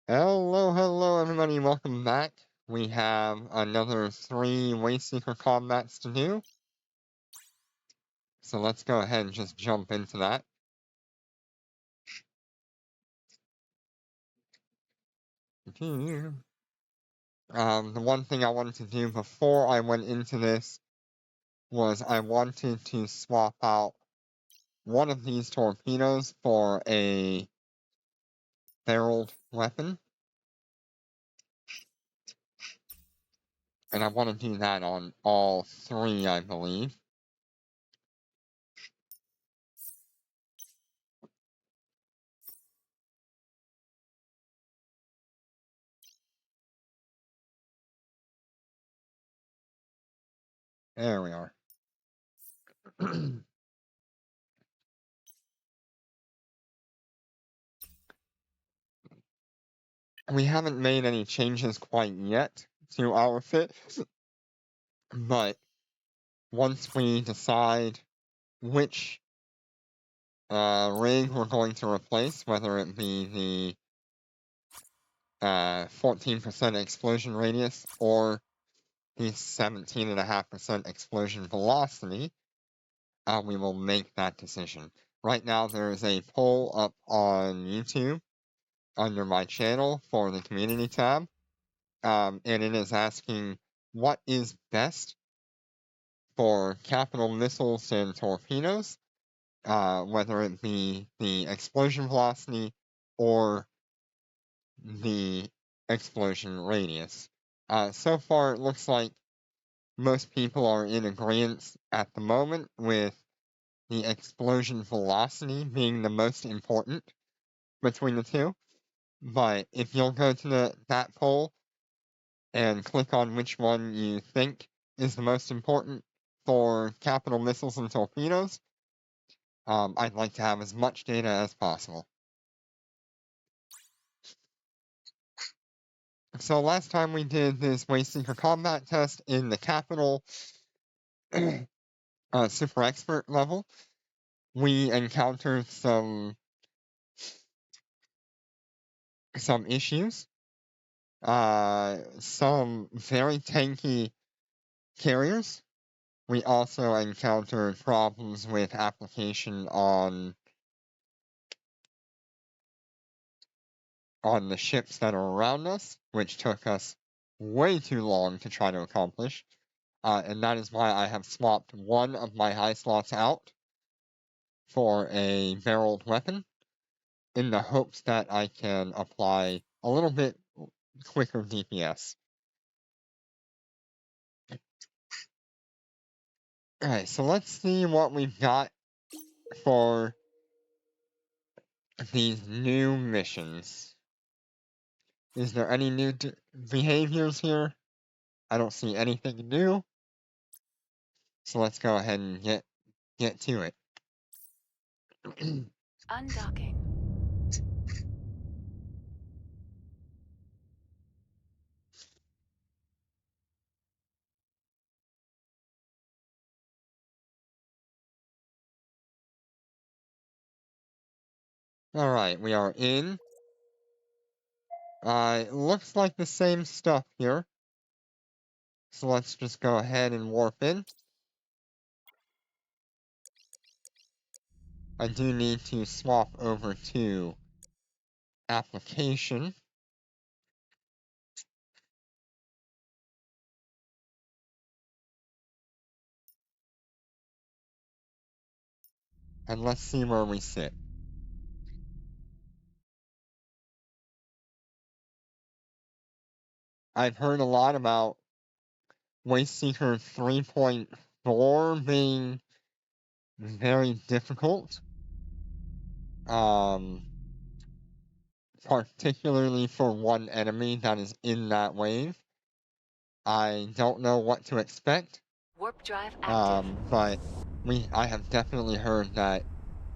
Hello everybody, welcome back. We have another 3 Wasteseeker combats to do. So let's go ahead and just jump into that. The one thing I wanted to do before I went into this was I wanted to swap out one of these torpedoes for a barreled weapon. And I want to do that on all 3, I believe. There we are. We haven't made any changes quite yet to our fit, but once we decide which rig we're going to replace, whether it be the 14% explosion radius or the 17.5% explosion velocity, we will make that decision. Right now, there is a poll up on YouTube under my channel for the community tab, and it is asking what is best for capital missiles and torpedoes, whether it be the explosion velocity or the explosion radius. So far, it looks like most people are in agreement at the moment with the explosion velocity being the most important between the two. But if you'll go to that poll and click on which one you think is the most important for capital missiles and torpedoes, I'd like to have as much data as possible. So last time we did this Wasteseeker combat test in the capital super expert level, we encountered some issues. Some very tanky carriers. We also encountered problems with application on the ships that are around us, which took us way too long to try to accomplish. And that is why I have swapped one of my high slots out for a barreled weapon in the hopes that I can apply a little bit quicker DPS. Alright, so let's see what we've got for these new missions. Is there any new behaviors here? I don't see anything new. So let's go ahead and get to it. Undocking. Alright, we are in. It looks like the same stuff here. So let's just go ahead and warp in. I do need to swap over to application. And let's see where we sit. I've heard a lot about Wasteseeker 3.4 being very difficult. Particularly for one enemy that is in that wave. I don't know what to expect. Warp drive active. But I have definitely heard that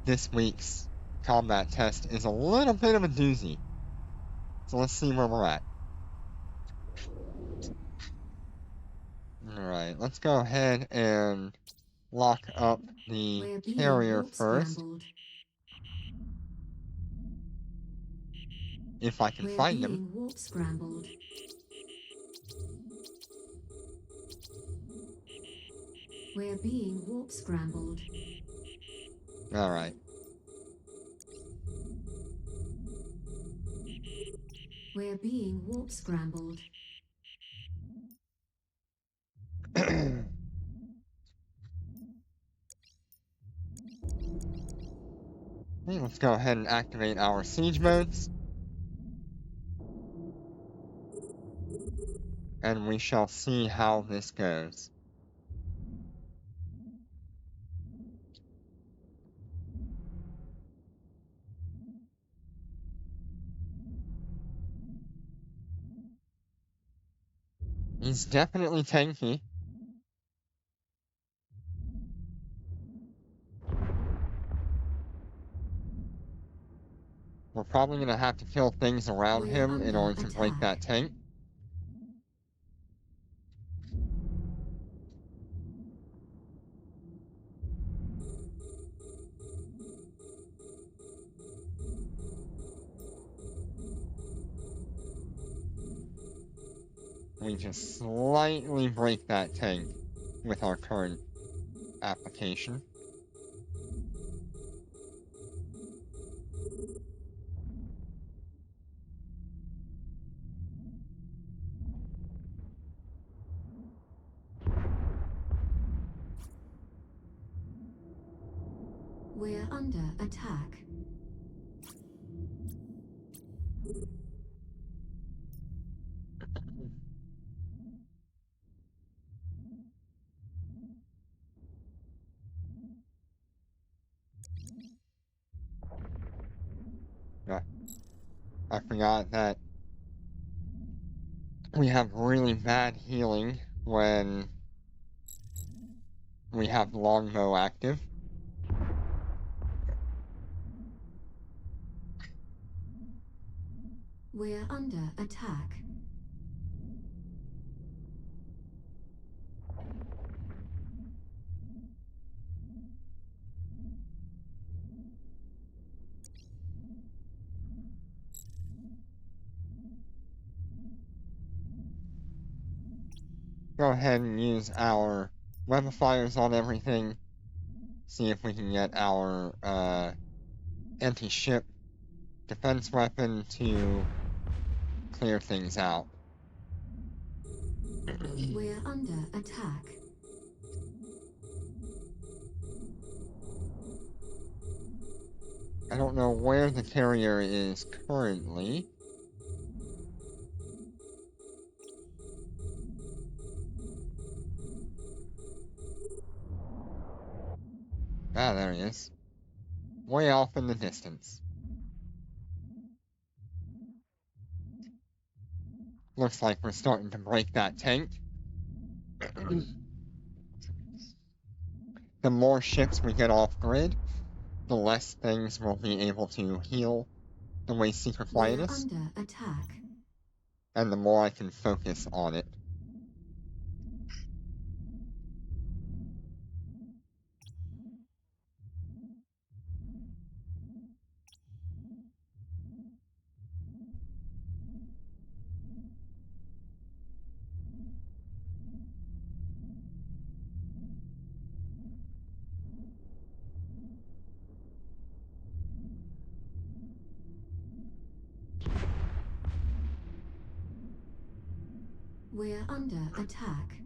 this week's combat test is a little bit of a doozy. So let's see where we're at. Alright, let's go ahead and lock up the carrier first. if I can find him. Being warp scrambled. We're being warp scrambled. Alright. We're being warp scrambled. Okay, let's go ahead and activate our siege modes. And we shall see how this goes. He's definitely tanky. We're probably going to have to kill things around him in order to break that tank. We just slightly break that tank with our current application. We're under attack. I forgot that we have really bad healing when we have longbow active. We're under attack. Go ahead and use our webifiers on everything. See if we can get our anti-ship defense weapon to clear things out. We're under attack. I don't know where the carrier is currently. Ah, there he is. Way off in the distance. Looks like we're starting to break that tank. The more ships we get off grid, the less things will be able to heal the Wasteseeker We're Quietus, under attack. and the more I can focus on it. We're under attack.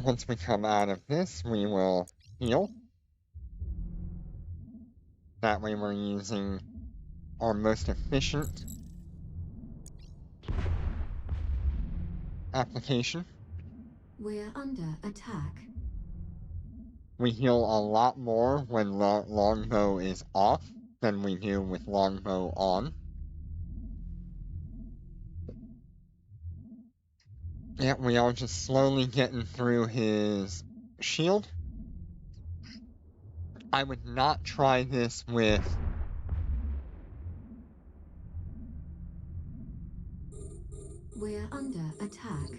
Once we come out of this, we will heal. That way we're using our most efficient application. We're under attack. We heal a lot more when longbow is off than we do with longbow on. Yeah, we are just slowly getting through his shield. I would not try this with We're under attack.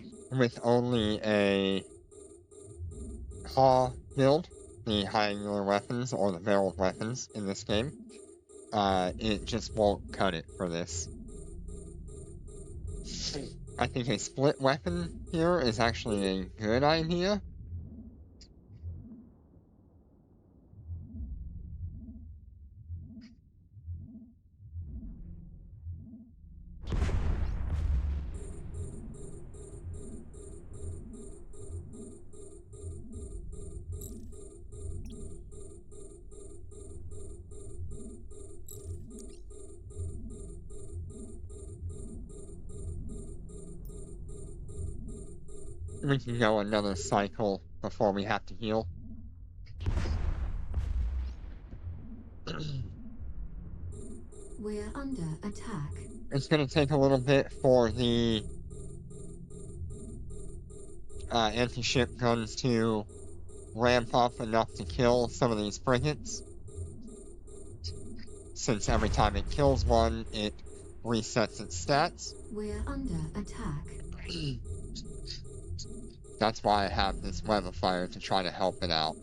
only a claw build, the high angular weapons or the barreled weapons in this game. It just won't cut it for this. I think a split weapon here is actually a good idea. We can go another cycle before we have to heal. We're under attack. It's going to take a little bit for the anti-ship guns to ramp up enough to kill some of these frigates. Since every time it kills one, it resets its stats. We're under attack. That's why I have this web of fire to try to help it out.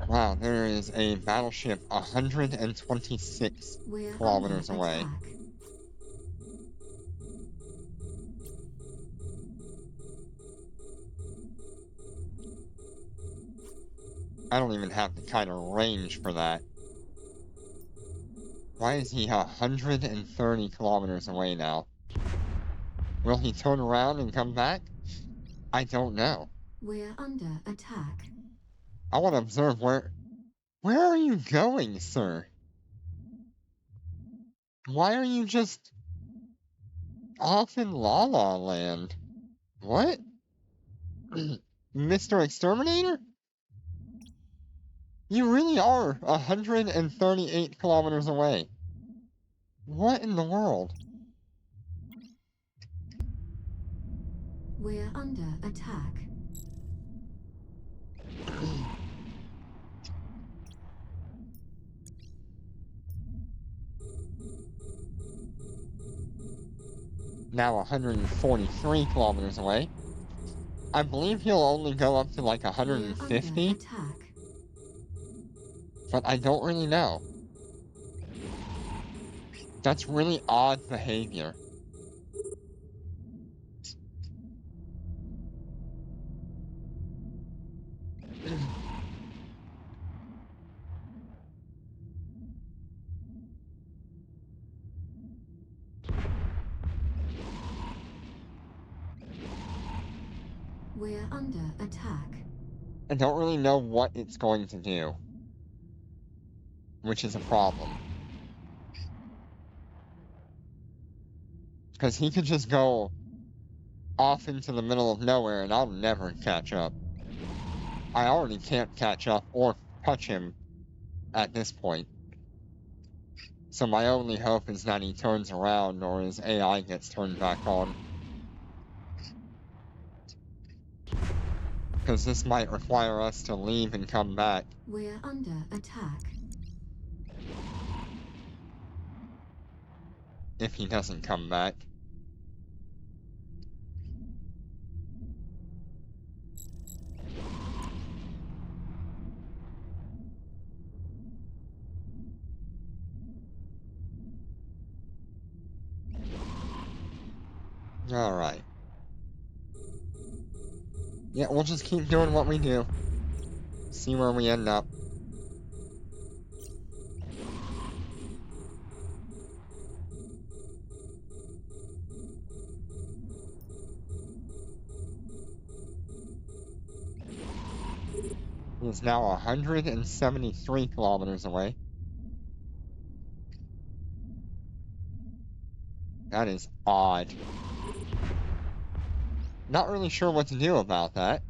Wow, there is a battleship 126 We're kilometers under away. attack. I don't even have the kind of range for that. Why is he 130 kilometers away now? Will he turn around and come back? I don't know. We're under attack. I want to observe where are you going, sir? Why are you just off in La La Land? What? Mr. Exterminator? You really are 138 kilometers away. What in the world? We're under attack. Now 143 kilometers away. I believe he'll only go up to like We're 150, under attack. but I don't really know. That's really odd behavior. We're under attack. I don't really know what it's going to do, which is a problem. Because he could just go off into the middle of nowhere and I'll never catch up. I already can't catch up or touch him at this point. So my only hope is that he turns around or his AI gets turned back on. Because this might require us to leave and come back. We're under attack. If he doesn't come back. Alright. Yeah, we'll just keep doing what we do. See where we end up. He is now 173 kilometers away. That is odd. Not really sure what to do about that.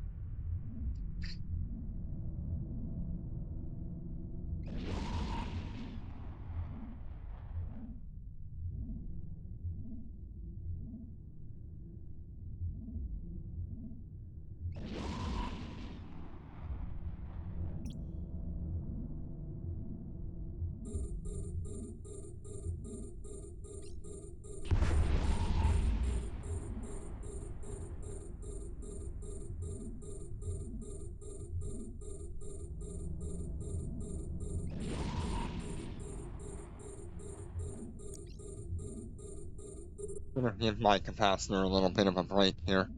gonna give my capacitor a little bit of a break here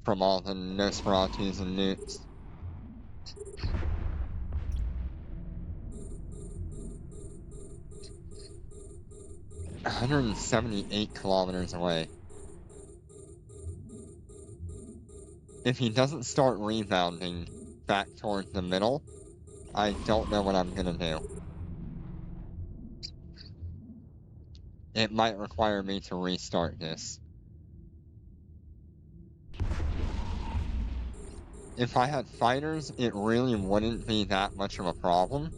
from all the Nosferatus and newts. 178 kilometers away. If he doesn't start rebounding back towards the middle, I don't know what I'm gonna do. It might require me to restart this. If I had fighters, it really wouldn't be that much of a problem.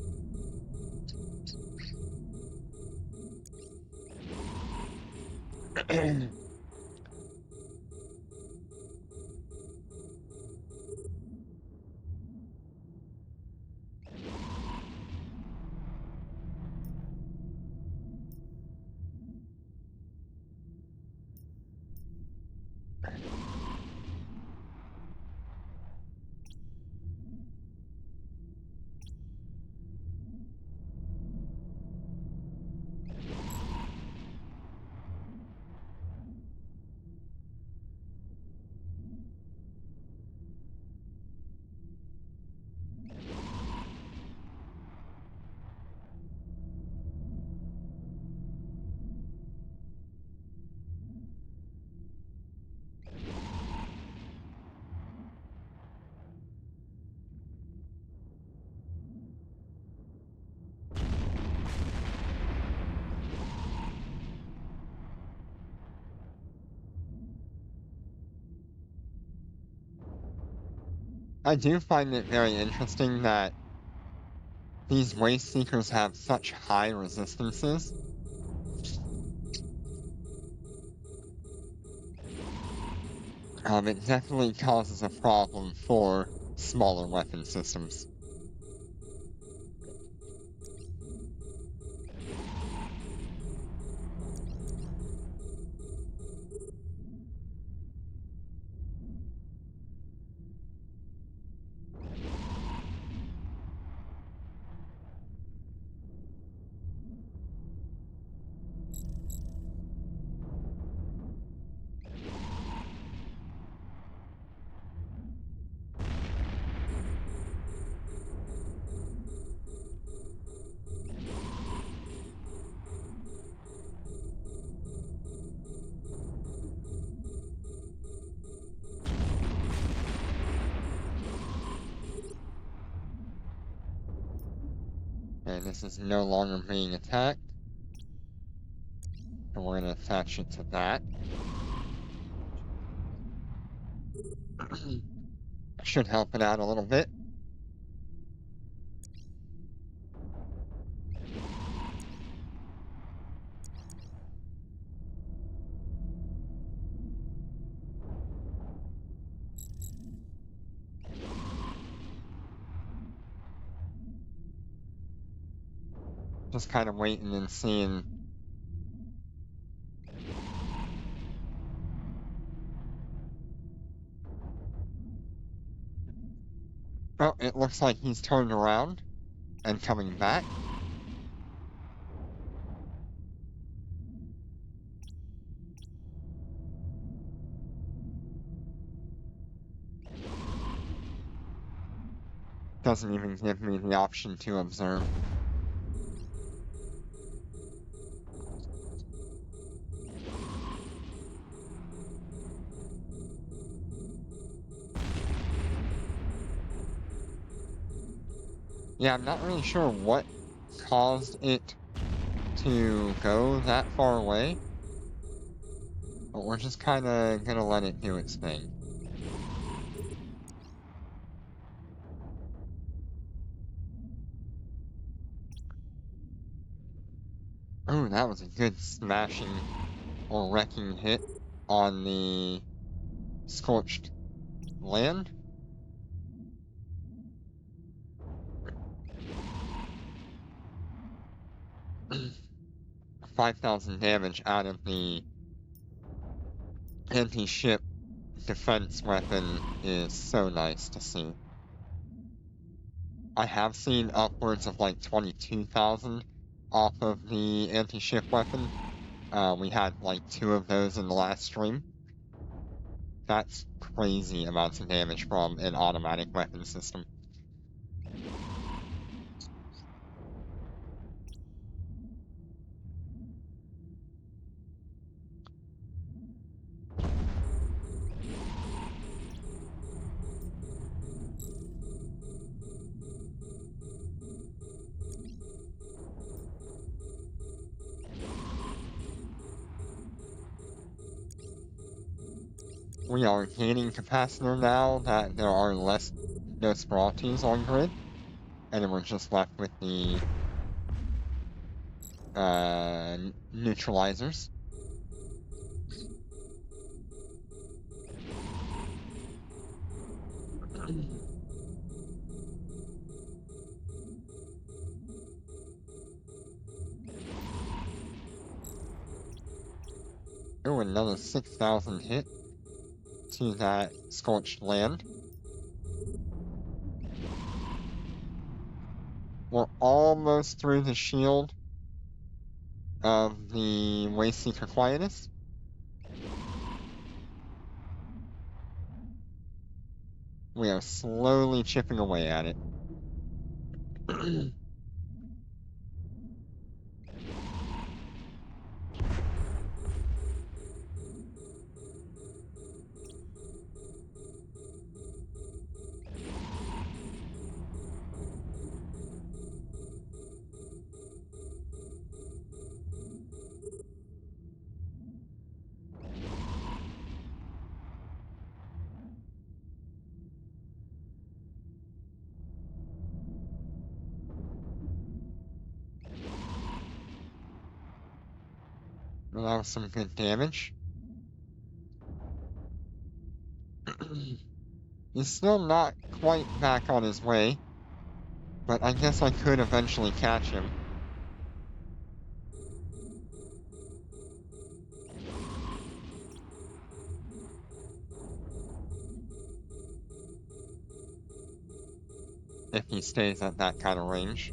I do find it very interesting that these Wasteseekers have such high resistances. It definitely causes a problem for smaller weapon systems. Okay, this is no longer being attacked. And we're gonna attach it to that. Should help it out a little bit. Just kind of waiting and seeing. Oh, it looks like he's turned around and coming back. Doesn't even give me the option to observe. Yeah, I'm not really sure what caused it to go that far away, but we're just kind of gonna let it do its thing. Oh, that was a good smashing or wrecking hit on the scorched land. $5,000 damage out of the anti-ship defense weapon is so nice to see. I have seen upwards of like 22,000 off of the anti-ship weapon, We had like 2 of those in the last stream. That's crazy amounts of damage from an automatic weapon system. We are gaining capacitor now that there are less Nosferatus on grid, and then we're just left with the neutralizers. Oh, another 6,000 hit to that scorched land. We're almost through the shield of the Wasteseeker Quietist. We are slowly chipping away at it. Well, that was some good damage. He's still not quite back on his way, but I guess I could eventually catch him. If he stays at that kind of range.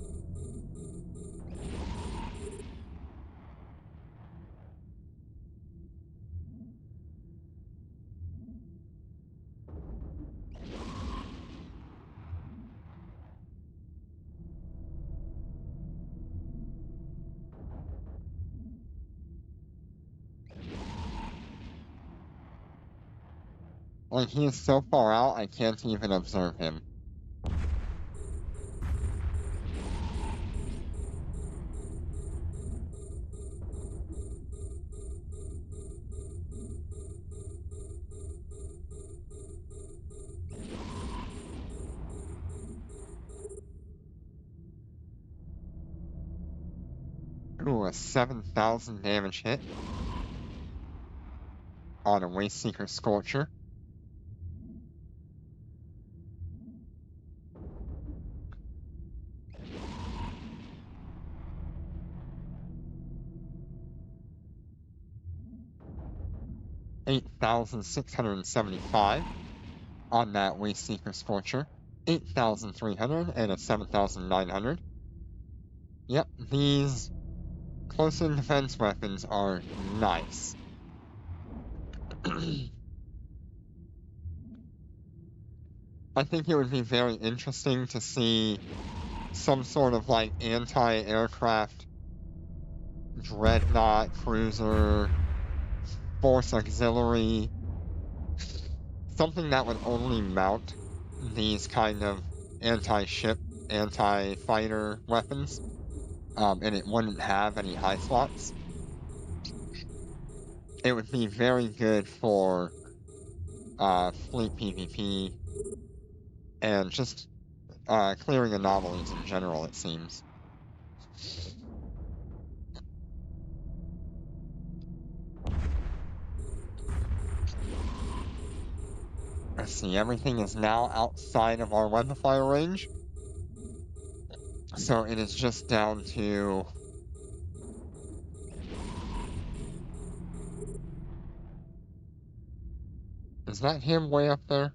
Like, he is so far out, I can't even observe him. Ooh, a 7,000 damage hit on a Wasteseeker Scorcher. $8,675 on that Wasteseeker Scorcher. 8,300 and a 7,900. Yep, these close-in defense weapons are nice. I think it would be very interesting to see some sort of like anti-aircraft dreadnought cruiser force auxiliary, something that would only mount these kind of anti-ship, anti-fighter weapons, and it wouldn't have any high slots. It would be very good for fleet PvP and just clearing anomalies in general, it seems. Let's see, everything is now outside of our weapon fire range. So it is just down to... Is that him way up there?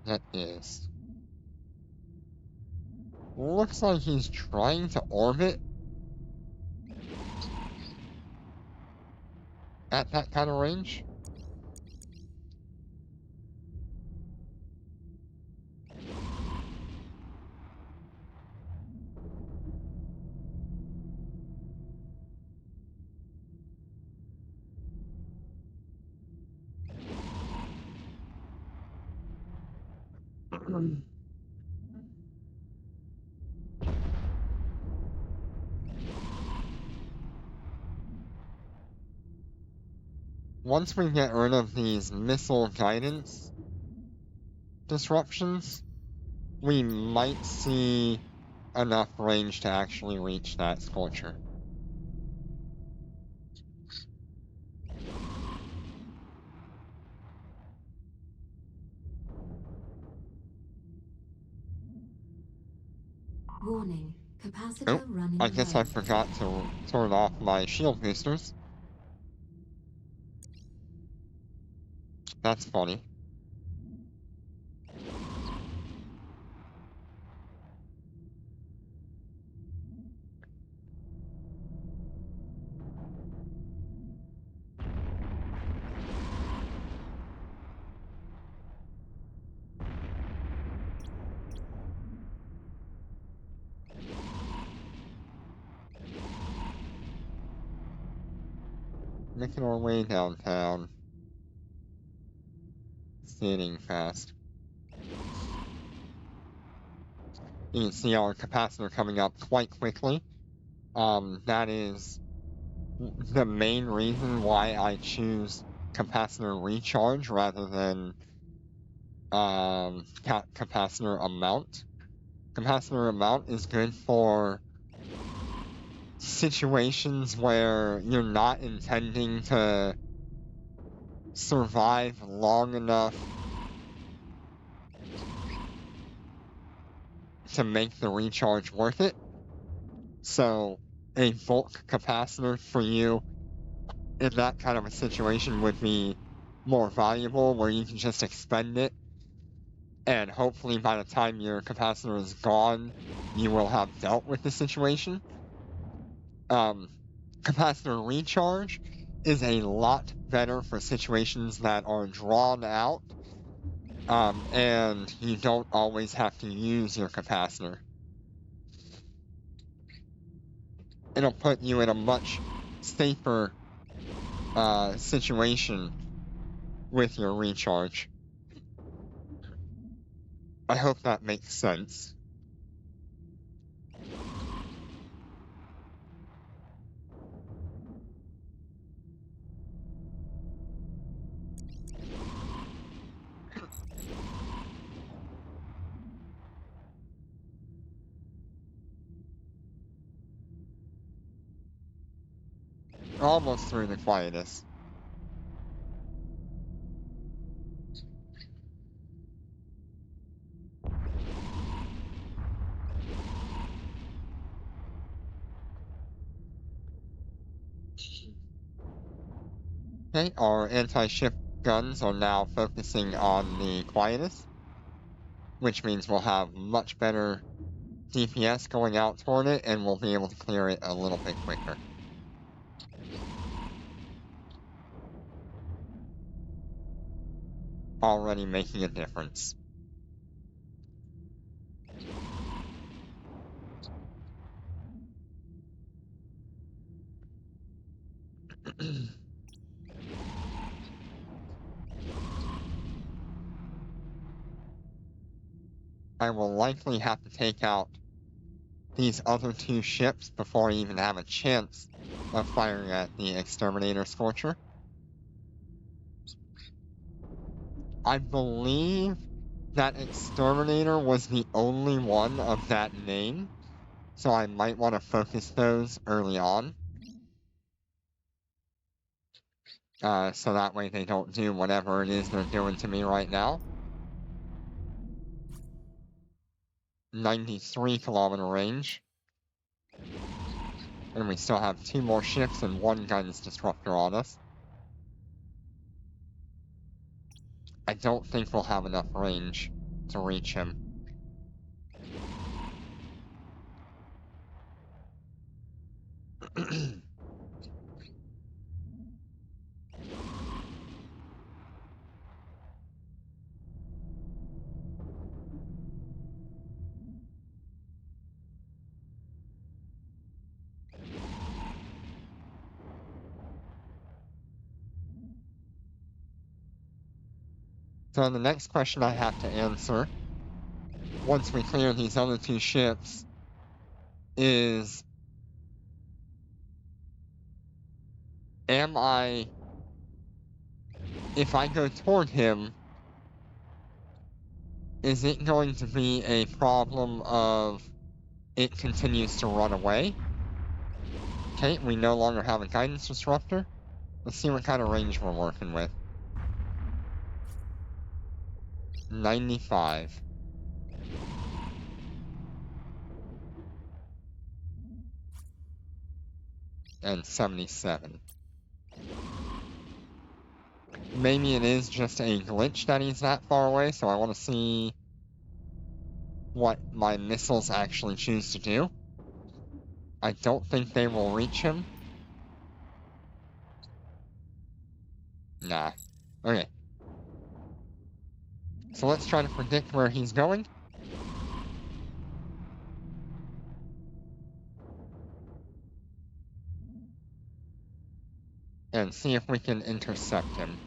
That is. Looks like he's trying to orbit at that kind of range. Once we get rid of these missile guidance disruptions, we might see enough range to actually reach that sculpture. Warning. Capacitor Oh, running I guess low. I forgot to turn off my shield boosters. That's funny. Making our way downtown. Skating fast. You can see our capacitor coming up quite quickly. That is the main reason why I choose capacitor recharge rather than capacitor amount. Capacitor amount is good for situations where you're not intending to survive long enough to make the recharge worth it. So a bulk capacitor for you in that kind of a situation would be more valuable, where you can just expend it, and hopefully by the time your capacitor is gone, you will have dealt with the situation. Capacitor recharge is a lot better for situations that are drawn out, and you don't always have to use your capacitor. It'll put you in a much safer situation with your recharge. I hope that makes sense. Almost through the quietest. Okay, our anti-ship guns are now focusing on the quietest, which means we'll have much better DPS going out toward it, and we'll be able to clear it a little bit quicker. Already making a difference. I will likely have to take out these other two ships before I even have a chance of firing at the Exterminator Scorcher. I believe that Exterminator was the only one of that name, so I might want to focus those early on. So that way they don't do whatever it is they're doing to me right now. 93-kilometer range. And we still have 2 more ships and 1 guns disruptor on us. I don't think we'll have enough range to reach him. So the next question I have to answer, once we clear these other two ships, is if I go toward him, is it going to be a problem of it continues to run away? Okay, we no longer have a guidance disruptor. Let's see what kind of range we're working with. 95. And 77. Maybe it is just a glitch that he's that far away, so I want to see what my missiles actually choose to do. I don't think they will reach him. Nah. Okay. So let's try to predict where he's going. And see if we can intercept him.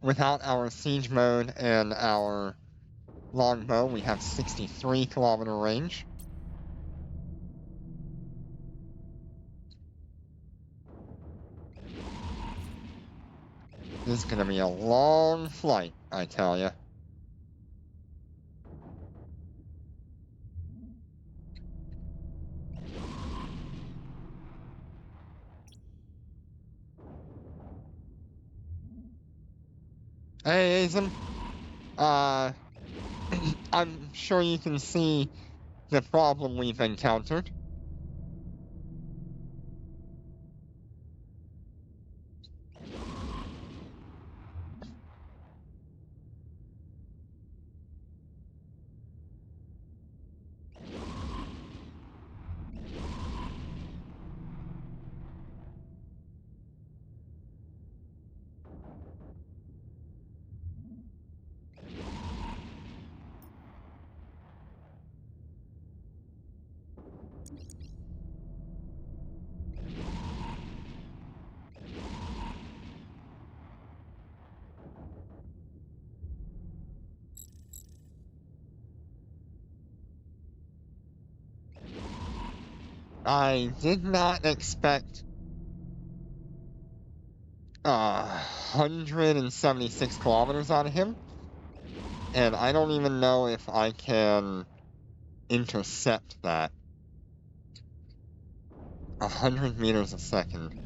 Without our siege mode and our longbow, we have 63-kilometer range. This is gonna be a long flight, I tell ya. Hey, Azim. I'm sure you can see the problem we've encountered. I did not expect 176 kilometers out of him, and I don't even know if I can intercept that. 100 meters a second.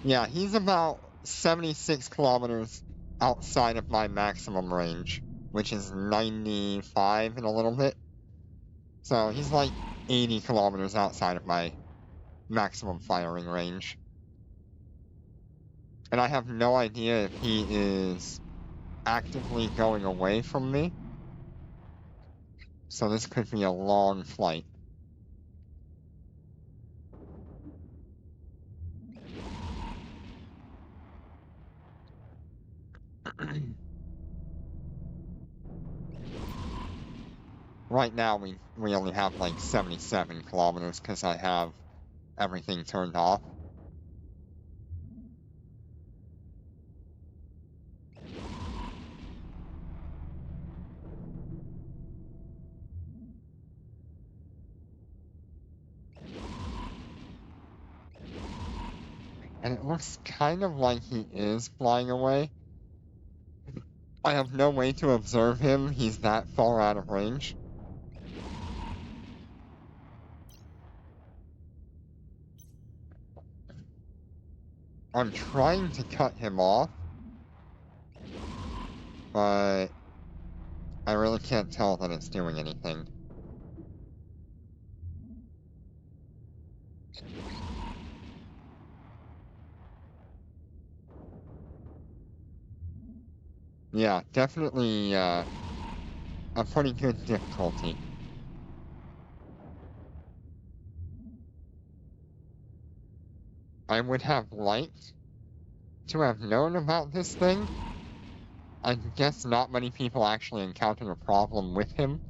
Yeah, he's about 76 kilometers outside of my maximum range, which is 95 and a little bit. So he's like 80 kilometers outside of my maximum firing range. And I have no idea if he is actively going away from me. So this could be a long flight. Right now, we only have like 77 kilometers because I have everything turned off. And it looks kind of like he is flying away. I have no way to observe him. He's that far out of range. I'm trying to cut him off. but I really can't tell that it's doing anything. Yeah, definitely a pretty good difficulty. I would have liked to have known about this thing. I guess not many people actually encountered a problem with him.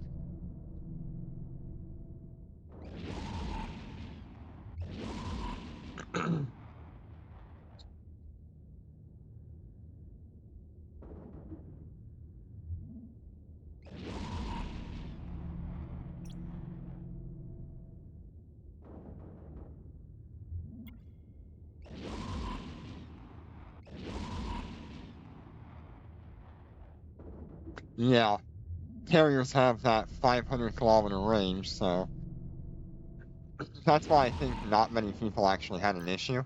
Yeah, carriers have that 500-kilometer range, so that's why I think not many people actually had an issue.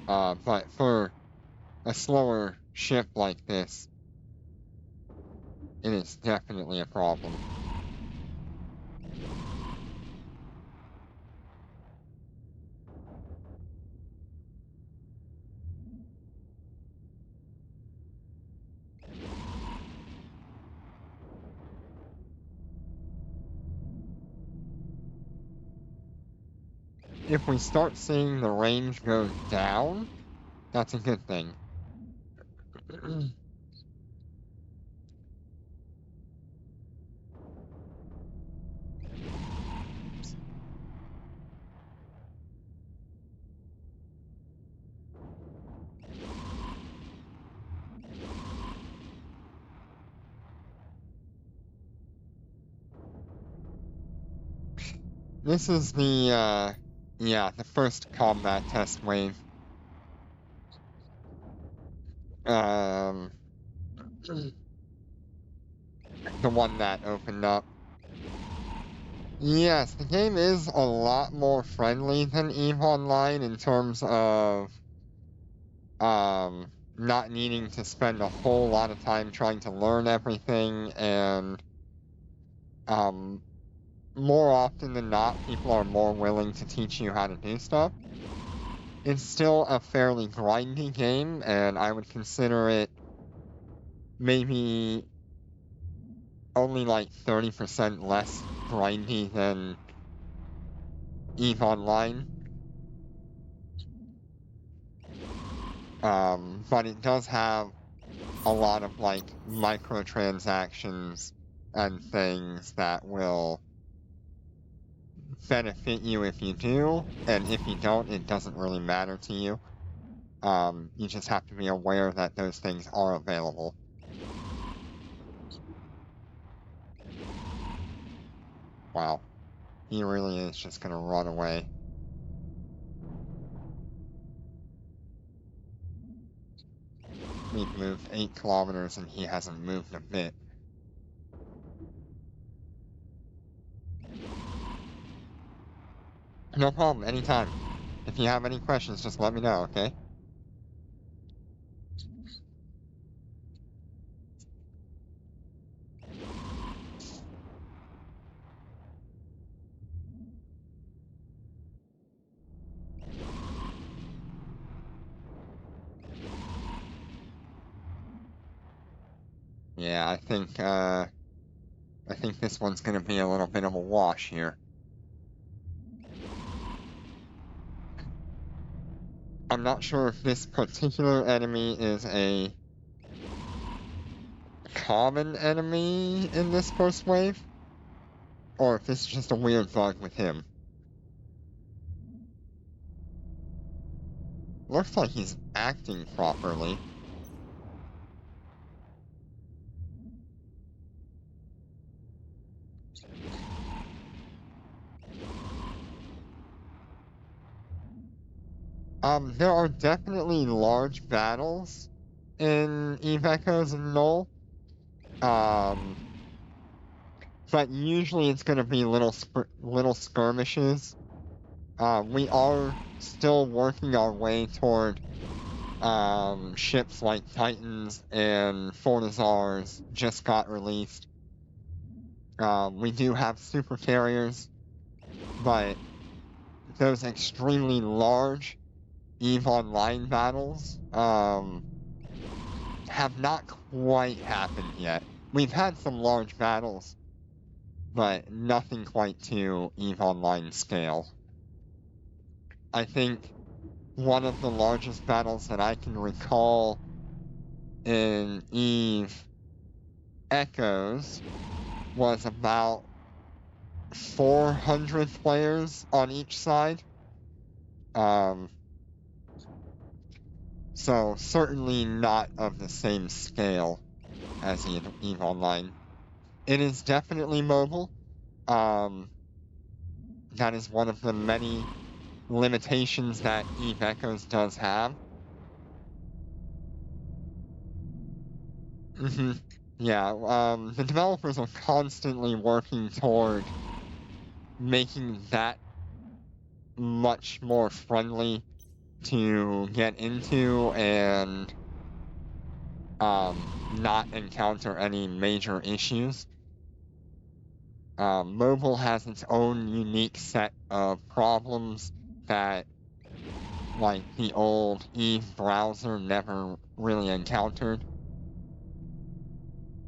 But for a slower ship like this, it is definitely a problem. If we start seeing the range go down, that's a good thing. This is the first combat test wave. Um, the one that opened up. Yes, the game is a lot more friendly than EVE Online in terms of not needing to spend a whole lot of time trying to learn everything, and more often than not, people are more willing to teach you how to do stuff. It's still a fairly grindy game, and I would consider it maybe only like 30% less grindy than EVE Online. But it does have a lot of like microtransactions and things that will benefit you if you do, and if you don't, it doesn't really matter to you. You just have to be aware that those things are available. Wow. He really is just gonna run away. We've moved 8 kilometers and he hasn't moved a bit. No problem, anytime. If you have any questions, just let me know, okay? Yeah, I think this one's gonna be a little bit of a wash here. I'm not sure if this particular enemy is a common enemy in this first wave, or if this is just a weird bug with him. Looks like he's acting properly. There are definitely large battles in Eve Echoes and Null. But usually it's going to be little skirmishes. We are still working our way toward ships like Titans and Fortizars just got released. We do have super carriers, but those extremely large EVE Online battles have not quite happened yet. We've had some large battles, but nothing quite to EVE Online scale. I think one of the largest battles that I can recall in EVE Echoes was about 400 players on each side. So certainly not of the same scale as EVE Online. It is definitely mobile. That is one of the many limitations that EVE Echoes does have. Yeah, the developers are constantly working toward making that much more friendly to get into and not encounter any major issues. Mobile has its own unique set of problems that, like, the old Eve browser never really encountered.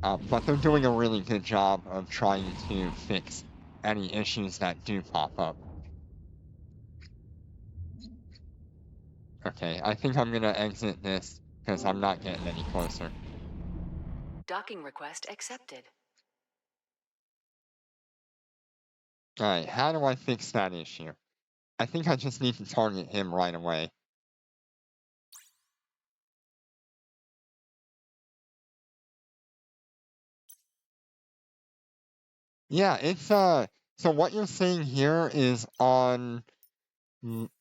But they're doing a really good job of trying to fix any issues that do pop up. Okay, I think I'm gonna exit this because I'm not getting any closer. Docking request accepted. Alright, how do I fix that issue? I think I just need to target him right away. Yeah, it's, so what you're seeing here is on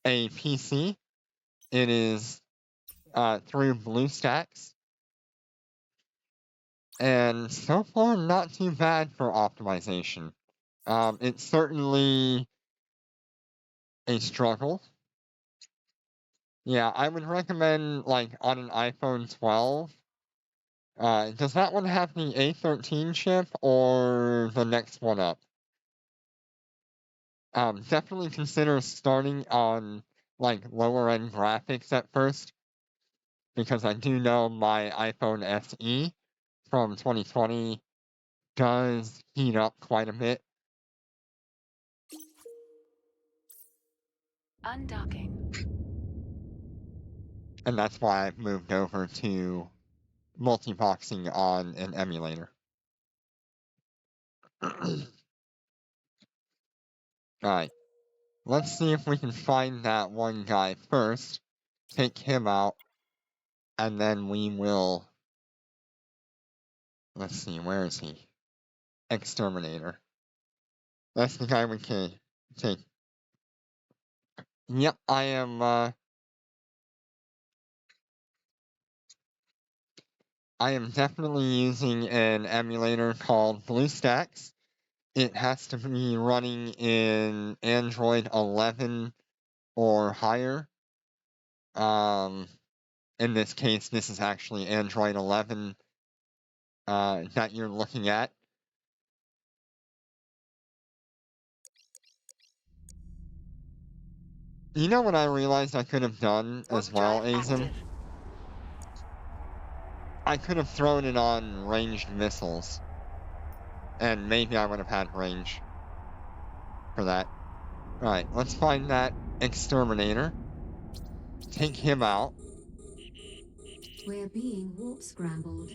a PC. It is, through BlueStacks. And so far, not too bad for optimization. It's certainly a struggle. Yeah, I would recommend, like, on an iPhone 12. Does that one have the A13 chip or the next one up? Definitely consider starting on, like, lower end graphics at first, because I do know my iPhone SE from 2020 does heat up quite a bit. Undocking. And that's why I've moved over to multi-boxing on an emulator. Alright, let's see if we can find that one guy first, take him out, and then we will... Let's see, where is he? Exterminator. That's the guy we can take. Yep, I am definitely using an emulator called BlueStacks. It has to be running in Android 11 or higher. In this case, this is actually Android 11 that you're looking at. You know what I realized I could have done as well, Azim? I could have thrown it on ranged missiles. And maybe I would have had range for that. Alright, let's find that exterminator. Take him out. We're being warp scrambled.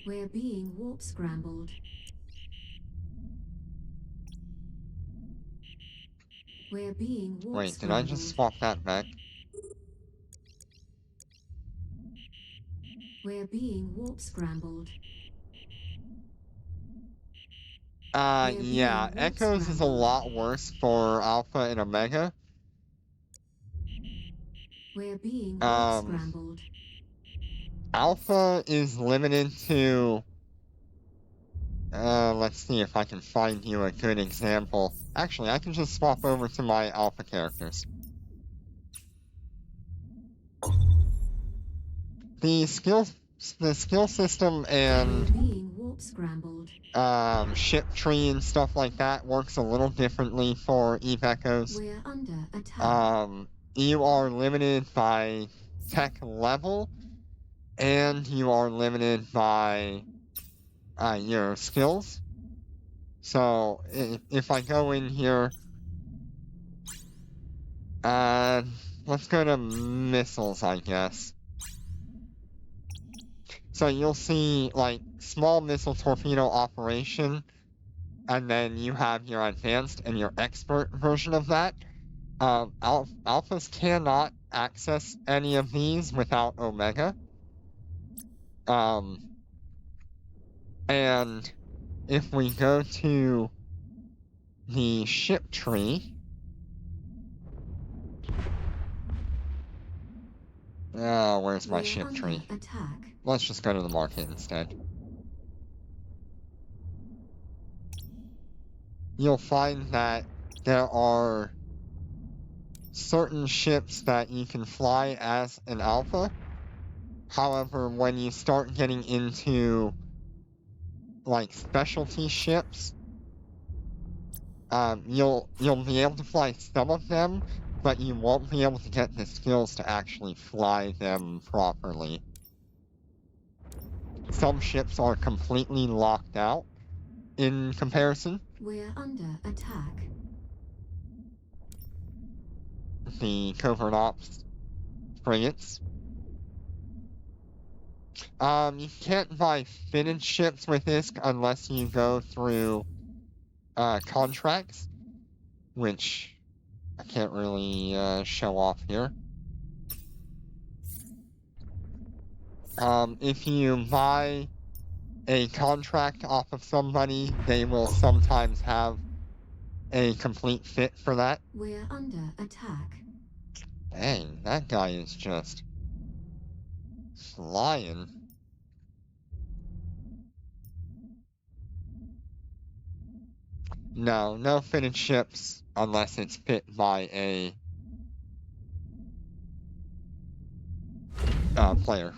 We're being warp scrambled. We're being warp Wait, did I scrambled. just swap that back? We're being warp scrambled. Yeah, warp Echoes is a scrambled. lot worse for Alpha and Omega. We're being warp Um, scrambled. Alpha is limited to, let's see if I can find you a good example. Actually, I can just swap over to my alpha characters. The skill system We're and being warp scrambled. ship tree and stuff like that works a little differently for Eve Echoes. We're under attack. You are limited by tech level, and you are limited by your skills. So if I go in here, let's go to missiles, I guess. So you'll see like small missile torpedo operation, and then you have your advanced and your expert version of that. Alphas cannot access any of these without Omega. And if we go to the ship tree, where's my We're ship under tree? attack. Let's just go to the market instead. You'll find that there are certain ships that you can fly as an alpha. However, when you start getting into like specialty ships, you'll be able to fly some of them, but you won't be able to get the skills to actually fly them properly. Some ships are completely locked out in comparison. We're under attack. The covert ops frigates. You can't buy fitted ships with this unless you go through contracts, which I can't really show off here. If you buy a contract off of somebody, they will sometimes have a complete fit for that. We're under attack. Dang, that guy is just flying. No fitted ships unless it's fit by a player.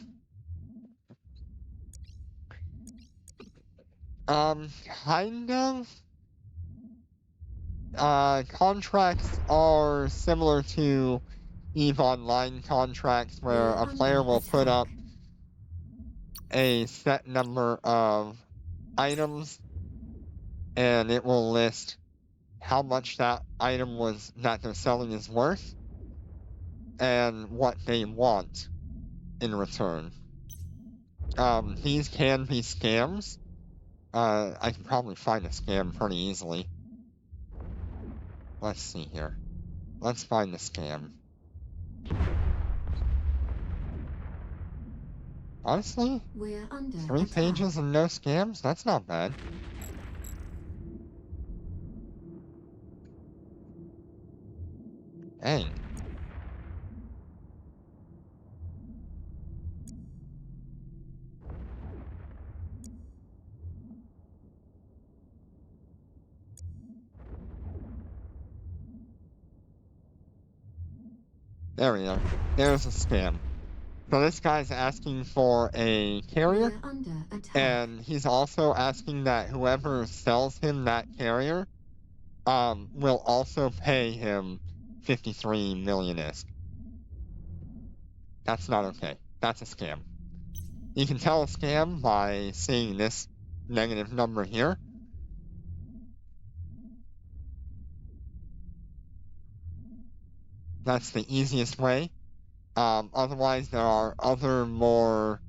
Kind of. Contracts are similar to EVE Online contracts where a player will put up a set number of items and it will list how much that item that they're selling is worth and what they want in return. These can be scams. I can probably find a scam pretty easily. Let's see here. Let's find the scam. Honestly, We're under 3 attack. pages and no scams? That's not bad. Dang. There we go. There's a scam. So this guy's asking for a carrier, We're under attack. and he's also asking that whoever sells him that carrier will also pay him 53 million ISK. That's not okay. That's a scam. You can tell a scam by seeing this negative number here. That's the easiest way. Otherwise, there are other more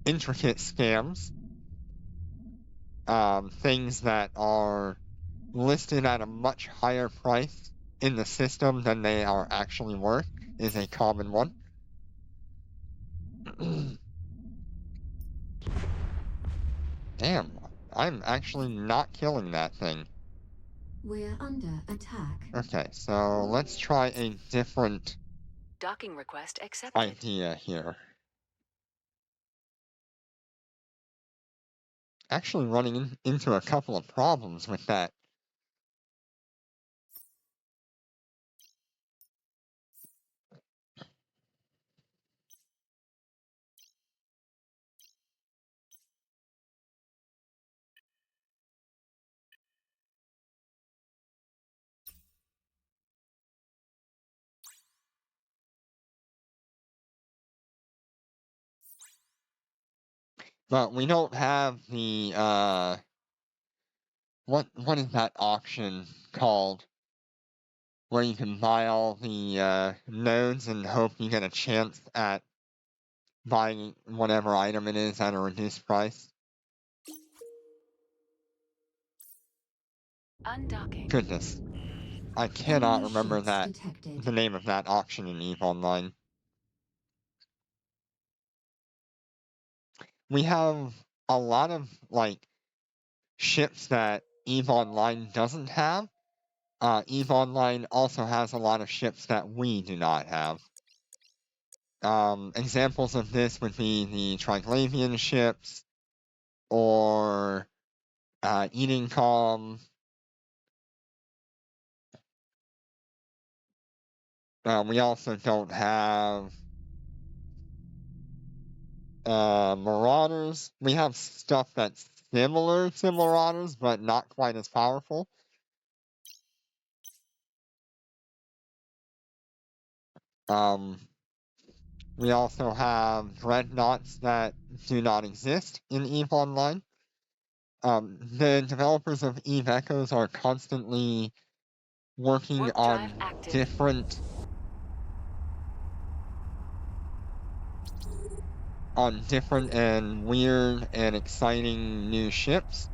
intricate scams. Things that are listed at a much higher price in the system than they are actually worth is a common one. Damn, I'm actually not killing that thing. We're under attack. Okay, so let's try a different Docking request accepted. idea here. Actually running into a couple of problems with that. But we don't have the, what is that auction called? Where you can buy all the, nodes and hope you get a chance at buying whatever item it is at a reduced price. Undocking. Goodness. I cannot Enemy remember ships the detected. name of that auction in EVE Online. We have a lot of, like, ships that EVE Online doesn't have. EVE Online also has a lot of ships that we do not have. Examples of this would be the Triglavian ships, or Eating Calm. We also don't have Marauders. We have stuff that's similar to Marauders, but not quite as powerful. We also have Dreadnoughts that do not exist in EVE Online. The developers of EVE Echoes are constantly working Warp drive active. different and weird and exciting new ships.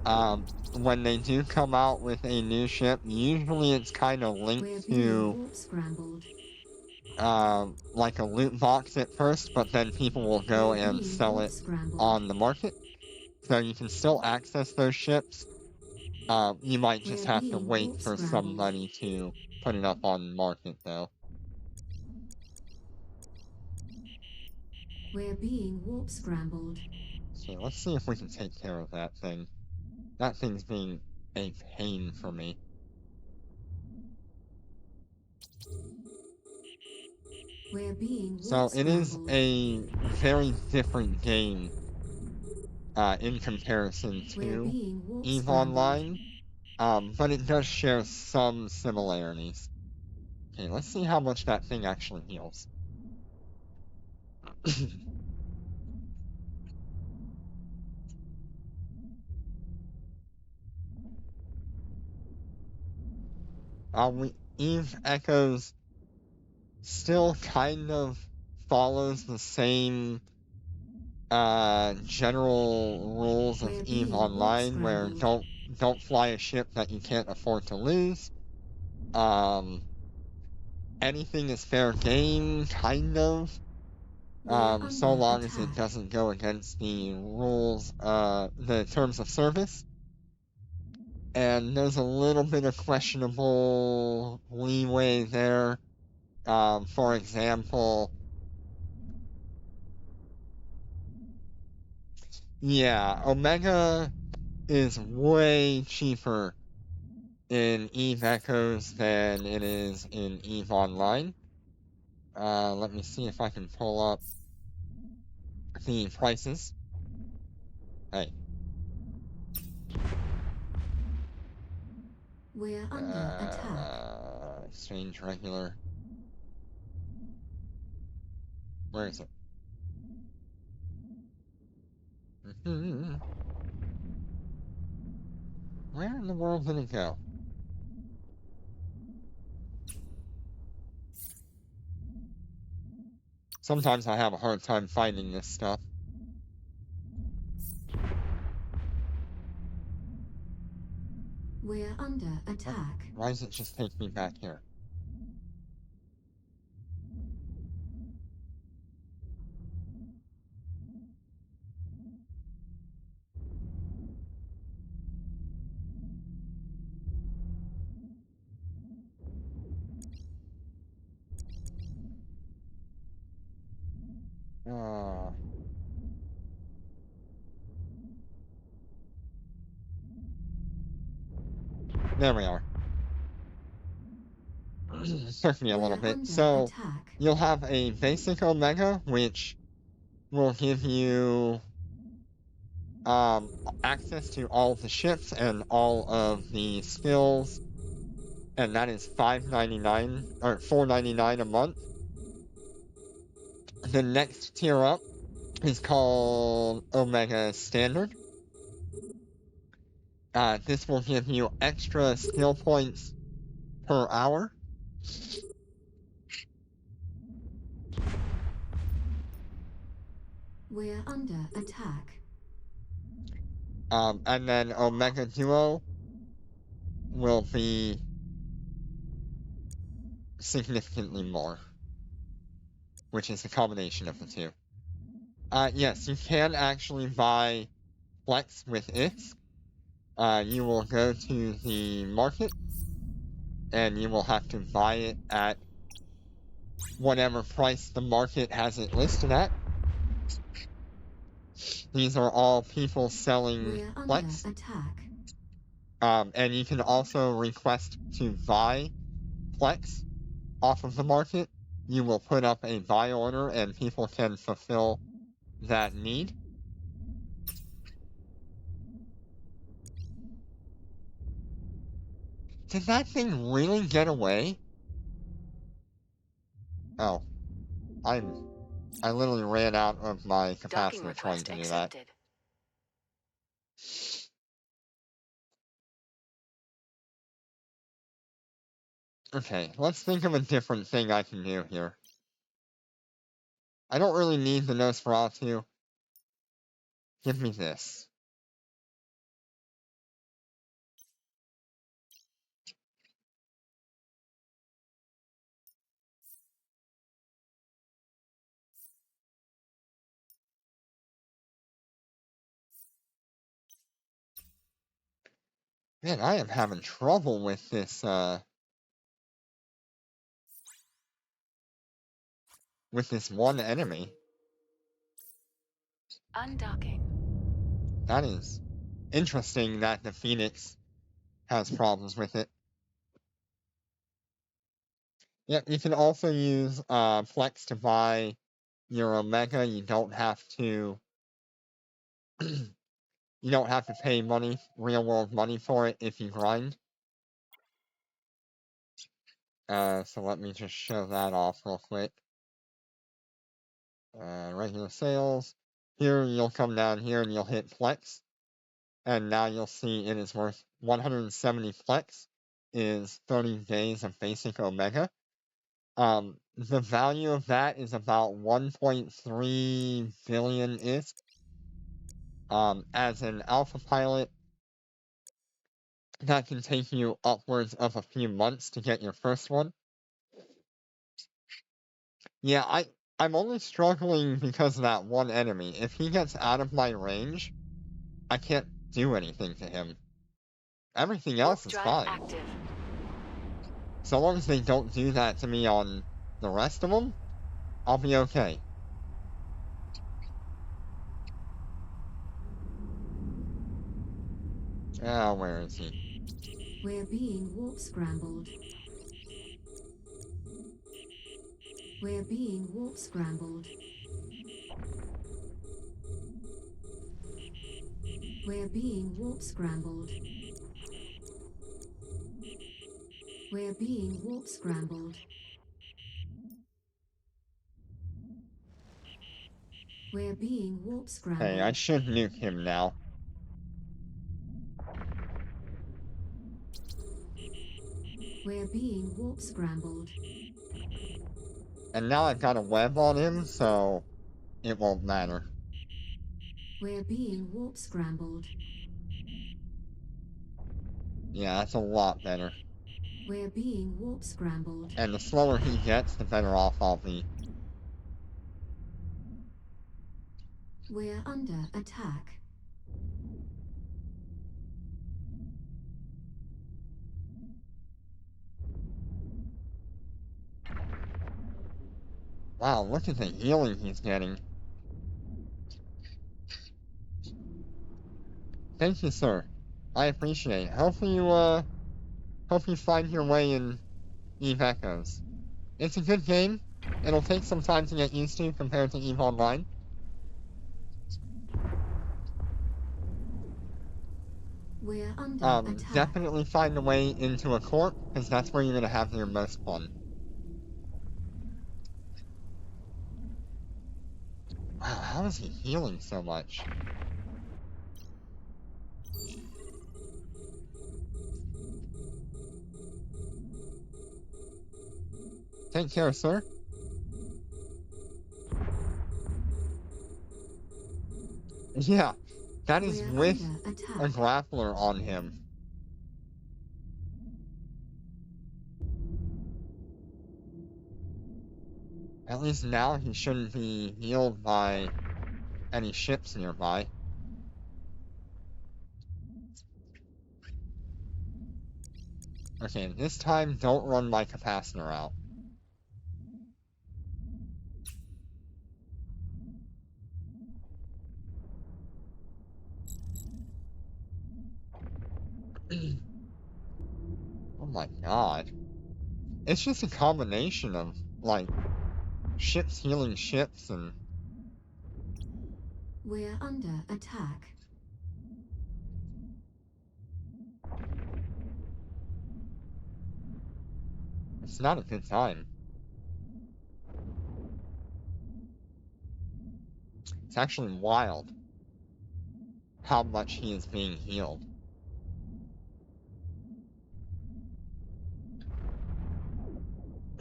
When they do come out with a new ship, usually it's kind of We're linked being to warp scrambled. like a loot box at first, but then people will go We're and being sell warp it scrambled. on the market. So you can still access those ships. You might just We're have to being wait warp for scrambled. somebody to put it up on market, though. We're being warp scrambled. So let's see if we can take care of that thing. That thing's being a pain for me. We're being So warp it is scrambled. a very different game in comparison We're to being warp EVE scrambled. Online, but it does share some similarities. Okay, let's see how much that thing actually heals. Eve Echoes still kind of follows the same general rules of We're EVE being warp Online, where scrambled. don't fly a ship that you can't afford to lose. Anything is fair game, kind of. We're So under long as it attack. doesn't go against the rules, the terms of service. And there's a little bit of questionable leeway there. For example, yeah, Omega is way cheaper in EVE Echoes than it is in EVE Online. Let me see if I can pull up the prices. Hey. We're under attack. Exchange regular. Where is it? Where in the world did it go? Sometimes I have a hard time finding this stuff. We're under attack. Why does it just take me back here? There we are. Took me a little We're bit. under So attack. you'll have a basic Omega, which will give you access to all of the ships and all of the skills, and that is $5.99 or $4.99 a month. The next tier up is called Omega Standard. This will give you extra skill points per hour. We're under attack. And then Omega Duo will be significantly more, which is a combination of the two. Yes, you can actually buy Flex with it. You will go to the market, and you will have to buy it at whatever price the market has it listed at. These are all people selling We're under Flex. attack. And you can also request to buy Flex off of the market. You will put up a buy order, and people can fulfill that need. Did that thing really get away? Oh, I literally ran out of my Docking capacitor trying request to do that. accepted. Okay, let's think of a different thing I can do here. I don't really need the Nosferatu. Give me this. Man, I am having trouble with this, with this one enemy. Undocking. That is interesting that the Phoenix has problems with it. Yep, you can also use Flex to buy your Omega. You don't have to you don't have to pay money, real world money for it if you grind. So let me just show that off real quick. Regular sales. Here you'll come down here and you'll hit Flex. And now you'll see it is worth 170 Flex is 30 days of basic Omega. The value of that is about 1.3 billion-ish. As an alpha pilot, that can take you upwards of a few months to get your first one. Yeah, I'm only struggling because of that one enemy. If he gets out of my range, I can't do anything to him. Everything else Warp is drive fine. active. So long as they don't do that to me on the rest of them, I'll be okay. Where is he? We're being warp scrambled. We're being warp scrambled. We're being warp scrambled. We're being warp scrambled. We're being warp scrambled. Hey, I should nuke him now. We're being warp scrambled. And now I've got a web on him, so it won't matter. We're being warp scrambled. Yeah, that's a lot better. We're being warp scrambled. And the slower he gets, the better off I'll be. We're under attack. Wow, look at the healing he's getting. Thank you, sir. I appreciate it. Hopefully you, Hope you find your way in EVE Echoes. It's a good game. It'll take some time to get used to compared to EVE Online. We're under attack. Definitely find a way into a court, because that's where you're going to have your most fun. Wow, how is he healing so much? Take care, sir. Yeah, that is We're with under a attack. grappler on him. At least now he shouldn't be healed by any ships nearby. Okay, this time don't run my capacitor out. Oh my god. It's just a combination of, like, ships healing ships and... We're under attack. It's not a good time. It's actually wild how much he is being healed.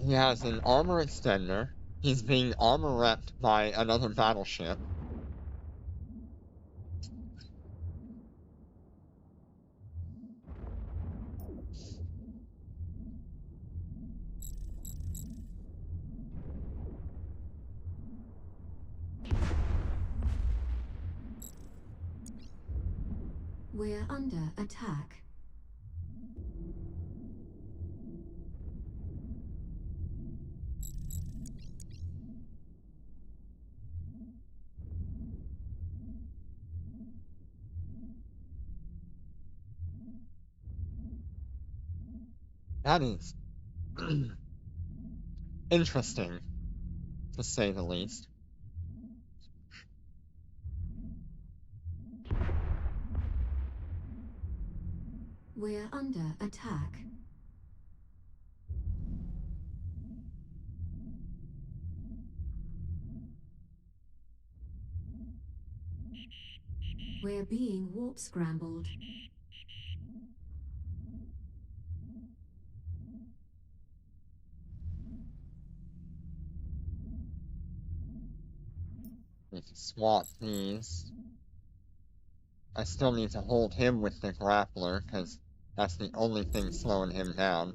He has an armor extender. He's being armor repped by another battleship. We're under attack. That is interesting, to say the least. We're under attack. We're being warp scrambled. Need to swap these. I still need to hold him with the grappler, because that's the only thing slowing him down.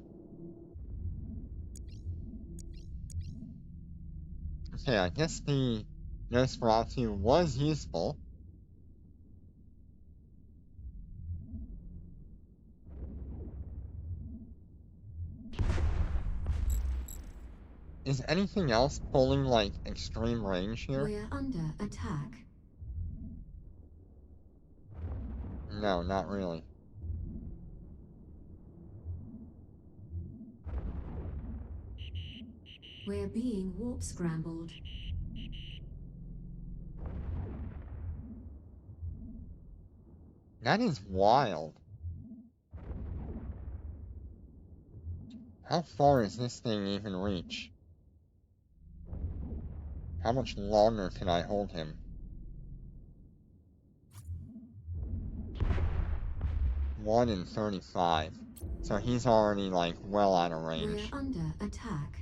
Okay, I guess the Nosferatu was useful. Is anything else pulling, like, extreme range here? We're under attack. No, not really. We're being warp scrambled. That is wild. How far does this thing even reach? How much longer can I hold him? One in 35. So he's already, like, well out of range. We're under attack.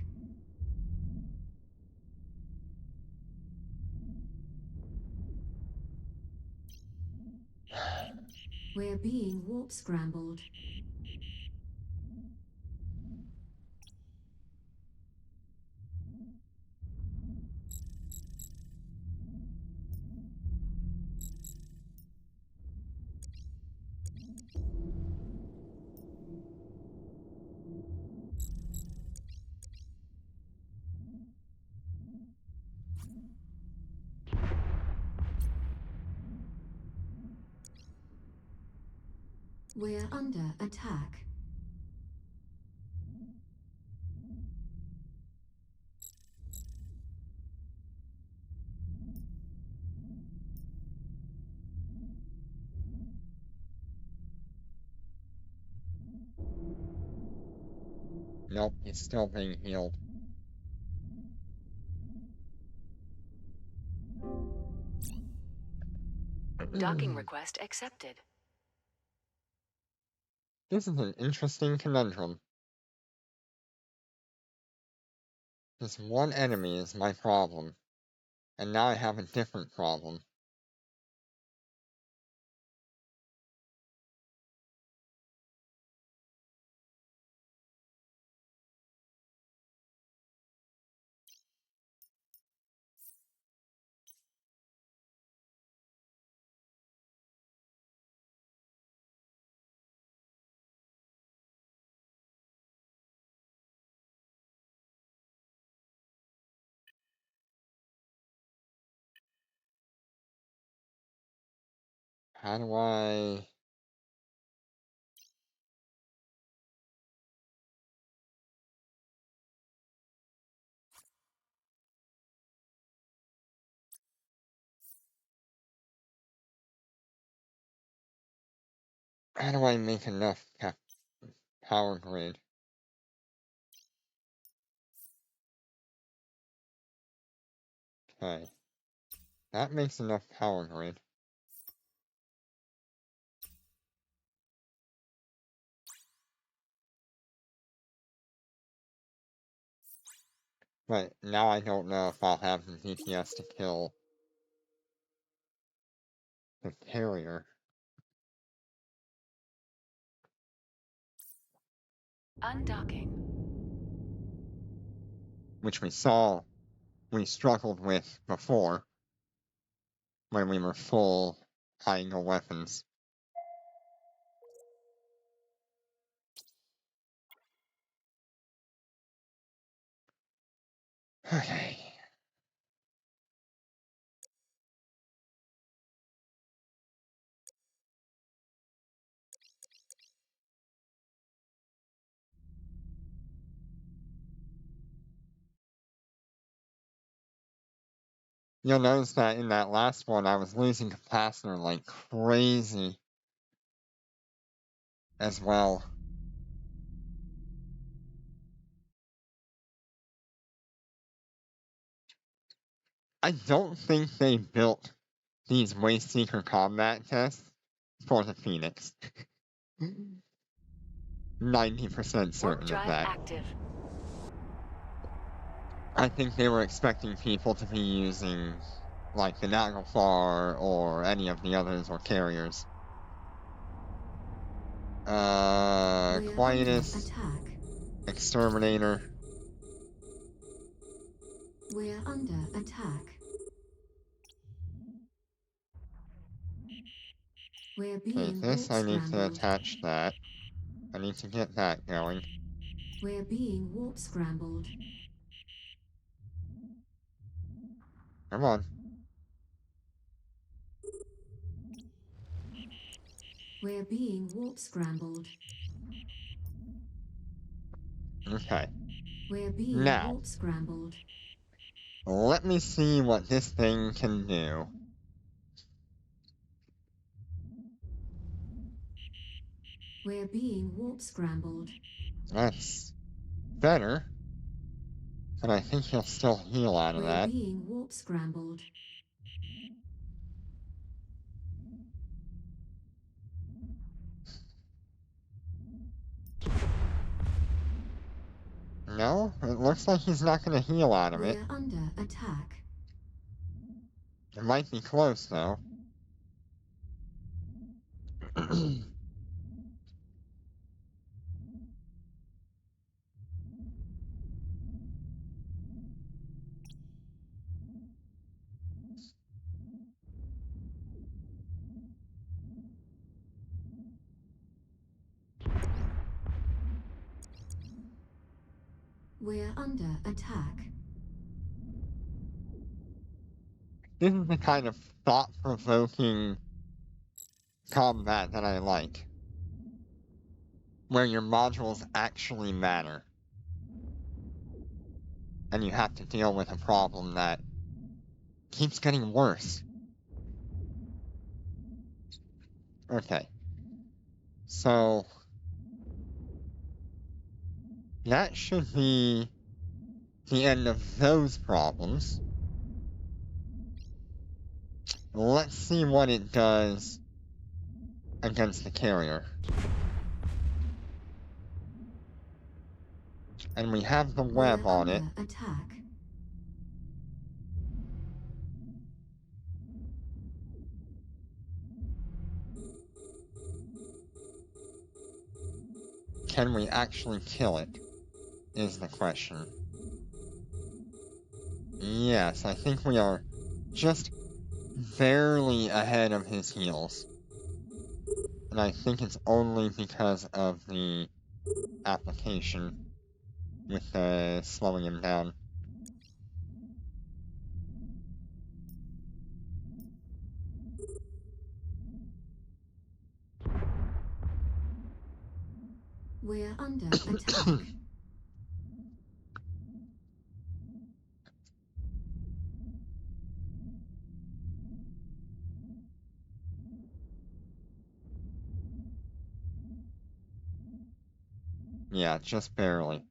We're being warp scrambled. We're under attack. Nope, he's still being healed. Docking request accepted. This is an interesting conundrum. This one enemy is my problem, and now I have a different problem. How do I... How do I make enough power grid? Okay. That makes enough power grid. But now I don't know if I'll have the DPS to kill the carrier. Undocking. Which we saw we struggled with before when we were full high angle weapons. Okay. You'll notice that in that last one I was losing capacitor like crazy as well. I don't think they built these Wasteseeker combat tests for the Phoenix. 90% Warp certain of drive that. active. I think they were expecting people to be using like the Naglfar or any of the others or carriers. We're Quietus, under attack. Exterminator. We're under attack. We're Okay, being this I need to warp-scrambled. attach that. I need to get that going. We're being warp-scrambled. Come on. We're being warp-scrambled. Okay. We're being Now, warp-scrambled. let me see what this thing can do. We're being warp-scrambled. That's better. But I think he'll still heal out of We're that. being warp-scrambled. No, it looks like he's not going to heal out of it. We're under attack. It might be close, though. We're under attack. This is the kind of thought-provoking combat that I like. Where your modules actually matter. And you have to deal with a problem that keeps getting worse. Okay. So... that should be the end of those problems. Let's see what it does against the carrier. And we have the web We're on it. under attack. Can we actually kill it, is the question. Yes, I think we are just barely ahead of his heels. And I think it's only because of the application with slowing him down. We're under attack. Yeah, just barely.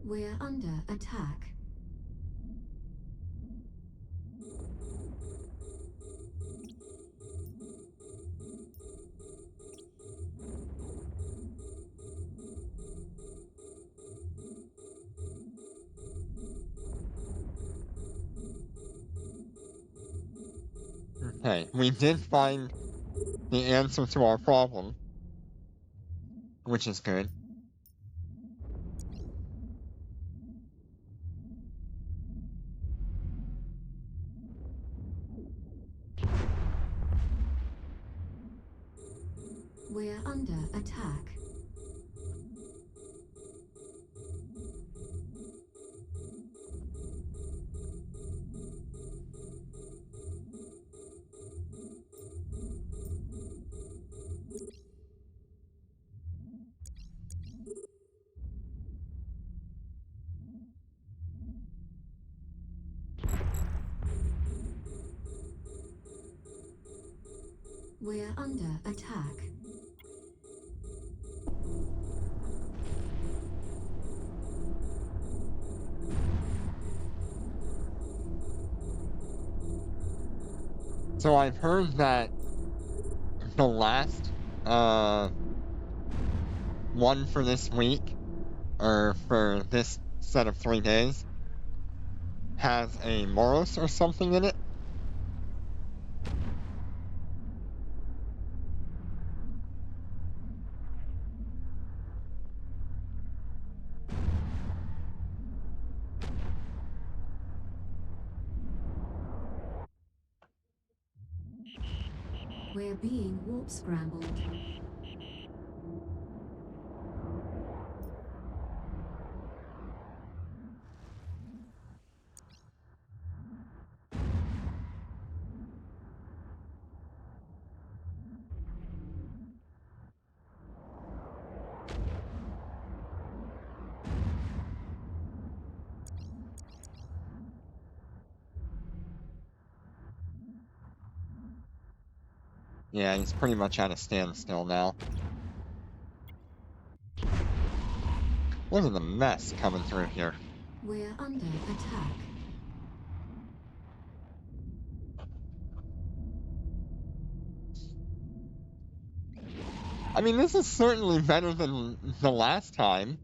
We're under attack. Okay, we did find the answer to our problem, which is good. We're under attack. We're under attack. So I've heard that the last one for this week, or for this set of 3 days, has a Moros or something in it. We're being warp scrambled. Yeah, he's pretty much at a standstill now. Look at the mess coming through here. We're under attack. I mean, this is certainly better than the last time.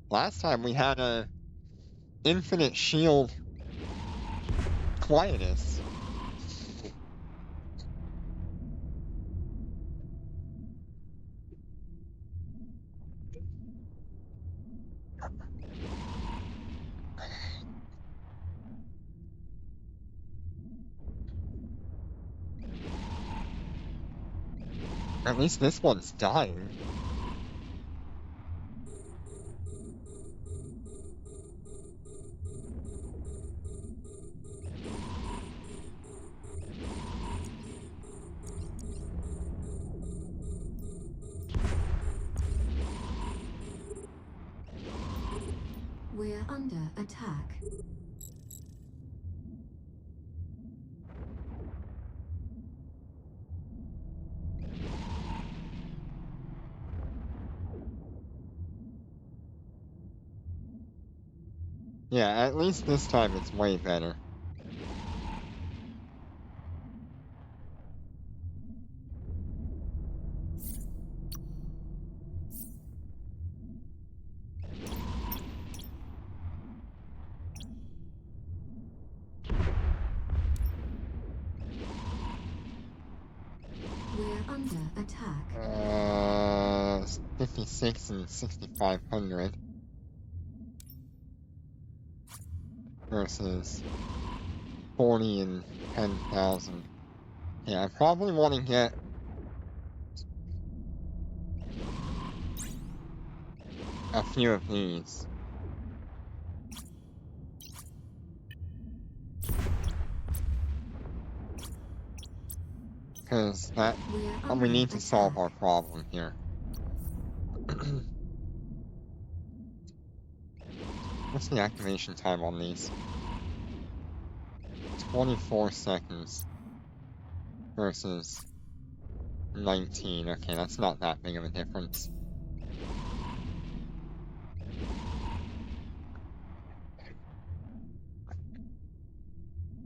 Last time we had a infinite shield quietus. At least this one's dying. We're under attack. Yeah, at least this time it's way better. We're under attack. 56 and 6,500 versus 40 and 10,000. Yeah, I probably want to get a few of these. Because that We're we under need to solve attack. our problem here. What's the activation time on these? 24 seconds versus 19. Okay, that's not that big of a difference.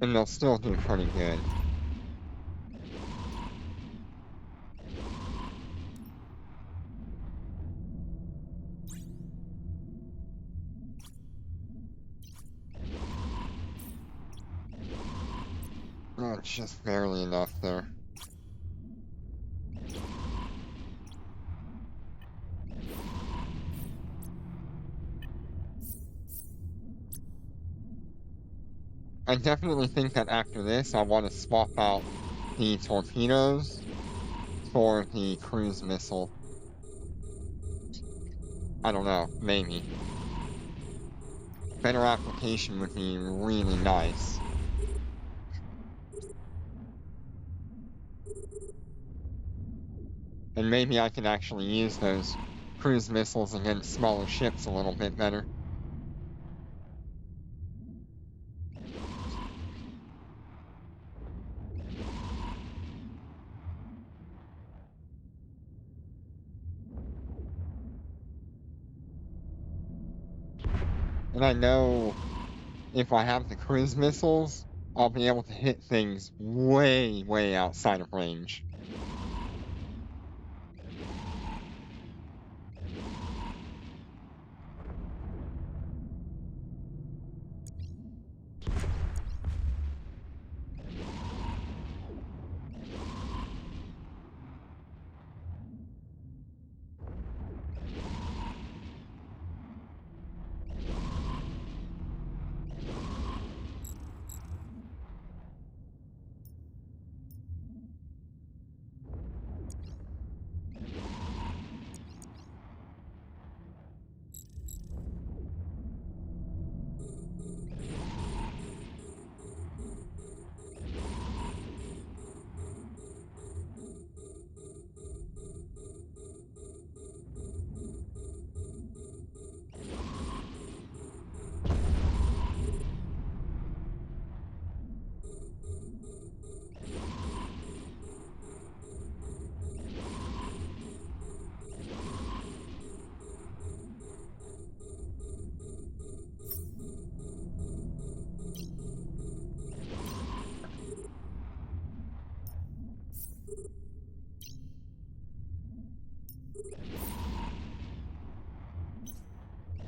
And they'll still do pretty good. Oh, it's just barely enough there. I definitely think that after this, I want to swap out the torpedoes for the cruise missile. I don't know, maybe. Better application would be really nice. And maybe I can actually use those cruise missiles against smaller ships a little bit better. And I know if I have the cruise missiles, I'll be able to hit things way, way outside of range.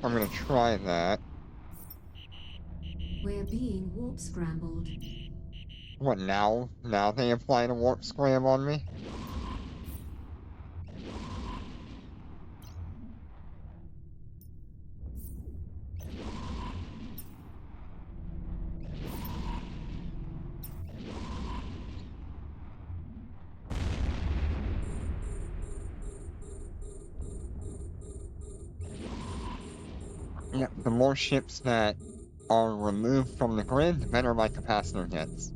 I'm gonna try that. We're being warp scrambled. What, now? Now they applied a warp scram on me? Yeah, the more ships that are removed from the grid, the better my capacitor gets.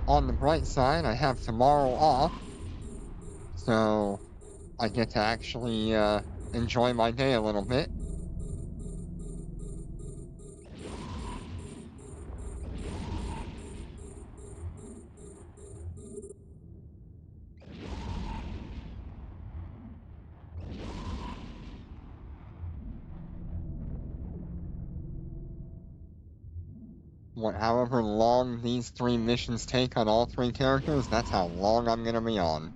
on the bright side, I have tomorrow off, so I get to actually enjoy my day a little bit. However long these 3 missions take on all 3 characters, that's how long I'm gonna be on.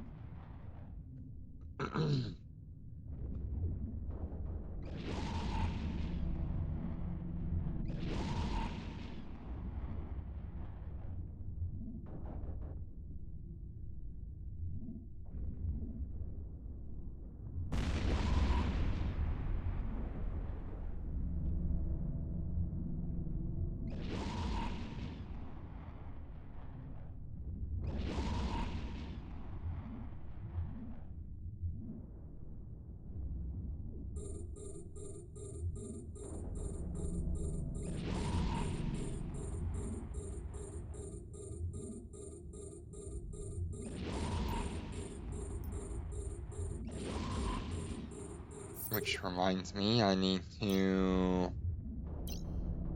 Which reminds me, I need to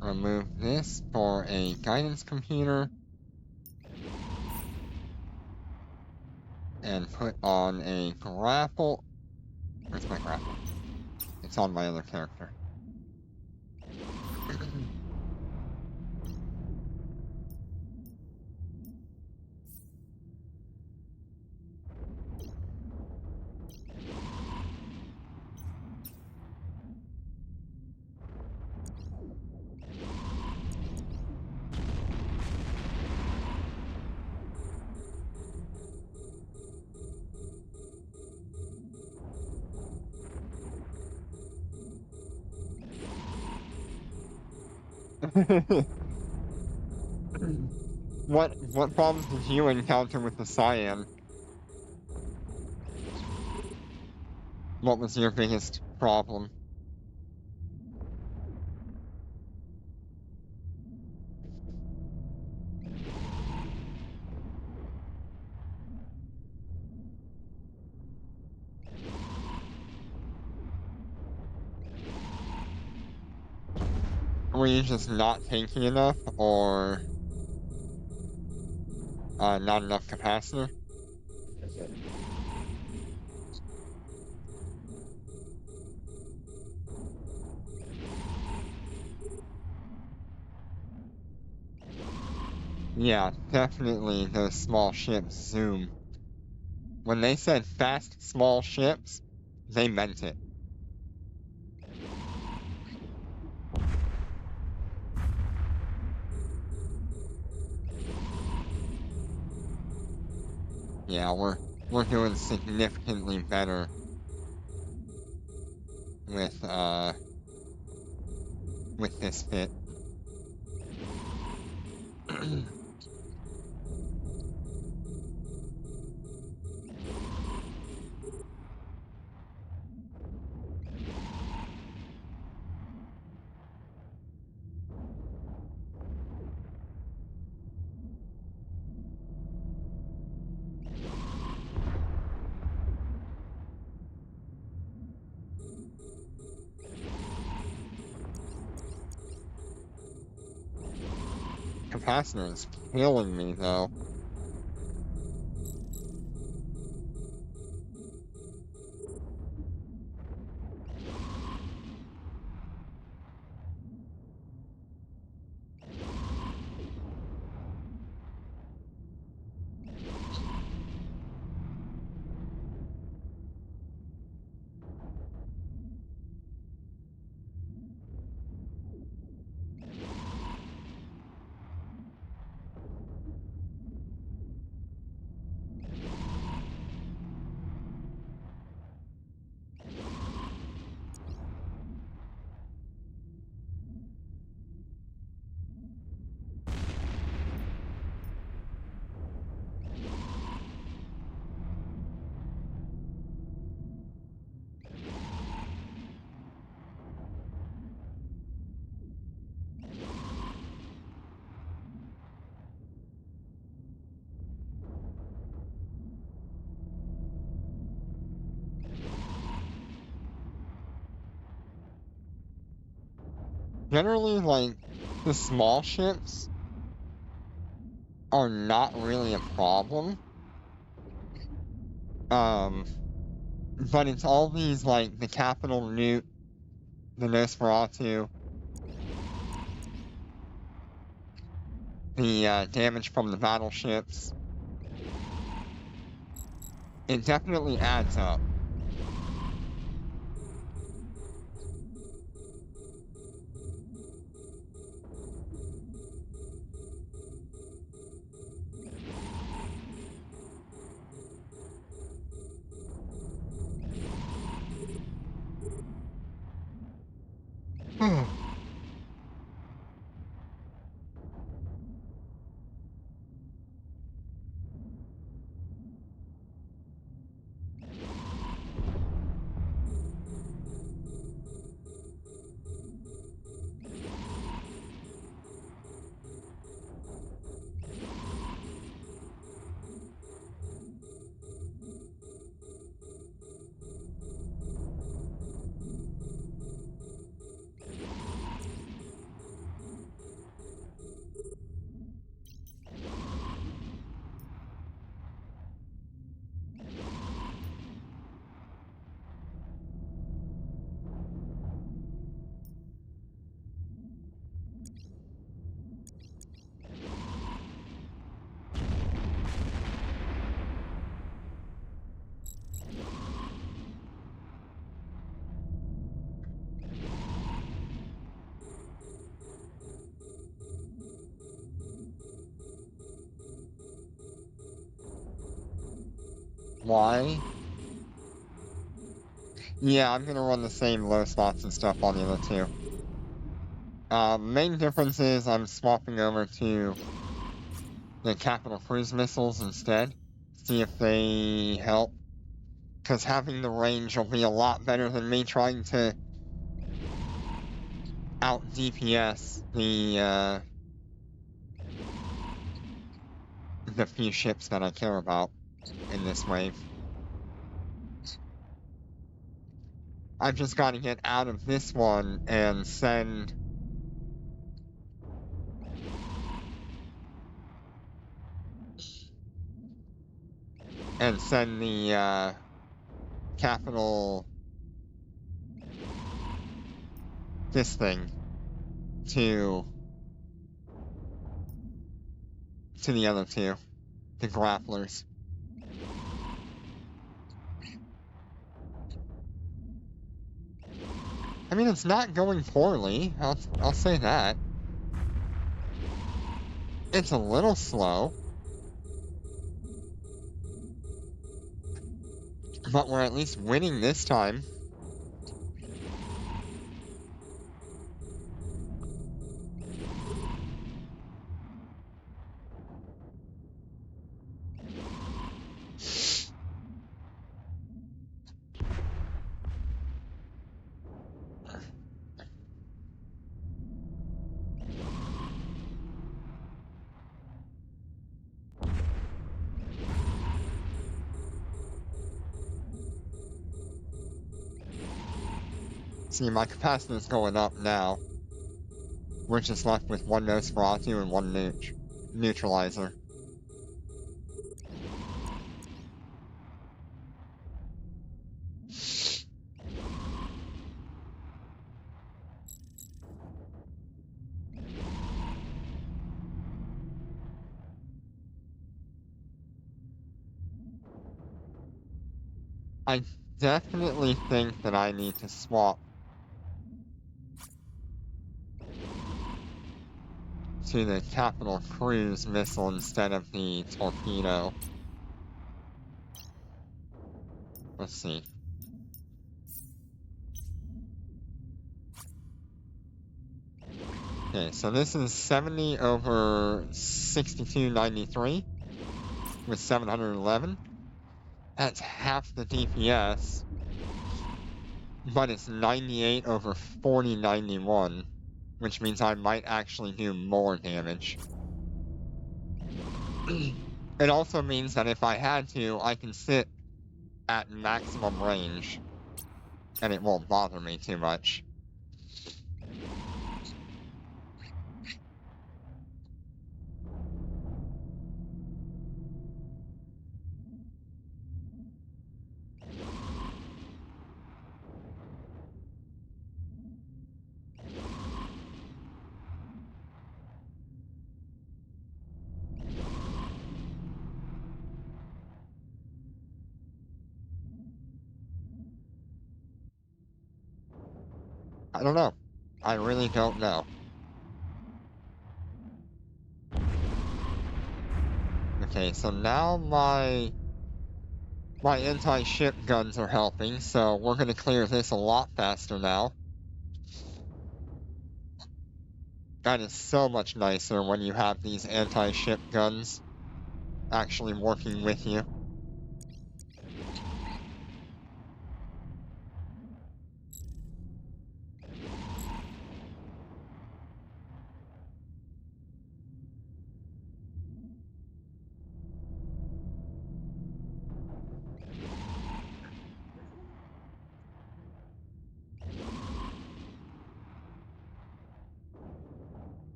remove this for a guidance computer and put on a grapple. Where's my grapple? It's on my other character. What problems did you encounter with the cyan? What was your biggest problem? Were you just not tanky enough, or not enough capacitor? Yeah, definitely those small ships zoom. When they said fast small ships, they meant it. Yeah, we're doing significantly better with this fit. Capacitor is killing me though. Generally, like, the small ships are not really a problem. But it's all these, like, the Capital Newt, the Nosferatu, the damage from the battleships. It definitely adds up. Why? Yeah, I'm gonna run the same low spots and stuff on the other two. Main difference is I'm swapping over to the Capital Cruise missiles instead. See if they help. Because having the range will be a lot better than me trying to out DPS the few ships that I care about in this wave. I've just got to get out of this one and send the capital this thing to the other two, the grapplers. I mean, it's not going poorly. I'll say that. It's a little slow, but we're at least winning this time. See, my capacity is going up now. We're just left with one Nosferatu and one neutralizer. I definitely think that I need to swap to the Capital Cruise missile instead of the torpedo. Let's see. Okay, so this is 70 over 6293 with 711. That's half the DPS, but it's 98 over 4091, which means I might actually do more damage. It also means that if I had to, I can sit at maximum range, and it won't bother me too much. I don't know. I really don't know. Okay, so now my anti-ship guns are helping, so we're gonna clear this a lot faster now. That is so much nicer when you have these anti-ship guns actually working with you.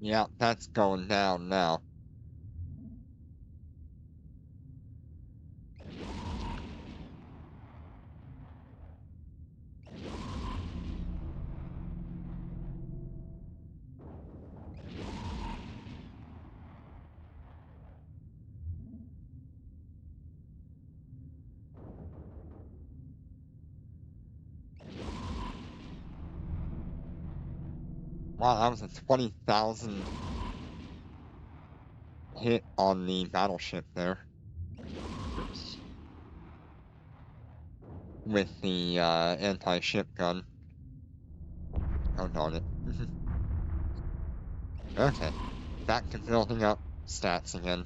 Yeah, that's going down now. Wow, that was a 20,000 hit on the battleship there. With the anti-ship gun. Oh darn it. Okay, back to building up stats again.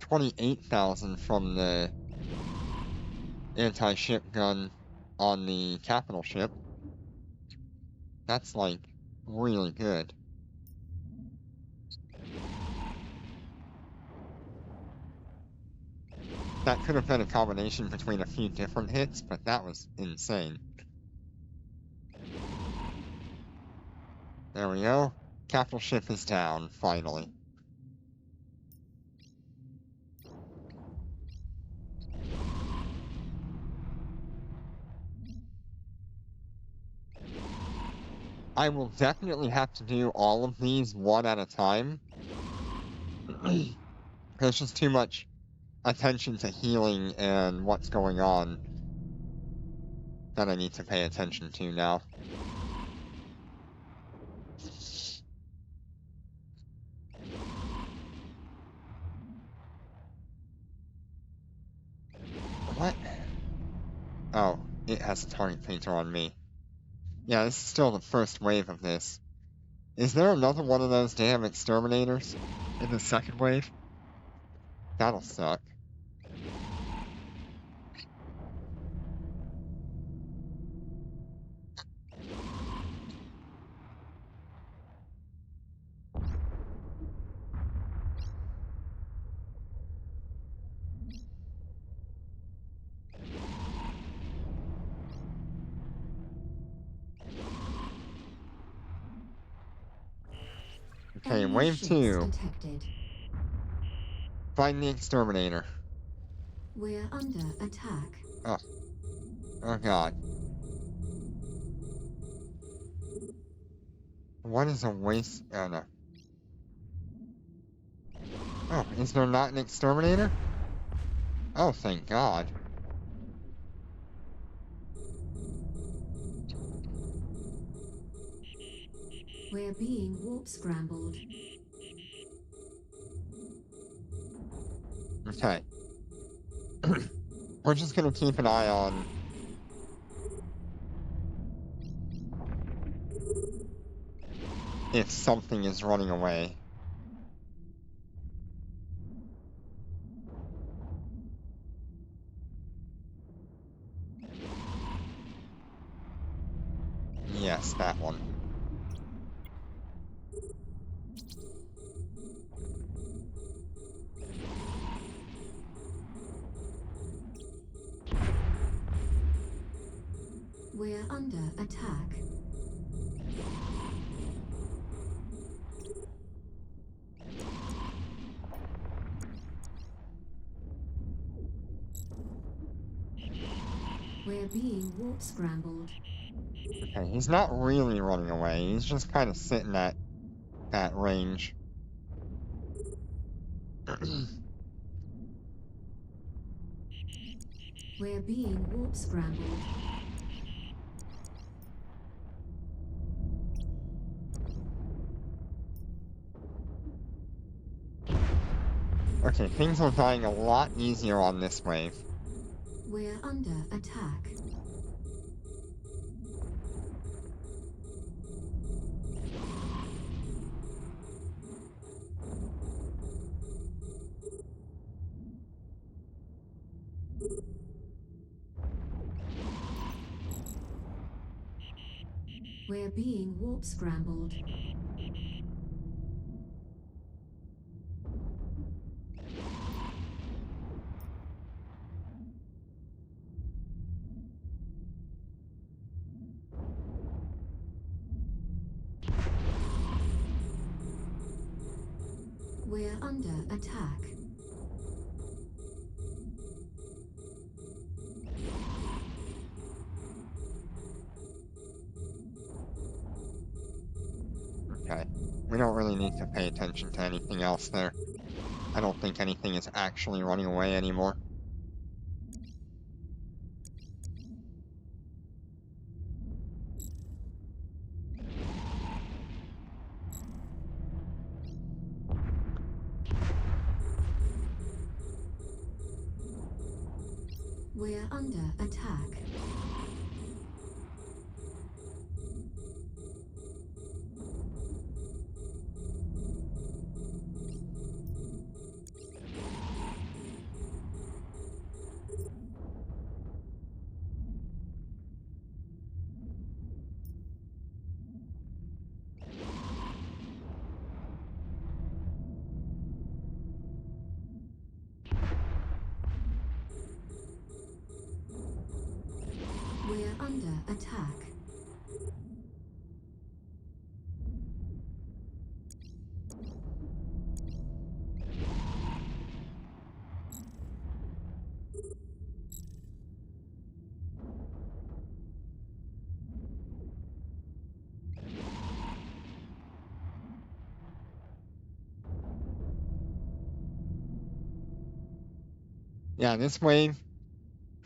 $28,000 from the anti-ship gun on the capital ship. That's like really good. That could have been a combination between a few different hits, but that was insane. There we go. Capital ship is down, finally. I will definitely have to do all of these one at a time. There's just too much attention to healing and what's going on that I need to pay attention to now. What? Oh, it has a target painter on me. Yeah, this is still the first wave of this. Is there another one of those damn exterminators in the second wave? That'll suck. Okay, Enemy wave ships 2. detected. Find the exterminator. We're under attack. Oh. Oh god. What is a waste? Oh no. Oh, is there not an exterminator? Oh, thank god. We're being warp scrambled. Okay. We're just gonna keep an eye on if something is running away. Yes, that one. We're under attack. We're being warp scrambled. Okay, he's not really running away. He's just kind of sitting at that range. We're being warp scrambled. Okay, things are dying a lot easier on this wave. We're under attack. We're being warp scrambled. We're under attack. Okay, we don't really need to pay attention to anything else there. I don't think anything is actually running away anymore. We're under attack. We're under attack. Yeah, this wave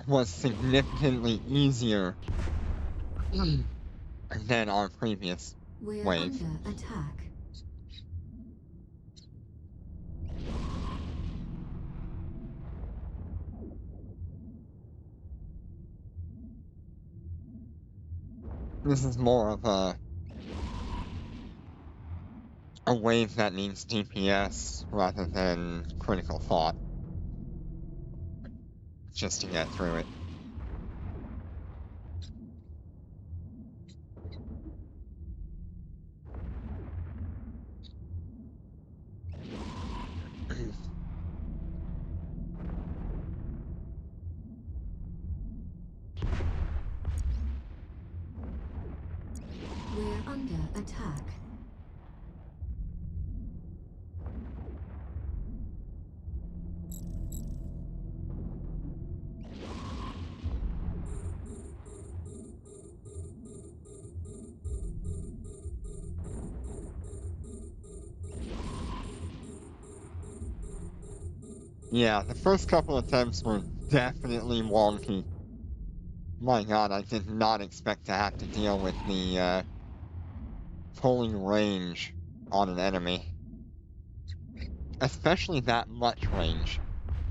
was significantly easier than our previous We're wave. under attack. This is more of a wave that needs DPS rather than critical thought, just to get through it. We're under attack. Yeah, the first couple attempts were definitely wonky. My god, I did not expect to have to deal with the pulling range on an enemy. Especially that much range.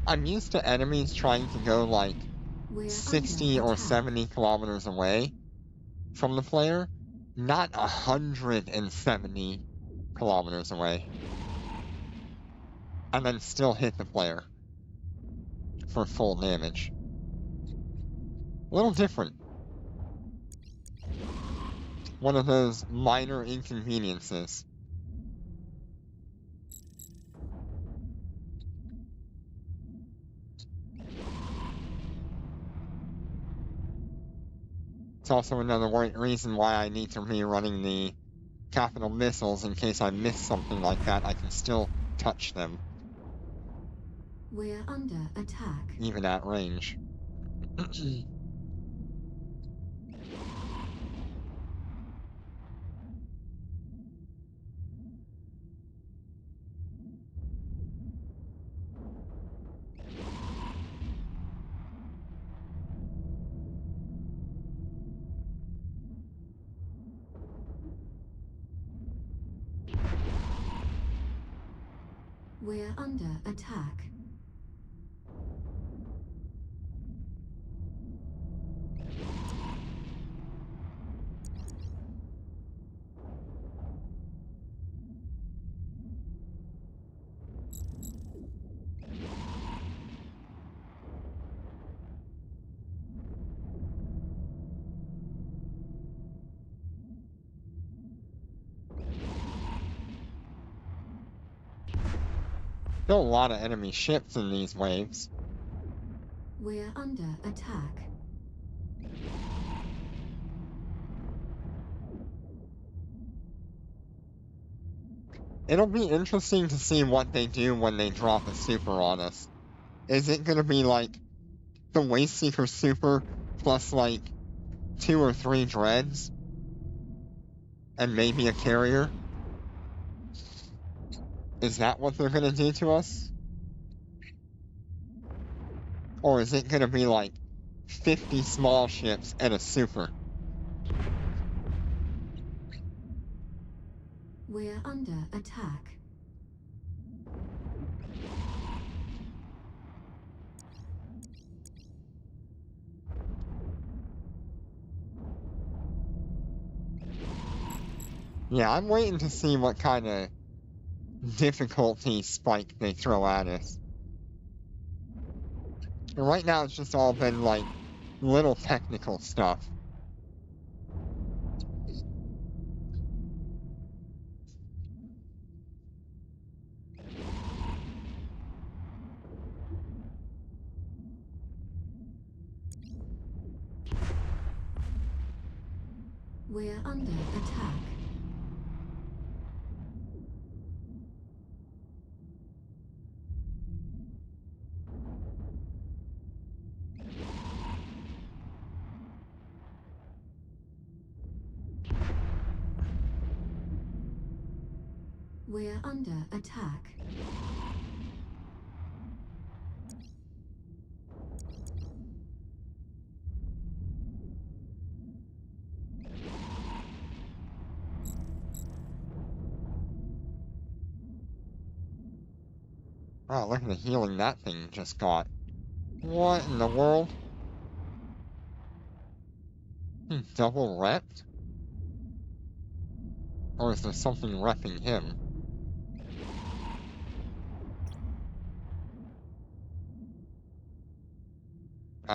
I'm used to enemies trying to go like We're 60 under or attack. 70 kilometers away from the player, not 170 kilometers away. And then still hit the player for full damage. A little different. one of those minor inconveniences. It's also another reason why I need to be running the capital missiles in case I miss something like that. I can still touch them, We're under attack. even at range. We're under attack. Still a lot of enemy ships in these waves. We're under attack. It'll be interesting to see what they do when they drop a super on us. Is it gonna be like the Wasteseeker super plus like 2 or 3 dreads? And maybe a carrier? Is that what they're gonna do to us? Or is it gonna be like 50 small ships and a super? We're under attack. Yeah, I'm waiting to see what kind of difficulty spike they throw at us. And right now it's just all been like little technical stuff. We're under attack. We're under attack. Wow, look at the healing that thing just got. What in the world? Double repped? Or is there something repping him?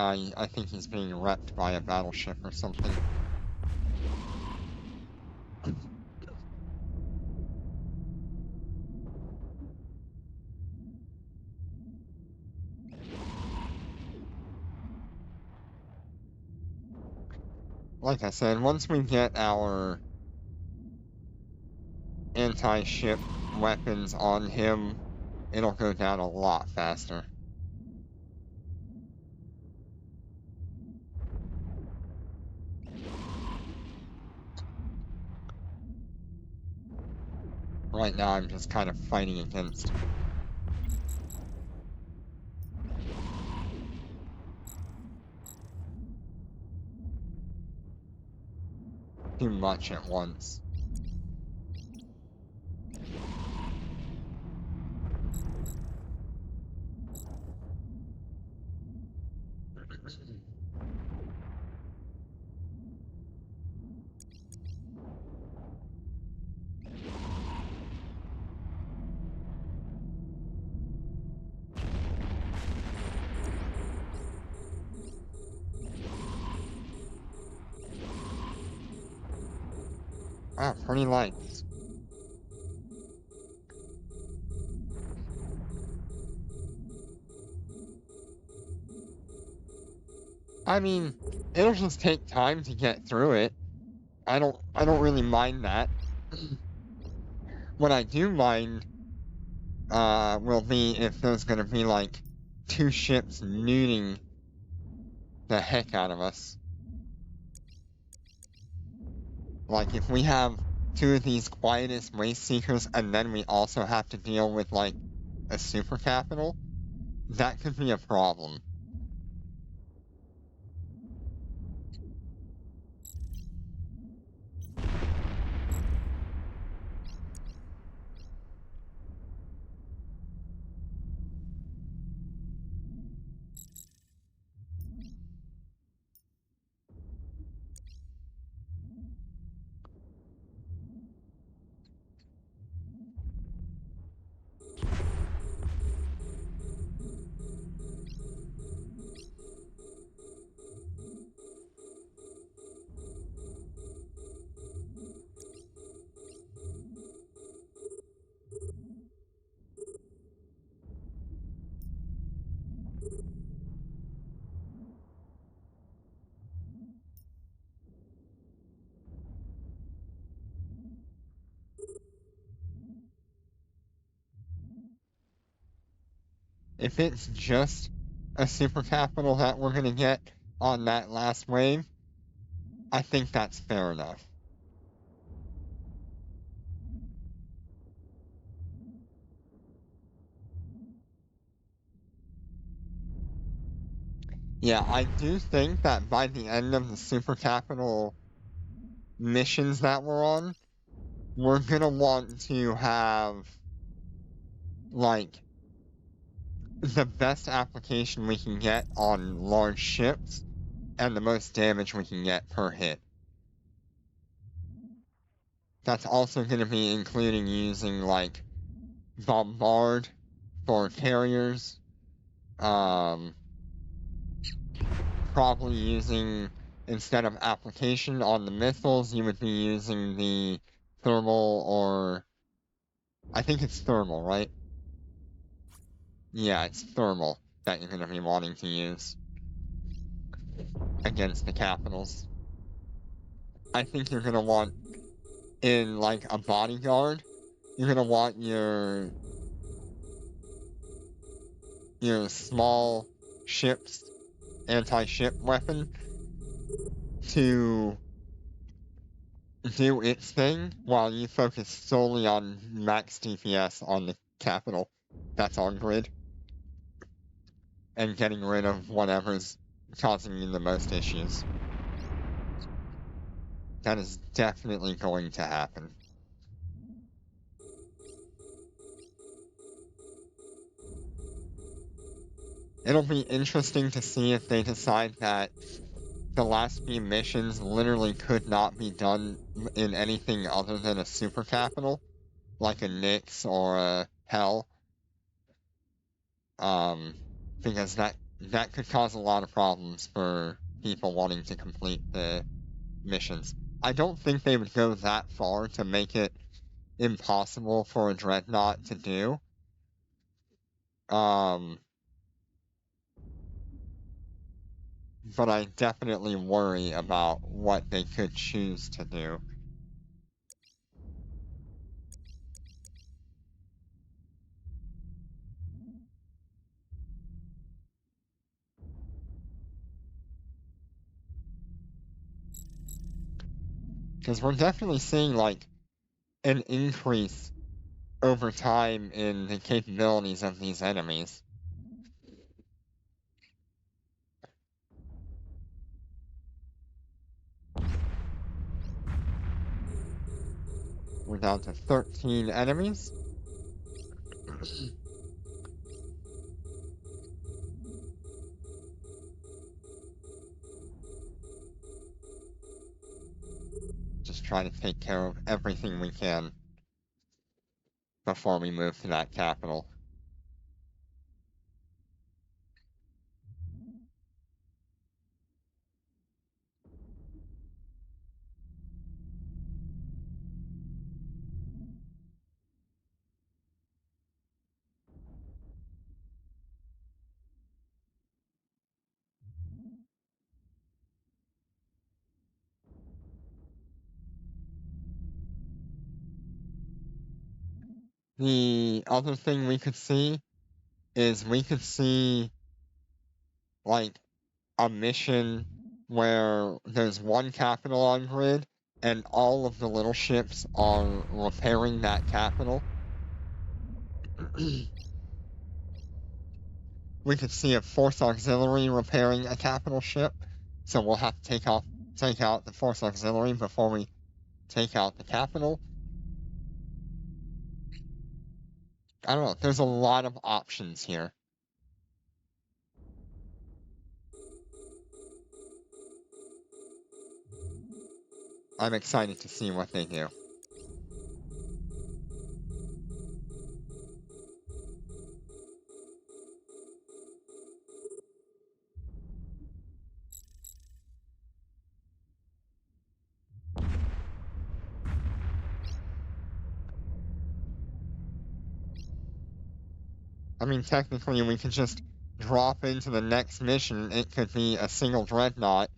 I think he's being repped by a battleship or something. Like I said, once we get our anti-ship weapons on him, it'll go down a lot faster. Right now I'm just kind of fighting against too much at once. Ah, pretty lights. I mean, it'll just take time to get through it. I don't really mind that. What I do mind will be if there's gonna be like 2 ships nuding the heck out of us. Like if we have 2 of these quietest Wasteseekers and then we also have to deal with like a super capital, that could be a problem. If it's just a super capital that we're gonna get on that last wave, I think that's fair enough. Yeah, I do think that by the end of the super capital missions that we're on, we're gonna want to have like the best application we can get on large ships and the most damage we can get per hit. That's also going to be including using like bombard for carriers, probably using, instead of application on the missiles, you would be using the thermal, or I think it's thermal, right? Yeah, it's thermal that you're going to be wanting to use against the capitals. I think you're going to want, in like a bodyguard, you're going to want your small ships anti-ship weapon to do its thing while you focus solely on max DPS on the capital that's on grid and getting rid of whatever's causing you the most issues. That is definitely going to happen. It'll be interesting to see if they decide that the last few missions literally could not be done in anything other than a super capital, like a Nyx or a Hell. Because that could cause a lot of problems for people wanting to complete the missions. I don't think they would go that far to make it impossible for a dreadnought to do. But I definitely worry about what they could choose to do. Because we're definitely seeing, like, an increase over time in the capabilities of these enemies. We're down to 13 enemies. Just trying to take care of everything we can before we move to that capital. The other thing we could see is we could see, like, a mission where there's one capital on grid and all of the little ships are repairing that capital. We could see a force auxiliary repairing a capital ship, so we'll have to take out the force auxiliary before we take out the capital. I don't know, there's a lot of options here. I'm excited to see what they do. I mean, technically, we could just drop into the next mission. It could be a single dreadnought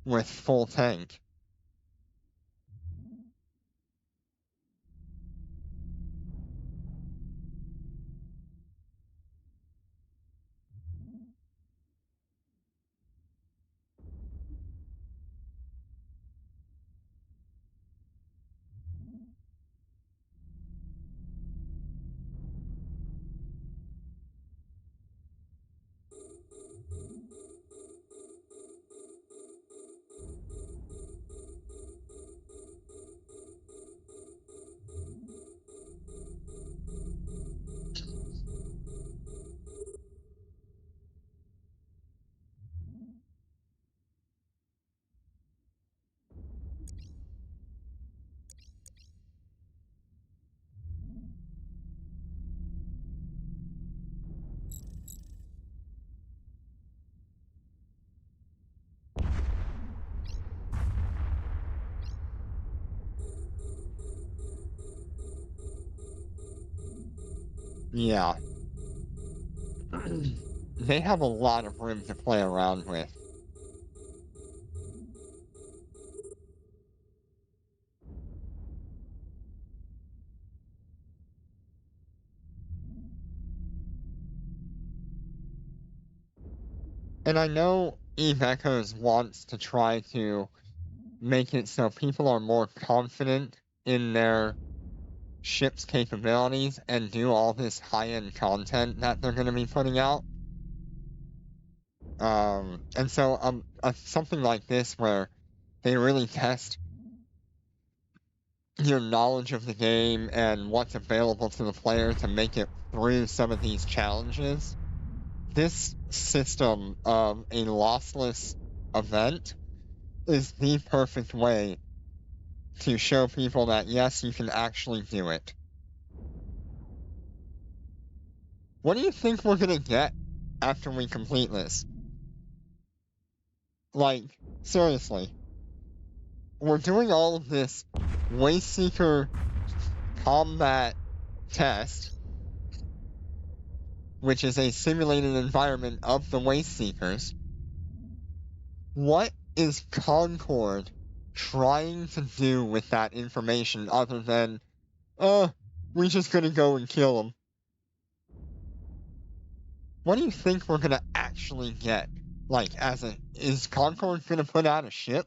with full tank. Yeah. They have a lot of room to play around with. And I know Eve Echoes wants to try to make it so people are more confident in their ship's capabilities and do all this high-end content that they're going to be putting out. And so something like this where they really test your knowledge of the game and what's available to the player to make it through some of these challenges. This system of a lossless event is the perfect way to show people that yes, you can actually do it. What do you think we're gonna get after we complete this? Like, seriously. We're doing all of this Wasteseeker combat test, which is a simulated environment of the Wasteseekers. What is Concord trying to do with that information other than, we're just gonna go and kill them? What do you think we're gonna actually get? Like, is Concord gonna put out a ship?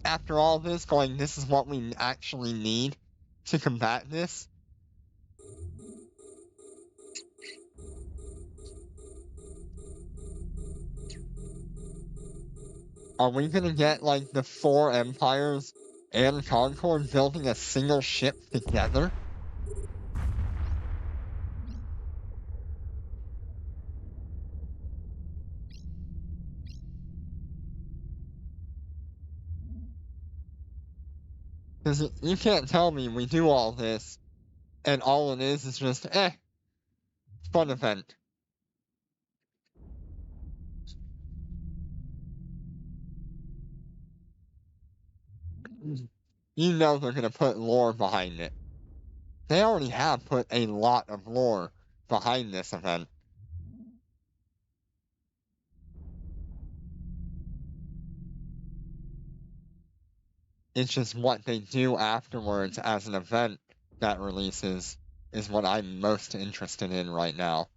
After all this, going, this is what we actually need to combat this? Are we gonna get, like, the 4 empires and Concord building a single ship together? Because you can't tell me we do all this, and all it is just, fun event. You know they're gonna put lore behind it. They already have put a lot of lore behind this event. It's just what they do afterwards as an event that releases is what I'm most interested in right now.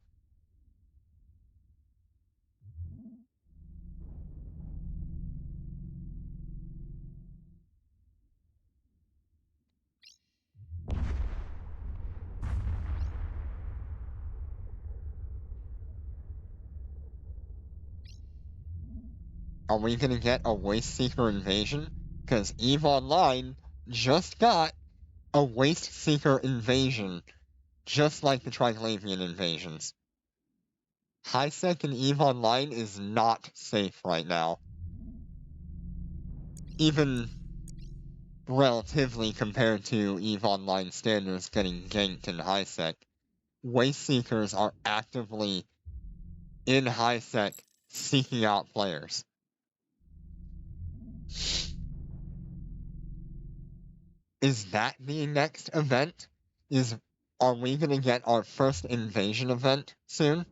Are we gonna get a Wasteseeker invasion? Because EVE Online just got a Wasteseeker invasion, just like the Triglavian invasions. HiSec and EVE Online is not safe right now. Even relatively compared to EVE Online standards getting ganked in HiSec. Wasteseekers are actively in HiSec seeking out players. Is that the next event? Are we gonna get our first invasion event soon?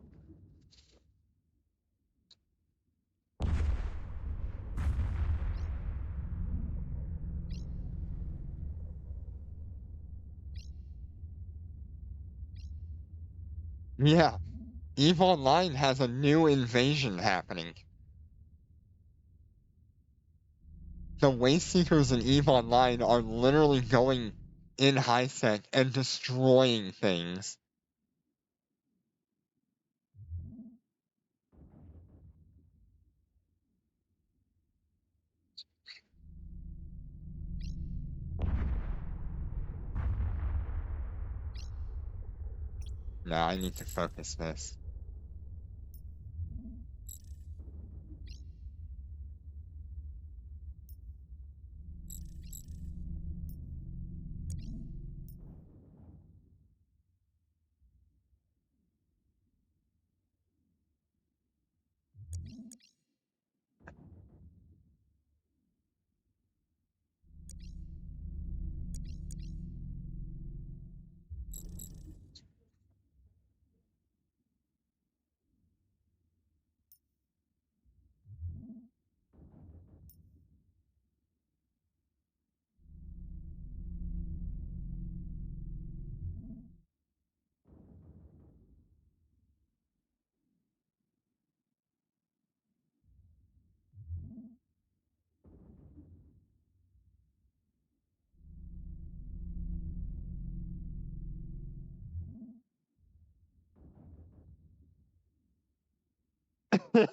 Yeah, EVE Online has a new invasion happening. The Wasteseekers in EVE Online are literally going in HiSec and destroying things. Now I need to focus this.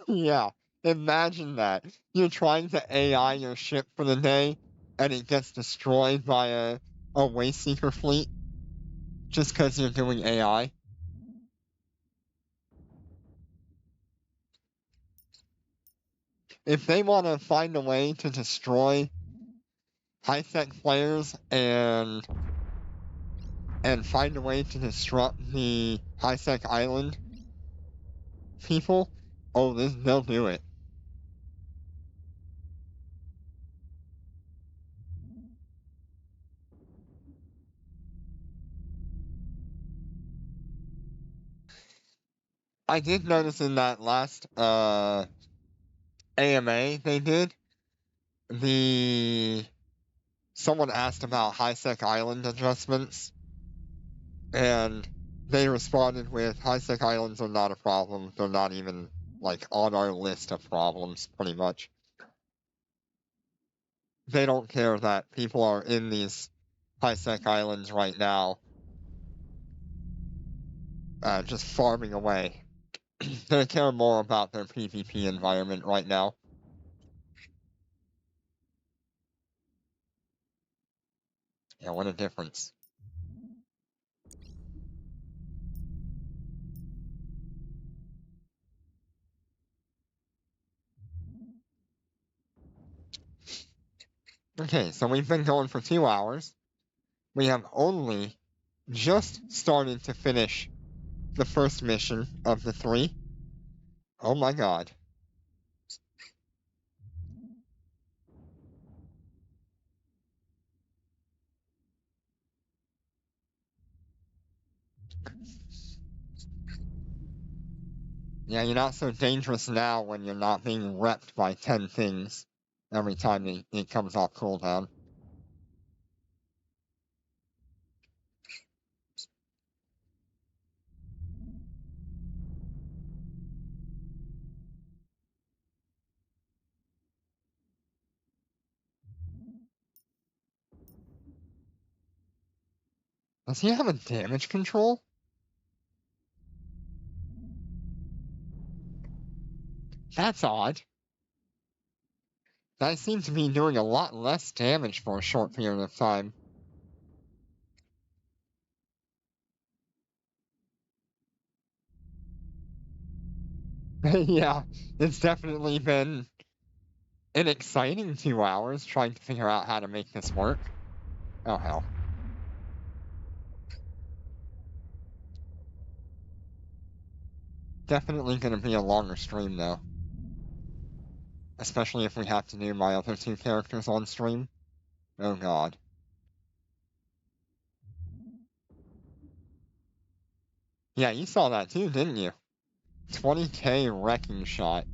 Yeah, imagine that. You're trying to AI your ship for the day, and it gets destroyed by a Wasteseeker fleet just because you're doing AI. If they want to find a way to destroy high-tech players and find a way to disrupt the high-tech island people, they'll do it. I did notice in that last AMA they did, someone asked about high-sec island adjustments, and they responded with, high-sec islands are not a problem. They're not even, like, on our list of problems, pretty much. They don't care that people are in these high-sec islands right now, just farming away. They care more about their PvP environment right now. Yeah, what a difference. Okay, so we've been going for 2 hours. We have only just started to finish the first mission of the 3. Oh my god. Yeah, you're not so dangerous now when you're not being repped by 10 things every time it comes off cooldown. Does he have a damage control? That's odd. That seems to be doing a lot less damage for a short period of time. Yeah, it's definitely been an exciting 2 hours trying to figure out how to make this work. Oh, hell. Definitely going to be a longer stream, though. Especially if we have to do my other 2 characters on stream. Oh, God. Yeah, you saw that too, didn't you? 20k wrecking shot.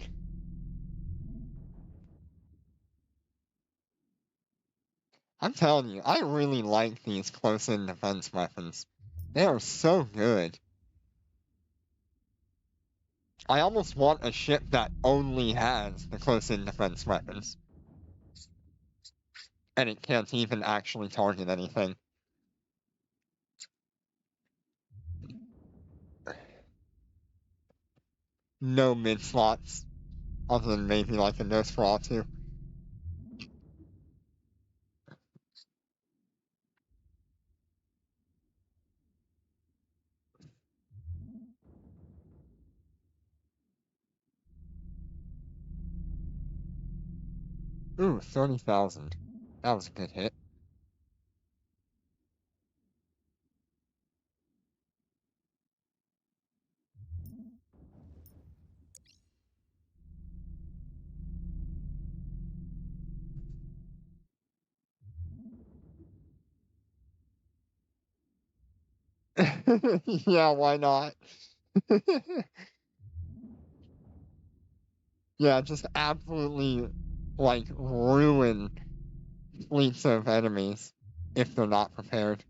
I'm telling you, I really like these close-in defense weapons. They are so good. I almost want a ship that only has the close-in defense weapons. And it can't even actually target anything. No mid-slots. Other than maybe like a Nosferatu. Ooh, 30,000. That was a good hit. Yeah, why not? Yeah, just absolutely, like, ruin fleets of enemies if they're not prepared.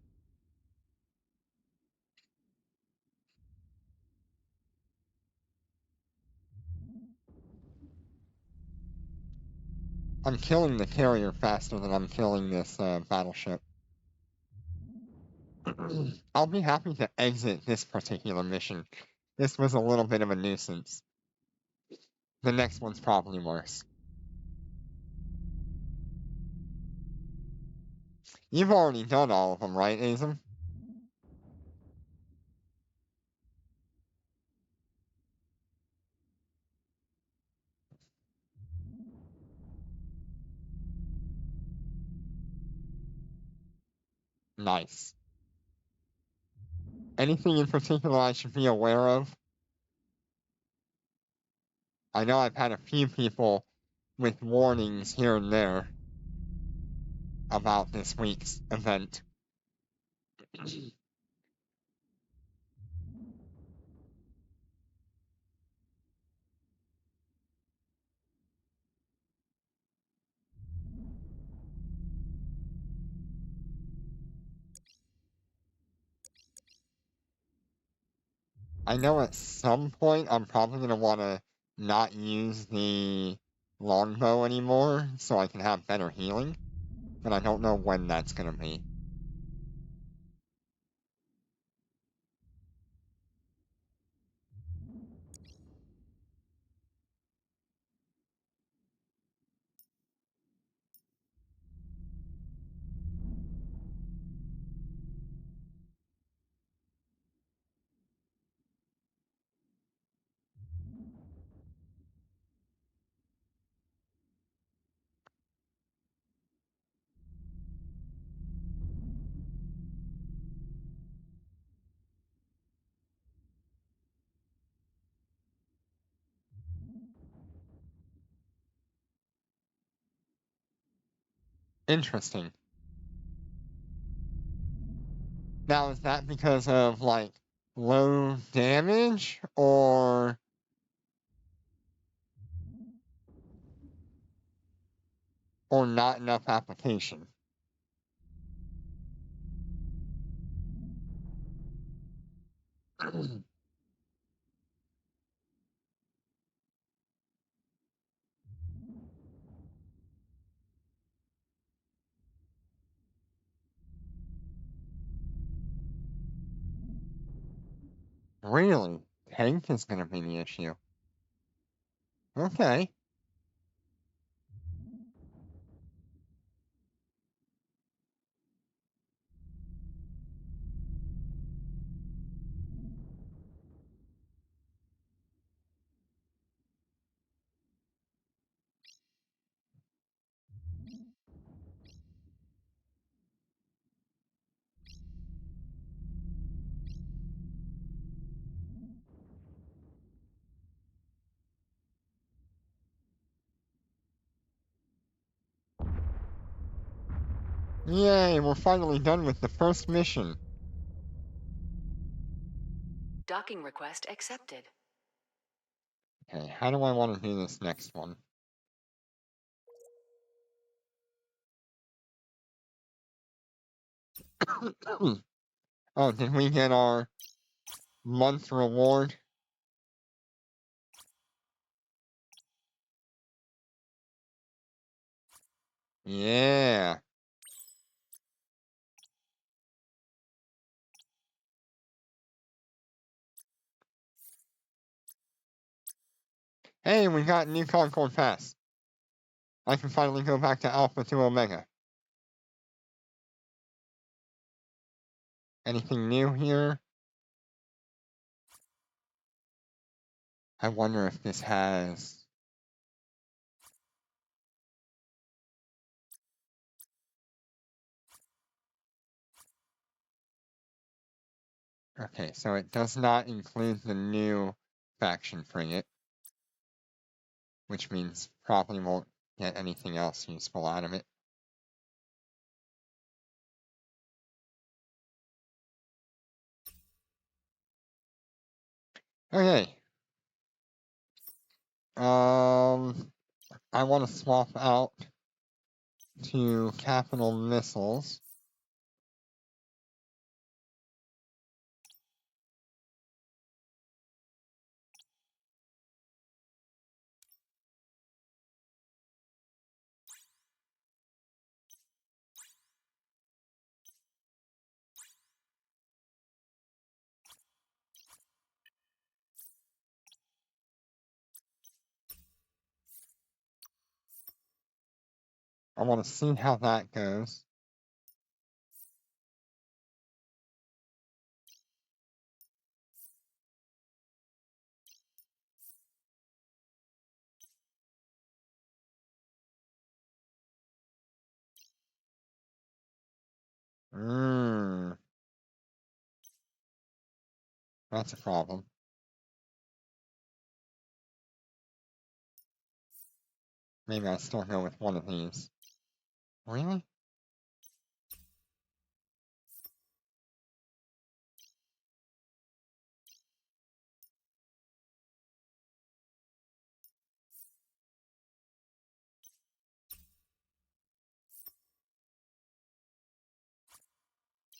I'm killing the carrier faster than I'm killing this battleship. I'll be happy to exit this particular mission. This was a little bit of a nuisance. The next one's probably worse. You've already done all of them, right, Azem? Nice. Anything in particular I should be aware of? I know I've had a few people with warnings here and there about this week's event. I know at some point I'm probably going to want to not use the longbow anymore so I can have better healing, but I don't know when that's going to be. Interesting. Now, is that because of, like, low damage, or not enough application? Really? Tank is gonna be the issue. Okay. Yay, we're finally done with the first mission. Docking request accepted. Okay, how do I want to do this next one? Oh, did we get our month reward? Yeah. Hey, we got new Concord Pass. I can finally go back to Alpha to Omega. Anything new here? I wonder if this has... Okay, so it does not include the new faction frigate, which means probably won't get anything else useful out of it. Okay. I want to swap out to capital missiles. I want to see how that goes. That's a problem. Maybe I still go with one of these. Really?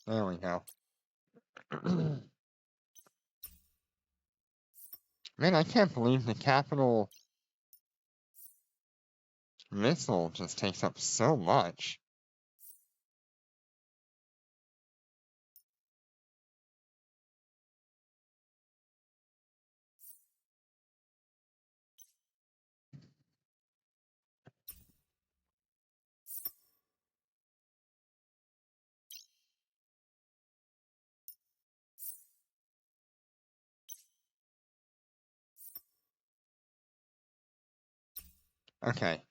There we go. Man, I can't believe the capital missile just takes up so much. Okay.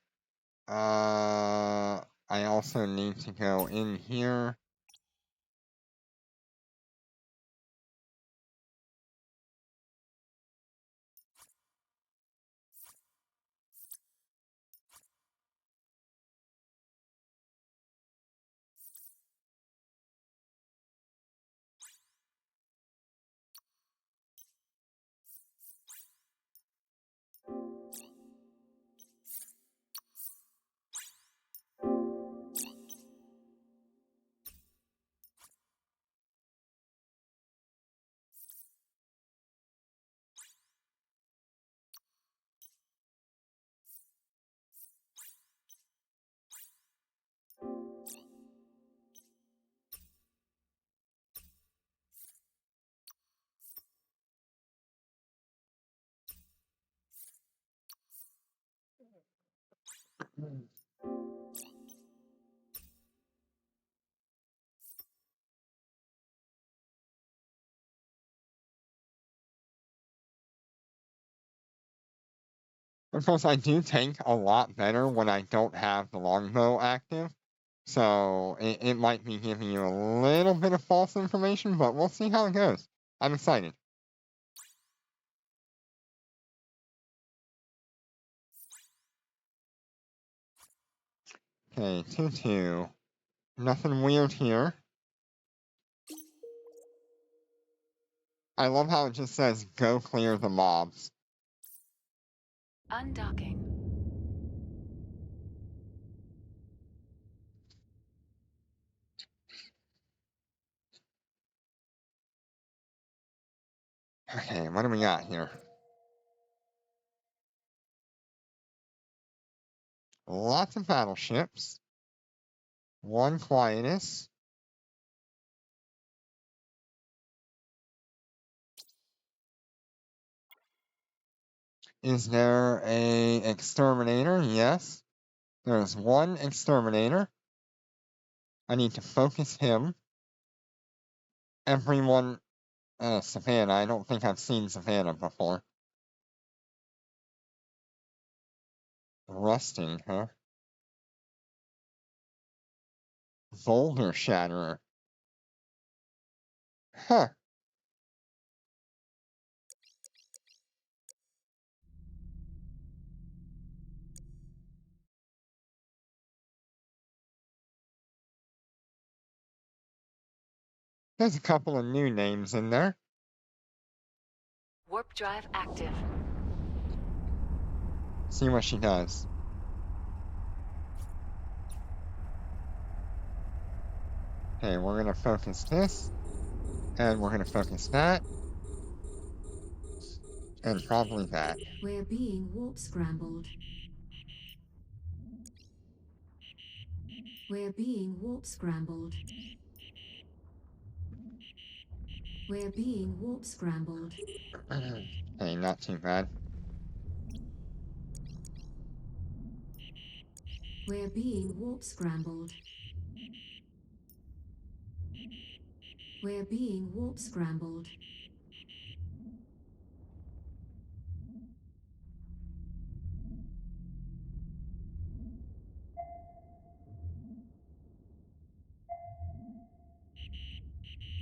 I also need to go in here. Of course, I do tank a lot better when I don't have the longbow active, so it might be giving you a little bit of false information, but we'll see how it goes. I'm excited. Okay, 2-2. Nothing weird here. I love how it just says, go clear the mobs. Undocking. Okay, what do we got here? Lots of battleships. One Quietus. Is there a exterminator? Yes. There's one exterminator. I need to focus him. Everyone... Savannah. I don't think I've seen Savannah before. Rusting, huh? Boulder Shatterer. Huh. There's a couple of new names in there. Warp drive active. See what she does. Okay, we're gonna focus this. And we're gonna focus that. And probably that. We're being warp scrambled. We're being warp scrambled. We're being warp scrambled. Okay, not too bad. We're being warp scrambled. We're being warp scrambled.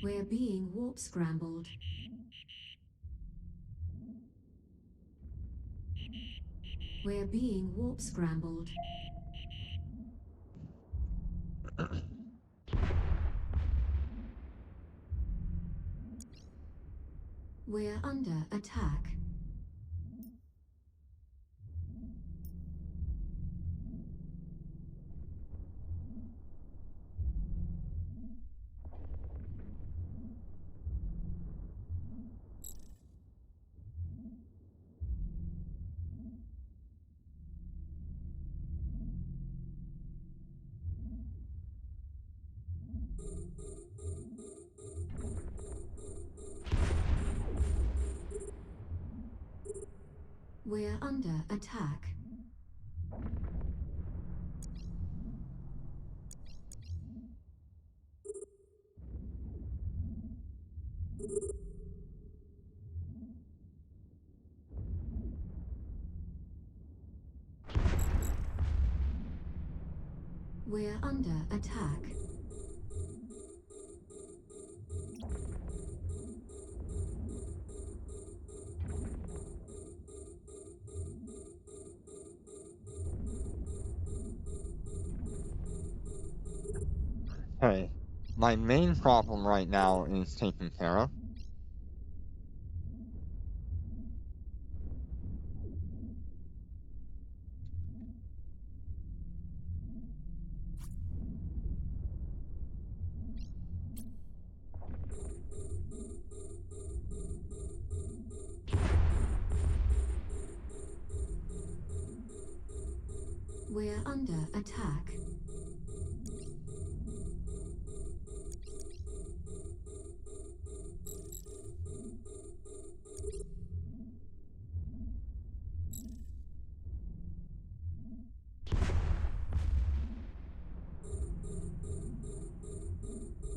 We're being warp scrambled. We're being warp scrambled. We're under attack. We're under attack. We're under attack. Hey, my main problem right now is taken care of. We're under attack.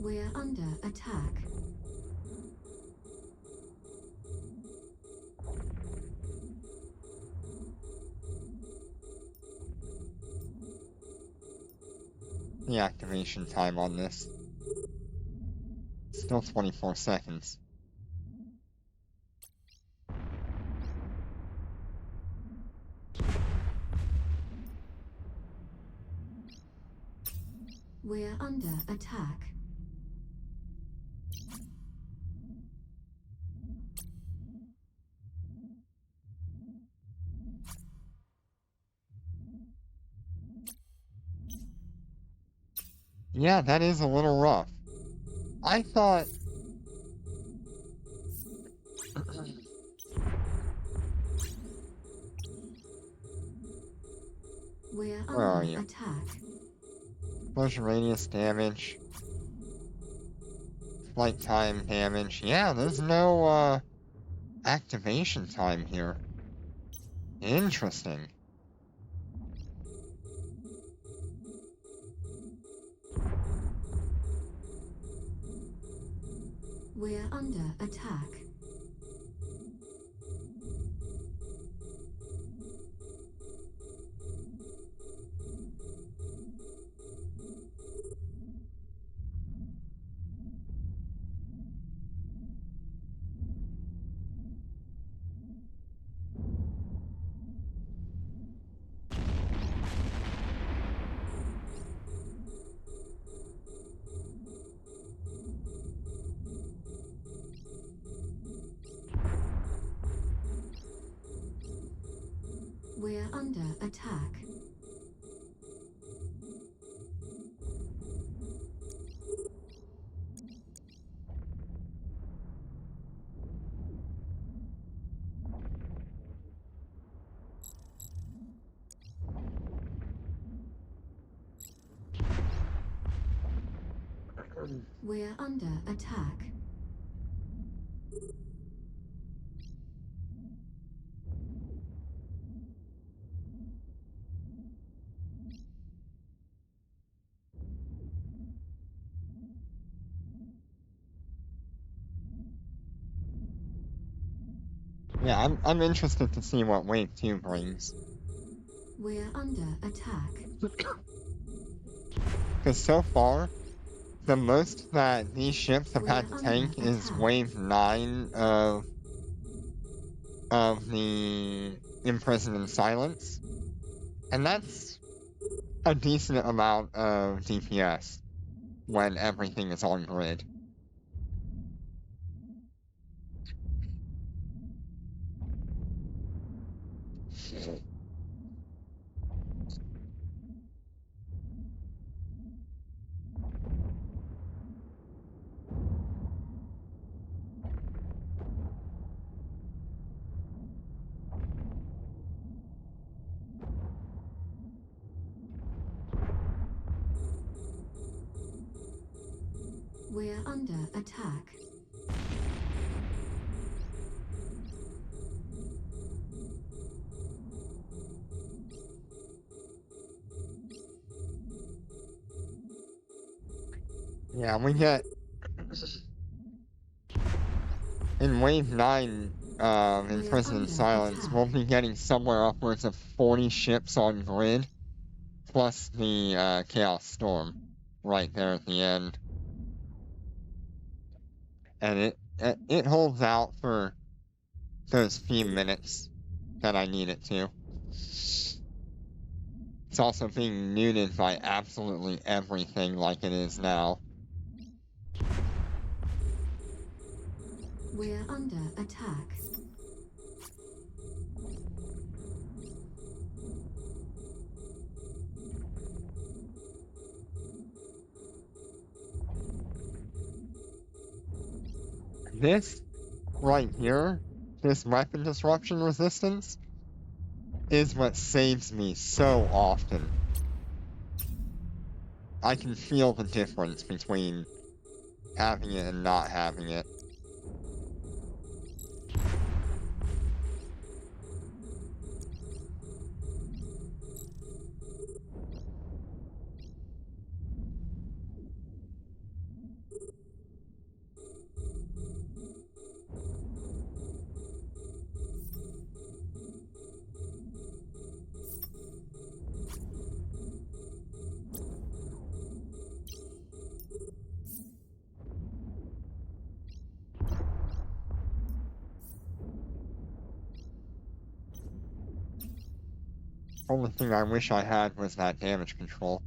We're under attack. The activation time on this. Still 24 seconds. We're under attack. Yeah, that is a little rough. I thought... We're Where are under you? attack. Explosion radius damage. Flight time damage. Yeah, there's no, activation time here. Interesting. We're under attack. We're under attack. We're under attack. Yeah, I'm interested to see what Wave 2 brings. We're under attack. Because so far, the most that these ships have had to We're tank under is attack. Wave 9 of the Imprisoned in Silence. And that's a decent amount of DPS when everything is on grid. We're under attack. Yeah, we get... In Wave 9, Imprisoned in under Silence, attack. we'll be getting somewhere upwards of 40 ships on grid, plus the Chaos Storm right there at the end. And it holds out for those few minutes that I need it to. It's also being neutered by absolutely everything like it is now. We're under attack. This right here, this weapon disruption resistance, is what saves me so often. I can feel the difference between having it and not having it. Only thing I wish I had was that damage control.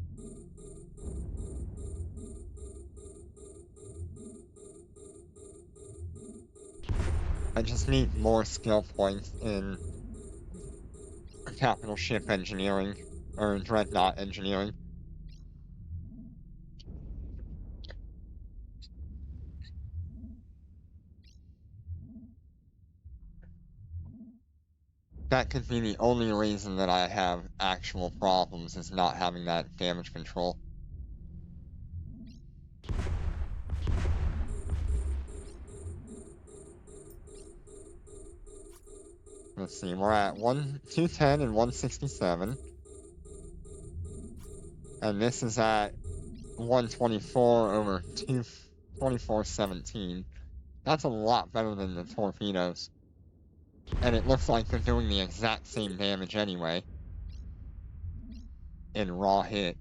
I just need more skill points in capital ship engineering, or dreadnought engineering. That could be the only reason that I have actual problems, is not having that damage control. Let's see, we're at 210 and 167. And this is at 124 over 224.17. That's a lot better than the torpedoes. And it looks like they're doing the exact same damage anyway. In raw hit.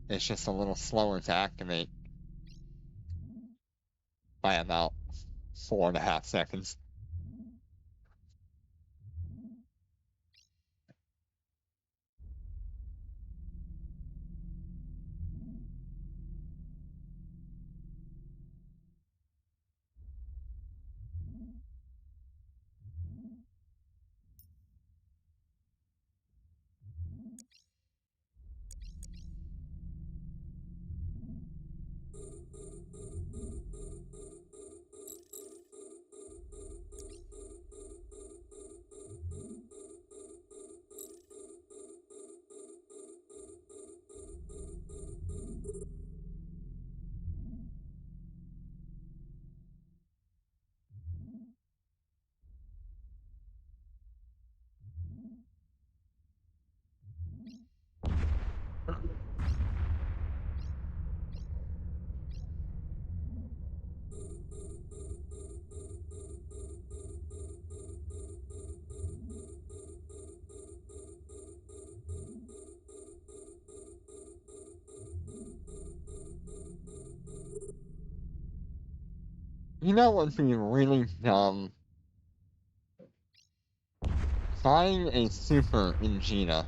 It's just a little slower to activate. By about 4.5 seconds. You know what would be really dumb? Buying a super in Gina.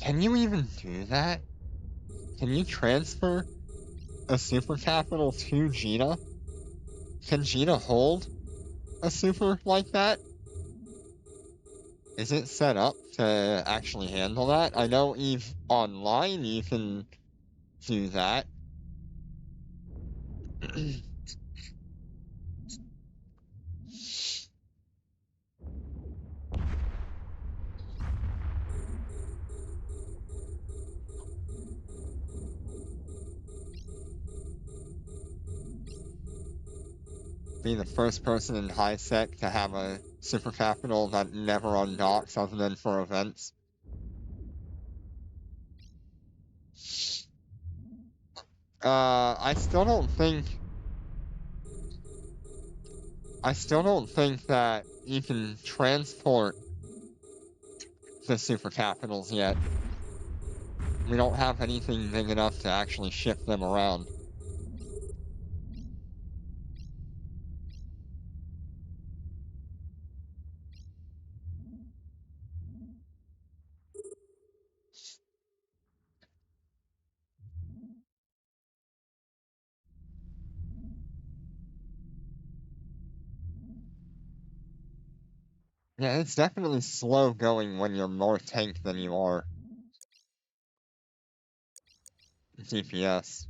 Can you even do that? Can you transfer a super capital to Gina? Can Gina hold a super like that? Is it set up to actually handle that? I know Eve Online you can do that. Be the first person in high sec to have a super capital that never undocks other than for events. I still don't think that you can transport the super capitals yet. We don't have anything big enough to actually ship them around. Yeah, it's definitely slow going when you're more tank than you are DPS.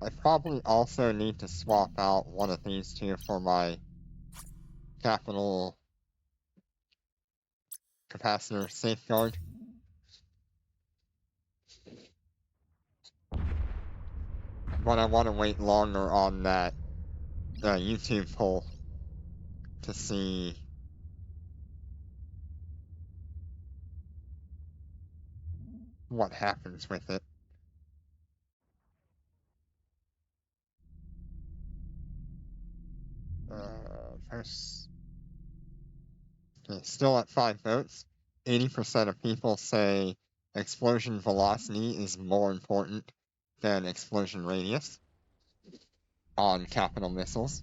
I probably also need to swap out one of these two for my capital capacitor safeguard. But I want to wait longer on that YouTube poll to see what happens with it. First, still at 5 votes. 80% of people say explosion velocity is more important than explosion radius on capital missiles.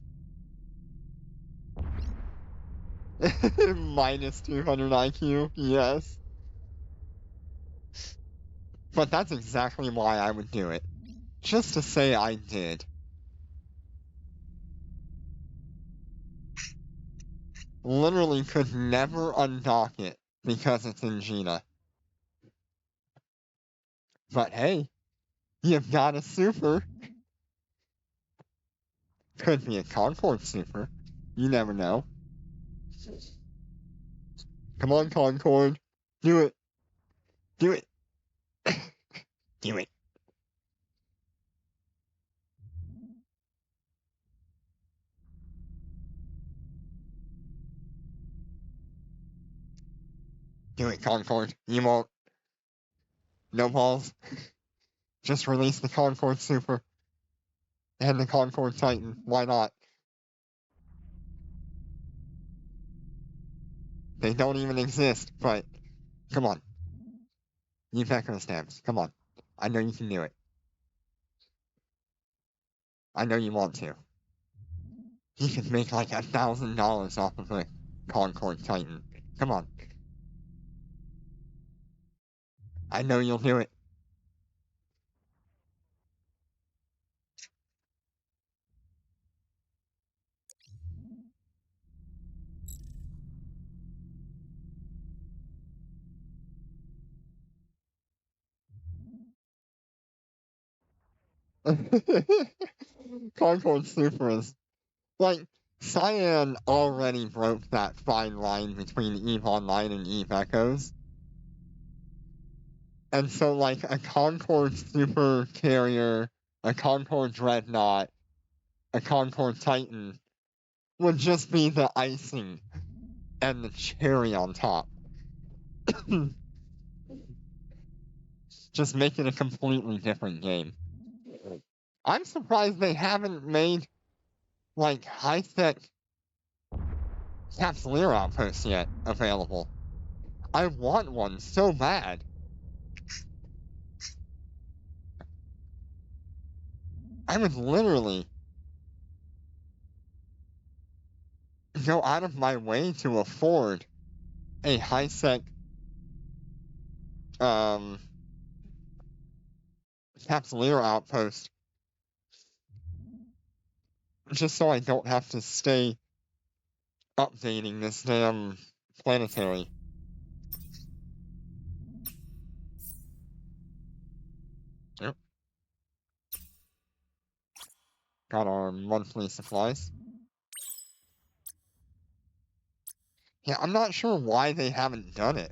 Minus 200 IQ, yes. But that's exactly why I would do it. Just to say I did. Literally could never undock it because it's in Gina. But hey, you've got a super. Could be a Concord super. You never know. Come on, Concord. Do it. Do it. Do it. Do it, Concord. You won't. No balls. Just release the Concord super. And the Concord Titan. Why not? They don't even exist, but come on. You Echo stamps. Come on. I know you can do it. I know you want to. You could make like $1,000 off of a Concord Titan. Come on. I know you'll do it. Concord Super is like Cyan already broke that fine line between EVE Online and EVE Echoes. And so like a Concord Super Carrier, a Concord Dreadnought, a Concord Titan would just be the icing and the cherry on top. Just make it a completely different game. I'm surprised they haven't made like high-tech Capsuleer outposts yet available. I want one so bad. I would literally go out of my way to afford a high-tech Capsuleer outpost just so I don't have to stay updating this damn planetary. Yep. Got our monthly supplies. Yeah, I'm not sure why they haven't done it.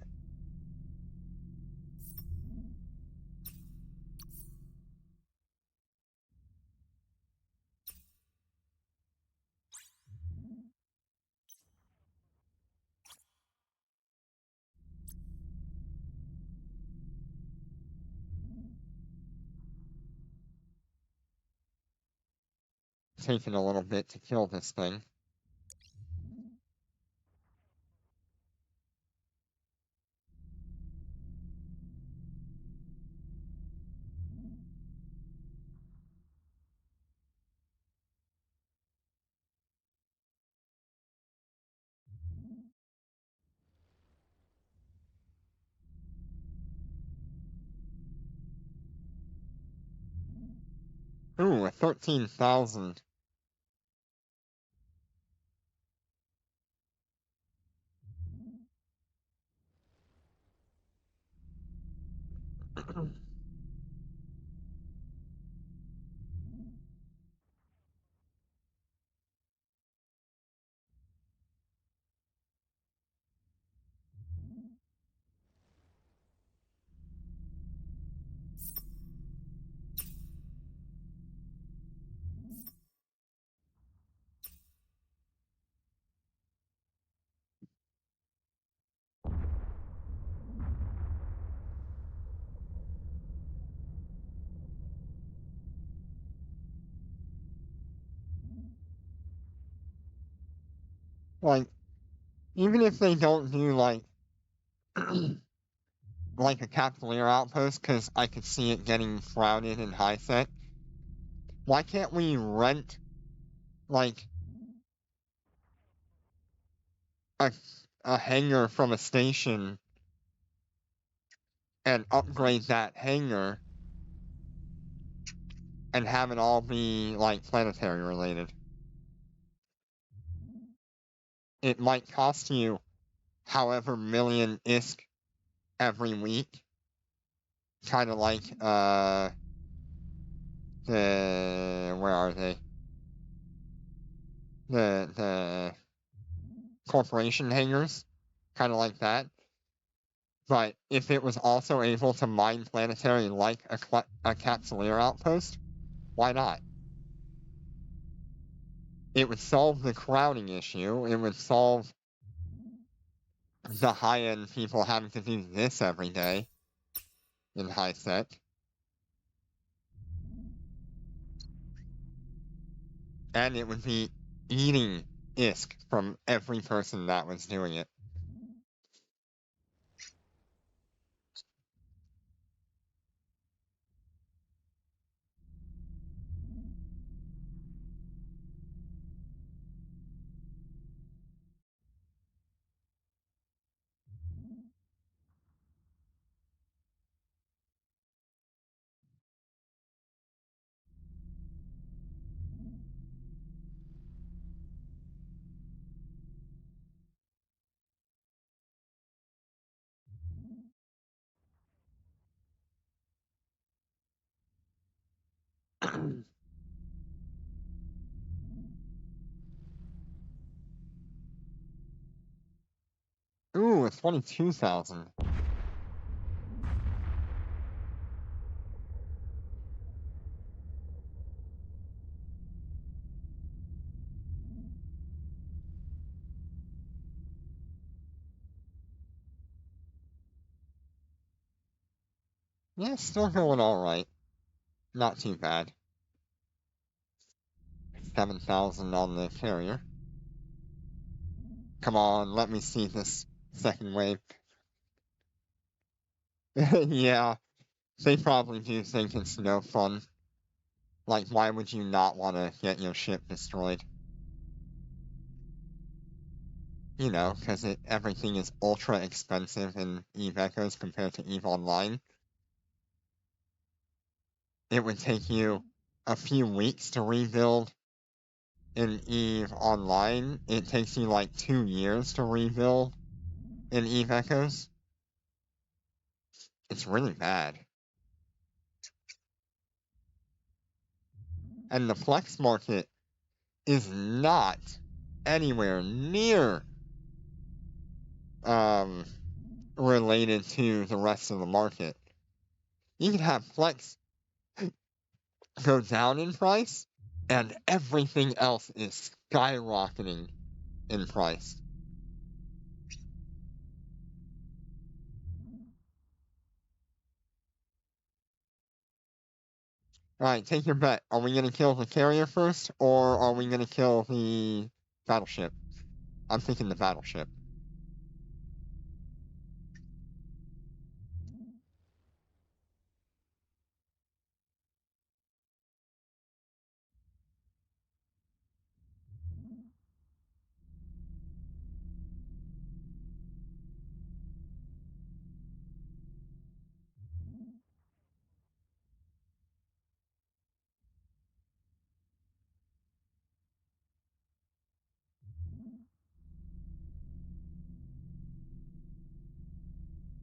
Taking a little bit to kill this thing. Ooh, a 13,000. Like, even if they don't do like like a Capitalier outpost, because I could see it getting crowded in high set. Why can't we rent like a hangar from a station and upgrade that hangar and have it all be like planetary related? It might cost you however million ISK every week, kind of like the where are they? The corporation hangars, kind of like that. But if it was also able to mine planetary like a Capsuleer outpost, why not? It would solve the crowding issue. It would solve the high-end people having to do this every day in high set. And it would be eating ISK from every person that was doing it. Ooh, it's 22,000. Yeah, still going alright. Not too bad. 7,000 on the carrier. Come on, let me see this second wave. Yeah, they probably do think it's no fun. Like, why would you not want to get your ship destroyed? You know, because everything is ultra expensive in EVE Echoes compared to EVE Online. It would take you a few weeks to rebuild in EVE Online. It takes you like 2 years to rebuild in EVE Echoes. It's really bad. And the flex market is not anywhere near related to the rest of the market. You can have flex go down in price, and everything else is skyrocketing in price. Alright, take your bet. Are we gonna kill the carrier first, or are we gonna kill the battleship? I'm thinking the battleship.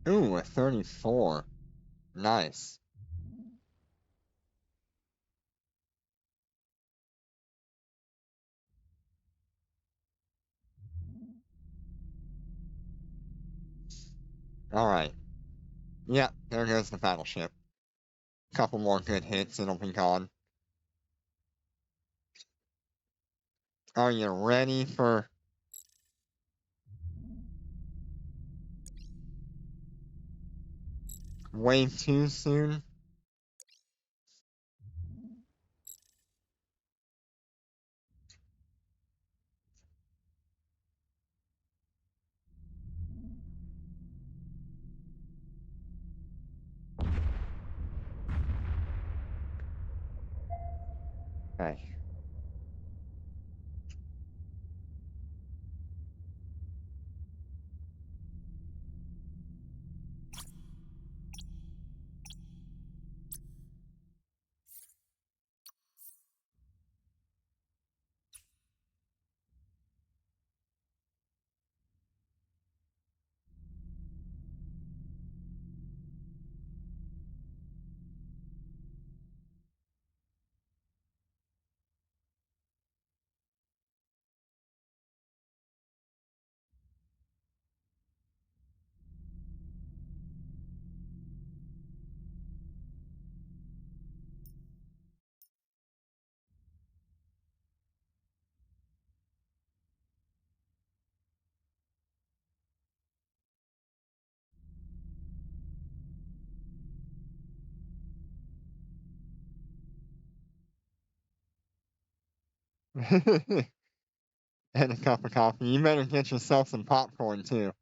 Ooh, a 34. Nice. Alright. Yep, there goes the battleship. Couple more good hits, it'll be gone. Are you ready for wave 2 soon? Okay. And a cup of coffee. You better get yourself some popcorn too.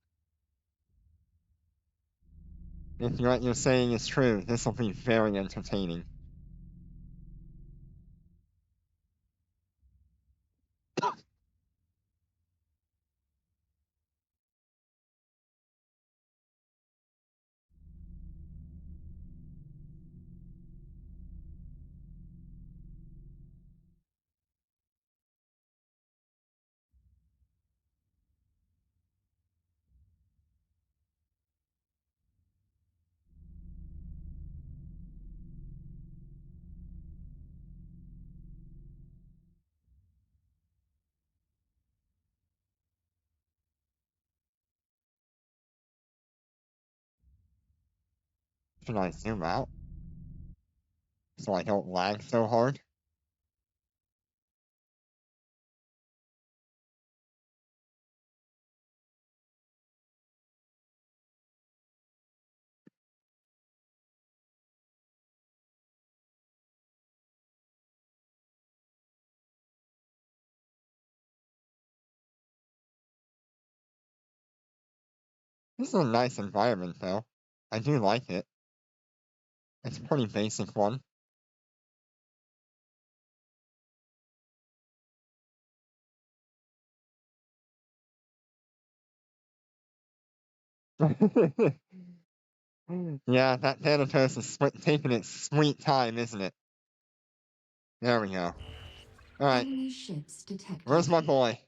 If what you're saying is true, this will be very entertaining. Should I zoom out so I don't lag so hard? This is a nice environment though. I do like it. It's a pretty basic one. Yeah, that Thanatos is taking its sweet time, isn't it? There we go. Alright, Enemy ships detected. where's my boy?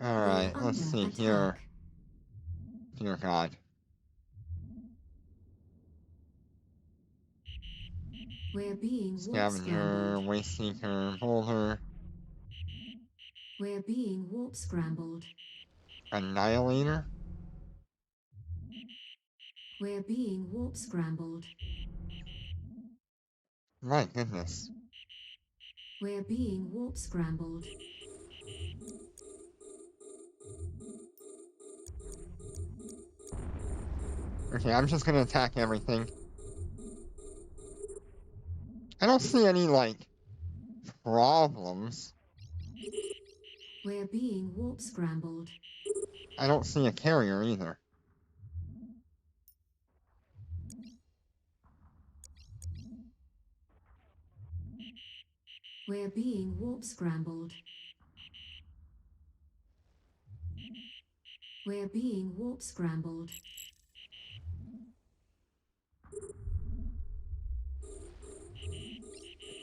We're Alright, let's under see here. attack. Dear God. We're being warp Scavenger, scrambled. Wasteseeker, Boulder, We're being warp scrambled. Annihilator. We're being warp scrambled. My goodness. We're being warp scrambled. Okay, I'm just gonna attack everything. I don't see any, like, problems. We're being warp scrambled. I don't see a carrier either. We're being warp scrambled. We're being warp scrambled.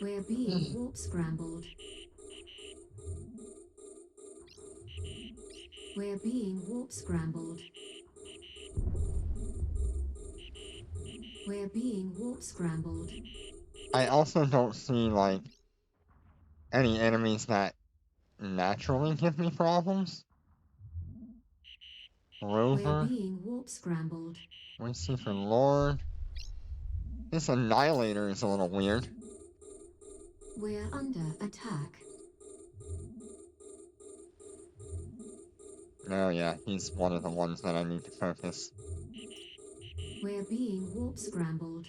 We're being warp scrambled. We're being warp scrambled. We're being warp scrambled. I also don't see, like, any enemies that naturally give me problems. We're Rover, being warp scrambled. Wasteseeker Lord. This Annihilator is a little weird. We're under attack. Oh yeah, he's one of the ones that I need to focus. We're being warp scrambled.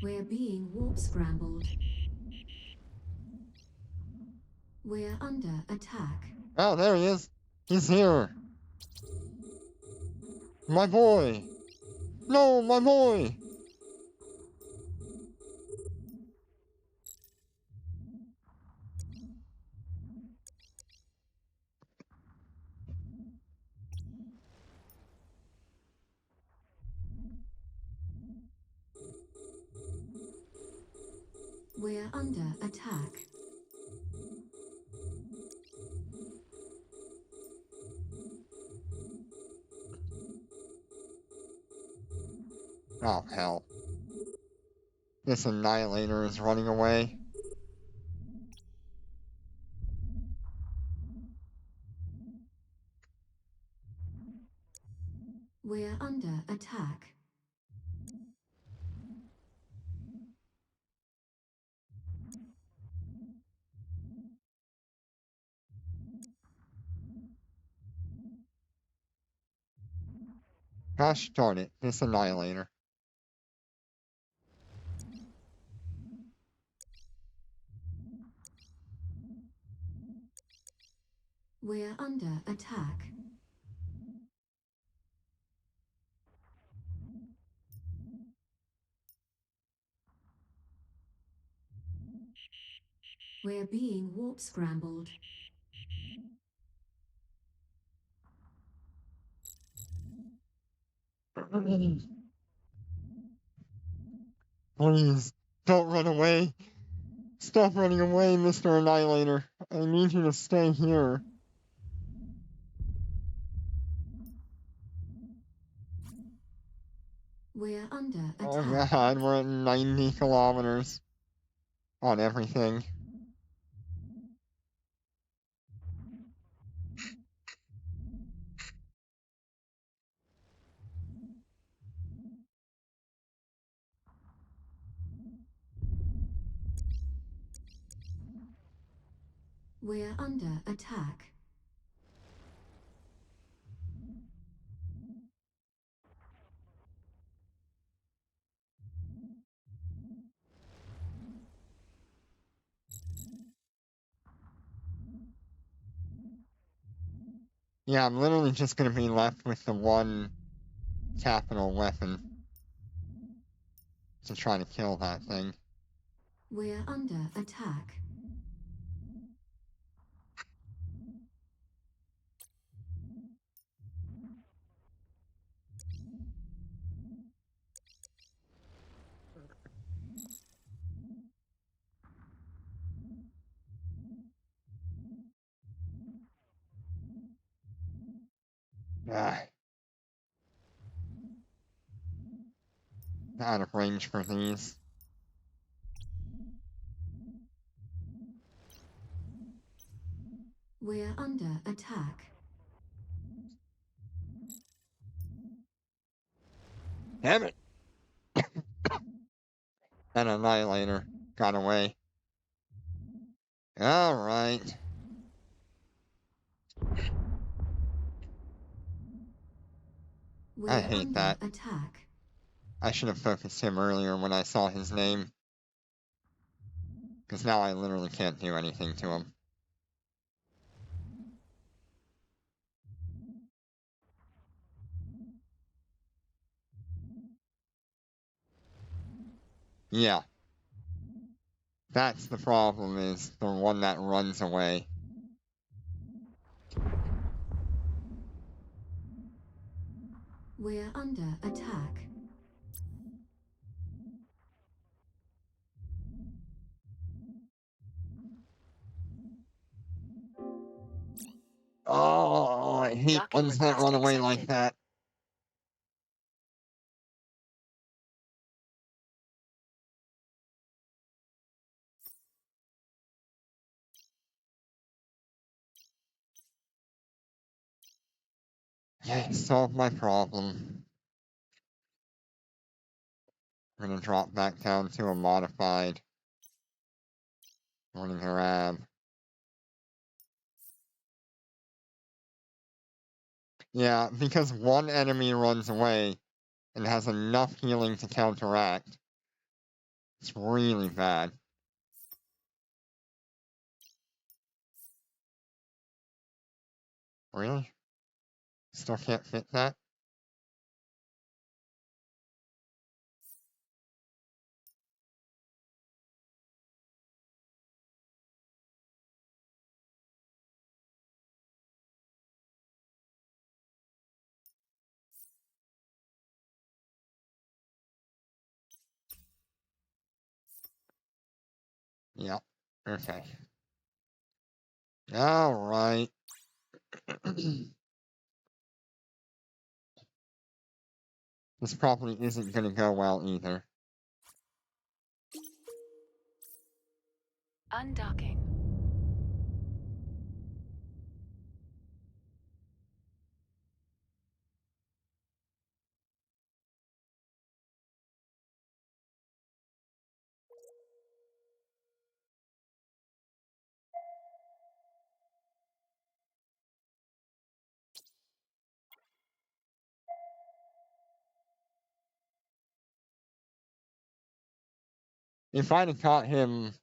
We're being warp scrambled. We're under attack. Oh, there he is. He's here. My boy. No, my boy! We're under attack. Oh, hell. This annihilator is running away. We're under attack. Gosh darn it, this annihilator. We're under attack. We're being warp scrambled. Please, don't run away. Stop running away, Mr. Annihilator. I need you to stay here. We're under Oh attack. god, we're at 90 kilometers on everything. We're under attack. Yeah, I'm literally just gonna be left with the one capital weapon to try to kill that thing. We're under attack. Ah, out of range for these. We're under attack. Damn it! That annihilator got away. Alright. We're I hate under that. attack. I should have focused him earlier when I saw his name. Because now I literally can't do anything to him. Yeah. That's the problem, is the one that runs away. We're under attack. Oh, I hate Docking ones that request run away like accepted. that. Okay, solve my problem. We're gonna drop back down to a modified running grab. Yeah, because one enemy runs away and has enough healing to counteract. It's really bad. Really? Still can't fit that? Yep. Okay. Alright. This probably isn't gonna go well either. Undocking. If I'd have caught him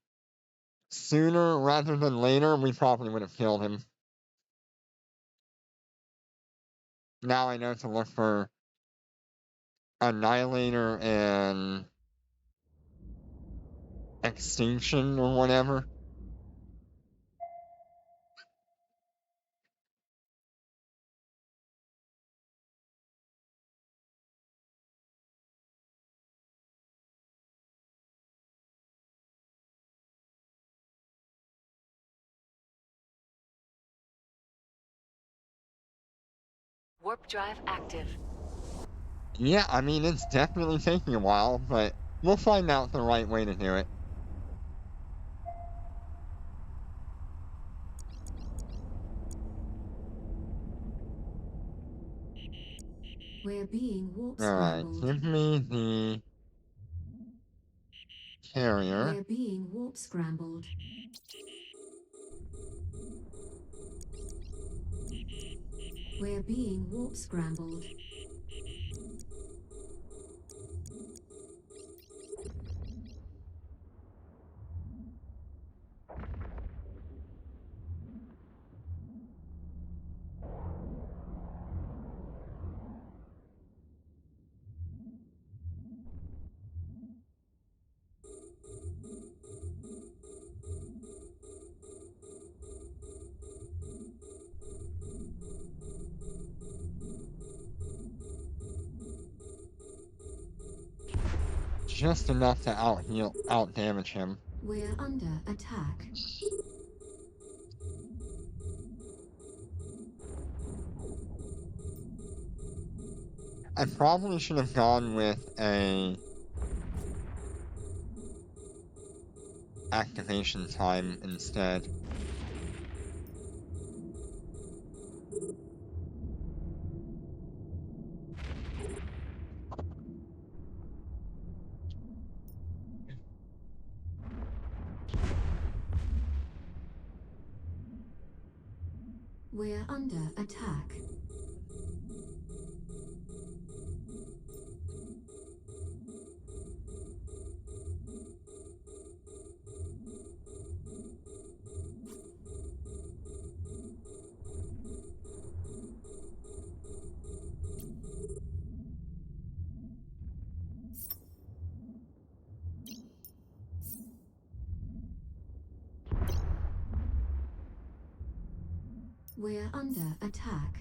sooner rather than later, we probably would have killed him. Now I know to look for Annihilator and Extinction or whatever. Warp drive active. Yeah, I mean, it's definitely taking a while, but we'll find out the right way to do it. We're being warp Alright, scrambled. give me the carrier. We're being warp scrambled. We're being warp scrambled. Just enough to out damage him. We're under attack. I probably should have gone with a activation time instead. We're under attack. We're under attack.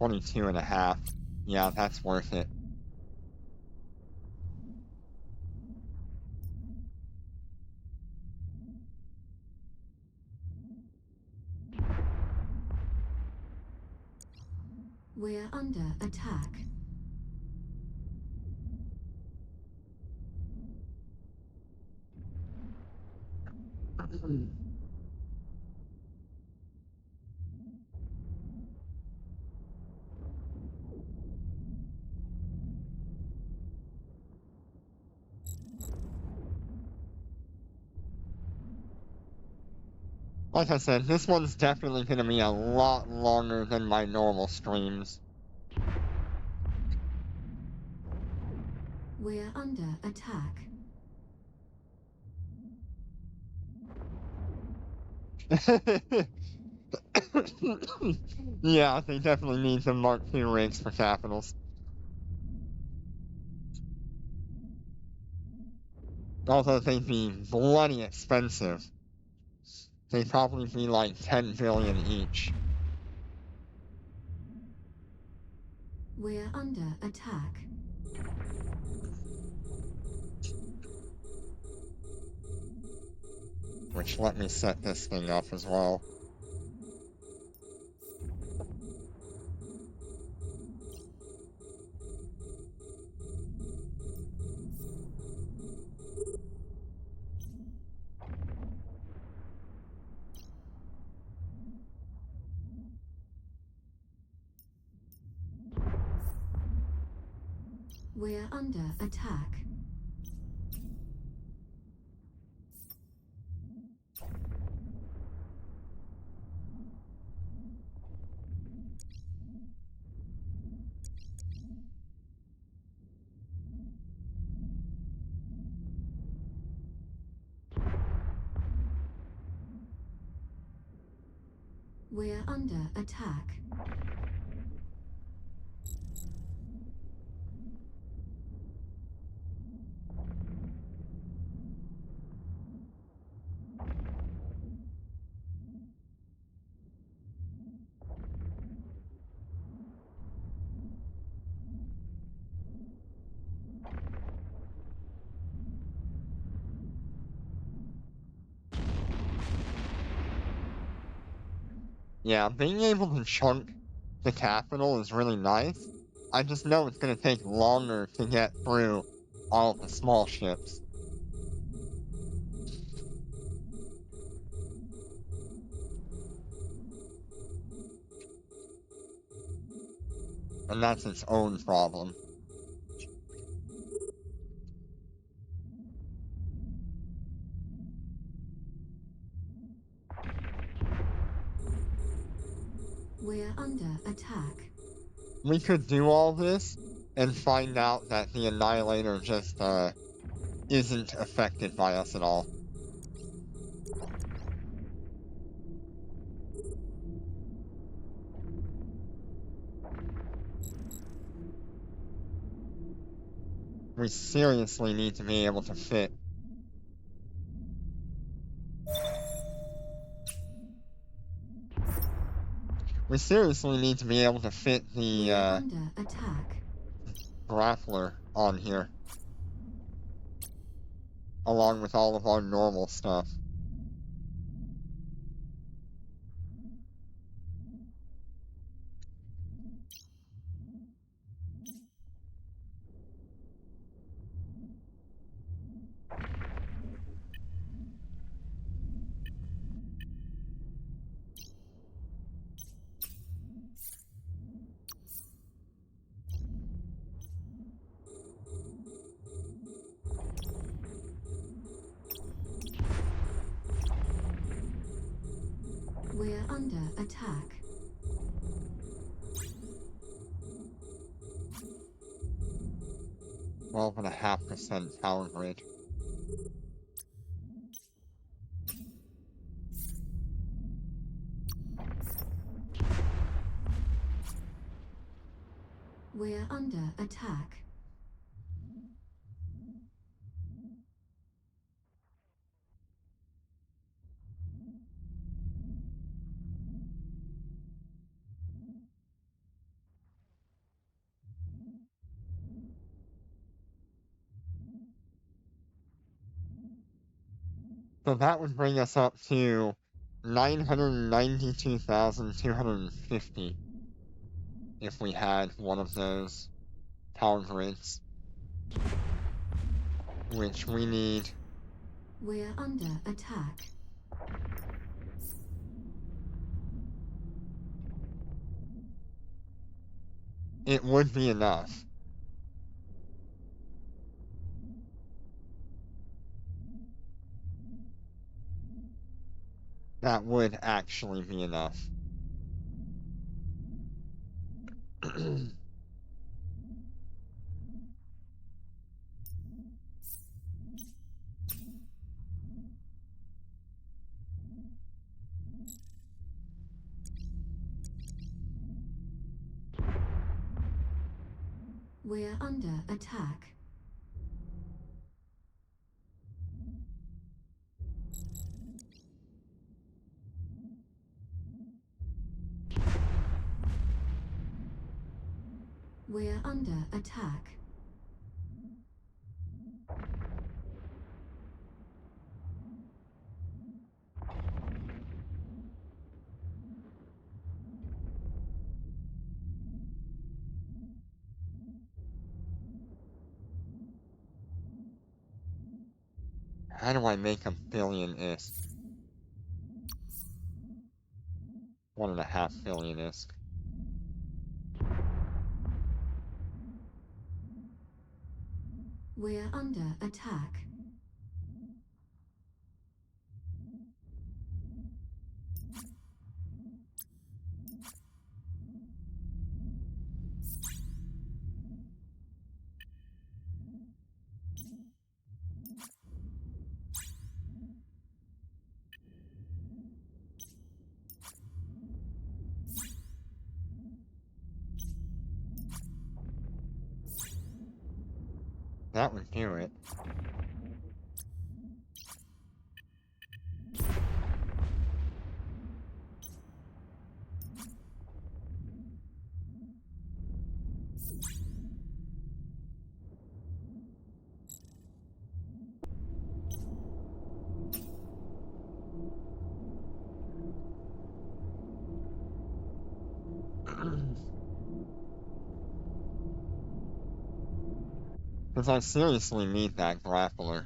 $22.5. Yeah, that's worth it. We're under attack. Like I said, this one's definitely going to be a lot longer than my normal streams. We're under attack. Yeah, they definitely need some Mark II rigs for capitals. Although they'd be bloody expensive. They'd probably be like 10 billion each. We're under attack. Which let me set this thing up as well. We're under attack. We're under attack. Yeah, being able to chunk the capital is really nice. I just know it's gonna take longer to get through all of the small ships. And that's its own problem. We're under attack. We could do all this and find out that the Annihilator just, isn't affected by us at all. We seriously need to be able to fit. We seriously need to be able to fit the, We're under attack. grappler on here. Along with all of our normal stuff. We're under attack. Twelve and a half percent power grid. We're under attack. So that would bring us up to 992,250 if we had one of those power grids. Which we need. We're under attack. It would be enough. That would actually be enough. We're under attack. We're under attack. How do I make 1,000,000,000 ISK? 1.5 billion ISK. We're under attack. That would do it. Because I seriously need that grappler.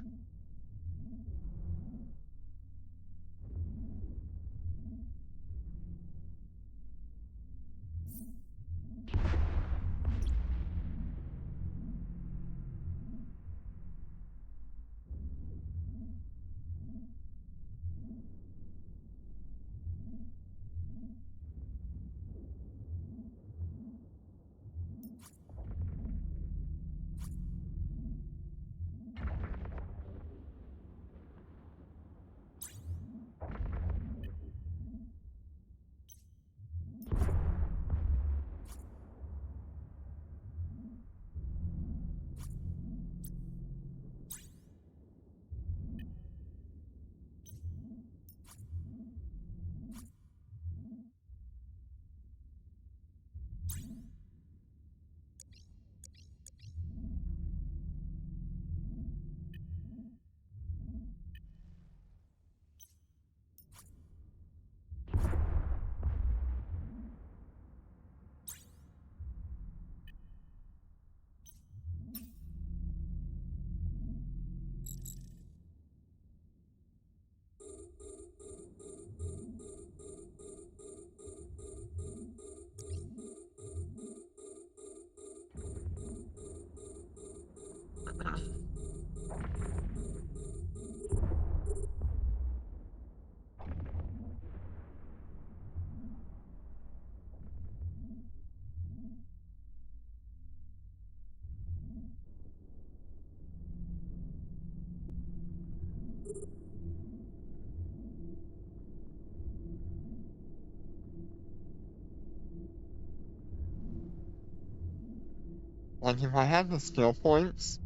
Like, if I had the skill points,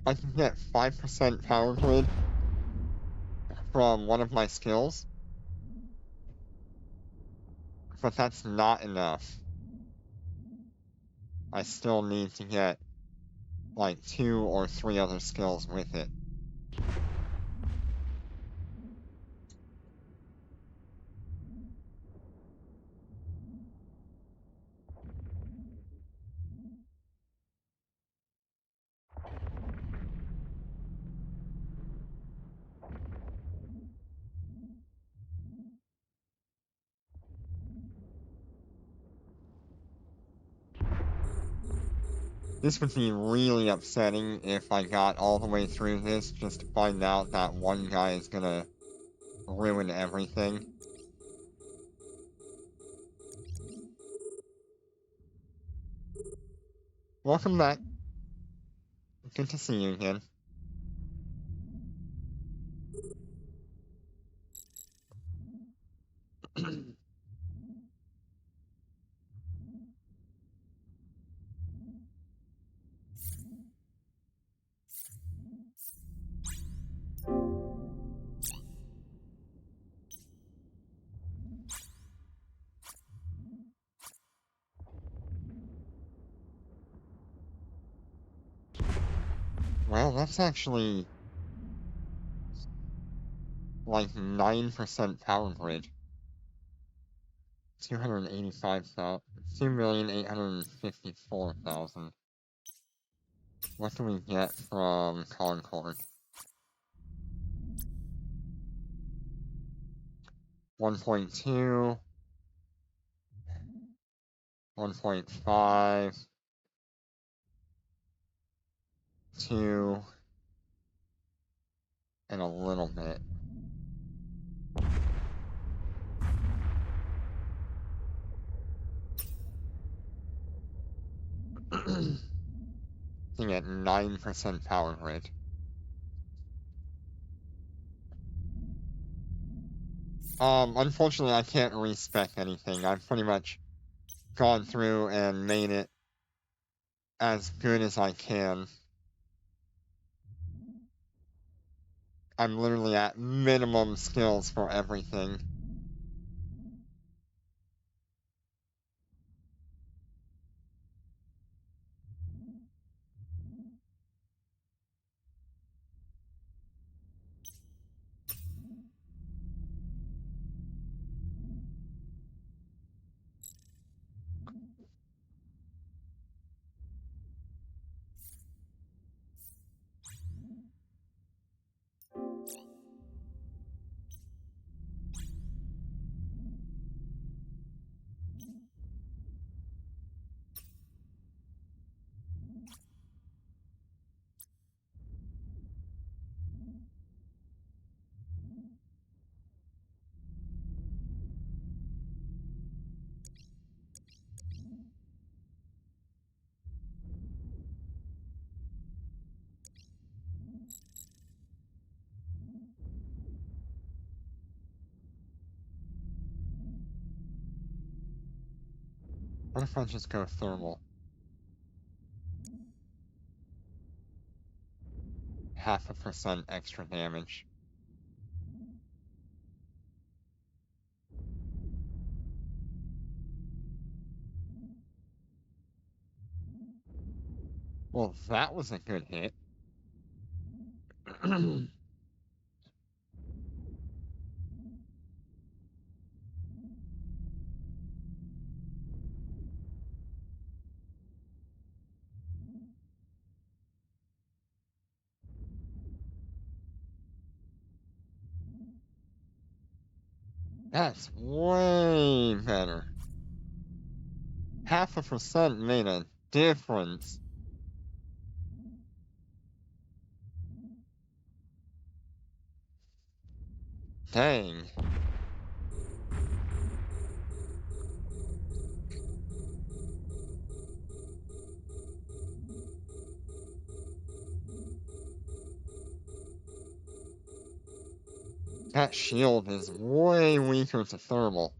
I could get 5% power grid from one of my skills, but that's not enough. I still need to get, like, 2 or 3 other skills with it. This would be really upsetting if I got all the way through this just to find out that one guy is gonna ruin everything. Welcome back. Good to see you again. Well, that's actually like 9% power grid. 285,000, 2,854,000. What do we get from Concord? 1.2, 1.5, 2, and a little bit. Thing at 9% power grid. Unfortunately, I can't respec anything. I've pretty much gone through and made it as good as I can. I'm literally at minimum skills for everything. What if I just go thermal? 0.5% extra damage. Well, that was a good hit. That's way better. 0.5% made a difference. Dang. That shield is way weaker to thermal.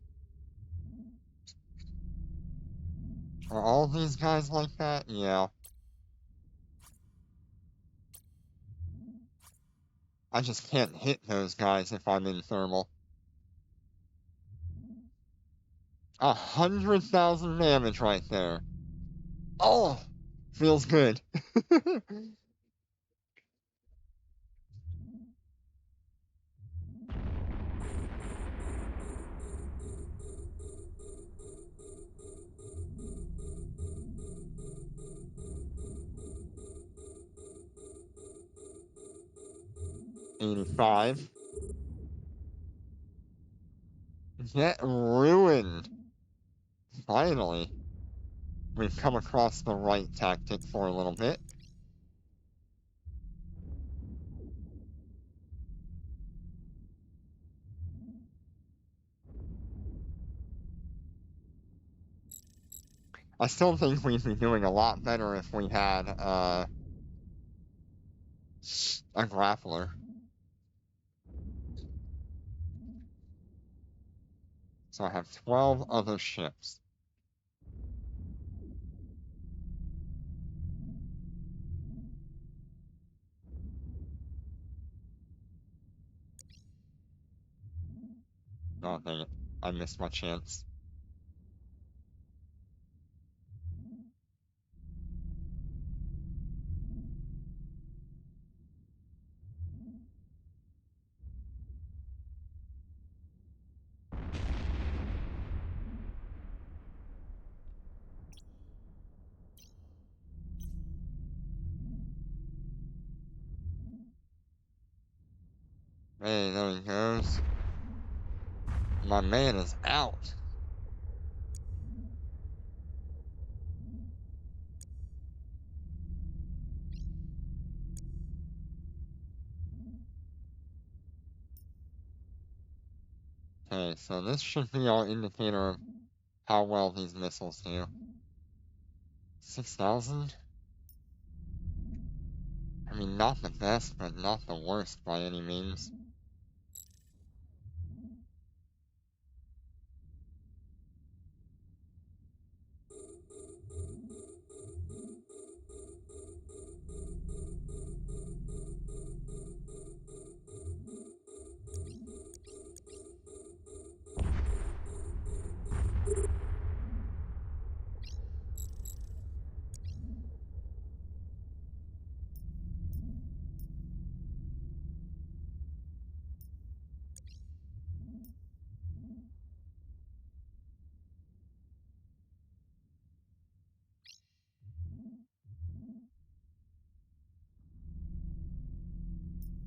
Are all these guys like that? Yeah. I just can't hit those guys if I'm in thermal. 100,000 damage right there. Oh! Feels good. 85. Get ruined. Finally. We've come across the right tactic for a little bit. I still think we'd be doing a lot better if we had a grappler. So I have 12 other ships. Oh, dang it. I missed my chance. Hey, there he goes. My man is out. Okay, so this should be our indicator of how well these missiles do. 6,000? I mean, not the best, but not the worst by any means.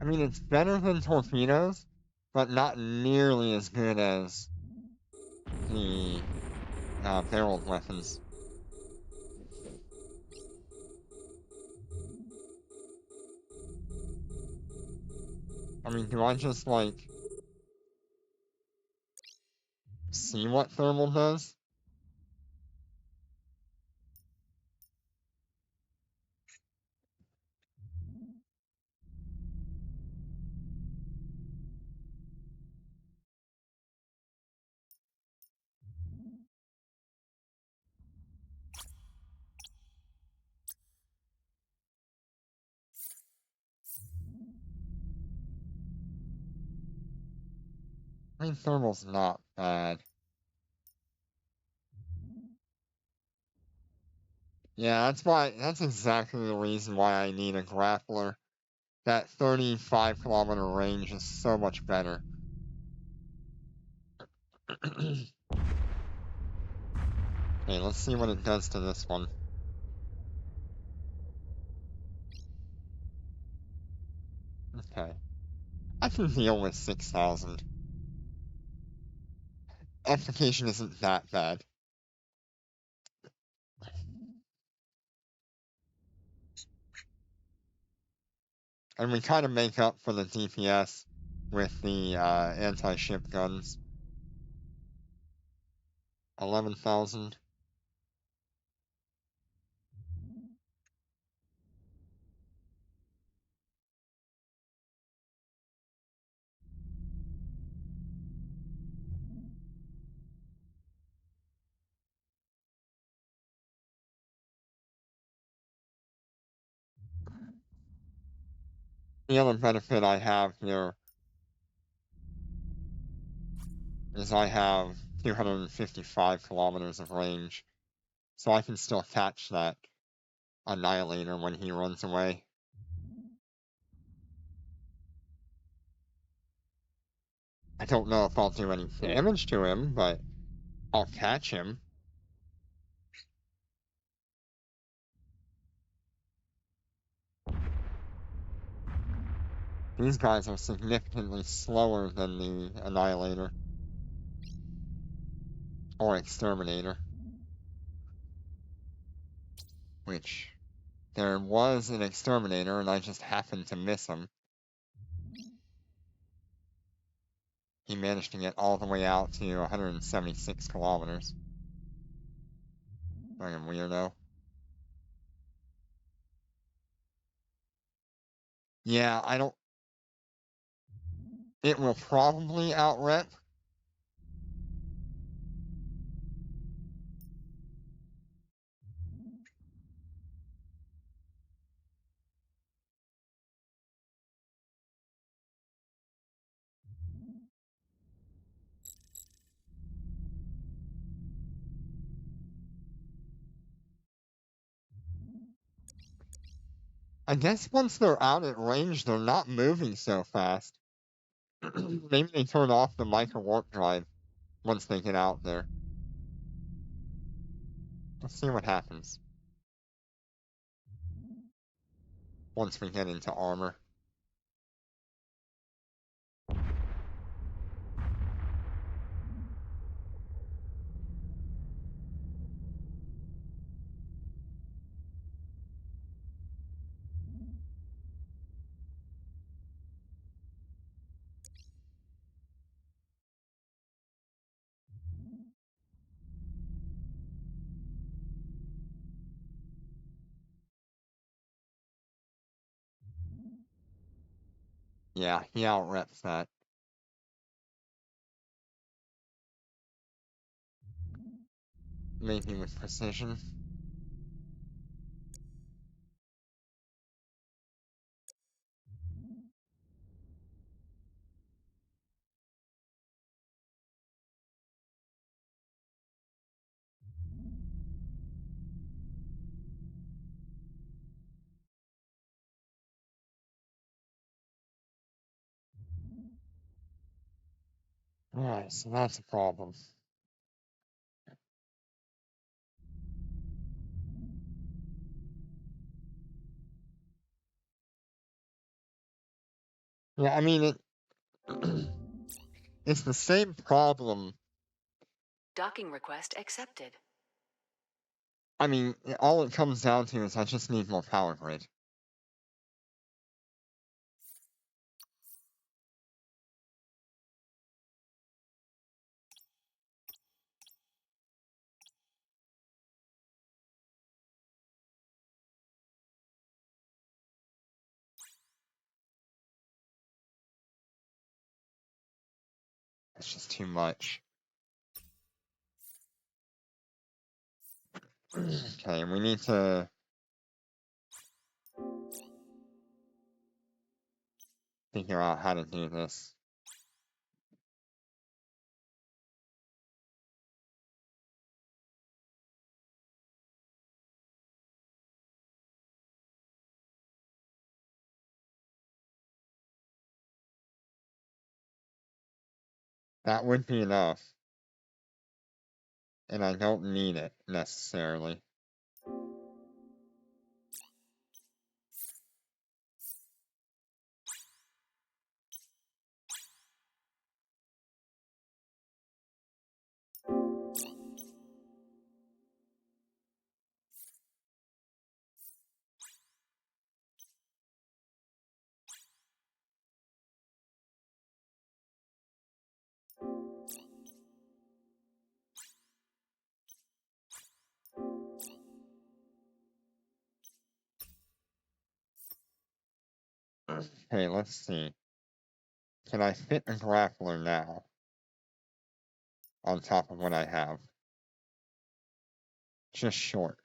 I mean, it's better than torpedoes, but not nearly as good as the barreled weapons. I mean, do I just, like, see what thermal does? I mean, thermal's not bad. Yeah, that's exactly the reason why I need a grappler. That 35-kilometer range is so much better. Okay, let's see what it does to this one. Okay. I can deal with 6,000. Application isn't that bad. And we kind of make up for the DPS with the anti-ship guns. 11,000. The other benefit I have here is I have 255 kilometers of range, so I can still catch that Annihilator when he runs away. I don't know if I'll do any damage to him, but I'll catch him. These guys are significantly slower than the Annihilator. Or Exterminator. Which, there was an Exterminator and I just happened to miss him. He managed to get all the way out to 176 kilometers. Fucking weirdo. Yeah, I don't... It will probably outrep. I guess once they're out at range, they're not moving so fast. Maybe they turn off the micro warp drive once they get out there. Let's see what happens once we get into armor. Yeah, he outreps that. Maybe with precision. Alright, so that's a problem. Yeah, I mean, it's the same problem. Docking request accepted. I mean, all it comes down to is I just need more power grid. It's just too much. Okay, we need to figure out how to do this. That would be enough. And I don't need it, necessarily. Okay, let's see. Can I fit a grappler now? On top of what I have? Just short.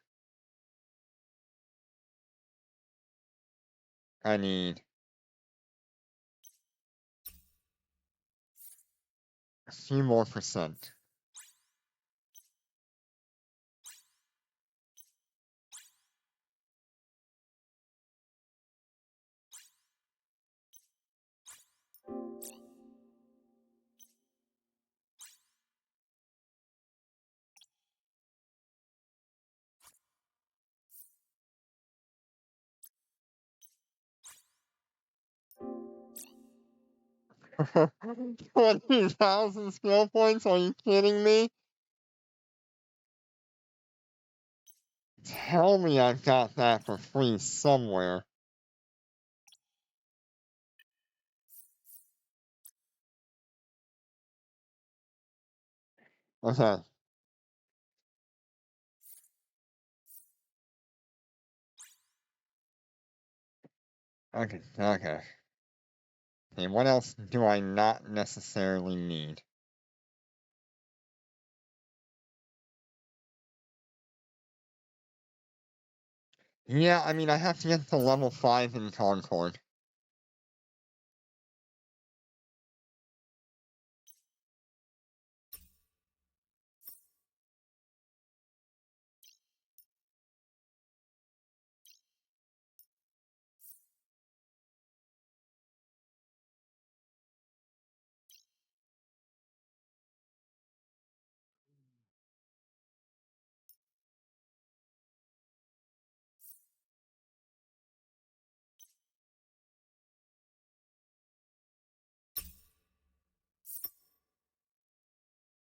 I need a few more percent. $20,000 skill points? Are you kidding me? Tell me I've got that for free somewhere. Okay. Okay. Okay, what else do I not necessarily need? Yeah, I mean, I have to get to level 5 in Concord.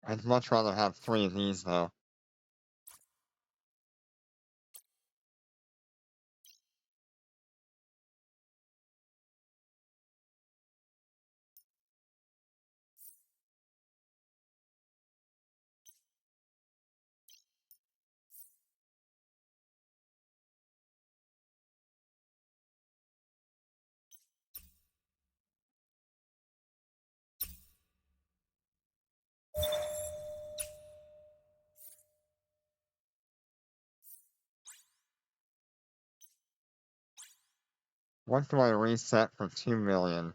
I'd much rather have 3 of these, though. What do I reset for 2 million?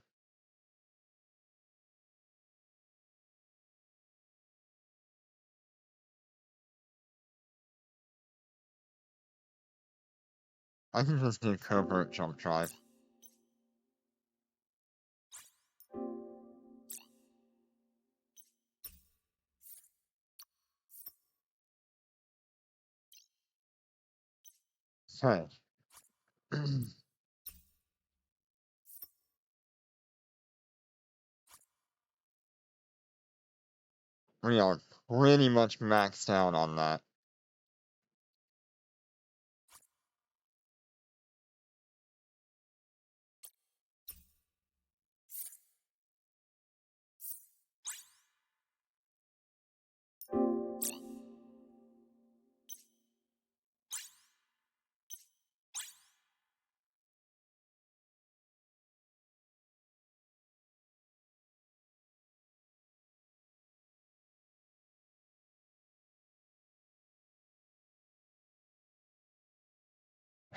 I can just do covert jump drive. Okay. We are pretty much maxed out on that.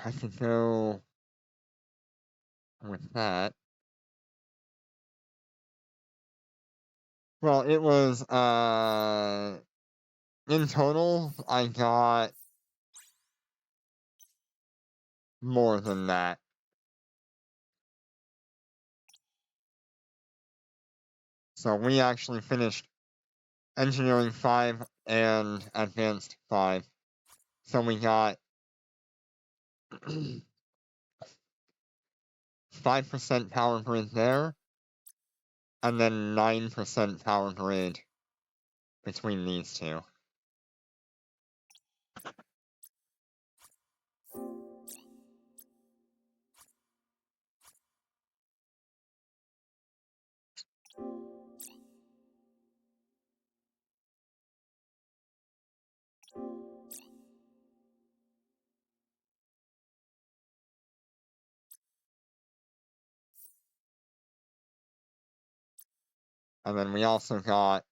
I could go with that. Well, it was, in total, I got more than that. So we actually finished Engineering 5 and Advanced 5. So we got 5% power grid there, and then 9% power grid between these two. And then we also got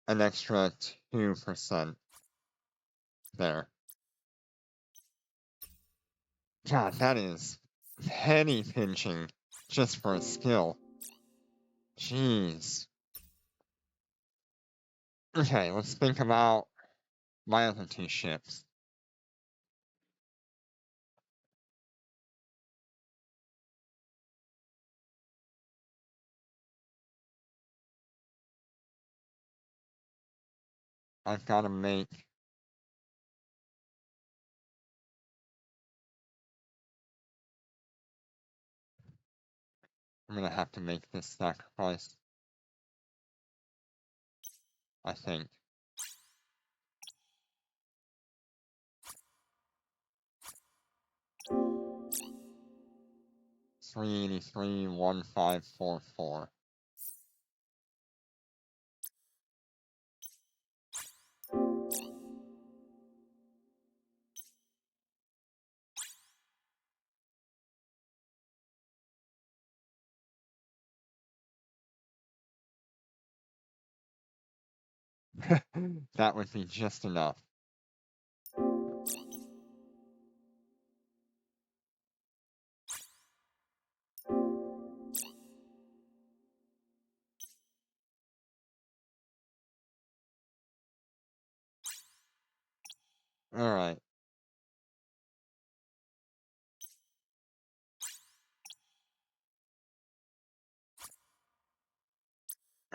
an extra 2% there. God, that is penny pinching just for a skill. Jeez. Okay, let's think about my other two ships. I've got to make... I'm gonna have to make this sacrifice. I think. $383,154. That would be just enough. Alright.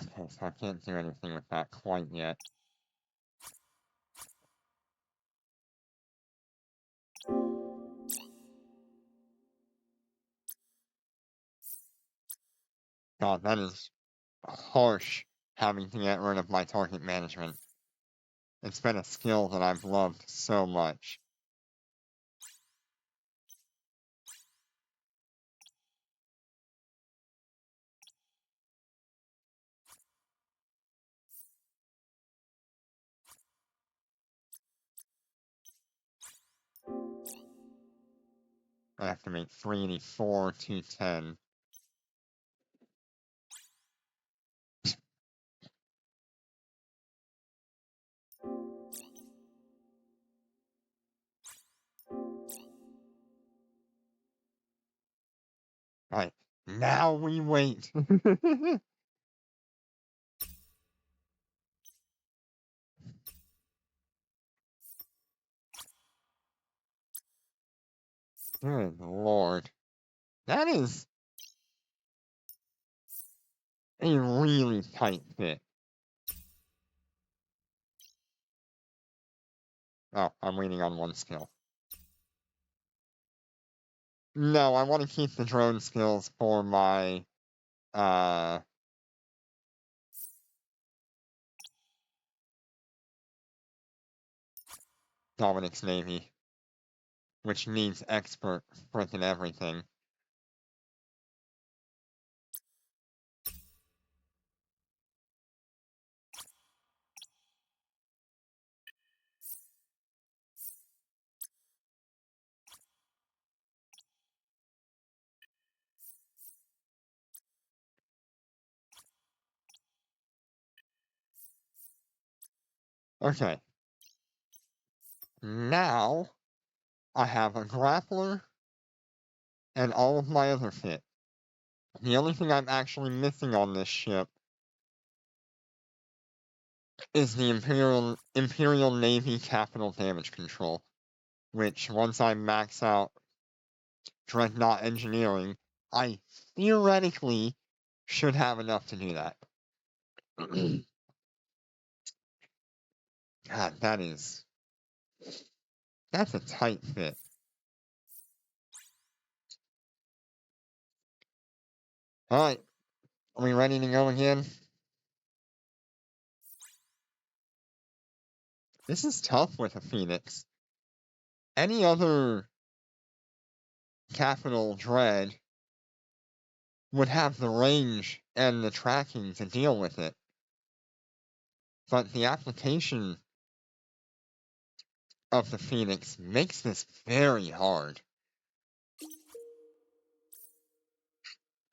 Okay, so I can't do anything with that quite yet. God, that is harsh, having to get rid of my target management. It's been a skill that I've loved so much. I have to make 384, 210. Alright, now we wait. Good lord. That is a really tight fit. Oh, I'm waiting on one skill. No, I want to keep the drone skills for my, Dominic's Navy, which needs expert frickin' everything. Okay. Now, I have a grappler and all of my other fit. The only thing I'm actually missing on this ship is the Imperial Navy capital damage control, which once I max out Dreadnought Engineering, I theoretically should have enough to do that. God, that's a tight fit. Alright, are we ready to go again? This is tough with a Phoenix. Any other capital dread would have the range and the tracking to deal with it. But the application of the Phoenix makes this very hard.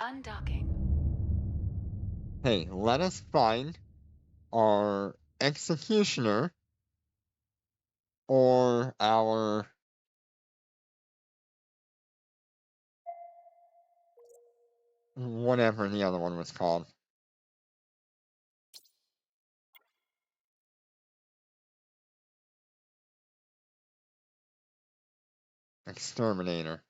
Undocking. Hey, let us find our Executioner or our whatever the other one was called. Exterminator.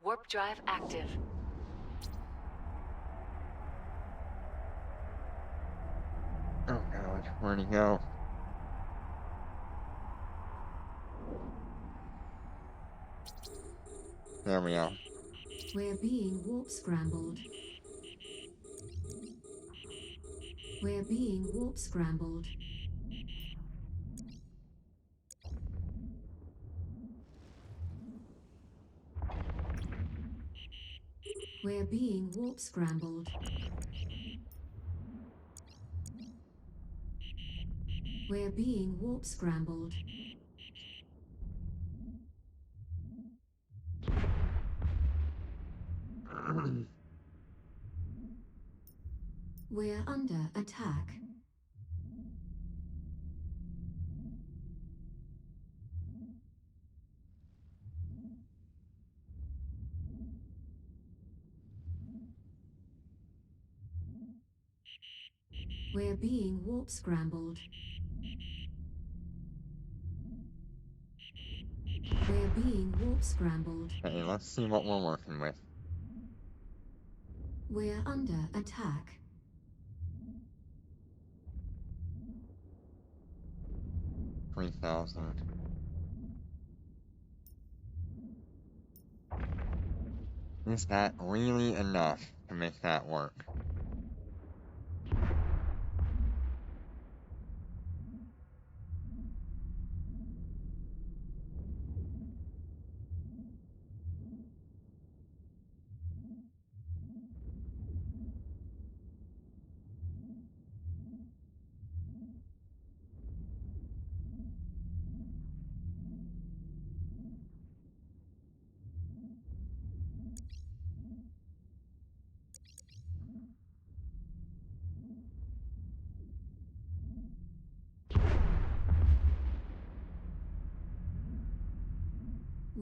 Warp drive active. Oh god, where'd he go? There we are. We're being warp scrambled. We're being warp scrambled. We're being warp scrambled. We're being warp scrambled. We're under attack. We're being warp scrambled. We're being warp scrambled. Okay, let's see what we're working with. We're under attack. $3,000. Is that really enough to make that work?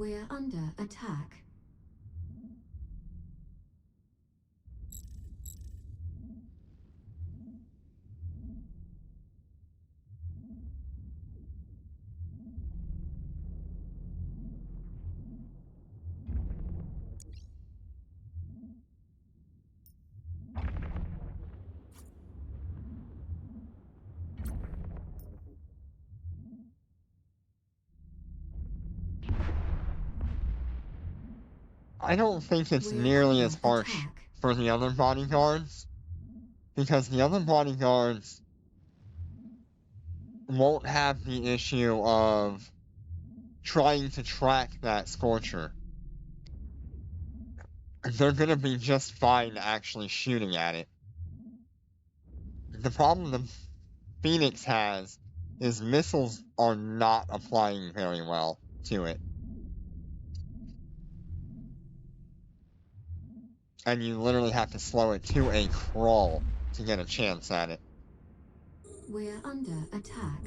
We're under attack. I don't think it's We're nearly under as harsh attack. for the other bodyguards, because the other bodyguards won't have the issue of trying to track that Scorcher. They're gonna be just fine actually shooting at it. The problem the Phoenix has is missiles are not applying very well to it. And you literally have to slow it to a crawl to get a chance at it. We're under attack.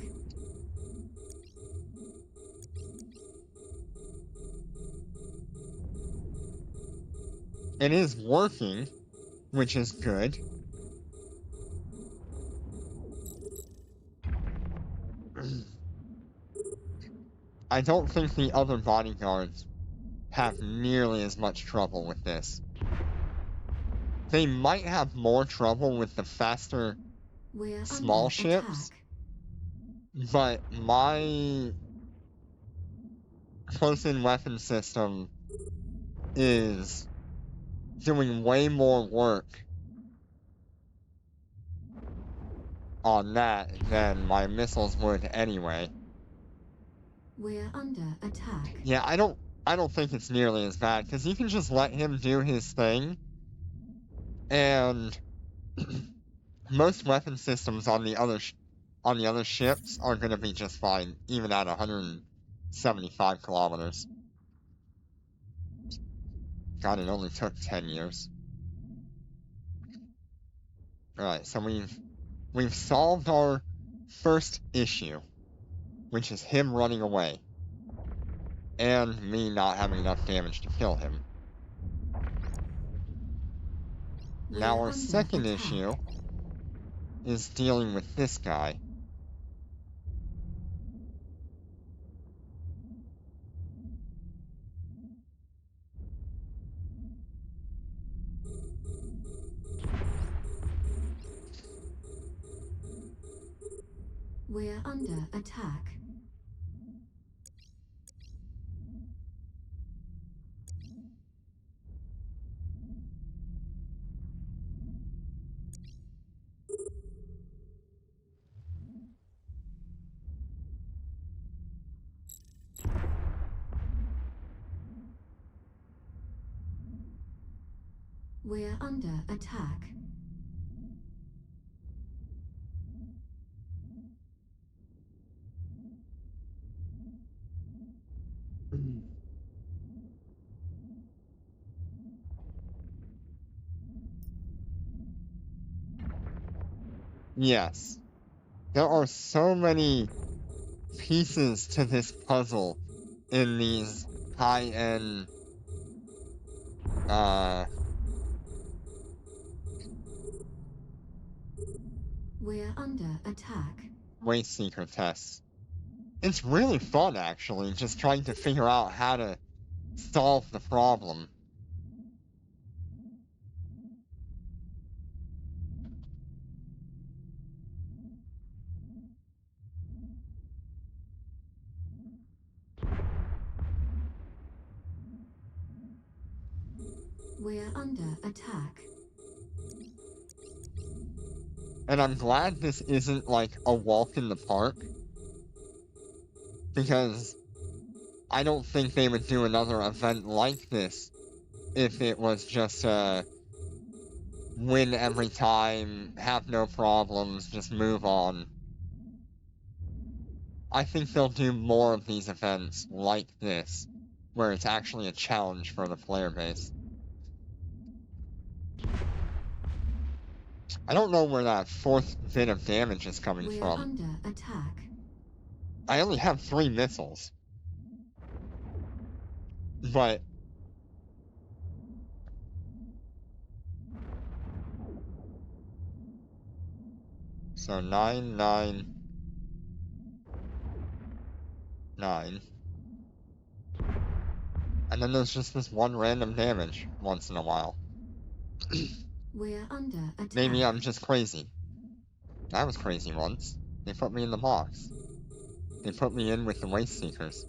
It is working, which is good. I don't think the other bodyguards have nearly as much trouble with this. They might have more trouble with the faster We're small under ships, attack. but my close-in weapon system is doing way more work on that than my missiles would anyway. We're under attack. Yeah, I don't think it's nearly as bad, because you can just let him do his thing, and most weapon systems on the other ships are going to be just fine, even at 175 kilometers. God, it only took 10 years. Alright, so we've solved our first issue, which is him running away, and me not having enough damage to kill him. Now We're our under second attack. issue is dealing with this guy. We're under attack. We're under attack. Yes. There are so many pieces to this puzzle in these high-end, We're under attack. Wasteseeker tests. It's really fun, actually, just trying to figure out how to solve the problem. We're under attack. And I'm glad this isn't like a walk in the park, because I don't think they would do another event like this if it was just win every time, have no problems, just move on. I think they'll do more of these events like this, where it's actually a challenge for the player base. I don't know where that fourth bit of damage is coming We're from. under attack. I only have 3 missiles. But so 999. And then there's just this one random damage once in a while. We're under attack. Maybe I'm just crazy. I was crazy once. They put me in the box. They put me in with the Wasteseekers.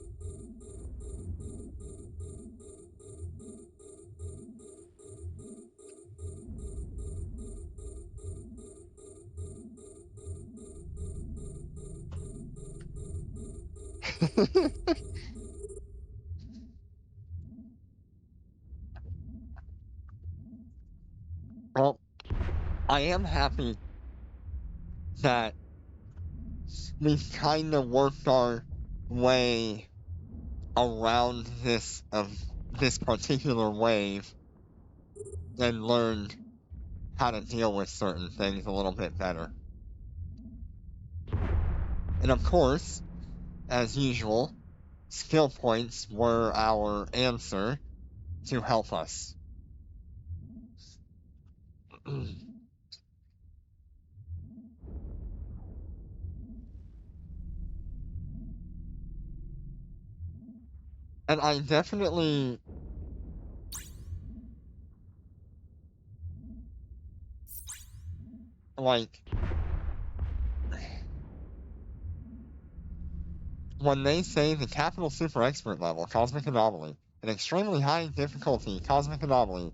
Well, I am happy that we've kind of worked our way around this particular wave and learned how to deal with certain things a little bit better. And of course, as usual, skill points were our answer to help us. And I definitely like when they say the capital super expert level cosmic anomaly, an extremely high difficulty cosmic anomaly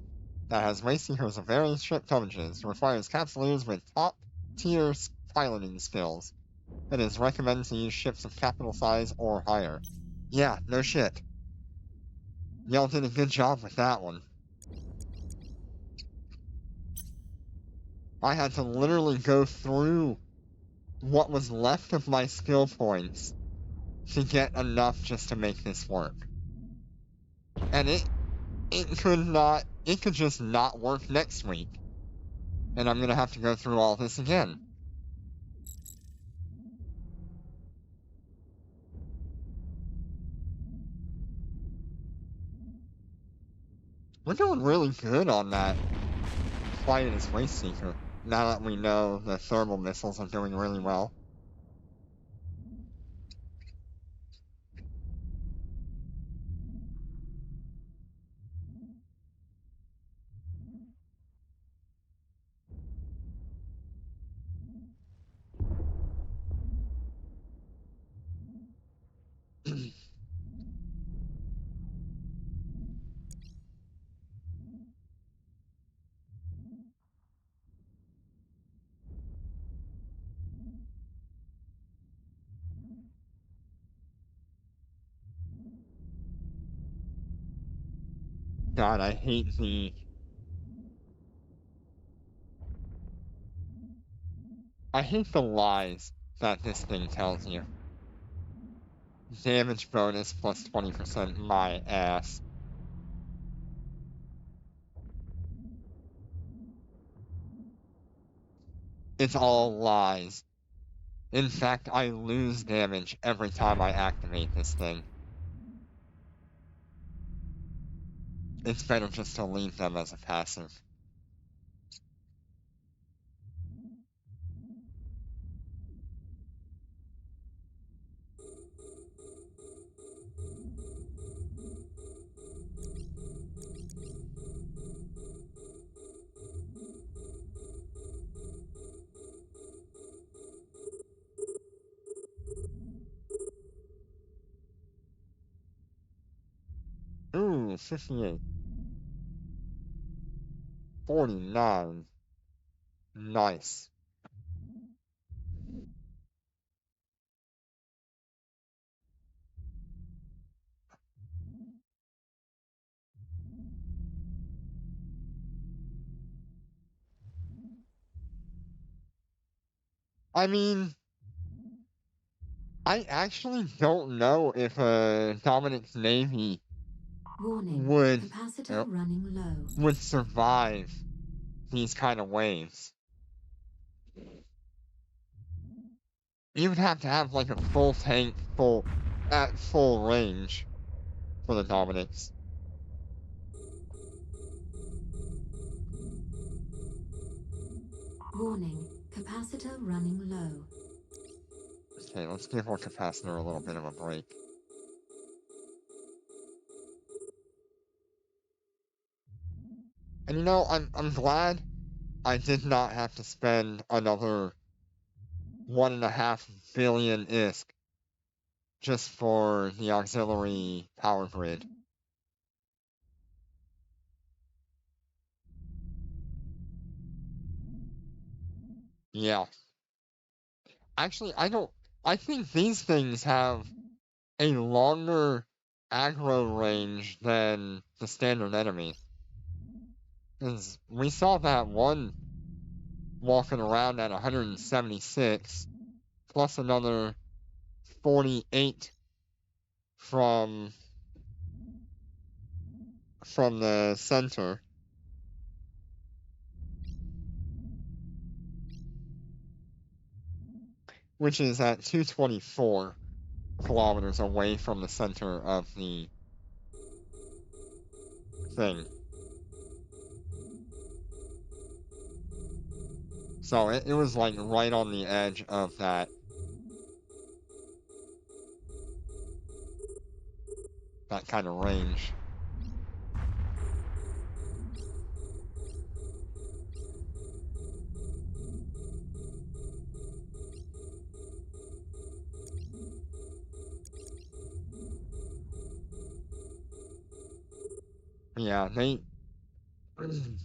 that has race seekers of various ship coverages, requires capsuleers with top tier piloting skills. It is recommended to use ships of capital size or higher. Yeah, no shit. Y'all did a good job with that one. I had to literally go through what was left of my skill points to get enough just to make this work. And it could just not work next week. And I'm gonna have to go through all this again. We're doing really good on that fight as Wasteseeker, now that we know the thermal missiles are doing really well. God, I hate the lies that this thing tells you. Damage bonus plus 20%, my ass. It's all lies. In fact, I lose damage every time I activate this thing. It's better just to leave them as a passive. Ooh, 58. 49. Nice. I mean, I actually don't know if Dominic's Navy Warning. would Capacitor running low. would survive these kind of waves. You would have to have like a full tank, at full range for the Dominics. Warning, capacitor running low. Okay, let's give our capacitor a little bit of a break. And you know, I'm glad I did not have to spend another 1.5 billion ISK just for the auxiliary power grid. Yeah. Actually, I think these things have a longer aggro range than the standard enemy. Because we saw that one walking around at 176, plus another 48 from the center. Which is at 224 kilometers away from the center of the thing. So it was like right on the edge of that kind of range. Yeah,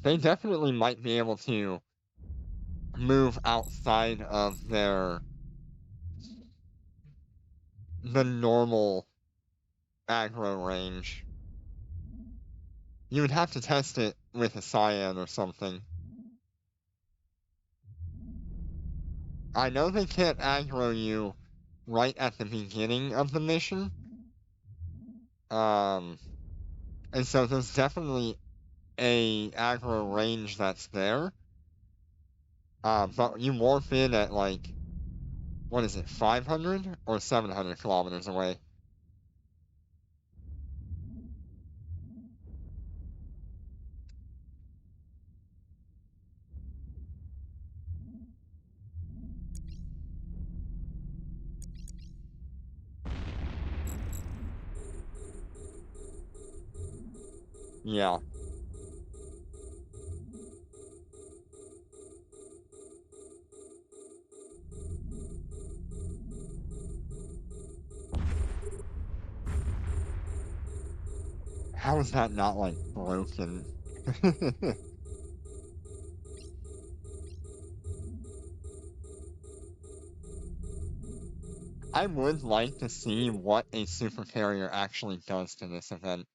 they definitely might be able to move outside of the normal aggro range. You would have to test it with a cyan or something. I know they can't aggro you right at the beginning of the mission. And so there's definitely a aggro range that's there. But you warp in at like, what is it, 500 or 700 kilometers away? Yeah. How is that not like broken? I would like to see what a supercarrier actually does to this event.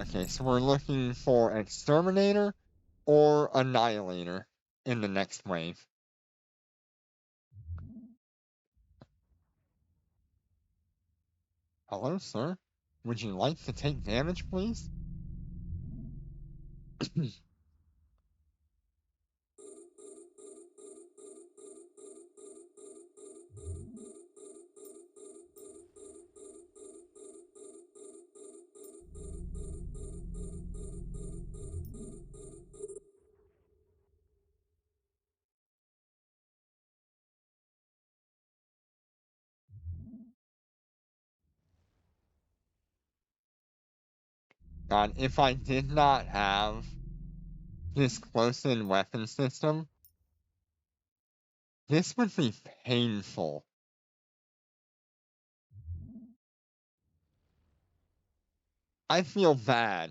Okay, so we're looking for Exterminator or Annihilator in the next wave. Hello, sir. Would you like to take damage, please? God, if I did not have this close-in weapon system, this would be painful. I feel bad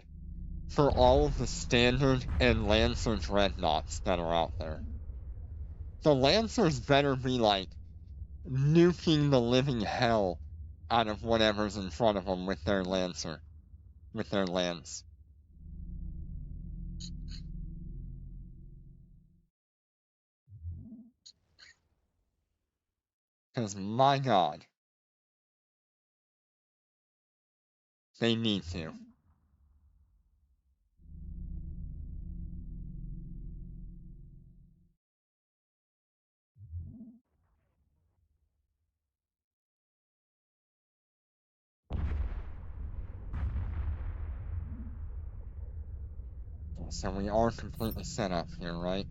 for all of the standard and Lancer dreadnoughts that are out there. The Lancers better be like nuking the living hell out of whatever's in front of them with their Lancer, with their lance. Because, my god, they need to. So we are completely set up here, right?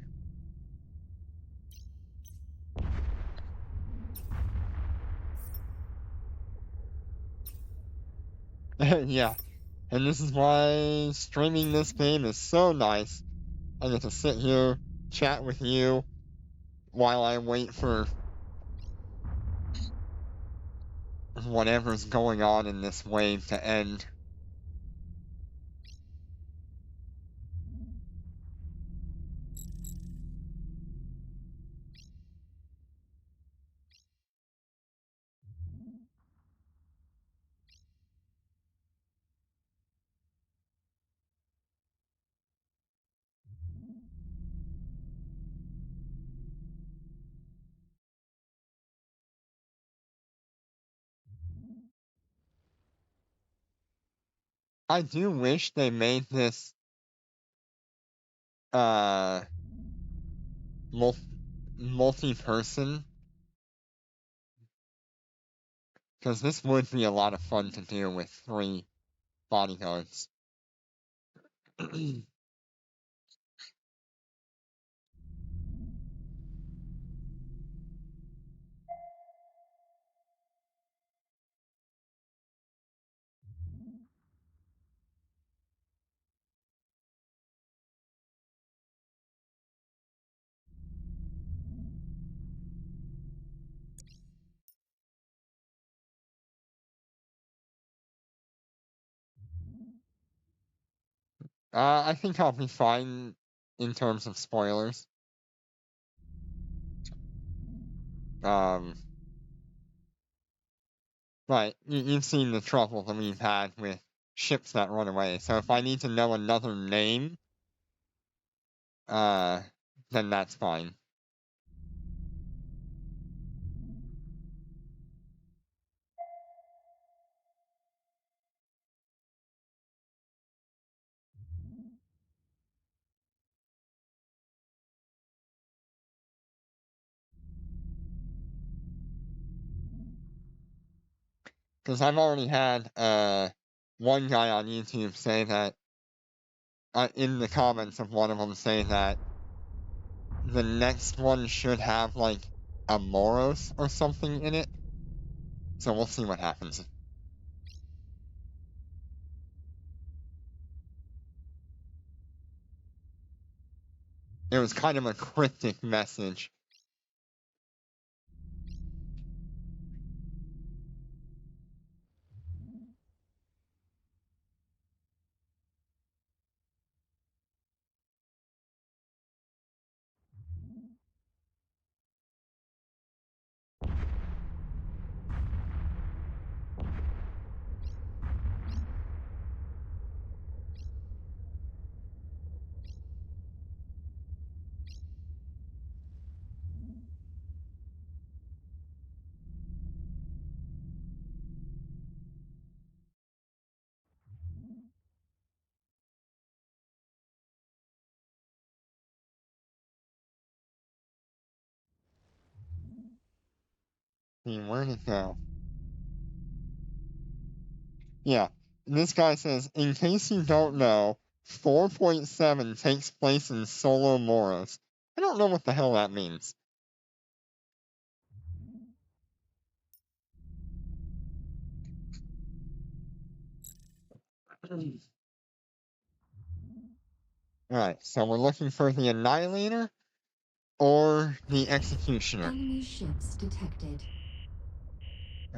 Yeah, and this is why streaming this game is so nice. I get to sit here, chat with you, while I wait for whatever's going on in this wave to end. I do wish they made this uh multi-person, because this would be a lot of fun to do with 3 bodyguards. I think I'll be fine in terms of spoilers. Um, but you've seen the trouble that we've had with ships that run away, so if I need to know another name, uh, then that's fine. Because I've already had, one guy on YouTube say that, in the comments of one of them say that the next one should have, like, a Moros or something in it. So we'll see what happens. It was kind of a cryptic message. Where did it go? Yeah, this guy says, in case you don't know, 4.7 takes place in Solo Moros. I don't know what the hell that means. Alright, so we're looking for the Annihilator or the Executioner. Enemy ships detected.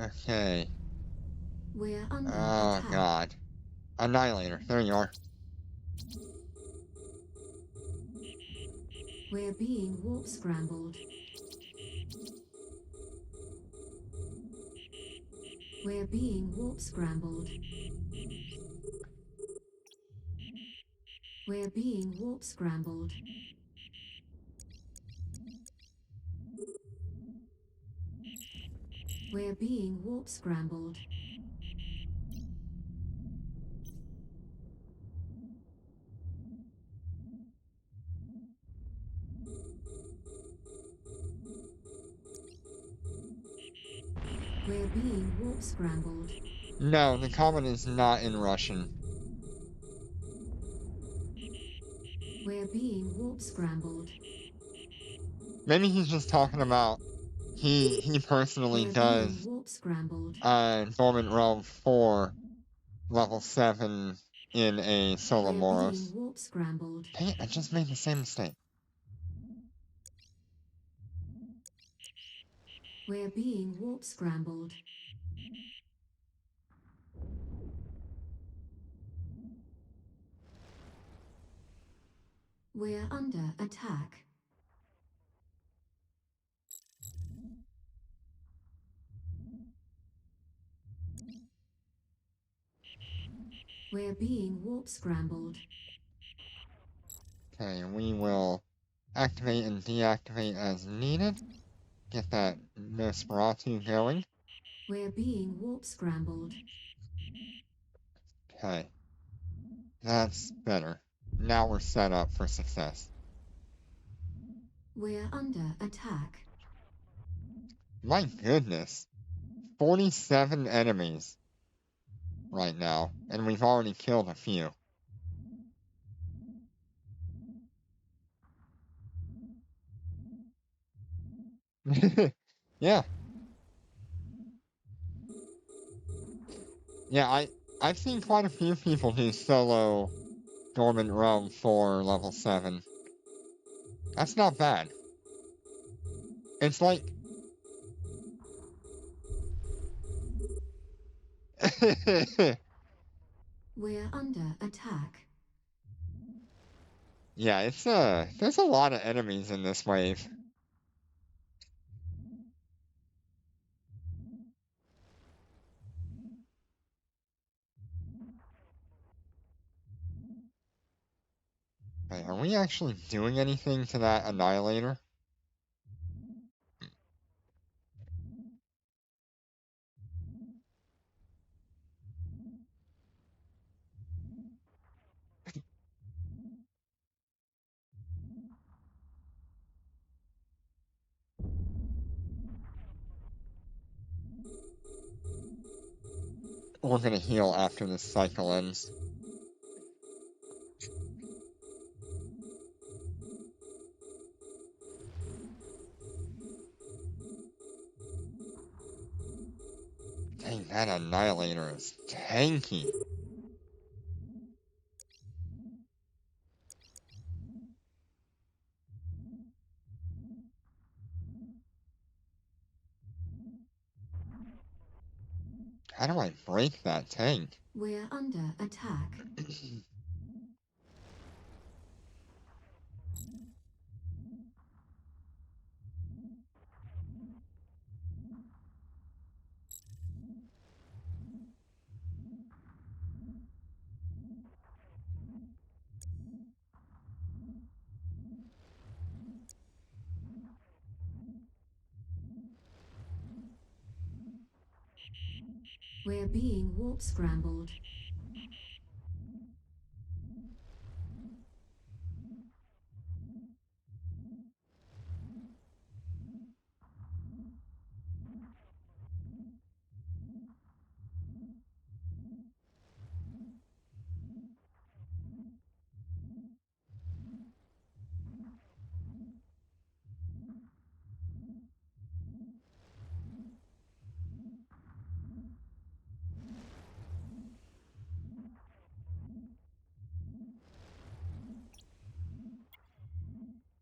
Okay. We're under Oh, attack. God. Annihilator. There you are. We're being warp scrambled. We're being warp scrambled. We're being warp scrambled. We're being warp scrambled. We're being warp scrambled. No, the comment is not in Russian. We're being warp scrambled. Maybe he's just talking about he personally We're does being warp scrambled. Dormant Realm 4 level 7 in a solo We're Moros. being warp scrambled. Dang it, I just made the same mistake. We're being warp scrambled. We're under attack. We're being warp scrambled. Okay, we will activate and deactivate as needed. Get that Nosferatu going. We're being warp scrambled. Okay. That's better. Now we're set up for success. We're under attack. My goodness. 47 enemies right now, and we've already killed a few. Yeah. Yeah, I've seen quite a few people do solo Dormant Realm 4 level 7. That's not bad. It's like... We're under attack. Yeah, it's there's a lot of enemies in this wave. Wait, are we actually doing anything to that Annihilator? We're gonna heal after this cycle ends. Dang, that Annihilator is tanky. How do I break that tank? We're under attack. We're being warp scrambled.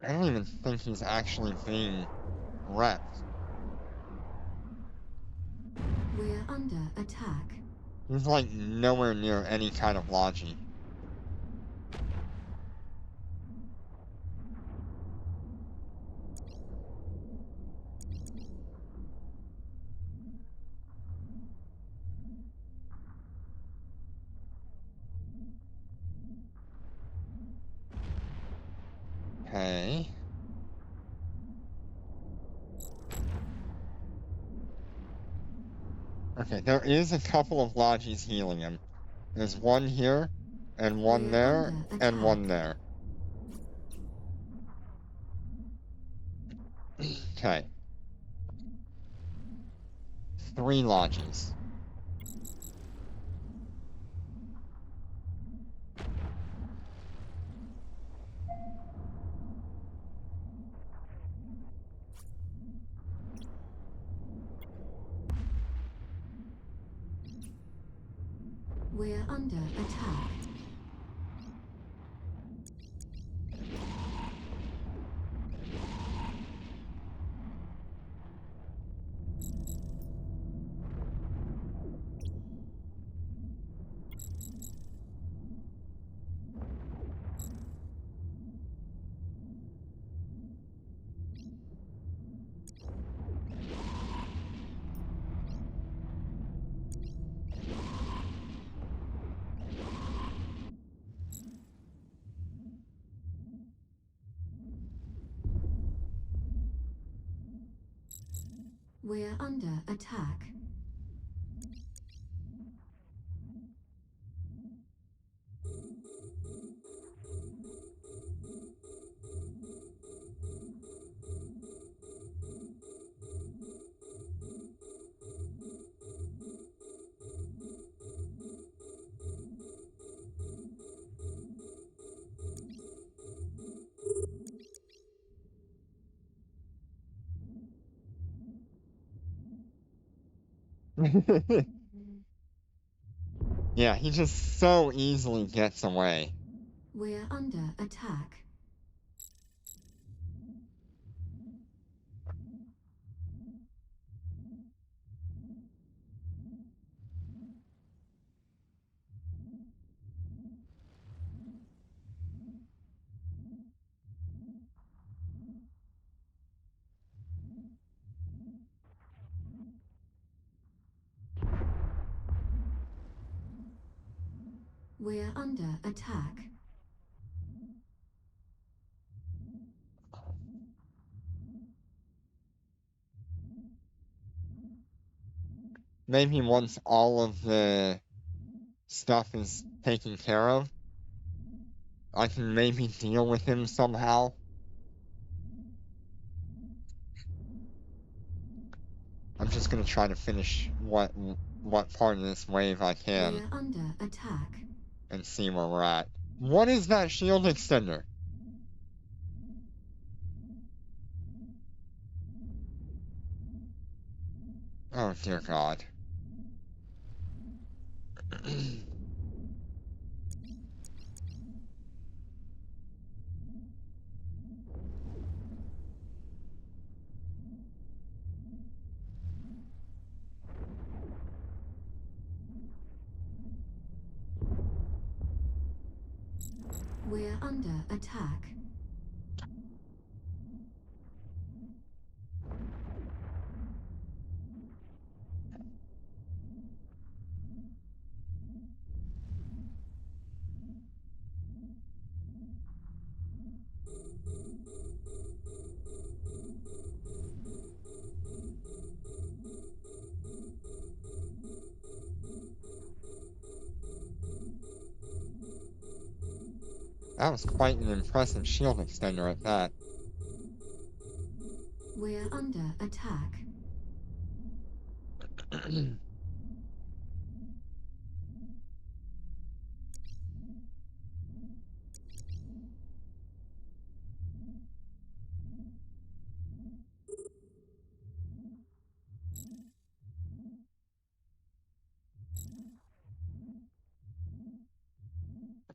I don't even think he's actually being repped. We're under attack. He's like nowhere near any kind of logi. Okay. Okay, there is a couple of Lodgies healing him. There's one here, and one We're there, under and one attack. there. Okay. 3 Lodgies. We're under attack. We're under attack. Yeah, he just so easily gets away. We're under attack. We're under attack. Maybe once all of the stuff is taken care of, I can maybe deal with him somehow. I'm just gonna try to finish what part of this wave I can We're under attack. and see where we're at. What is that shield extender? Oh dear God. We're under attack. That was quite an impressive shield extender at that. We're under attack.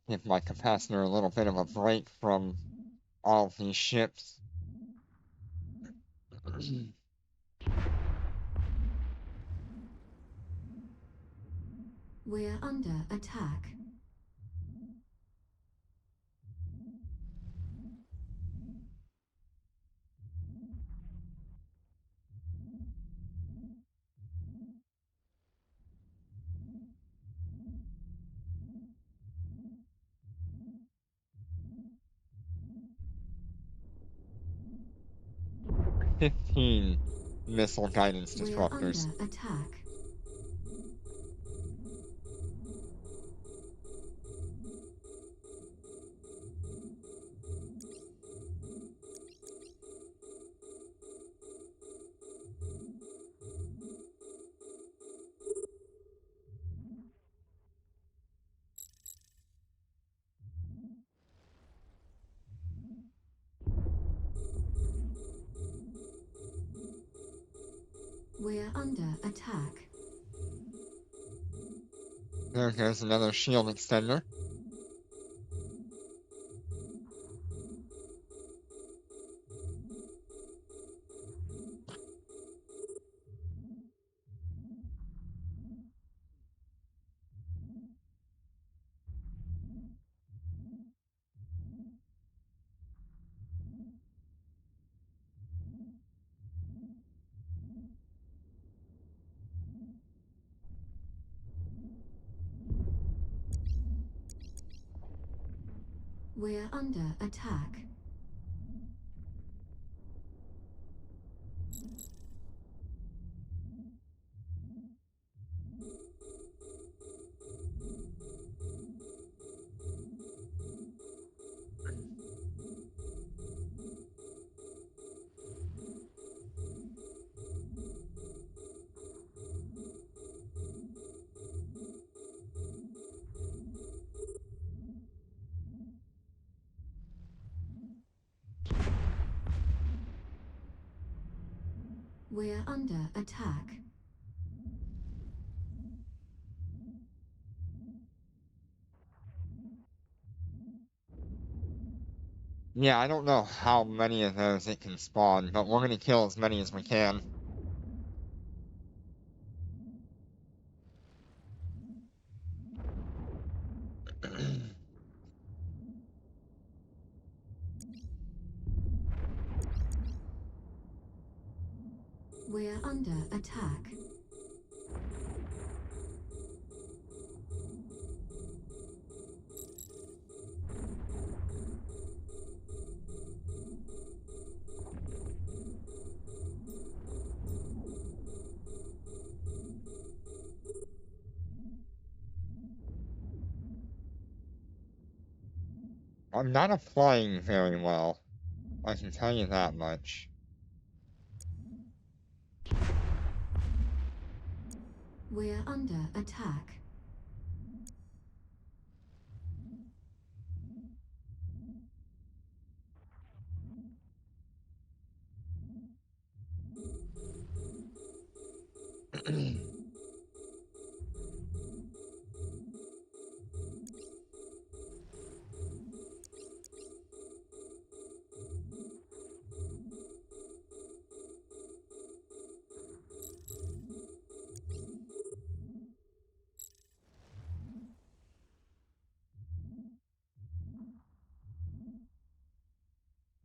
'Give my capacitor a little bit of a break from all of these ships. We're under attack. "15 missile guidance We're under disruptors. attack. under attack. There goes another shield extender. We're under attack. We're under attack. Yeah, I don't know how many of those it can spawn, but we're gonna kill as many as we can. We're under attack. I'm not applying very well. I can tell you that much. We're under attack.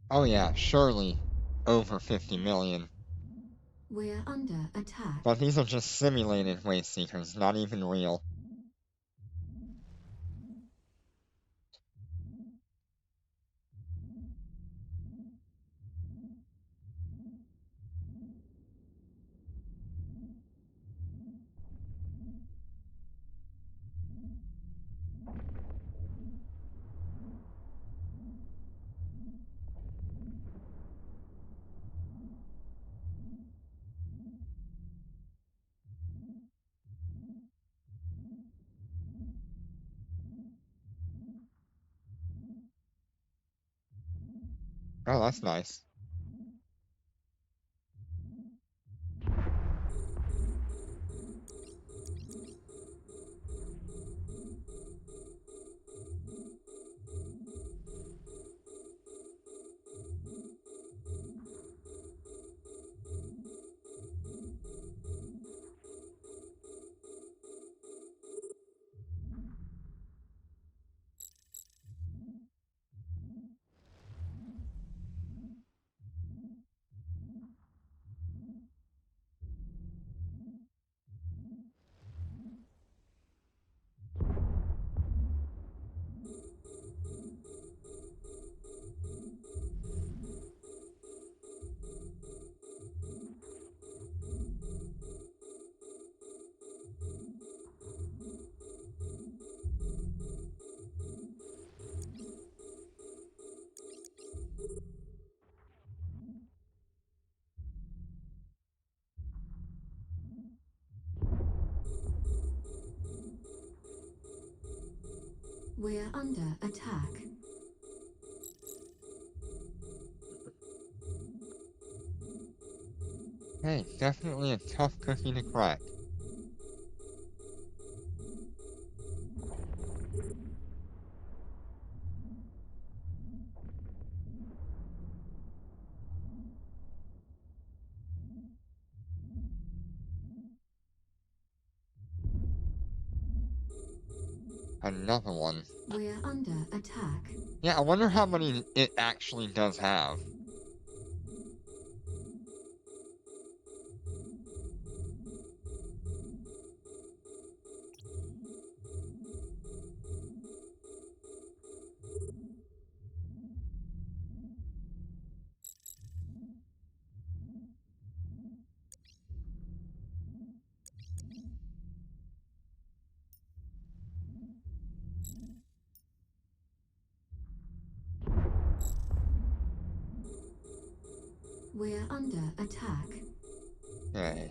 Oh yeah, surely over 50 million. We're under attack. But these are just simulated Wasteseekers, not even real. Oh, that's nice. We're under attack. Hey, definitely a tough cookie to crack. Another one. We're under attack. Yeah, I wonder how many it actually does have. We're under attack. Okay.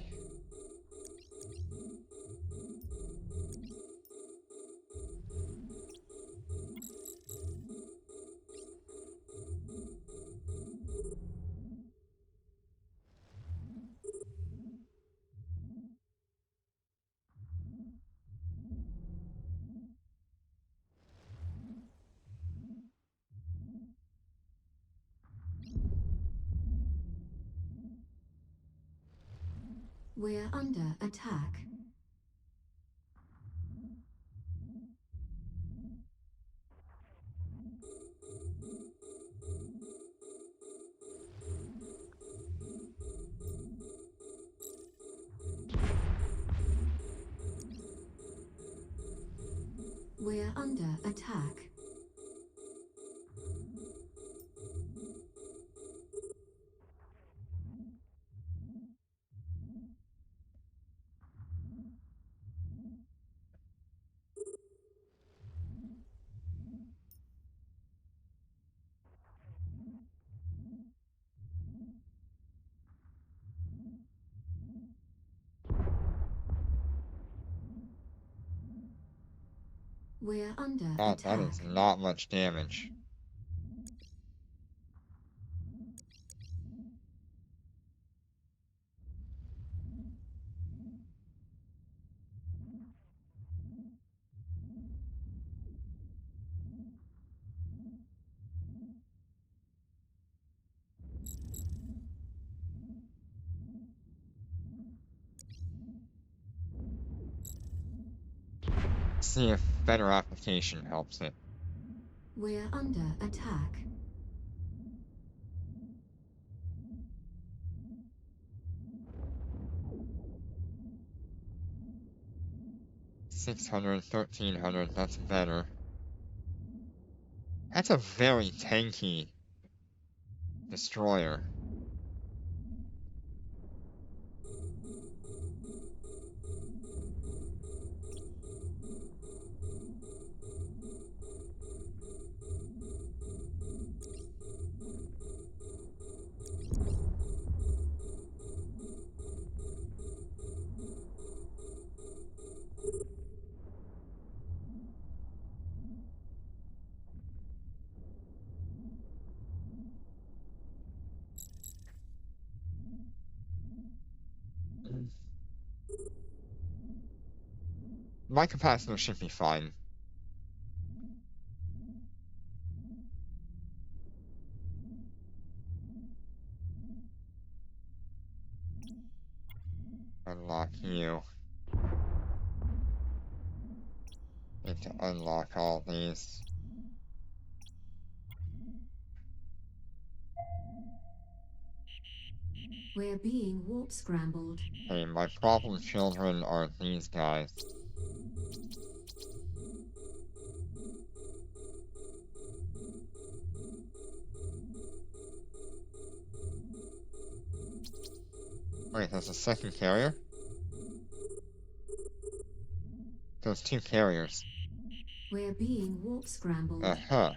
We're under attack. We're under attack. We're under God, that attack. is not much damage. See if better application helps it. We're under attack. $600, $1,300, that's better. That's a very tanky destroyer. My capacitor should be fine. Unlock you. Need to unlock all these. We're being warp scrambled. Hey, my problem children are these guys. Wait, there's a second carrier? There's two carriers. We're being warp scrambled. Uh-huh.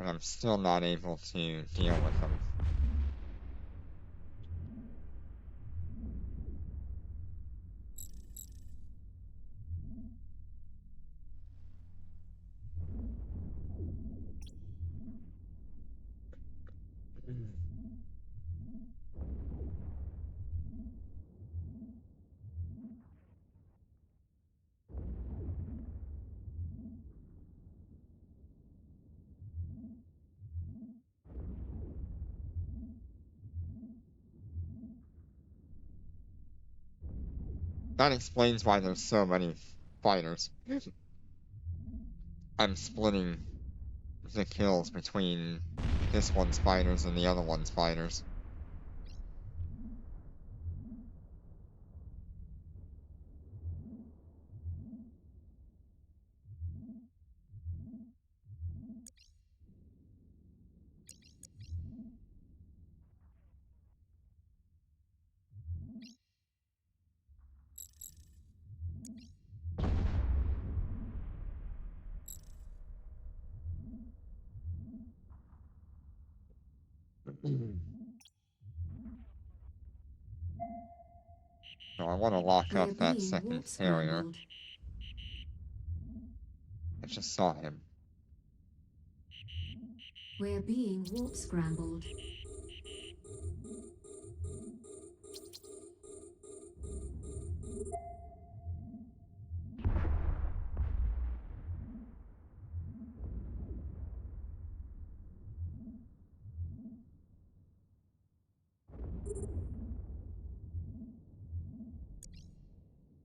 but I'm still not able to deal with them. That explains why there's so many fighters. I'm splitting the kills between this one's fighters and the other one's fighters. So I want to lock We're up that being second warp carrier. scrambled. I just saw him. We're being warp scrambled.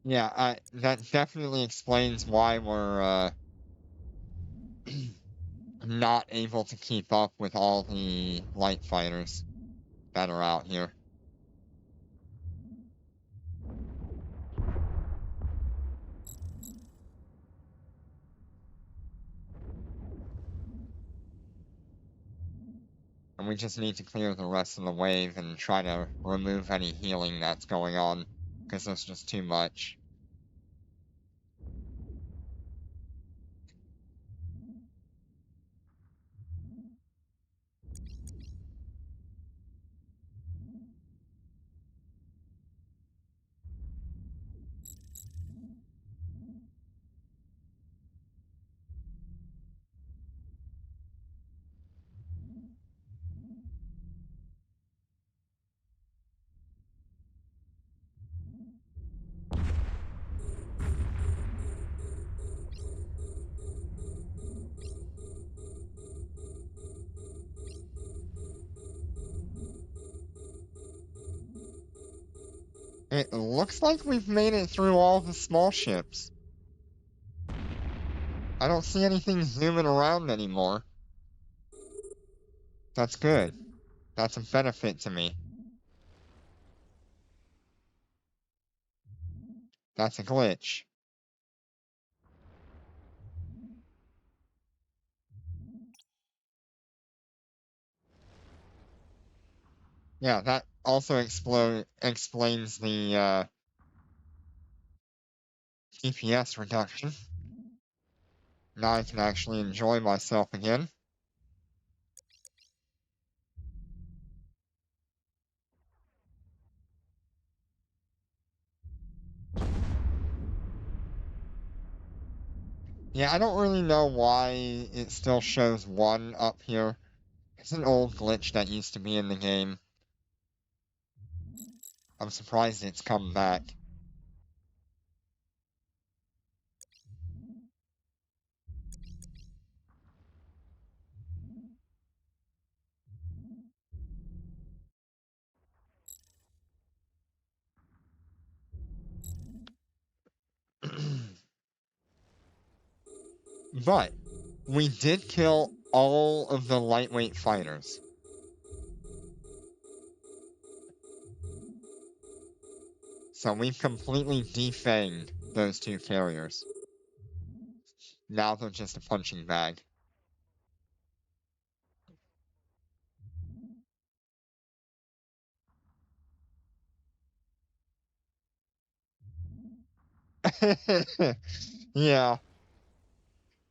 Yeah, that definitely explains why we're not able to keep up with all the light fighters that are out here. And we just need to clear the rest of the wave and try to remove any healing that's going on, because there's just too much. It looks like we've made it through all the small ships. I don't see anything zooming around anymore. That's good. That's a benefit to me. That's a glitch. Yeah, that also explains the TPS reduction. Now I can actually enjoy myself again. Yeah, I don't really know why it still shows 1 up here. It's an old glitch that used to be in the game. I'm surprised it's come back. But we did kill all of the lightweight fighters. So we've completely defanged those 2 carriers. Now they're just a punching bag. Yeah.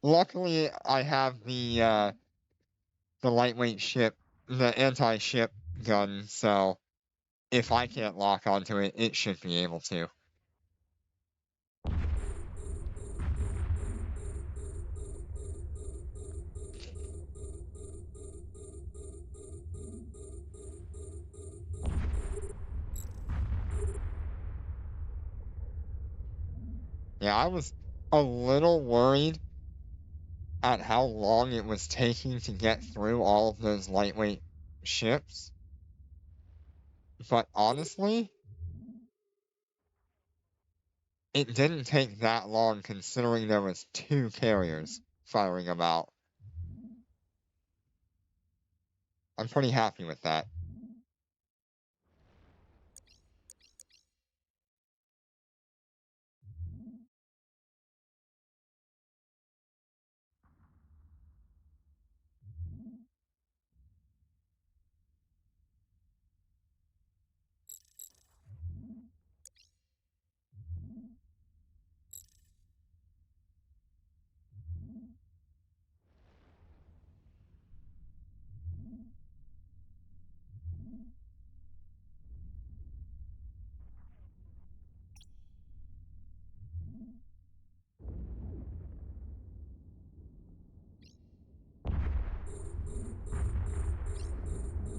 Luckily, I have the the lightweight ship, the anti-ship gun, so if I can't lock onto it, it should be able to. Yeah, I was a little worried at how long it was taking to get through all of those lightweight ships. But honestly, it didn't take that long considering there was 2 carriers firing them out. I'm pretty happy with that.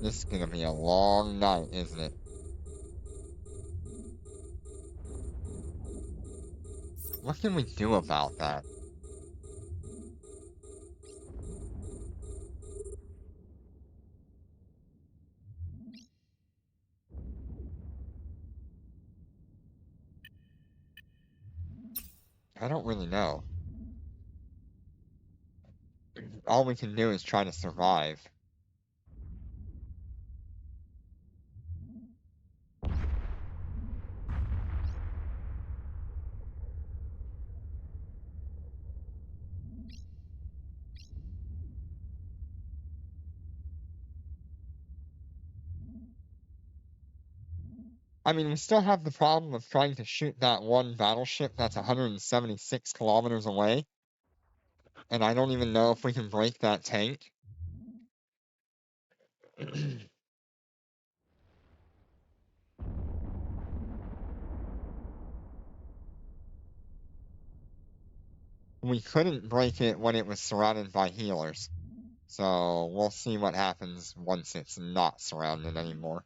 This is gonna be a long night, isn't it? What can we do about that? I don't really know. All we can do is try to survive. I mean, we still have the problem of trying to shoot that one battleship that's 176 kilometers away. And I don't even know if we can break that tank. We couldn't break it when it was surrounded by healers. So we'll see what happens once it's not surrounded anymore.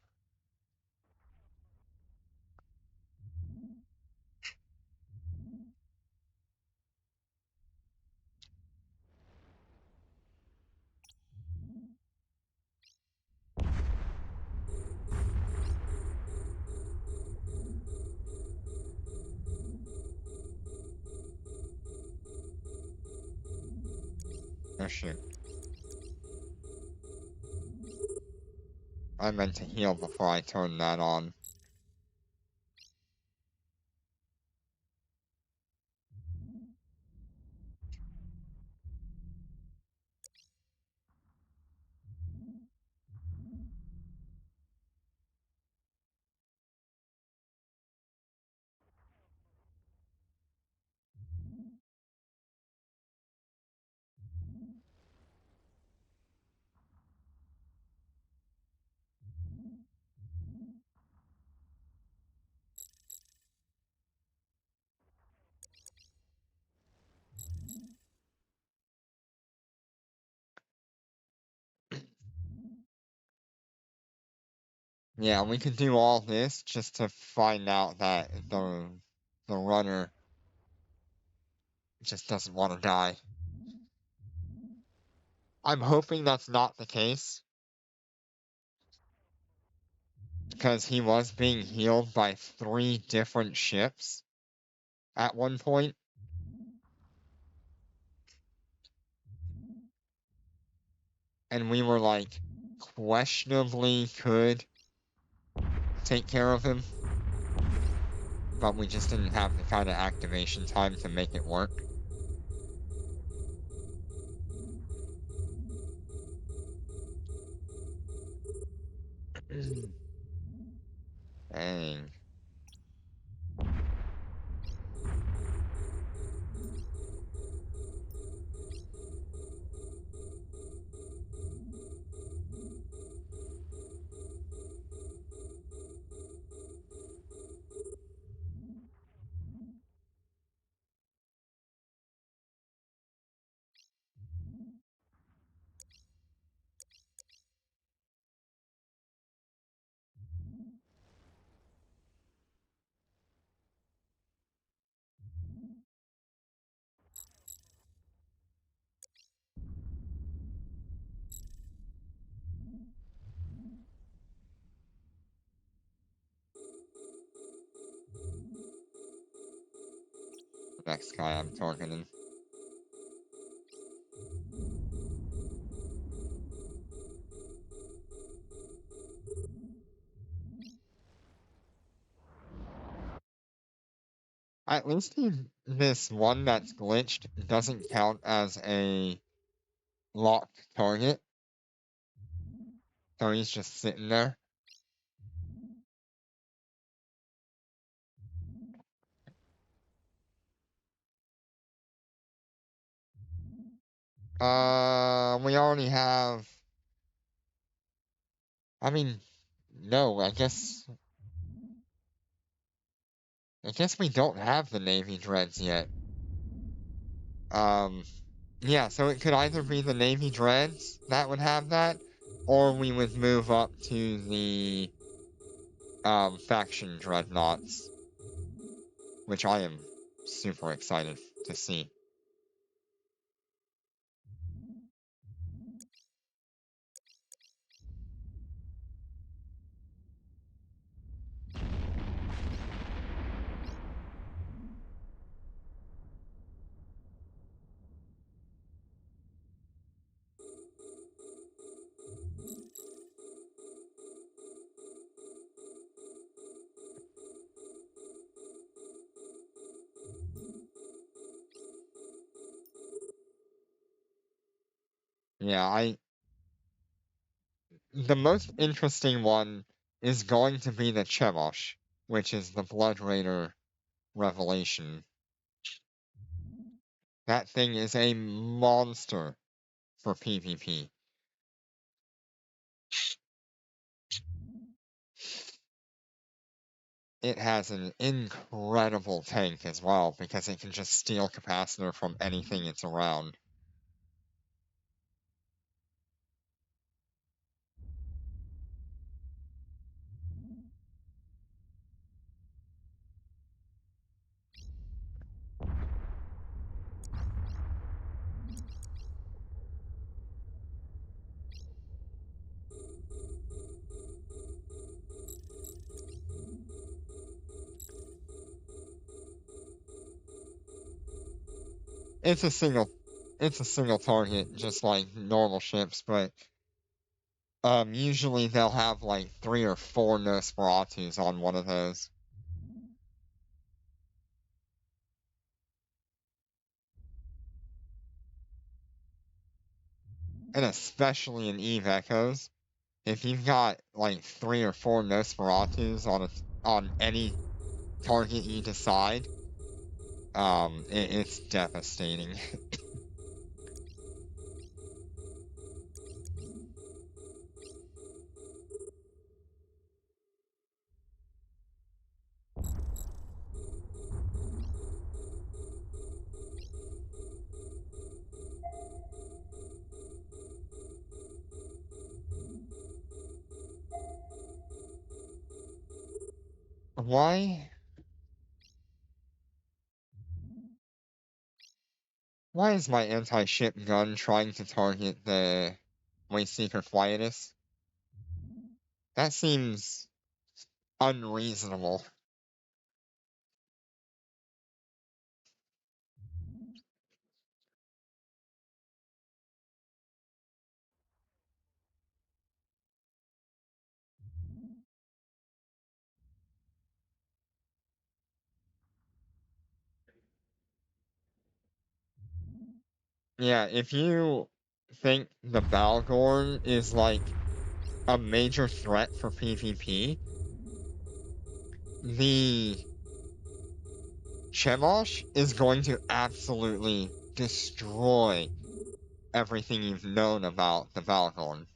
Oh shoot. I meant to heal before I turned that on. Yeah, we could do all this just to find out that the runner just doesn't want to die. I'm hoping that's not the case. Because he was being healed by 3 different ships at one point. And we were like, questionably could take care of him. But we just didn't have the kind of activation time to make it work. Dang. next guy I'm targeting. At least this one that's glitched doesn't count as a locked target. So he's just sitting there. We already have. I mean, no, I guess we don't have the Navy Dreads yet. Yeah, so it could either be the Navy Dreads that would have that, or we would move up to the faction dreadnoughts, which I am super excited to see. Yeah, the most interesting one is going to be the Chemosh, which is the Blood Raider revelation. That thing is a monster for PvP. It has an incredible tank as well, because it can just steal capacitor from anything it's around. It's a single target, just like normal ships, but usually they'll have like 3 or 4 Nosferatus on one of those. And especially in Eve Echoes, if you've got like 3 or 4 Nosferatus on any target you decide, it's devastating. Why? Why is my anti-ship gun trying to target the Wasteseeker Quietus? That seems unreasonable. Yeah, if you think the Balgorn is like a major threat for PvP, the Chemosh is going to absolutely destroy everything you've known about the Balgorn.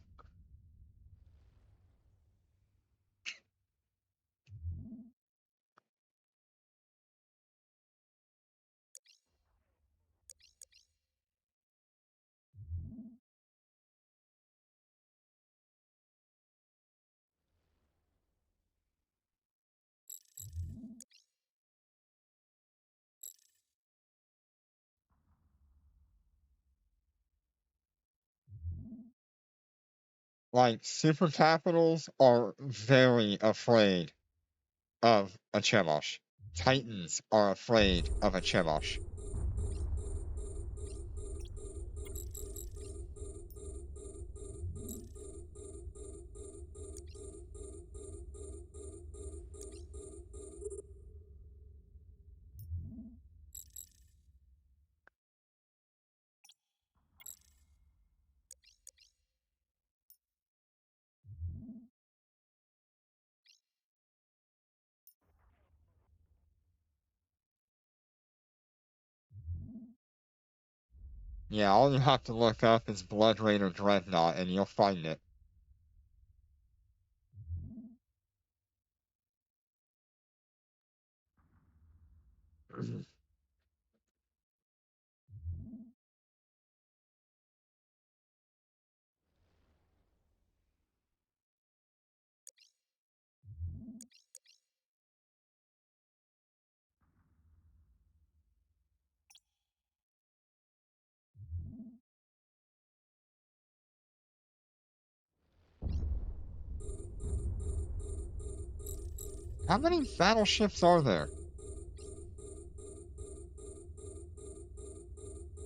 Like, super capitals are very afraid of a Chemosh. Titans are afraid of a Chemosh. Yeah, all you have to look up is Blood Raider Dreadnought and you'll find it. How many battleships are there?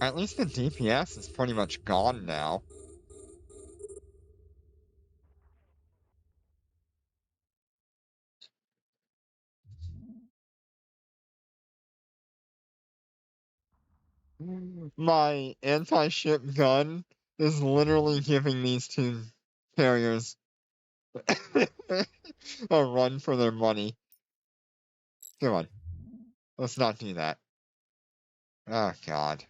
At least the DPS is pretty much gone now. My anti-ship gun is literally giving these two carriers a run for their money. Come on, let's not do that. Oh god.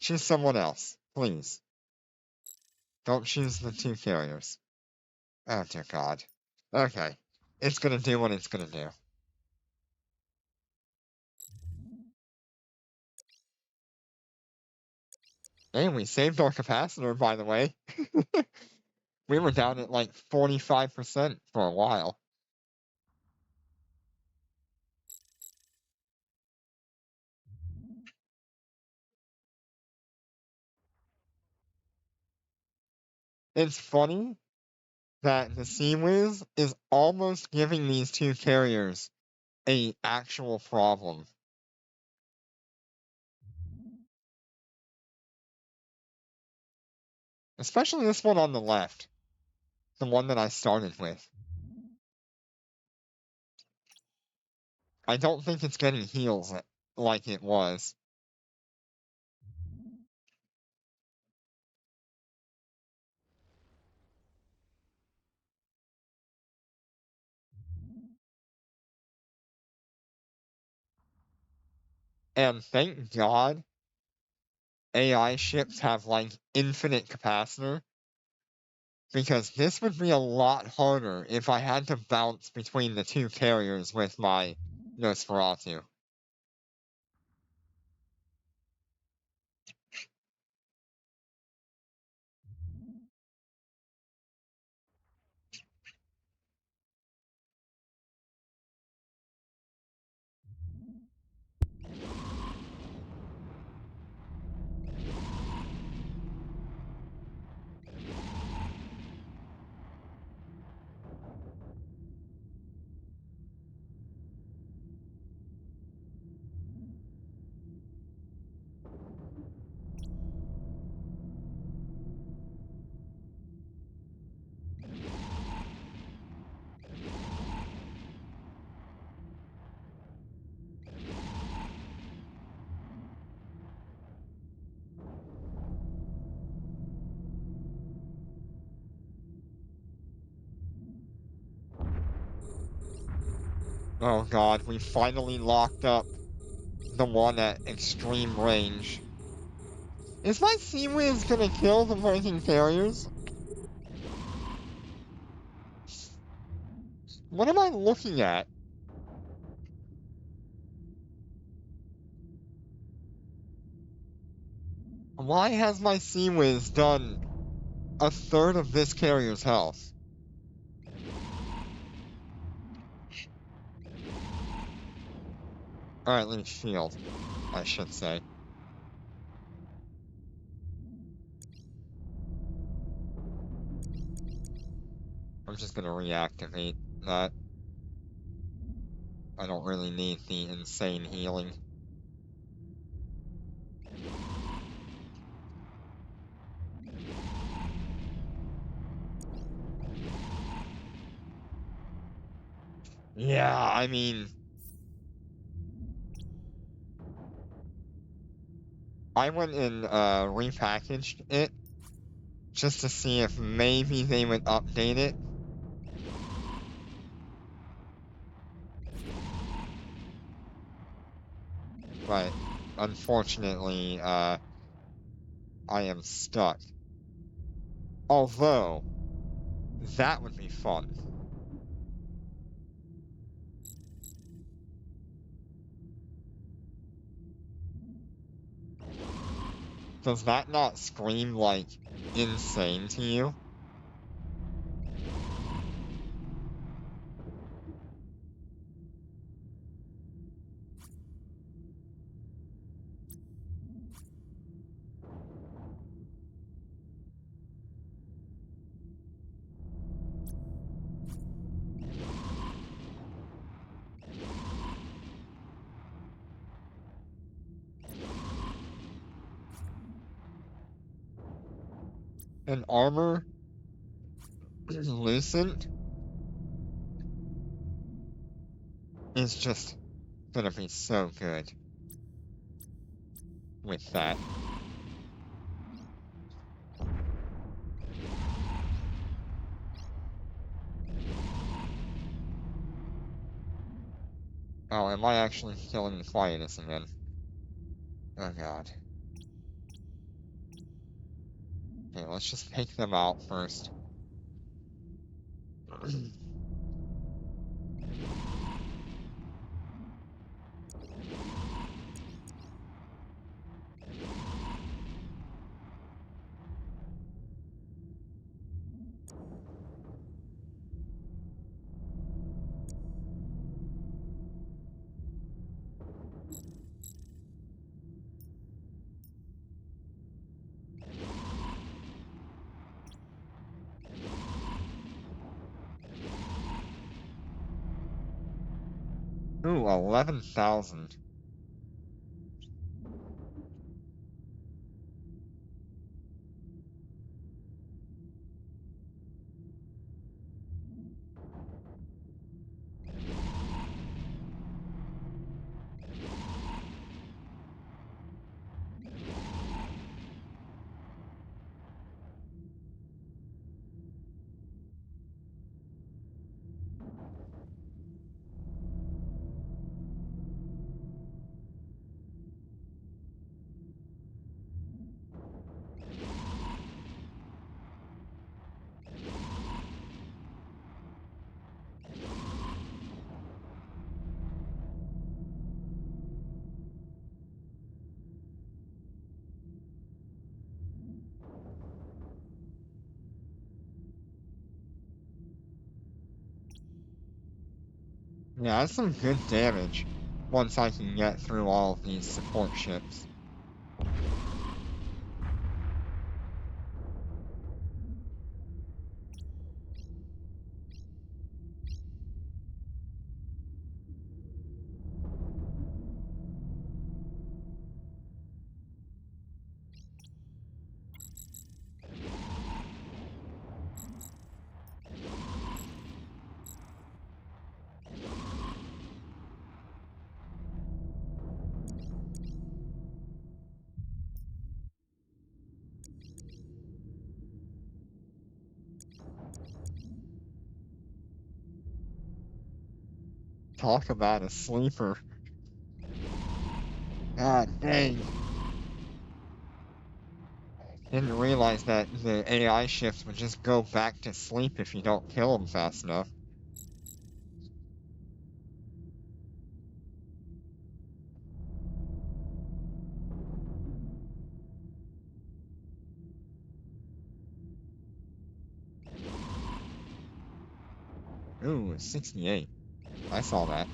Choose someone else, please. Don't choose the two carriers. Oh dear god. Okay. It's gonna do what it's gonna do. Hey, we saved our capacitor, by the way. We were down at like 45% for a while. It's funny that the Sea Whiz is almost giving these two carriers a actual problem. Especially this one on the left. The one that I started with. I don't think it's getting heals like it was. And thank God AI ships have like infinite capacitor. Because this would be a lot harder if I had to bounce between the two carriers with my Nosferatu. Oh god, we finally locked up the one at extreme range. Is my Sea Whiz gonna kill the Viking carriers? What am I looking at? Why has my Sea Whiz done a third of this carrier's health? Alright, let me shield, I should say. I'm just gonna reactivate that. I don't really need the insane healing. Yeah, I mean, I went and repackaged it just to see if maybe they would update it. But unfortunately, I am stuck. Although, that would be fun. Does that not scream like insane to you? An armor lucent is just gonna be so good with that. Oh, am I actually killing the quietness again? Oh god. Okay, let's just take them out first. Ooh, 11,000. Yeah, that's some good damage once I can get through all of these support ships. Talk about a sleeper. God dang. Didn't realize that the AI ships would just go back to sleep if you don't kill them fast enough. Ooh, 68. I saw that.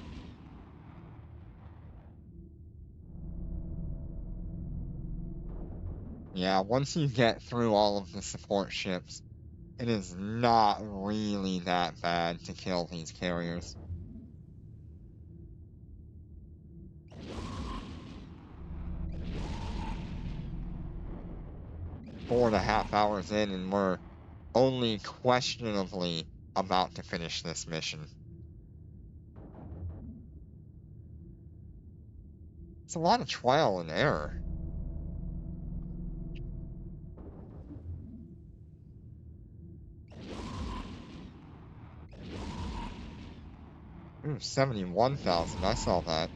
Yeah, once you get through all of the support ships, it is not really that bad to kill these carriers. 4.5 hours in, and we're only questionably about to finish this mission. It's a lot of trial and error. Ooh, 71,000, I saw that.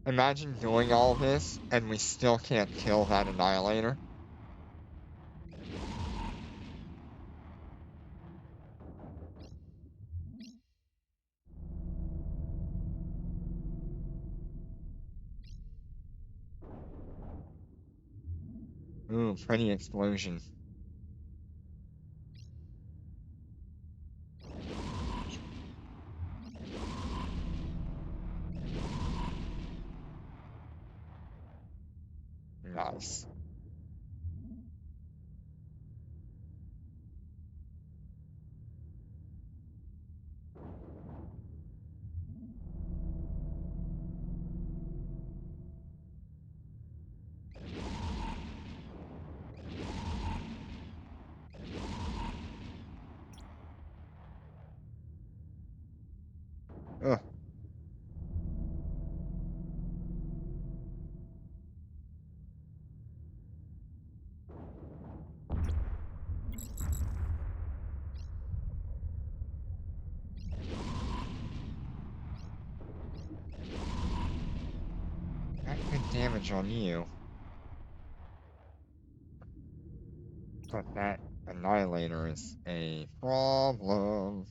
Imagine doing all this, and we still can't kill that Annihilator. Ooh, pretty explosion. Nice. Ugh. That good damage on you. But that Annihilator is a problem.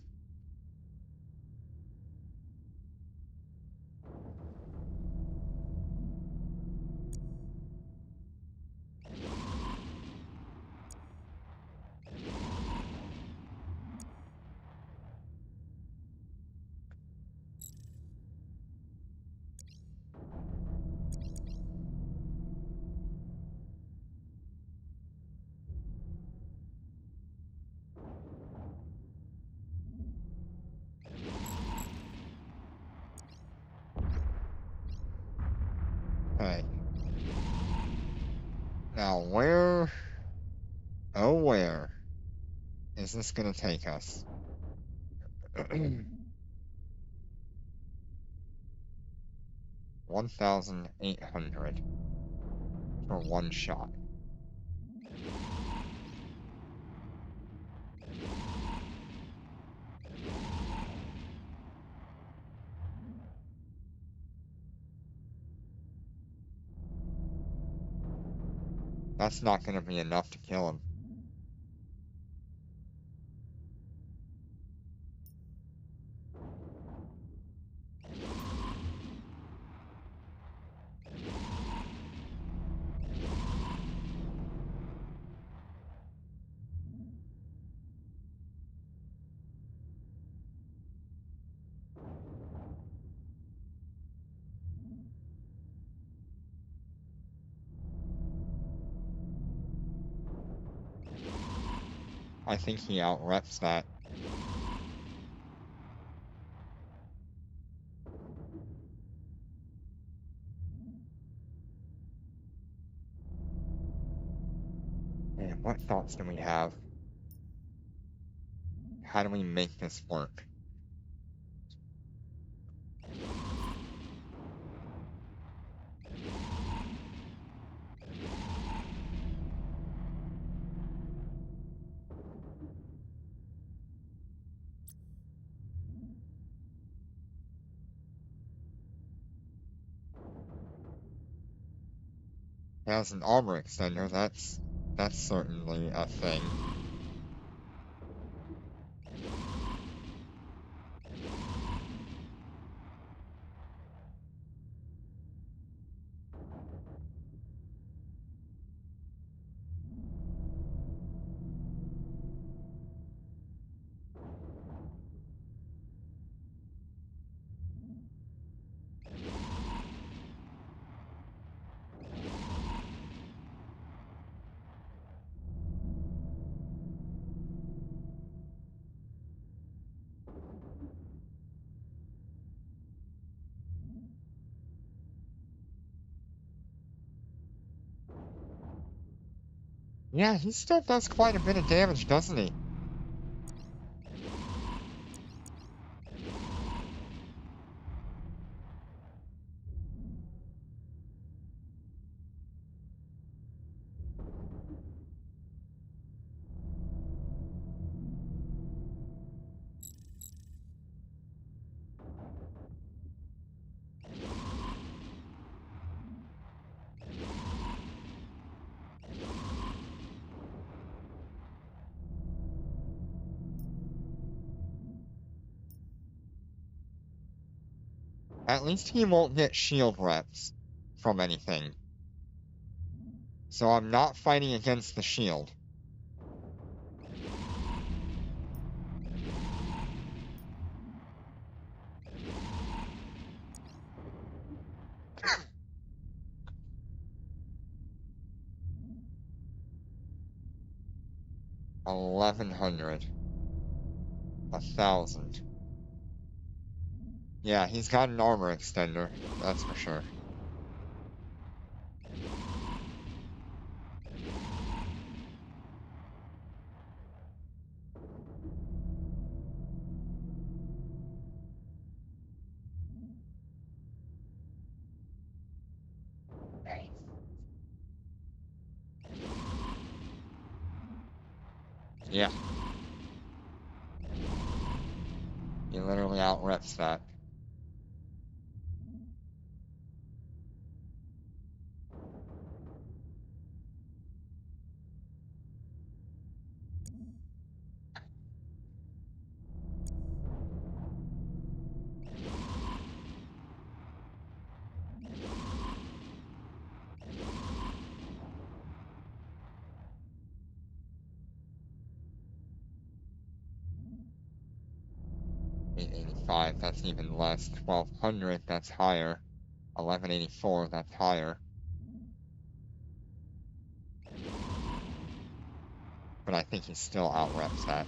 Hey. Now where, oh where, is this gonna take us? 1,800 for one shot. That's not gonna be enough to kill him. I think he outreps that. Man, what thoughts do we have? How do we make this work? As an armor extender, that's certainly a thing. Yeah, he still does quite a bit of damage, doesn't he? At least he won't get shield reps from anything. So I'm not fighting against the shield. $1,100. 1,000. Yeah, he's got an armor extender, that's for sure. Yeah. He literally outreps that. $885, that's even less. 1,200, that's higher. 1,184, that's higher. But I think he still outreps that.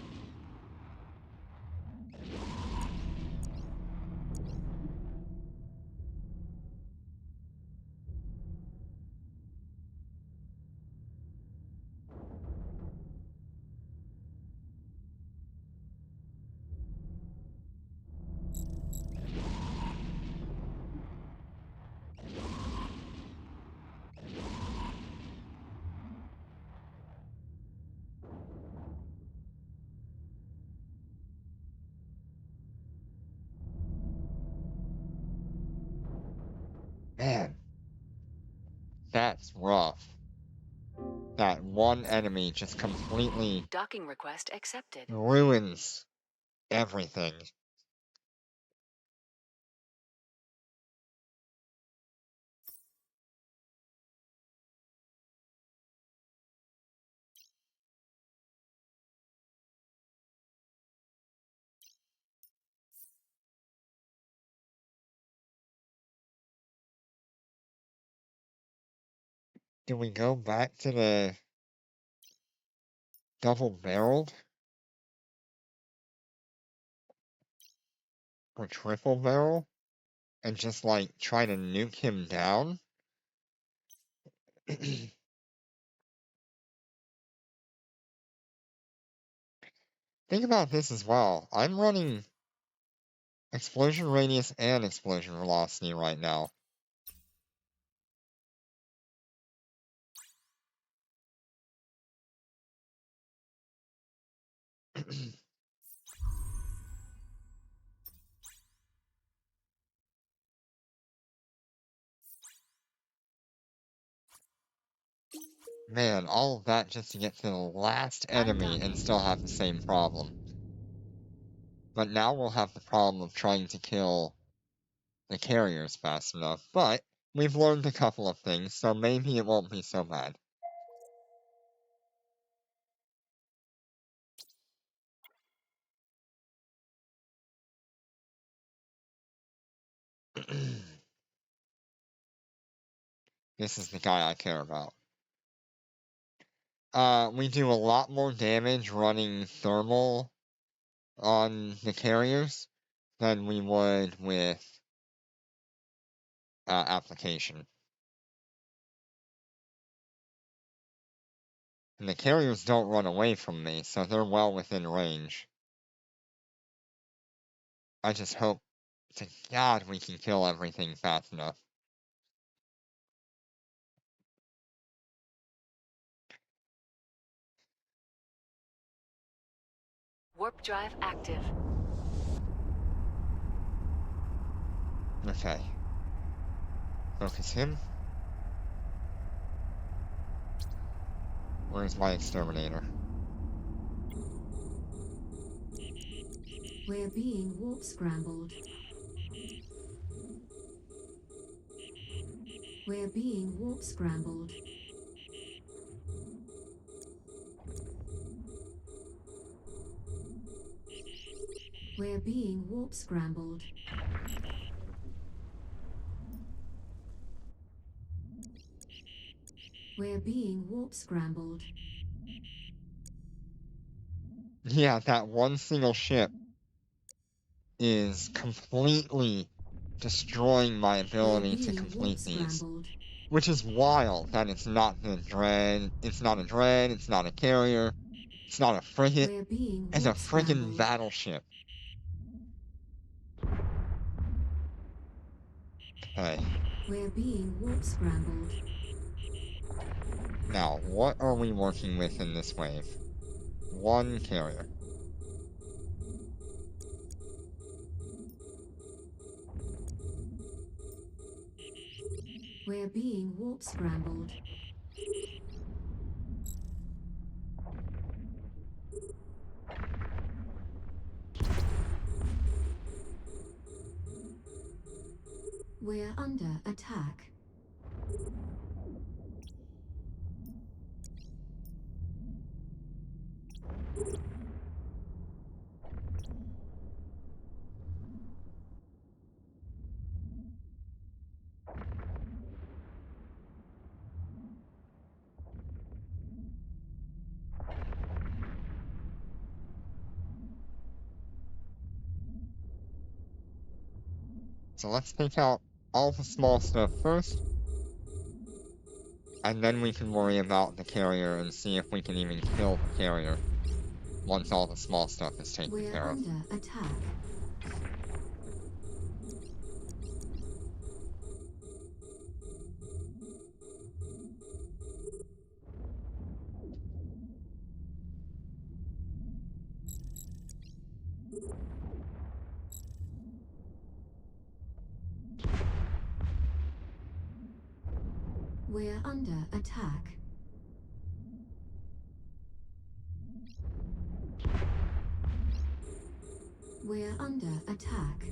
Man, that's rough. That one enemy just completely Docking request accepted. ruins everything. Do we go back to the double-barreled? Or triple barrel? And just, like, try to nuke him down? Think about this as well. I'm running explosion radius and explosion velocity right now. Man, all of that just to get to the last enemy and still have the same problem. But now we'll have the problem of trying to kill the carriers fast enough. But we've learned a couple of things, so maybe it won't be so bad. This is the guy I care about. We do a lot more damage running thermal on the carriers than we would with uh, application. And the carriers don't run away from me, so they're well within range. I just hope to God we can kill everything fast enough. Warp drive active. Okay. Focus him. Where's my exterminator? We're being warp scrambled. We're being warp scrambled. We're being warp scrambled. We're being warp scrambled. Yeah, that one single ship is completely destroying my We're ability to being warp complete these. scrambled. Which is wild that it's not the dread, it's not a dread, it's not a carrier, it's not a frigate, We're being it's a warp friggin' scrambled. battleship. Okay. We're being warp scrambled. Now, what are we working with in this wave? One carrier. We're being warp scrambled. We're under attack. So let's take out all the small stuff first, and then we can worry about the carrier and see if we can even kill the carrier once all the small stuff is taken We're care of. under attack. We're under attack. We're under attack.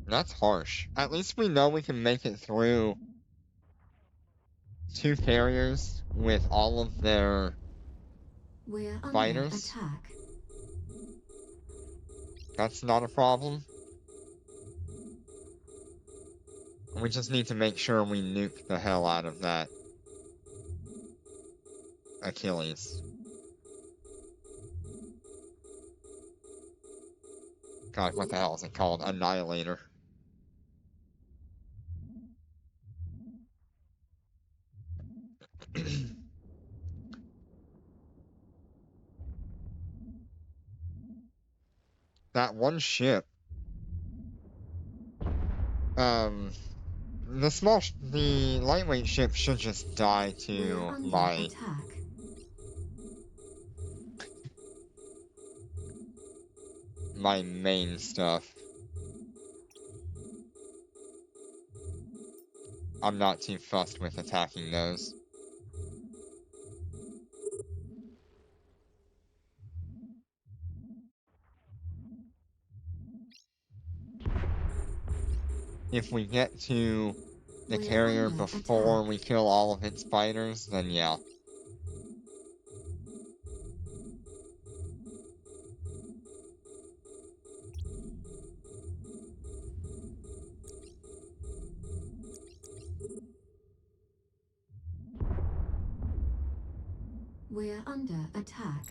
That's harsh. At least we know we can make it through 2 carriers with all of their We're under fighters. attack. That's not a problem. We just need to make sure we nuke the hell out of that Achilles. God, what the hell is it called? Annihilator. That one ship. The lightweight ship should just die We're to under my attack. main stuff. I'm not too fussed with attacking those. If we get to the We're carrier under before attack. we kill all of its fighters, then yeah. We're under attack.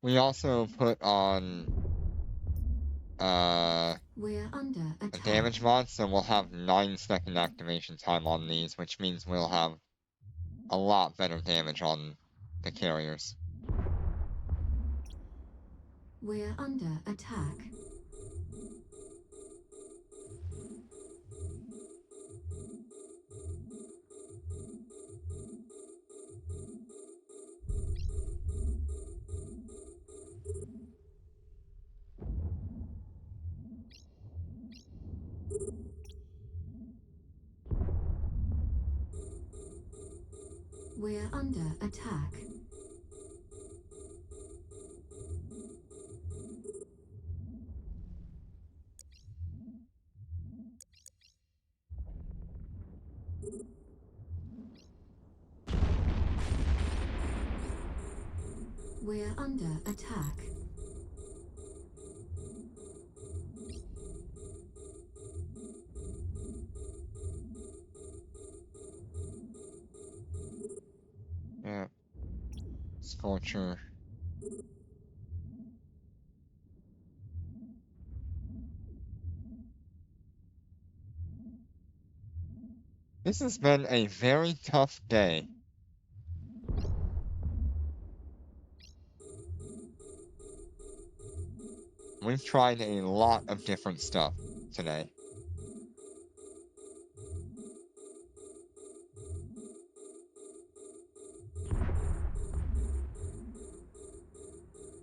We also put on We're under a attack. damage mod, so we'll have 9-second activation time on these, which means we'll have a lot better damage on the carriers. We're under attack. We're under attack. We're under attack. Yeah. Scorcher. This has been a very tough day. We've tried a lot of different stuff today.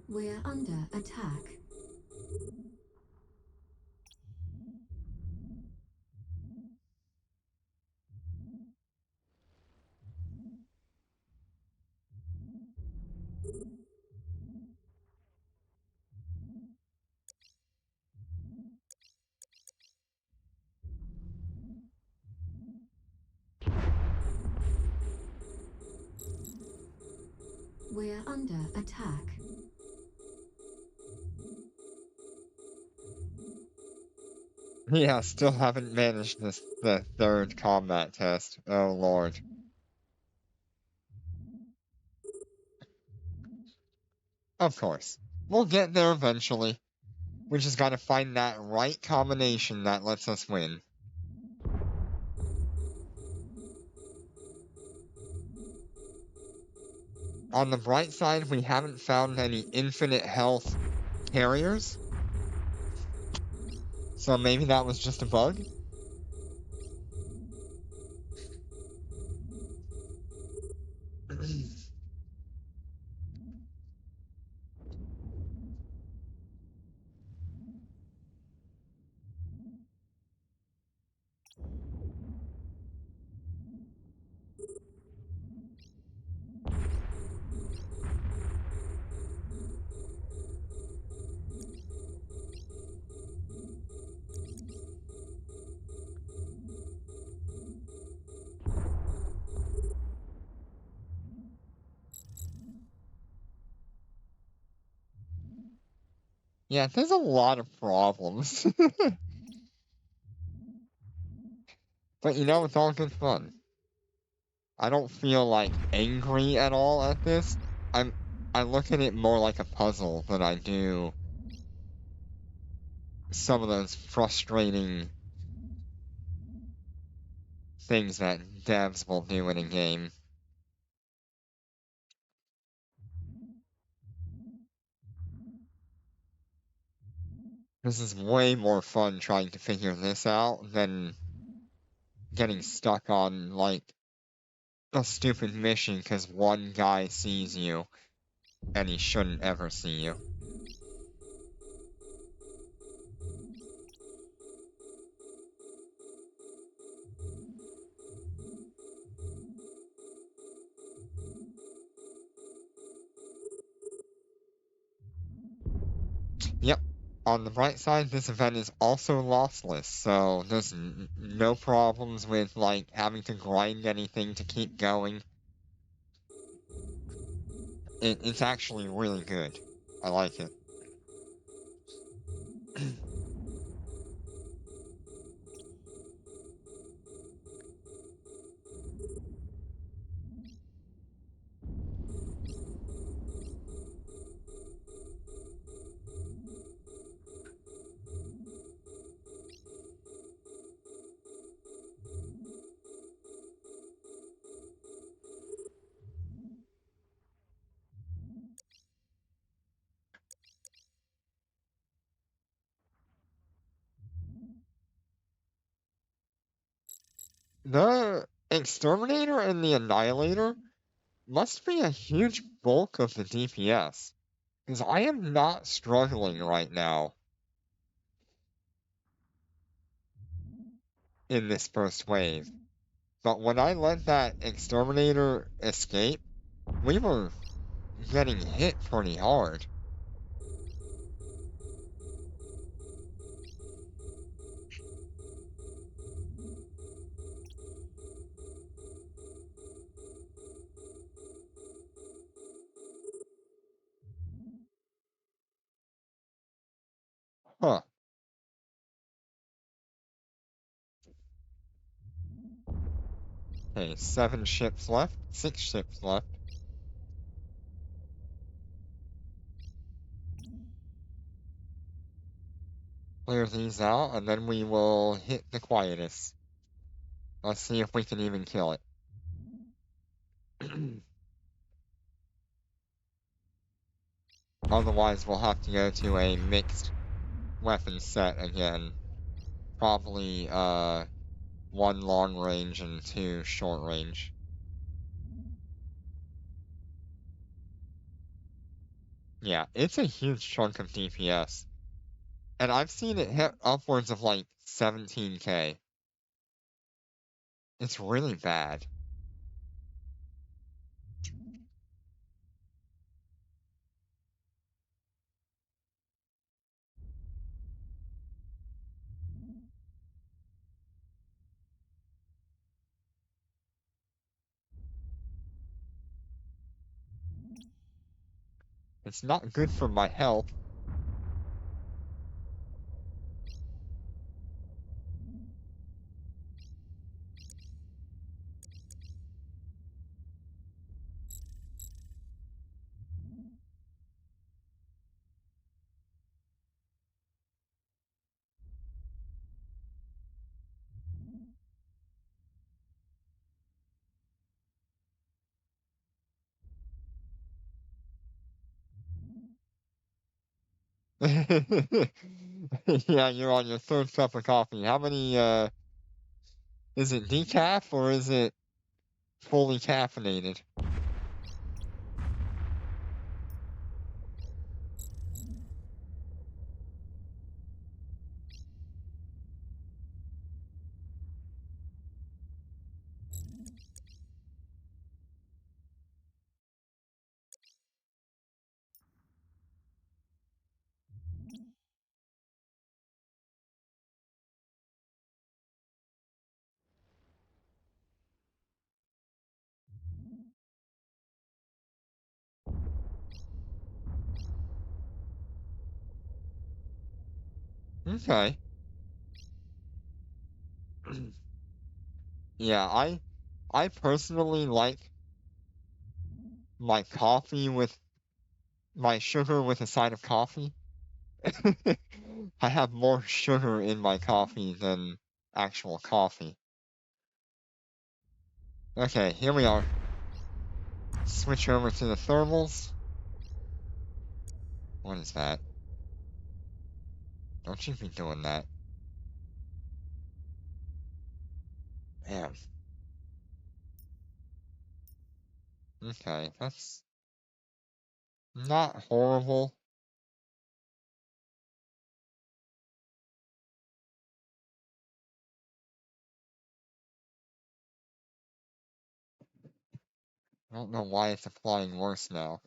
We're under attack. We're under attack. Yeah, still haven't managed the third combat test. Oh lord. Of course. We'll get there eventually. We just gotta find that right combination that lets us win. On the bright side, we haven't found any infinite health carriers. So maybe that was just a bug? Yeah, there's a lot of problems. But you know, it's all good fun. I don't feel like angry at all at this. I look at it more like a puzzle than I do some of those frustrating things that devs will do in a game. This is way more fun trying to figure this out than getting stuck on, like, a stupid mission because one guy sees you and he shouldn't ever see you. on the bright side, this event is also lossless, so there's no problems with, like, having to grind anything to keep going. It's actually really good. I like it. The Exterminator and the Annihilator must be a huge bulk of the DPS, because I am not struggling right now in this first wave. But when I let that Exterminator escape, we were getting hit pretty hard. Huh. Okay, 7 ships left, 6 ships left. Clear these out, and then we will hit the Quietus. Let's see if we can even kill it. Otherwise, we'll have to go to a mixed weapon set again. Probably, 1 long range and 2 short range. Yeah, it's a huge chunk of DPS. And I've seen it hit upwards of like 17k. It's really bad. It's not good for my health. Yeah, you're on your 3rd cup of coffee. How many, is it decaf or is it fully caffeinated? Okay. Yeah, I personally like my coffee with my sugar with a side of coffee. I have more sugar in my coffee than actual coffee. Okay, here we are. Switch over to the thermals. What is that? Don't you be doing that. Damn. Okay, that's not horrible. I don't know why it's applying worse now.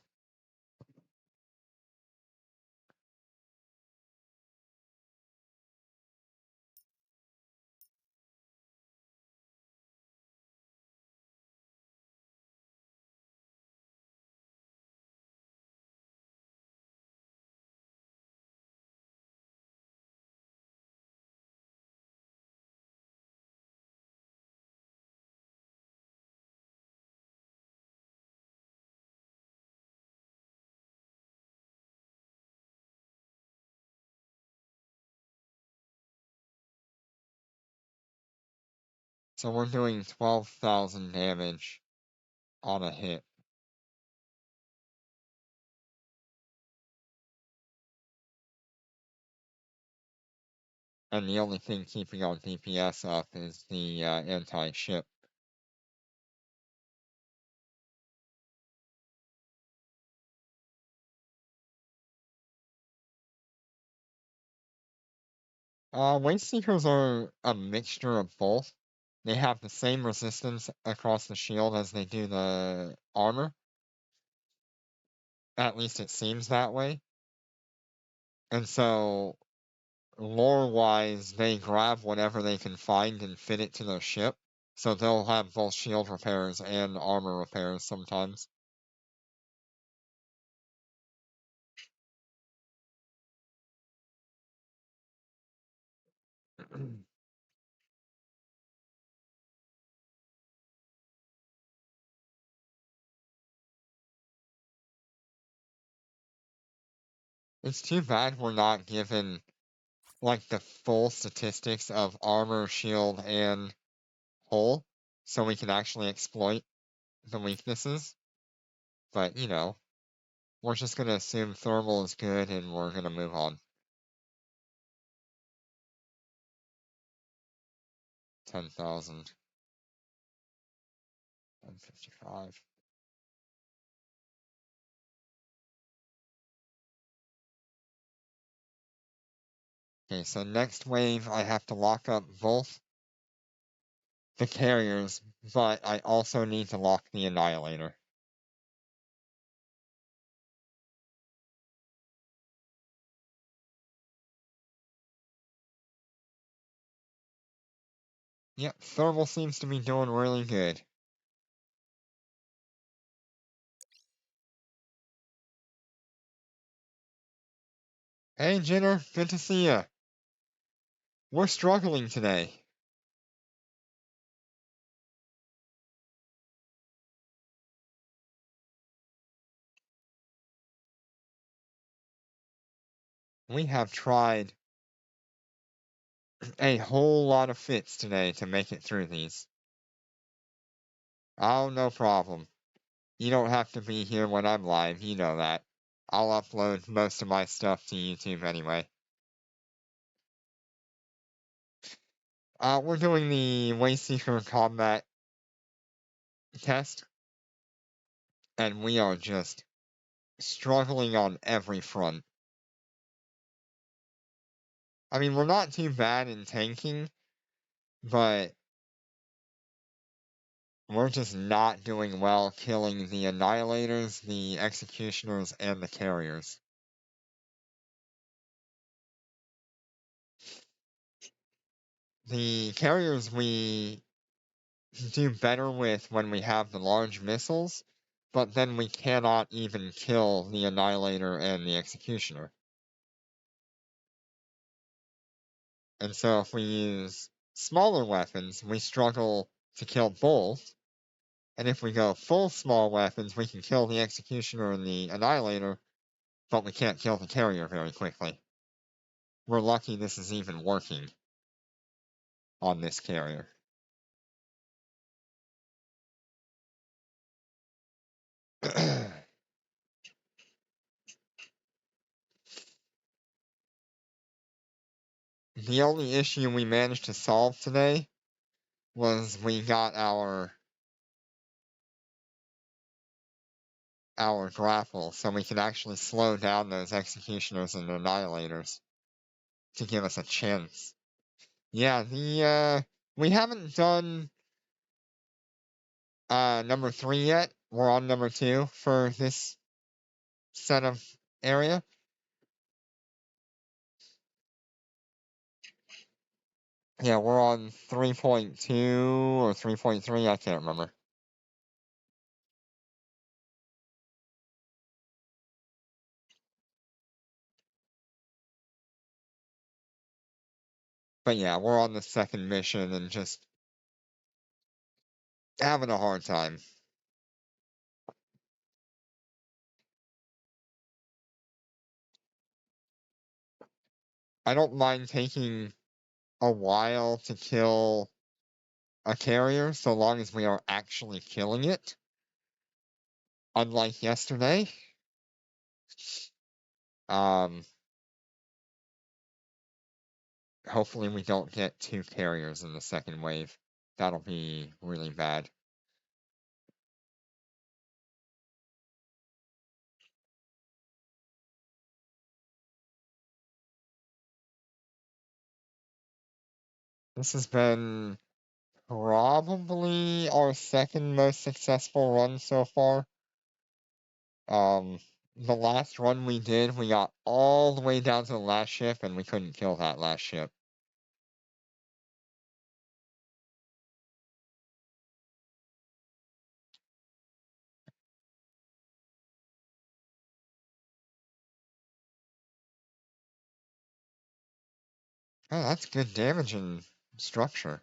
So we're doing 12,000 damage on a hit. And the only thing keeping our DPS up is the anti-ship. Wasteseekers are a mixture of both. They have the same resistance across the shield as they do the armor. At least it seems that way. And so, lore-wise, they grab whatever they can find and fit it to their ship. So they'll have both shield repairs and armor repairs sometimes. It's too bad we're not given like the full statistics of armor, shield, and hull, so we can actually exploit the weaknesses. But you know, we're just gonna assume thermal is good and we're gonna move on. 10,000. 155. Okay, so next wave I have to lock up both the carriers, but I also need to lock the Annihilator. Yep, thermal seems to be doing really good. Hey Jenner, good to see ya. We're struggling today. We have tried a whole lot of fits today to make it through these. Oh, no problem. You don't have to be here when I'm live, you know that. I'll upload most of my stuff to YouTube anyway. We're doing the Wasteseeker combat test, and we are just struggling on every front. I mean, we're not too bad in tanking, but we're just not doing well killing the Annihilators, the Executioners, and the Carriers. The Carriers we do better with when we have the large missiles, but then we cannot even kill the Annihilator and the Executioner. And so if we use smaller weapons, we struggle to kill both. And if we go full small weapons, we can kill the Executioner and the Annihilator, but we can't kill the Carrier very quickly. We're lucky this is even working on this carrier. The only issue we managed to solve today was we got our grapple, so we can actually slow down those Executioners and Annihilators to give us a chance. Yeah, we haven't done number 3 yet. We're on number 2 for this set of area. Yeah, we're on 3.2 or 3.3, I can't remember. But yeah, we're on the second mission and just having a hard time. I don't mind taking a while to kill a carrier so long as we are actually killing it. Unlike yesterday. Hopefully we don't get 2 carriers in the second wave. That'll be really bad. This has been probably our second most successful run so far. The last run we did, we got all the way down to the last ship and we couldn't kill that last ship. Oh, that's good damage and structure.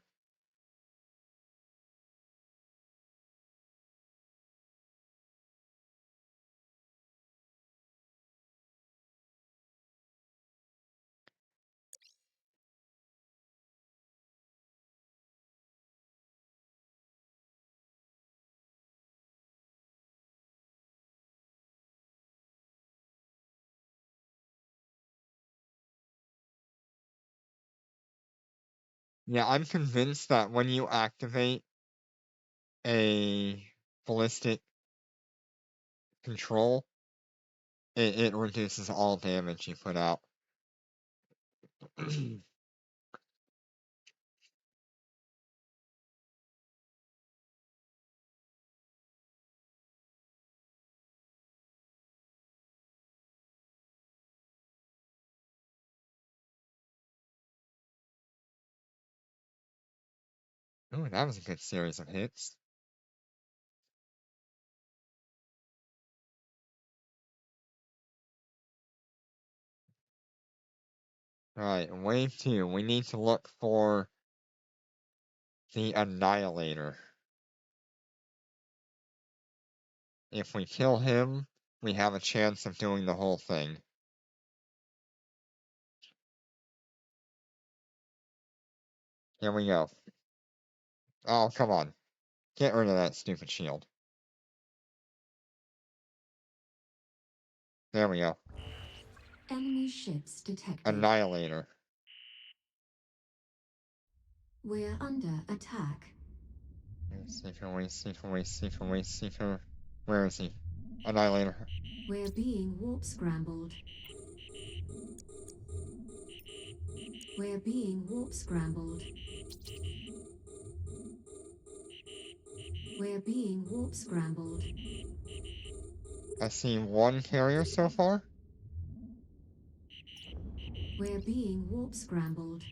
Yeah, I'm convinced that when you activate a ballistic control, it reduces all damage you put out. Oh, that was a good series of hits. Right, wave 2. We need to look for the Annihilator. If we kill him, we have a chance of doing the whole thing. Here we go. Oh, come on. Get rid of that stupid shield. There we go. Enemy ships detected. Annihilator. We're under attack. Wasteseeker. Where is he? Annihilator. We're being warp scrambled. We're being warp scrambled. We're being warp scrambled. I see 1 carrier so far. We're being warp scrambled.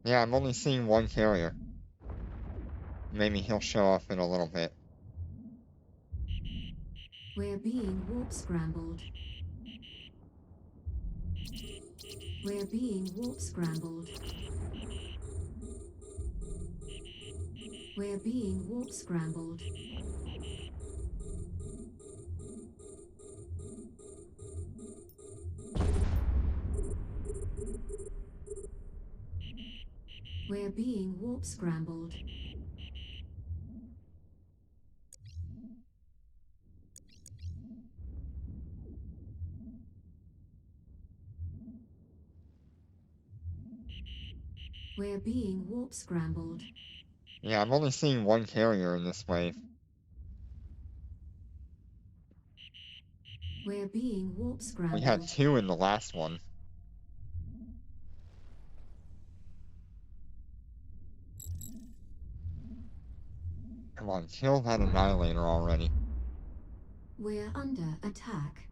Yeah, I'm only seeing 1 carrier. Maybe he'll show up in a little bit. We're being warp scrambled. We're being warp scrambled. We're being warp scrambled. We're being warp scrambled. We're being warp scrambled. Yeah, I'm only seeing 1 carrier in this wave. We're being warp scrambled. We had 2 in the last one. Come on, kill that Annihilator already. We're under attack.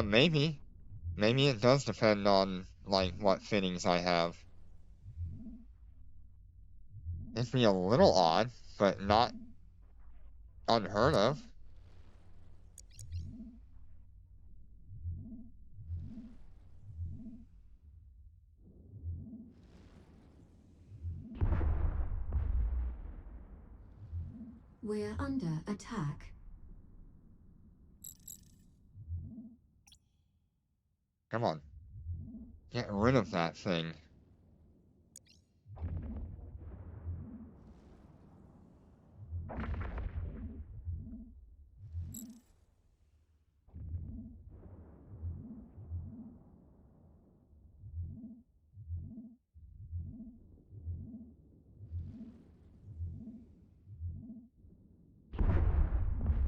Maybe. Maybe it does depend on, like, what fittings I have. It'd be a little odd, but not unheard of. We're under attack. Come on. Get rid of that thing.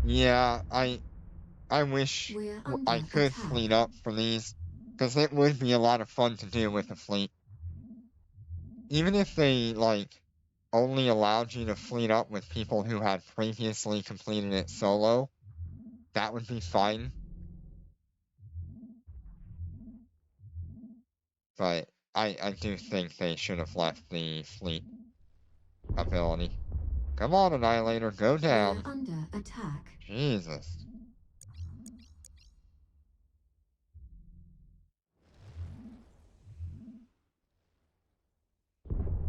Yeah, I wish We're I under could attack. fleet up for these, because it would be a lot of fun to do with a fleet. Even if they, like, only allowed you to fleet up with people who had previously completed it solo, that would be fine. But I do think they should have left the fleet ability. Come on, Annihilator, go We're down. under attack. Jesus.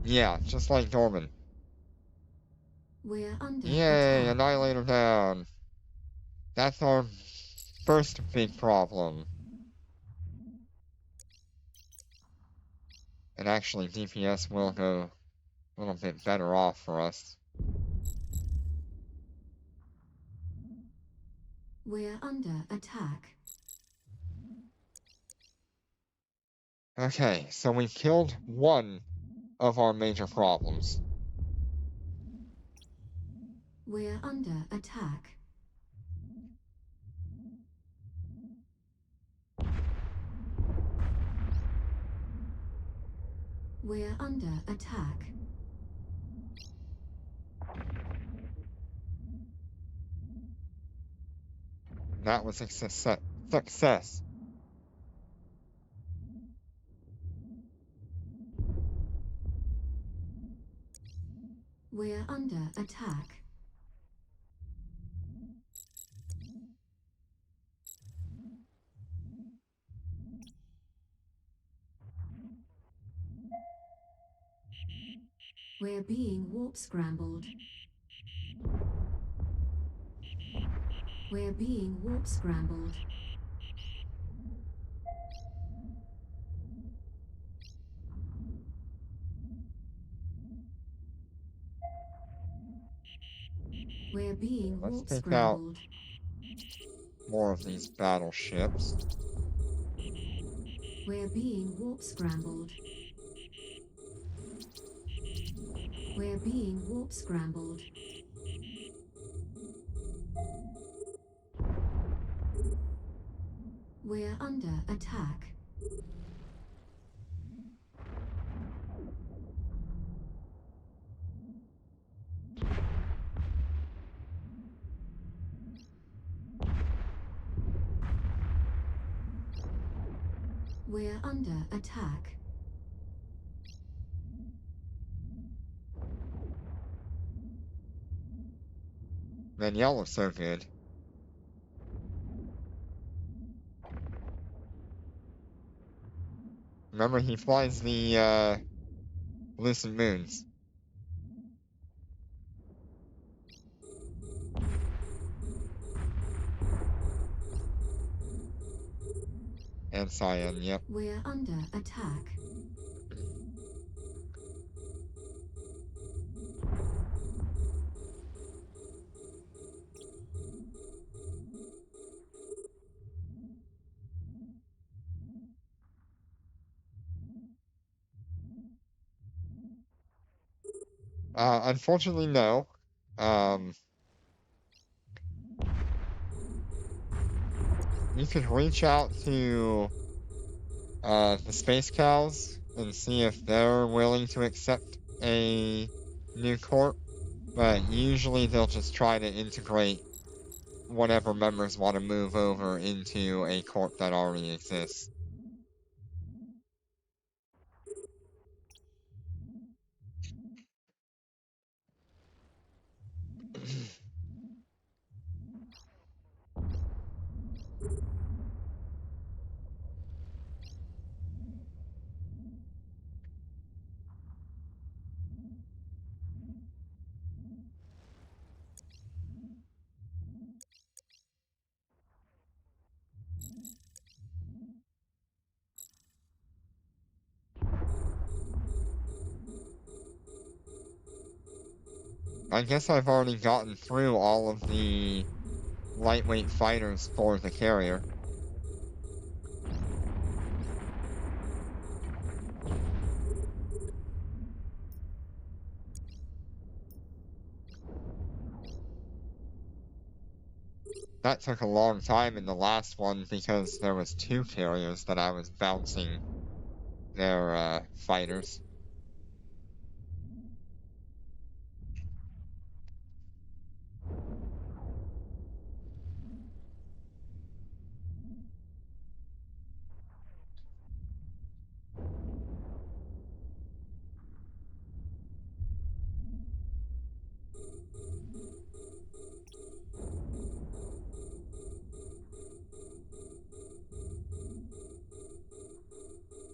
Yeah, just like Dorman. We're under Yay, attack. Annihilator down. That's our first big problem. And actually, DPS will go a little bit better off for us. We're under attack. Okay, so we've killed one of our major problems. We're under attack. We're under attack. That was a success. We're under attack. We're being warp scrambled. We're being warp scrambled. We're being Let's warp take out scrambled. more of these battleships. We're being warp scrambled. We're being warp scrambled. We're under attack. We're under attack. Man, y'all look so good. Remember, he flies the, Lucent Moons. And Cyan, yep. We're under attack. Unfortunately, no. You could reach out to, the Space Cows and see if they're willing to accept a new corp, but usually they'll just try to integrate whatever members want to move over into a corp that already exists. I guess I've already gotten through all of the lightweight fighters for the carrier. That took a long time in the last one because there was 2 carriers that I was bouncing their fighters.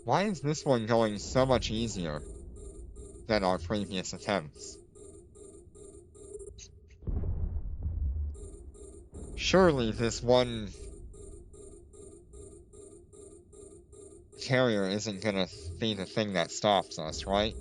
Why is this one going so much easier than our previous attempts? Surely this one carrier isn't gonna be the thing that stops us, right?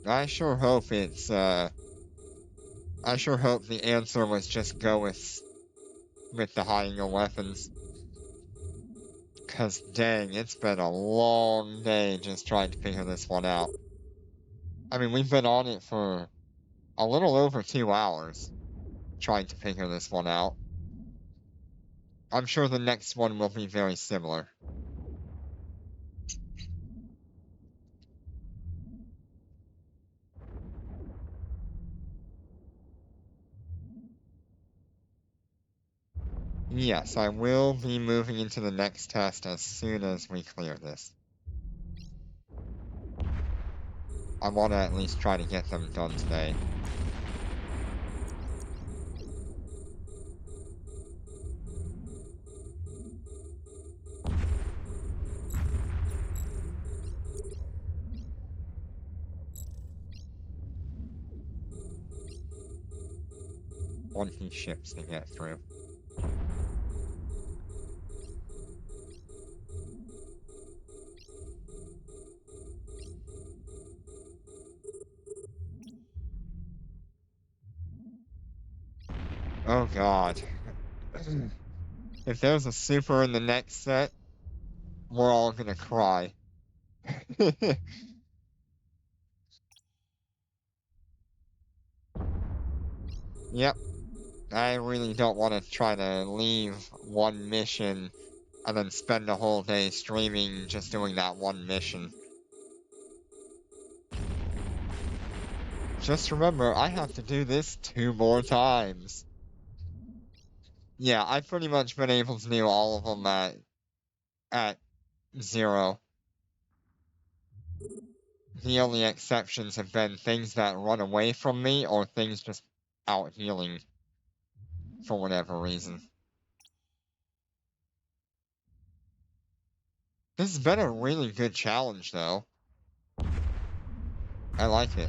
I sure hope I sure hope the answer was just go with the higher weapons. Cause dang, it's been a long day just trying to figure this one out. I mean, we've been on it for a little over 2 hours trying to figure this one out. I'm sure the next one will be very similar. Yes, I will be moving into the next test as soon as we clear this. I want to at least try to get them done today. One ships to get through. Oh god. If there's a super in the next set, we're all gonna cry. Yep. I really don't want to try to leave one mission and then spend a whole day streaming just doing that one mission. Just remember, I have to do this 2 more times. Yeah, I've pretty much been able to do all of them at 0. The only exceptions have been things that run away from me or things just out healing for whatever reason. This has been a really good challenge, though. I like it.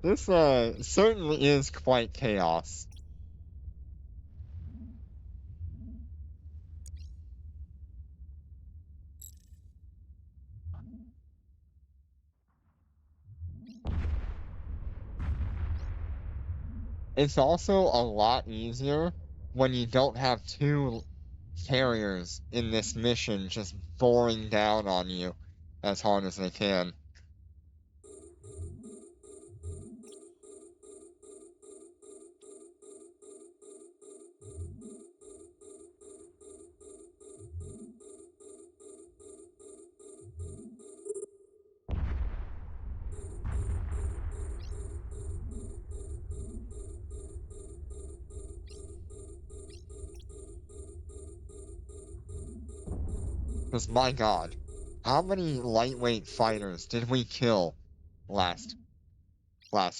This certainly is quite chaos. It's also a lot easier when you don't have two carriers in this mission just boring down on you as hard as they can. Because my god, how many lightweight fighters did we kill last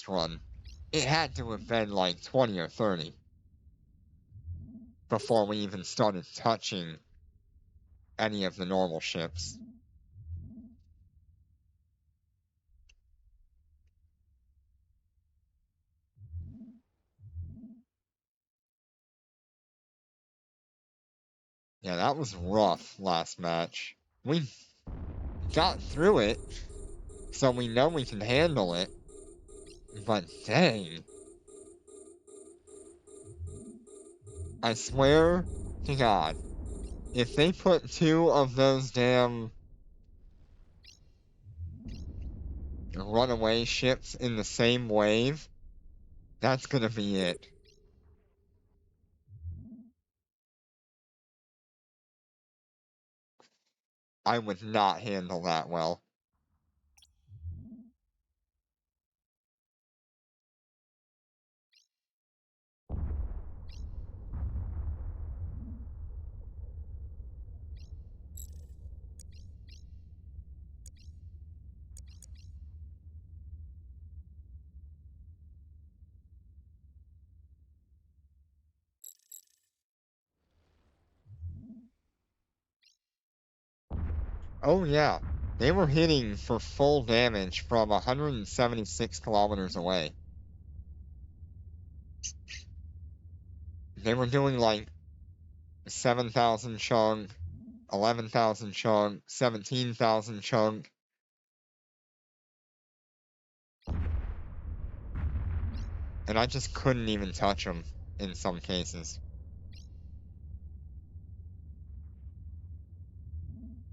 run? It had to have been like 20 or 30 before we even started touching any of the normal ships. Yeah, that was rough last match. We got through it, so we know we can handle it. But dang. I swear to God, if they put two of those damn runaway ships in the same wave, that's gonna be it. I would not handle that well. Oh yeah, they were hitting for full damage from 176 kilometers away. They were doing like 7,000 chunk, 11,000 chunk, 17,000 chunk. And I just couldn't even touch them in some cases.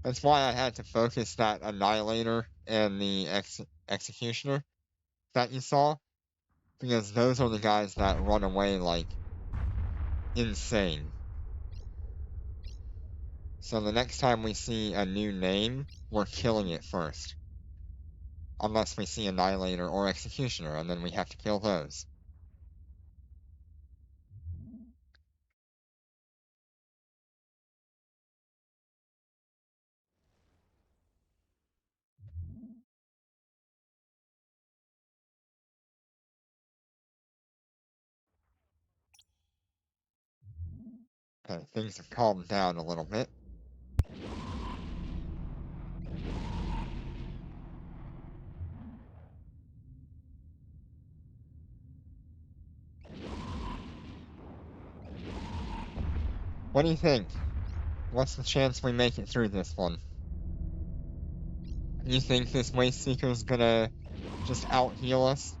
That's why I had to focus that Annihilator and the Executioner that you saw, because those are the guys that run away like insane. So the next time we see a new name, we're killing it first. Unless we see Annihilator or Executioner, and then we have to kill those. Okay, things have calmed down a little bit. What do you think? What's the chance we make it through this one? You think this Wasteseeker's gonna just out-heal us?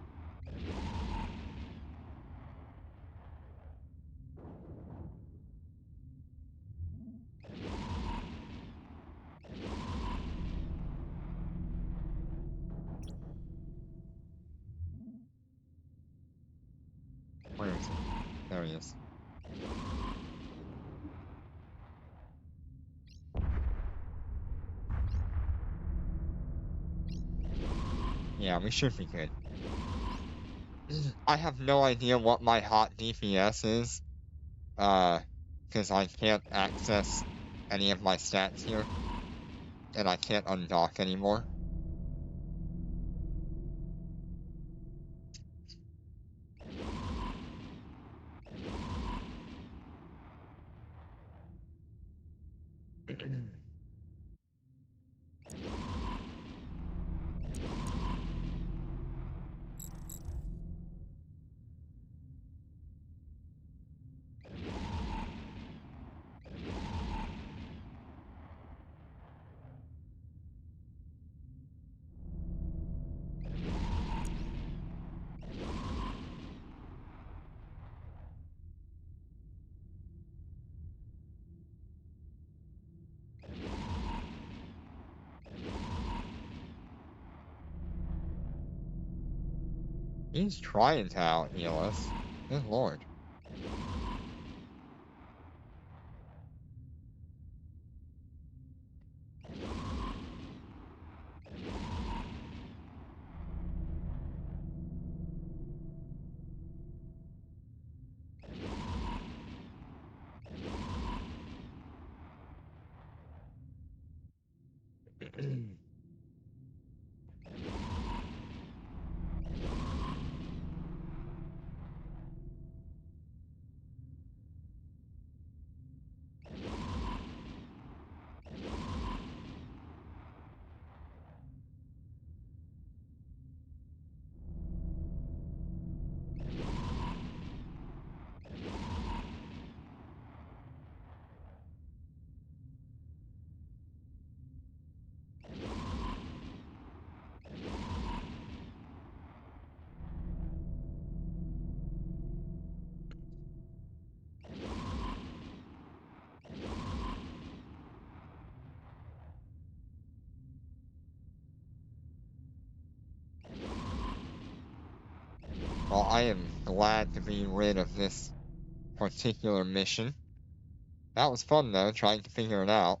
Where is he? There he is. Yeah, we should be good. I have no idea what my hot DPS is. Because I can't access any of my stats here. And I can't undock anymore. He's trying to out-heal us. Good lord. Well, I am glad to be rid of this particular mission. That was fun, though, trying to figure it out.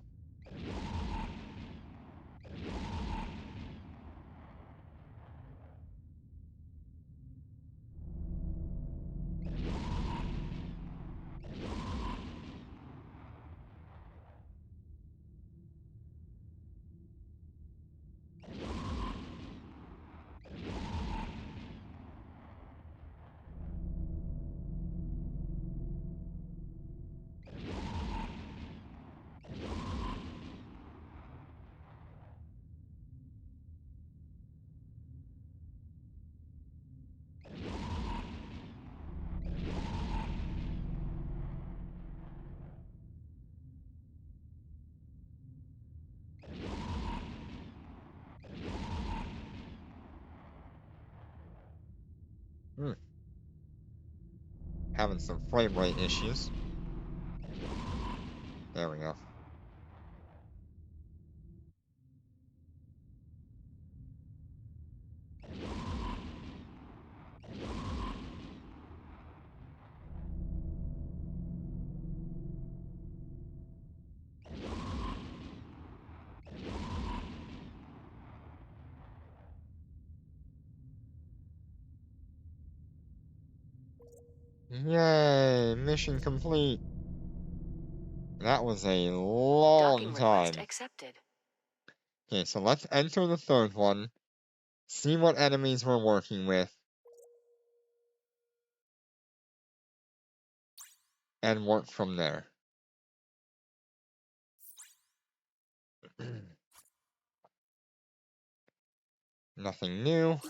Having some frame rate issues. There we go. Yay! Mission complete! That was a Docking long request time. accepted. Okay, so let's enter the third one, see what enemies we're working with, and work from there. Nothing new.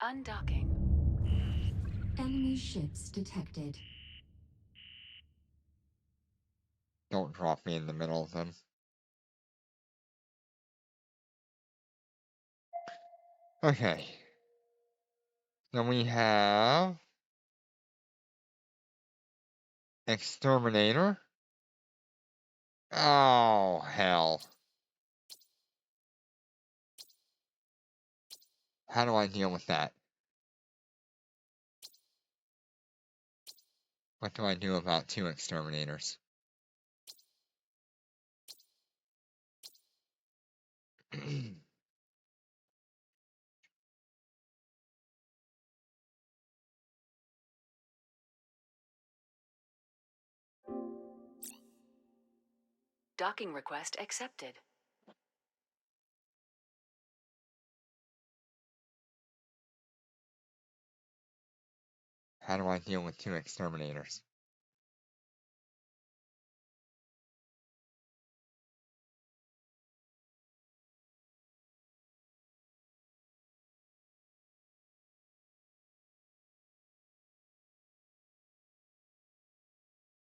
Undocking. Enemy ships detected. Don't drop me in the middle of them. Okay. Then we have Exterminator. Oh, hell. How do I deal with that? What do I do about 2 Exterminators? Docking request accepted. How do I deal with 2 Exterminators?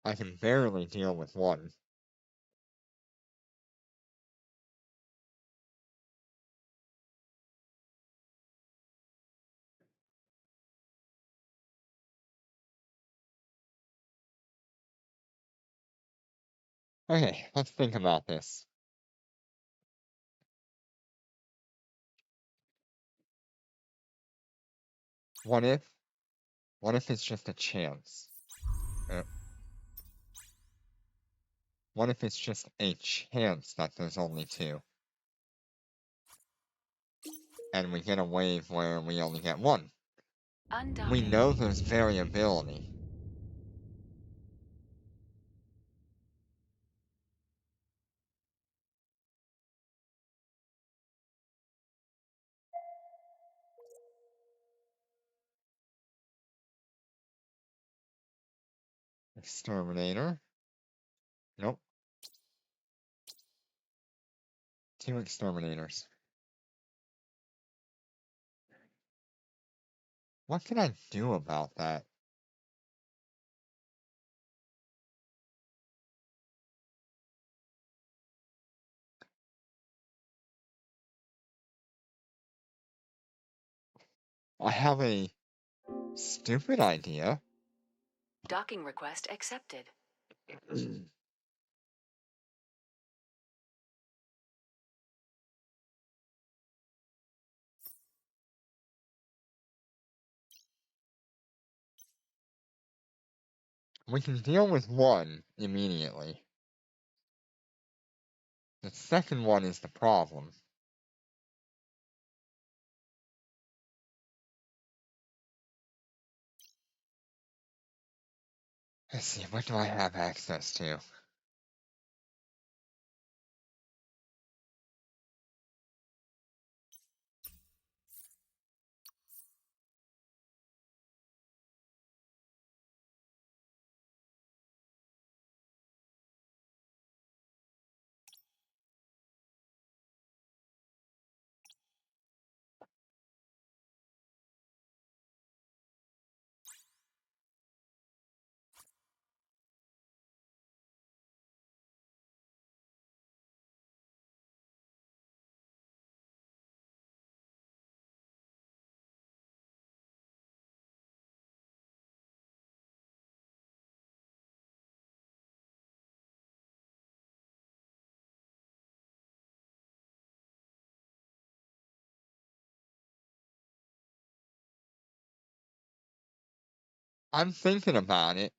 I can barely deal with 1. Okay, let's think about this. What if? What if it's just a chance? What if it's just a chance that there's only two? And we get a wave where we only get one. Undocking. We know there's variability. Exterminator. Nope. 2 exterminators. What can I do about that? I have a stupid idea. Docking request accepted. We can deal with one immediately. The second one is the problem. Let's see, what do I have access to? I'm thinking about it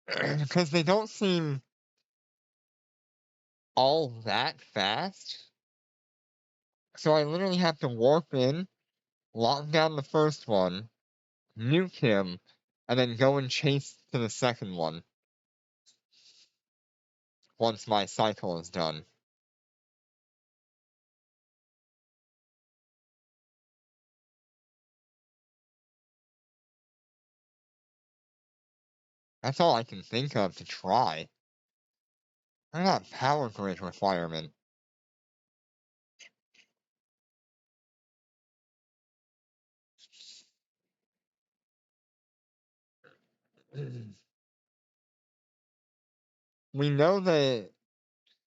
because they don't seem all that fast. So I literally have to warp in, lock down the first one, nuke him, and then go and chase to the second one once my cycle is done. That's all I can think of to try. I got power grid requirement. We know that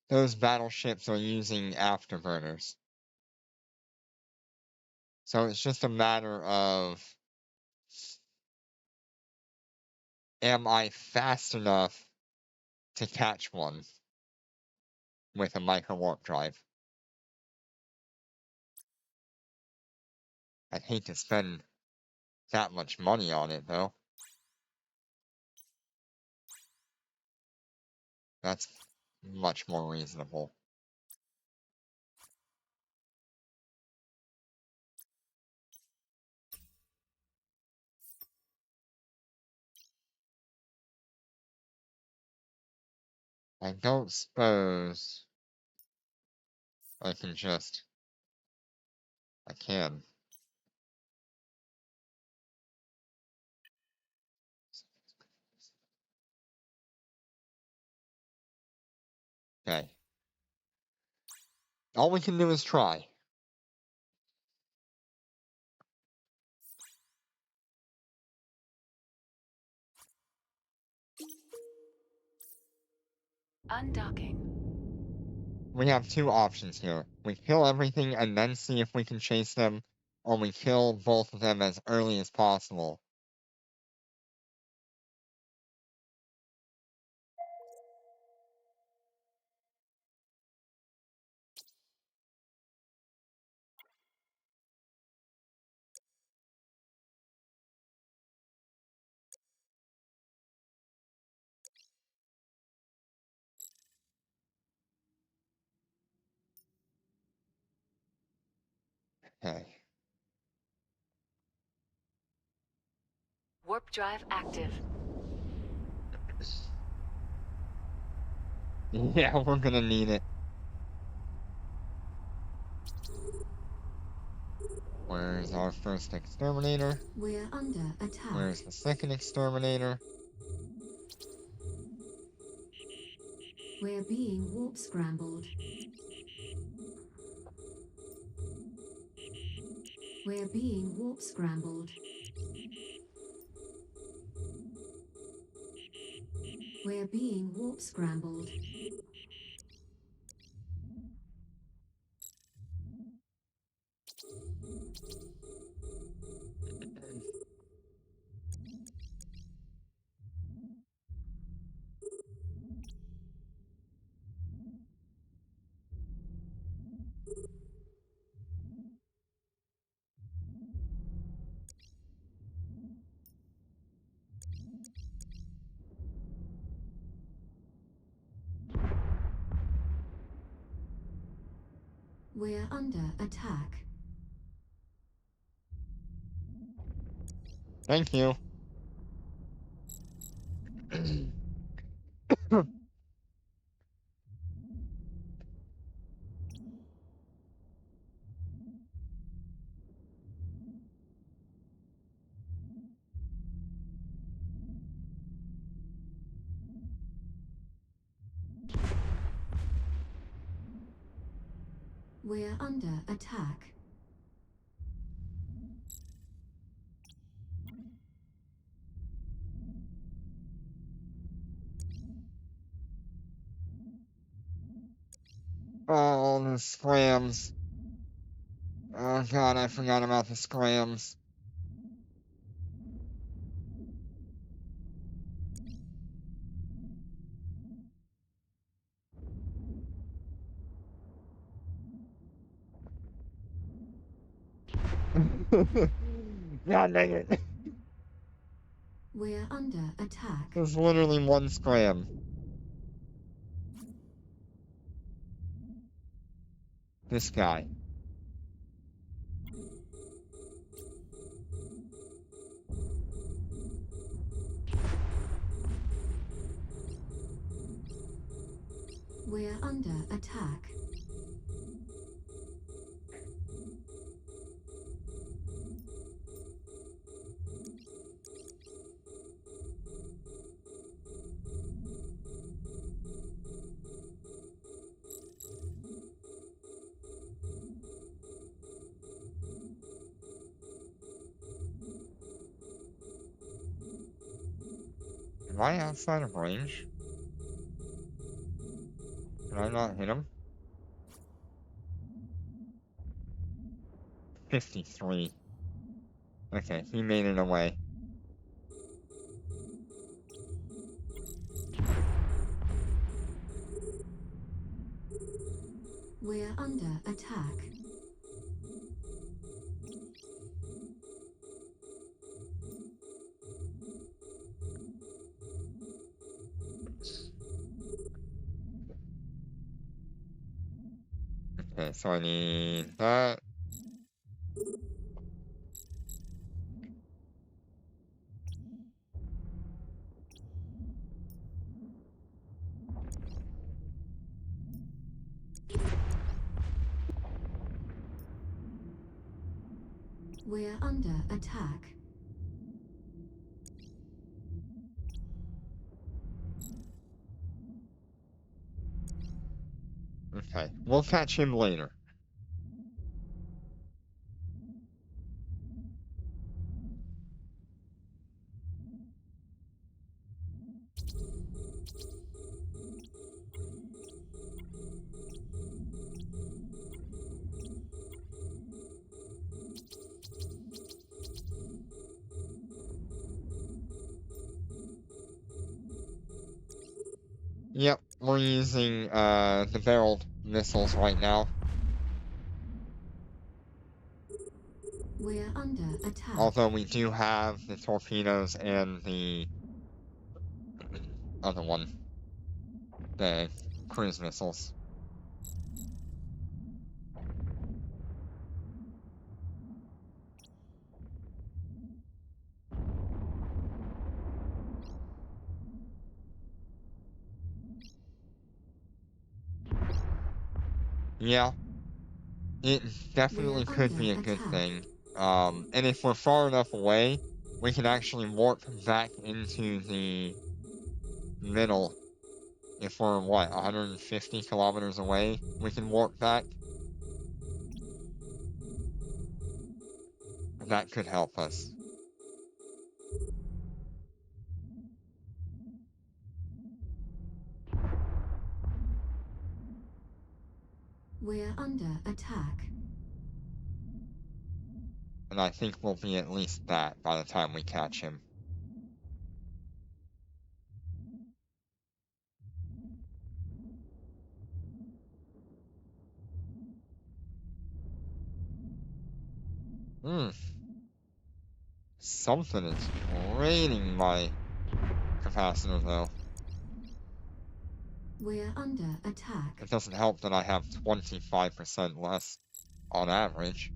those battleships are using afterburners. So it's just a matter of, am I fast enough to catch one with a micro warp drive? I'd hate to spend that much money on it, though. That's much more reasonable. I don't suppose I can just... I can. Okay. All we can do is try. Undocking. We have 2 options here. We kill everything and then see if we can chase them, or we kill both of them as early as possible. Okay. Warp drive active. Yeah, we're gonna need it. Where's our first exterminator? We're under attack. Where's the second exterminator? We're being warp scrambled. We're being warp scrambled. We're being warp scrambled. We're under attack. Thank you. We're under attack. Oh, the scrams. Oh god, I forgot about the scrams. God dang it. We're under attack. There's literally one scram. This guy. We're under attack. Am I outside of range? Can I not hit him? 53. Okay, he made it away. We're under attack. Okay, so I need that. We're under attack. Okay, we'll catch him later. Yep, we're using the barreled missiles right now. We're under attack. Although we do have the torpedoes and the other one, the cruise missiles. Yeah, it definitely We're could be a under good attack. thing. And if we're far enough away, we can actually warp back into the middle. If we're, what, 150 kilometers away, we can warp back. That could help us. We're under attack. And I think we'll be at least that by the time we catch him. Something is draining my capacitor, though. We're under attack. It doesn't help that I have 25% less on average.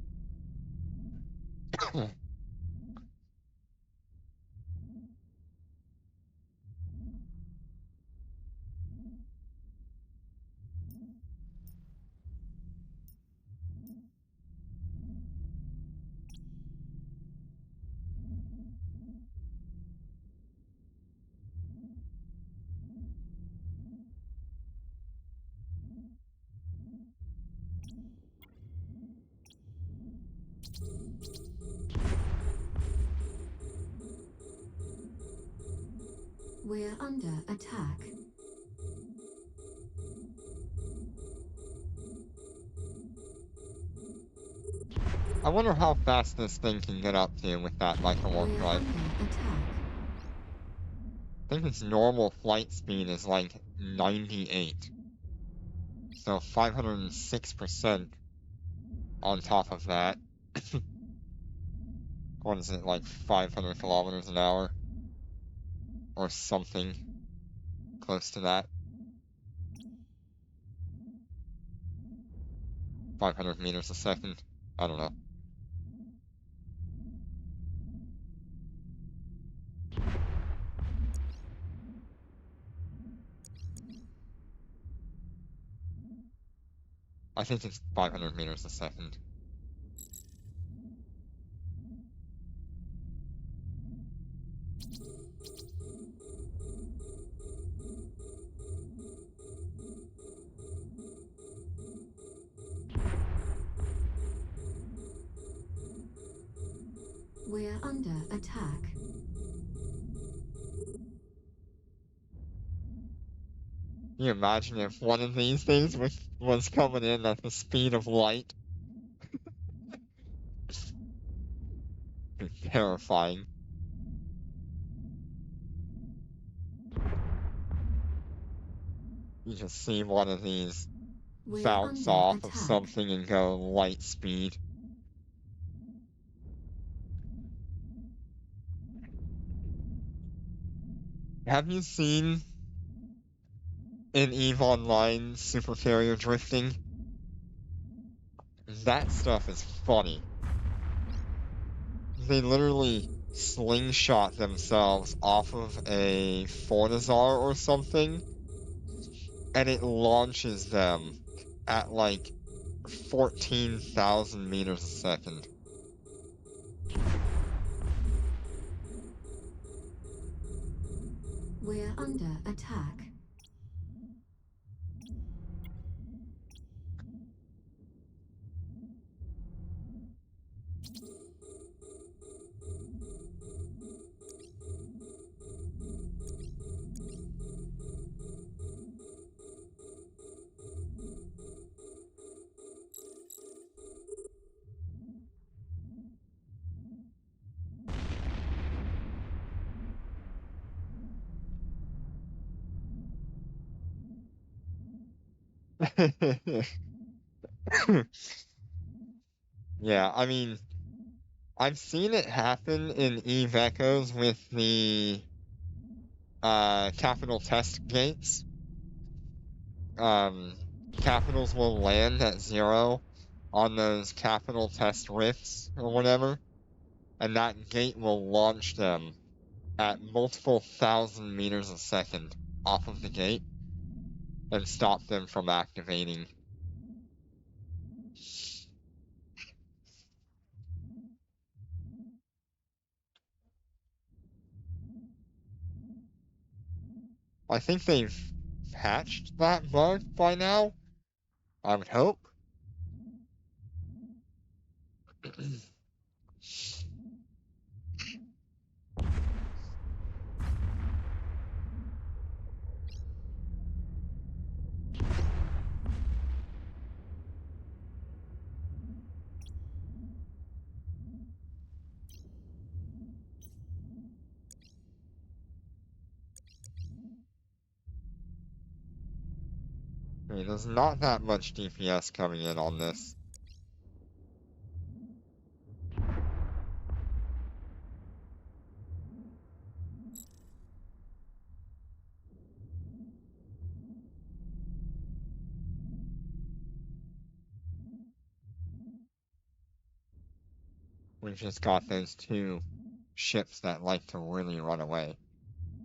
We're under attack. I wonder how fast this thing can get up to with that micro-warp We're drive. under attack. I think its normal flight speed is like 98. So 506% on top of that. What is it, like 500 kilometers an hour? Or something close to that. 500 meters a second. I don't know. I think it's 500 meters a second. We're under attack. Can you imagine if one of these things was coming in at the speed of light? Terrifying. You just see one of these We're bounce under off of attack. something and go light speed. Have you seen in EVE Online super carrier drifting? That stuff is funny. They literally slingshot themselves off of a Fortizar or something, and it launches them at like 14,000 meters a second. We're under attack. Yeah, I mean, I've seen it happen in EVE Echoes with the capital test gates. Capitals will land at 0 on those capital test rifts or whatever, and that gate will launch them at multiple thousand meters a second off of the gate and stop them from activating. I think they've patched that bug by now. I would hope. I mean, there's not that much DPS coming in on this. We've just got those two ships that like to really run away.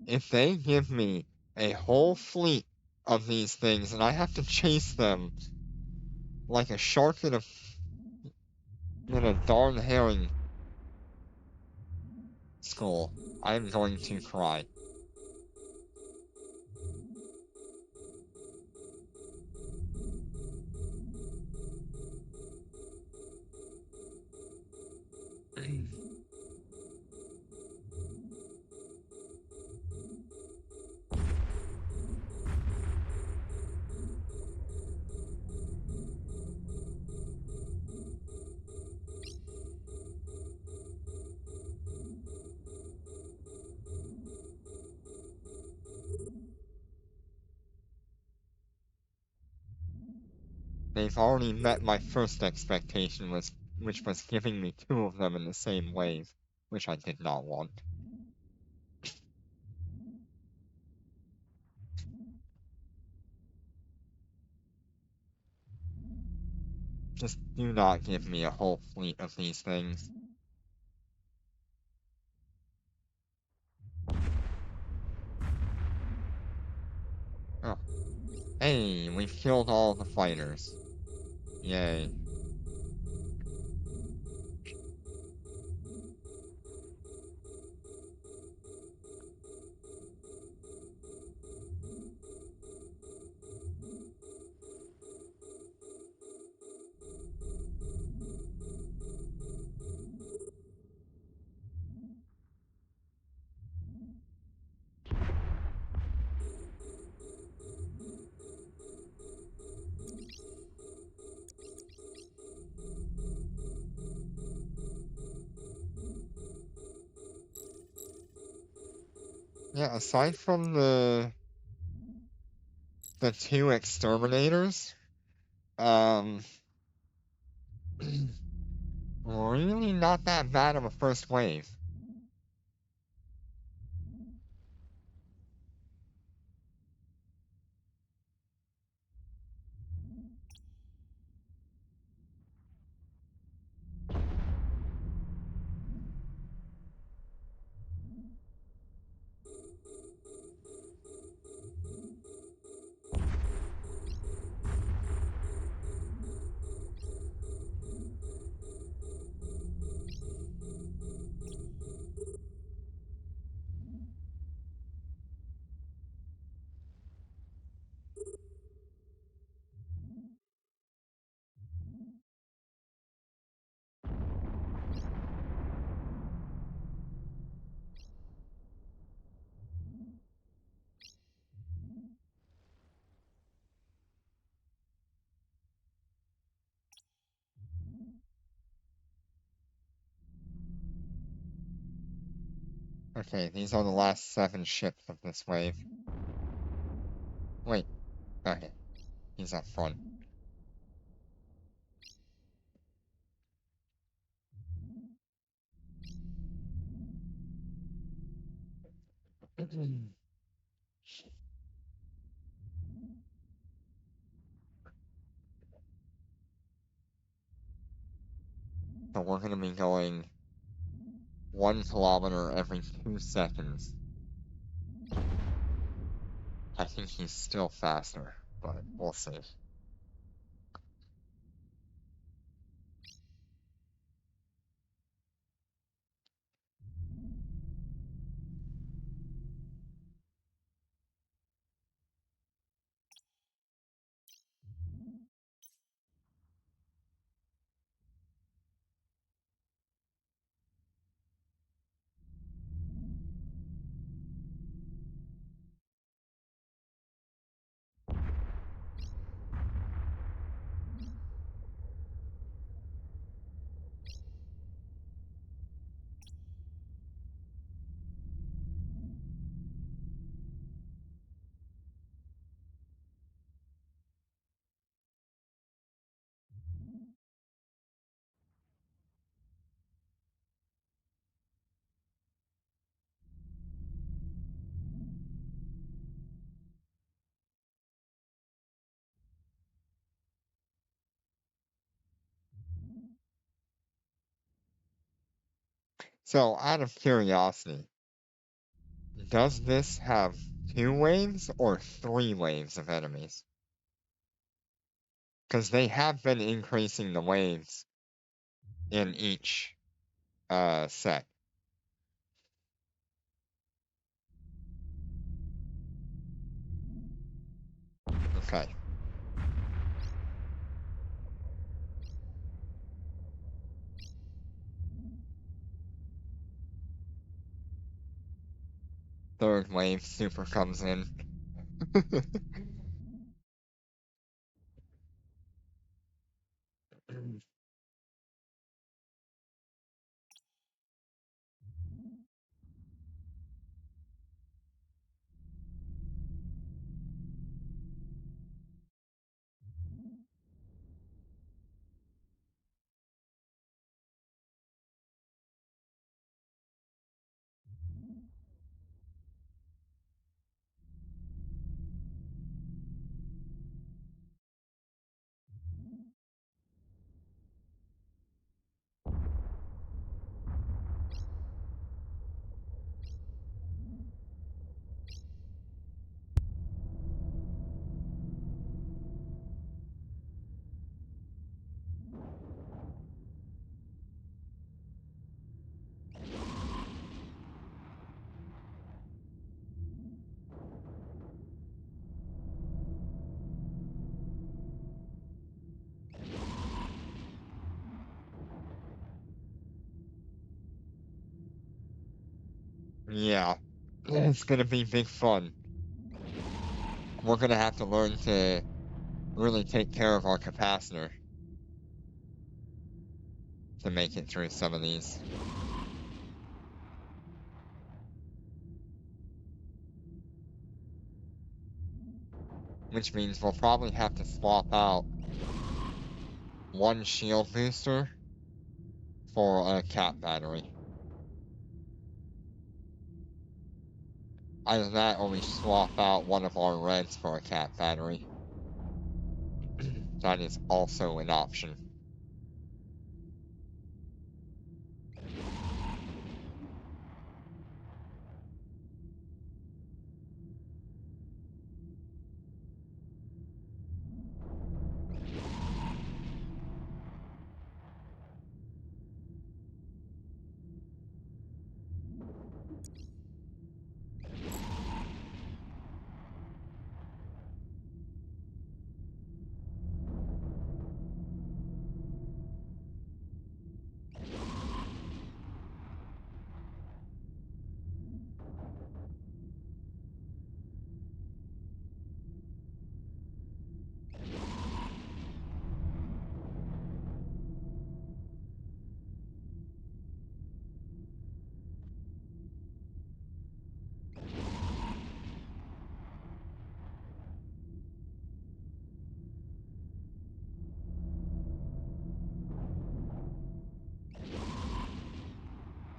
If they give me a whole fleet of these things and I have to chase them like a shark in a darn herring skull, I'm going to cry. They've already met my first expectation, which was giving me two of them in the same wave, which I did not want. Just do not give me a whole fleet of these things. Oh. Hey, we've killed all the fighters. Yay. Yeah, aside from the two exterminators, um, really not that bad of a first wave. Okay, these are the last 7 ships of this wave. Wait, okay, he's up front. So we're gonna be going 1 kilometer every 2 seconds. I think he's still faster, but we'll see. So, out of curiosity, does this have 2 waves or 3 waves of enemies? Because they have been increasing the waves in each set. Okay. Third wave super comes in. Yeah, it's gonna be big fun. We're gonna have to learn to really take care of our capacitor to make it through some of these. Which means we'll probably have to swap out one shield booster for a cap battery. Either that or we swap out one of our reds for a cap battery. That is also an option.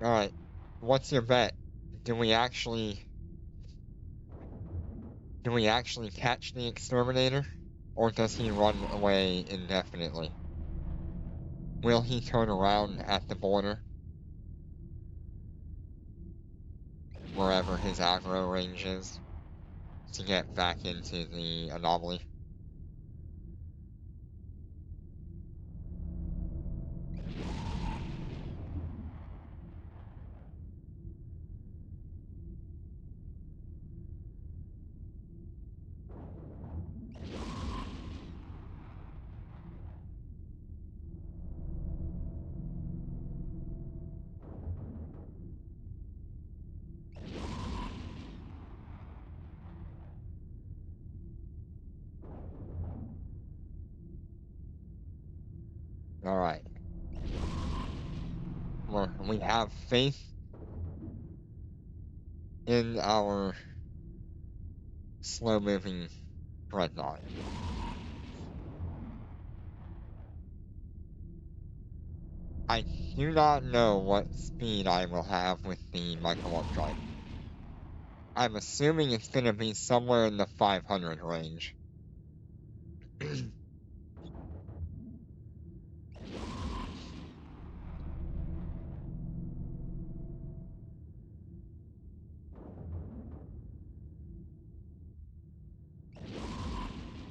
Alright, what's your bet? Do we actually catch the exterminator? Or does he run away indefinitely? Will he turn around at the border? Wherever his aggro range is? To get back into the anomaly? Alright. We have faith in our slow-moving dreadnought. I do not know what speed I will have with the micro-warp drive. I'm assuming it's gonna be somewhere in the 500 range.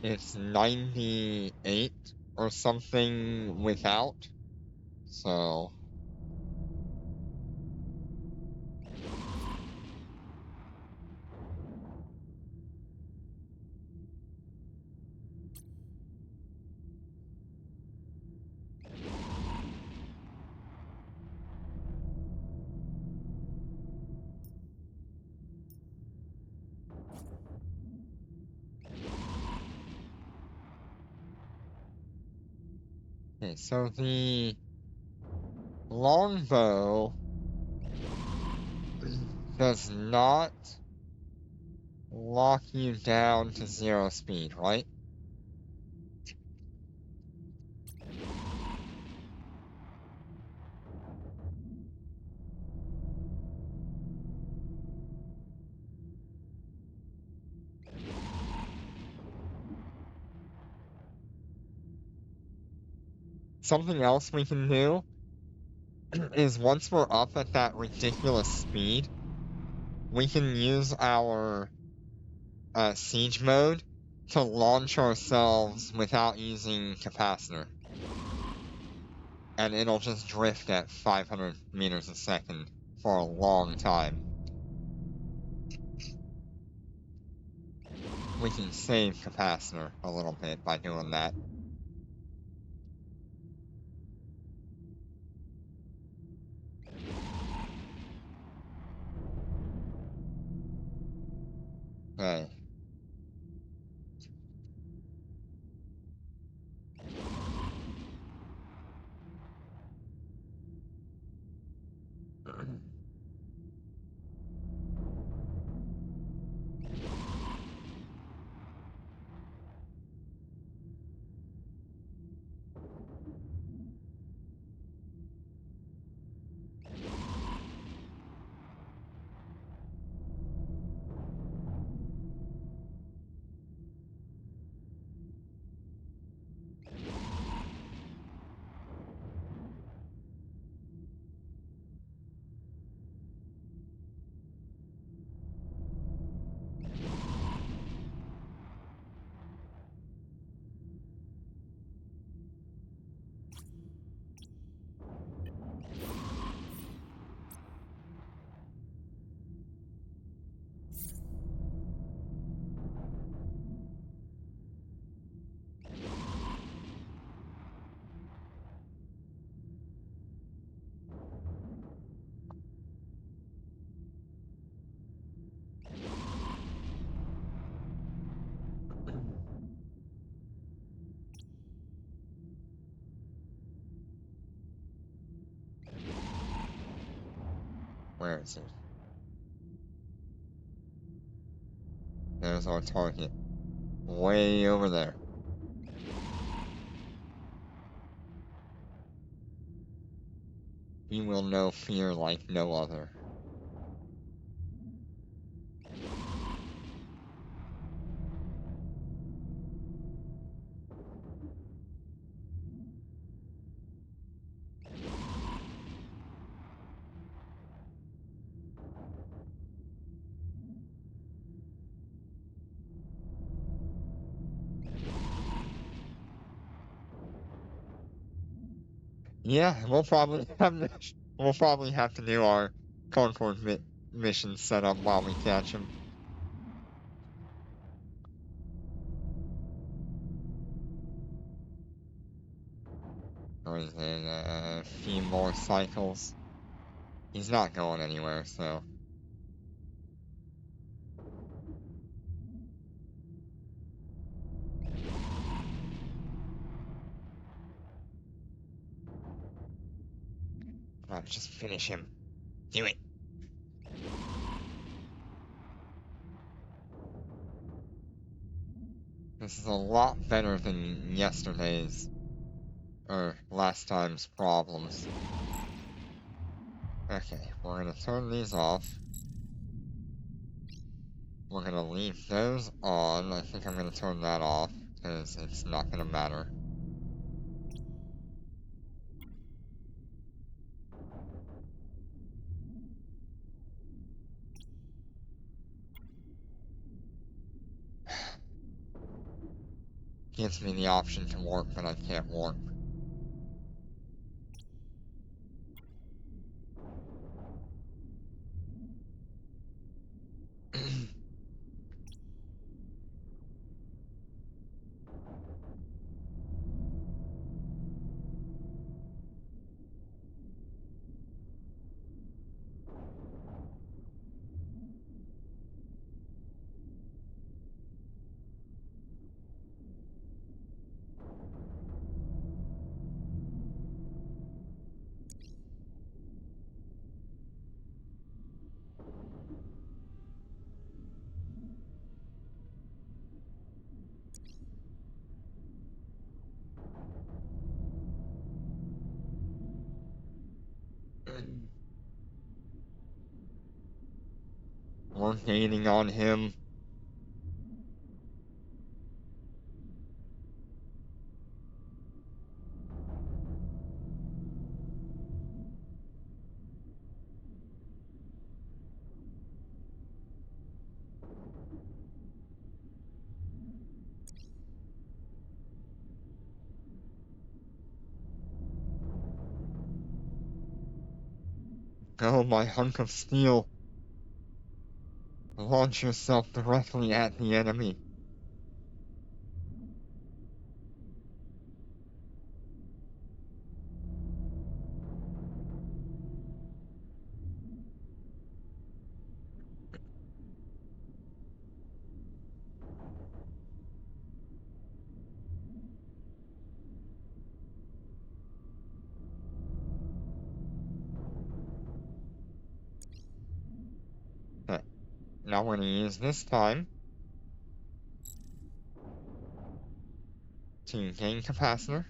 It's 98 or something without. So okay, so the longbow does not lock you down to 0 speed, right? Something else we can do is once we're up at that ridiculous speed, we can use our siege mode to launch ourselves without using capacitor. And it'll just drift at 500 meters a second for a long time. We can save capacitor a little bit by doing that. Okay. Where is it? There's our target. Way over there. He will know fear like no other. Yeah, we'll probably have to do our Concord mission setup while we catch him. Or is it a few more cycles? He's not going anywhere, so. Just finish him. Do it. This is a lot better than yesterday's, or last time's problems. Okay, we're gonna turn these off. We're gonna leave those on. I think I'm gonna turn that off, because it's not gonna matter. gives me the option to warp, but I can't warp. We're gaining on him. Go, my hunk of steel. Launch yourself directly at the enemy. Okay. Now we're gonna use this time to gain capacitor.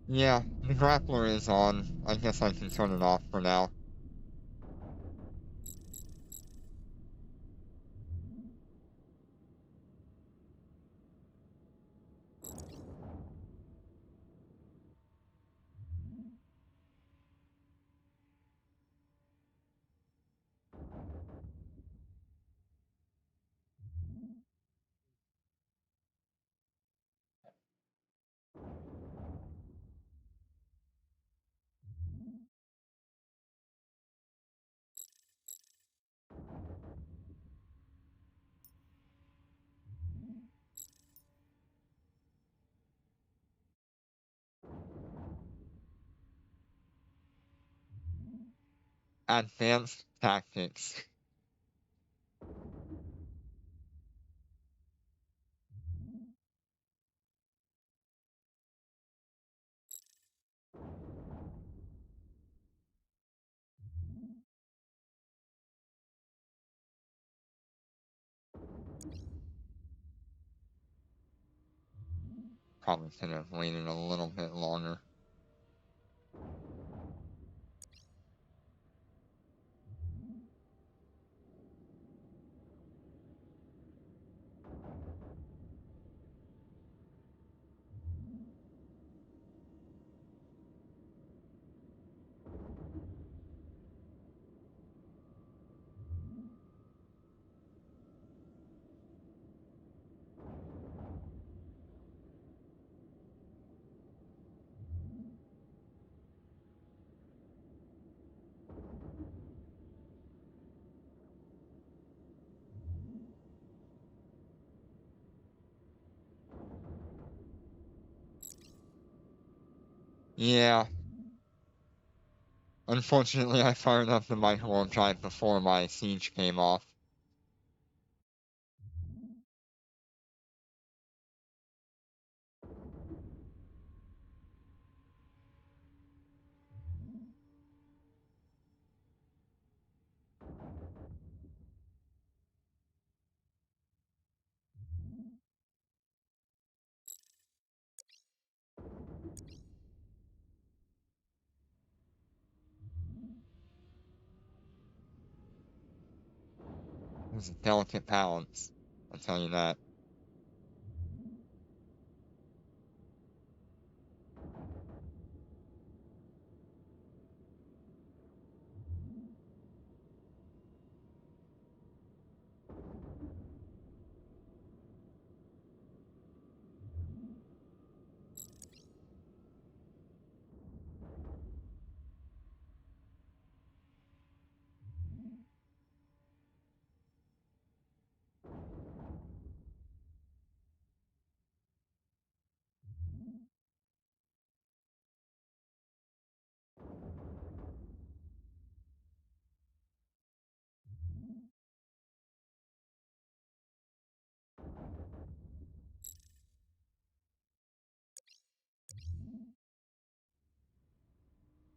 Yeah, the grappler is on. I guess I can turn it off for now. Advanced tactics. Probably could have waited a little bit longer. Yeah. Unfortunately, I fired up the microwave drive before my siege came off. It was a delicate balance, I'll tell you that.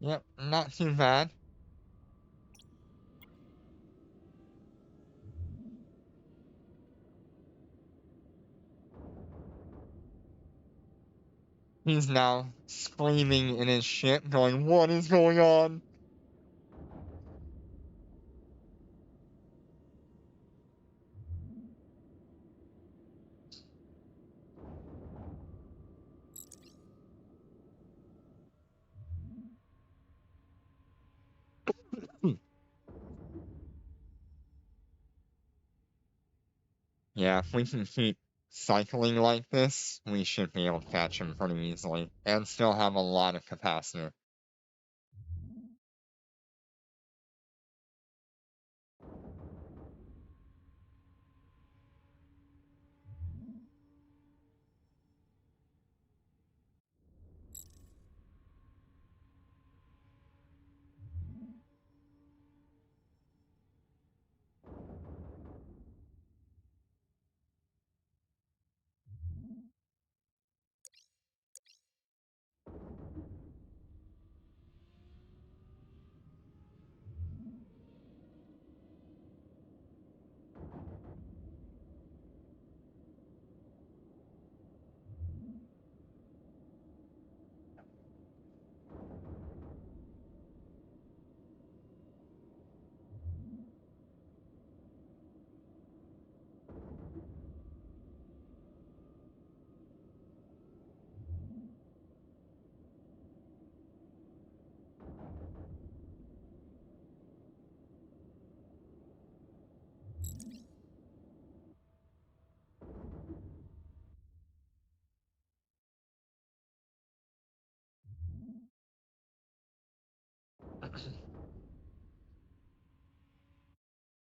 Yep, not too bad. He's now screaming in his ship, going, "What is going on?" Hmm. Yeah, if we can keep cycling like this, we should be able to catch him pretty easily, and still have a lot of capacitor.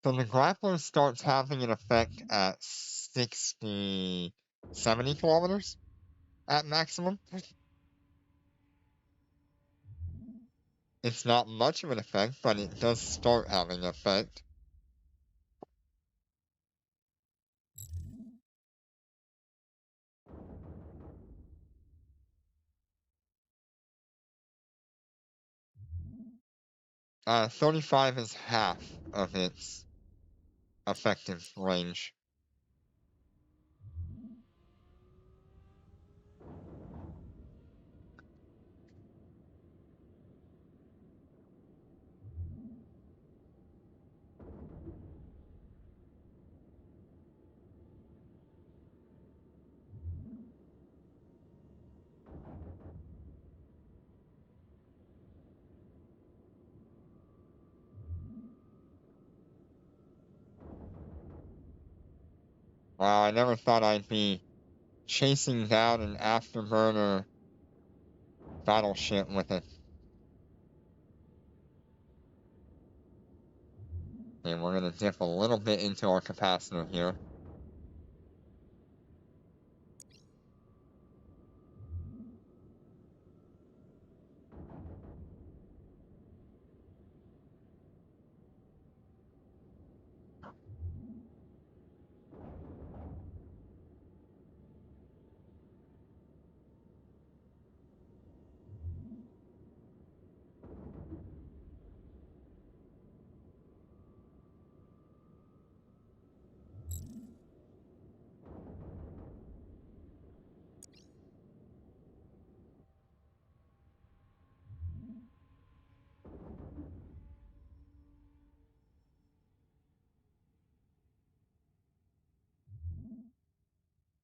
'Cause the grappler starts having an effect at 60, 70 kilometers at maximum. It's not much of an effect, but it does start having an effect. Uh, 35 is half of its effective range. Wow, I never thought I'd be chasing down an afterburner battleship with it. And we're gonna dip a little bit into our capacitor here.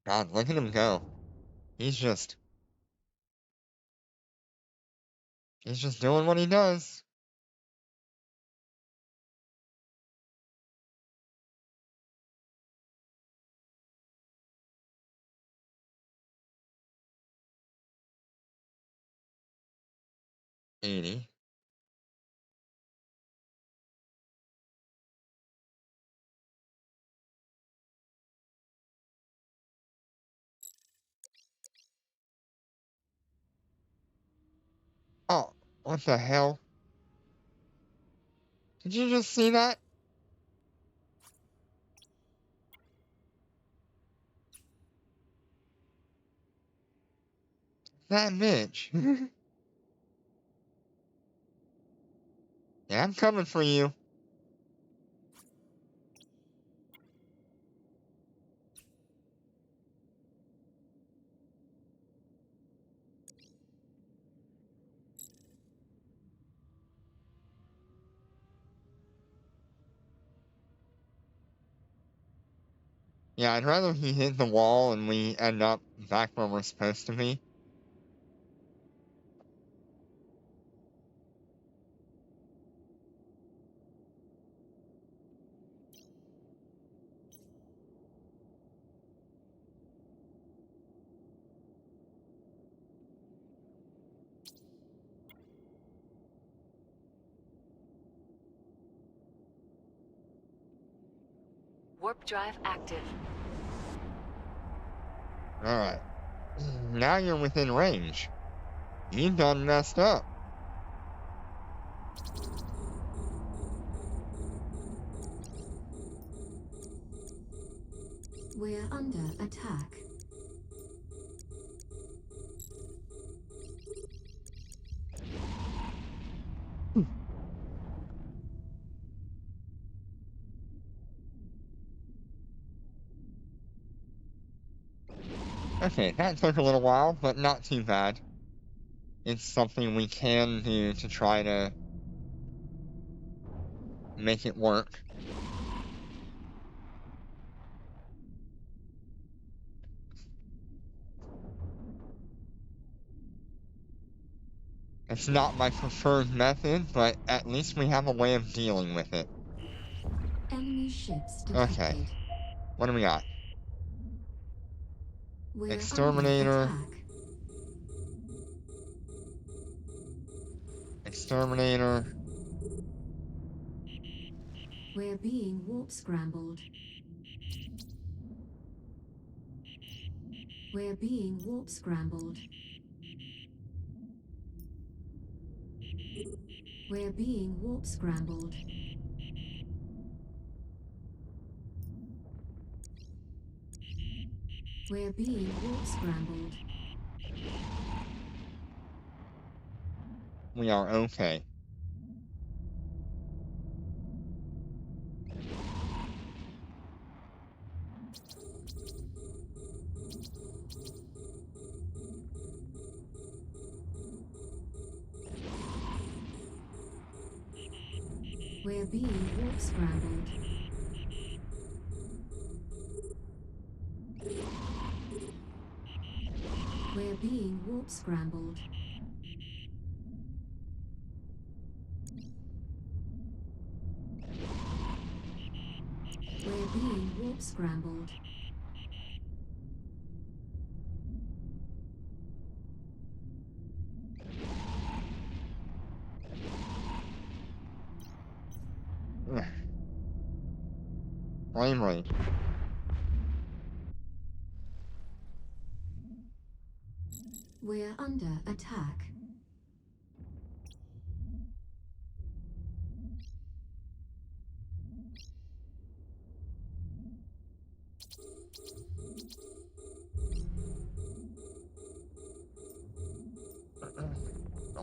God, look at him go. He's just doing what he does. '80. Oh, what the hell? Did you just see that? That bitch. Yeah, I'm coming for you. Yeah, I'd rather he hit the wall and we end up back where we're supposed to be. Warp drive active. Alright. Now you're within range. You done messed up. We're under attack. Okay, that took a little while, but not too bad. It's something we can do to try to make it work. It's not my preferred method, but at least we have a way of dealing with it. Enemy ships Okay, detected. what do we got? We're Exterminator. under attack. Exterminator. We're being warp scrambled. We're being warp scrambled. We're being warp scrambled. We're being warp scrambled. We are okay. We're being warp scrambled. We're being warp scrambled. We're being warp scrambled. Ugh. Flame rate. We're under attack.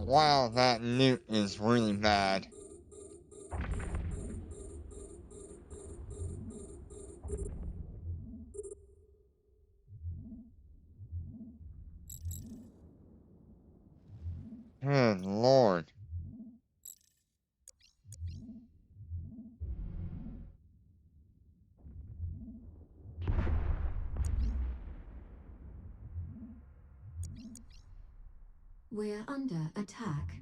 Wow, that newt is really bad. Good lord. We're under attack.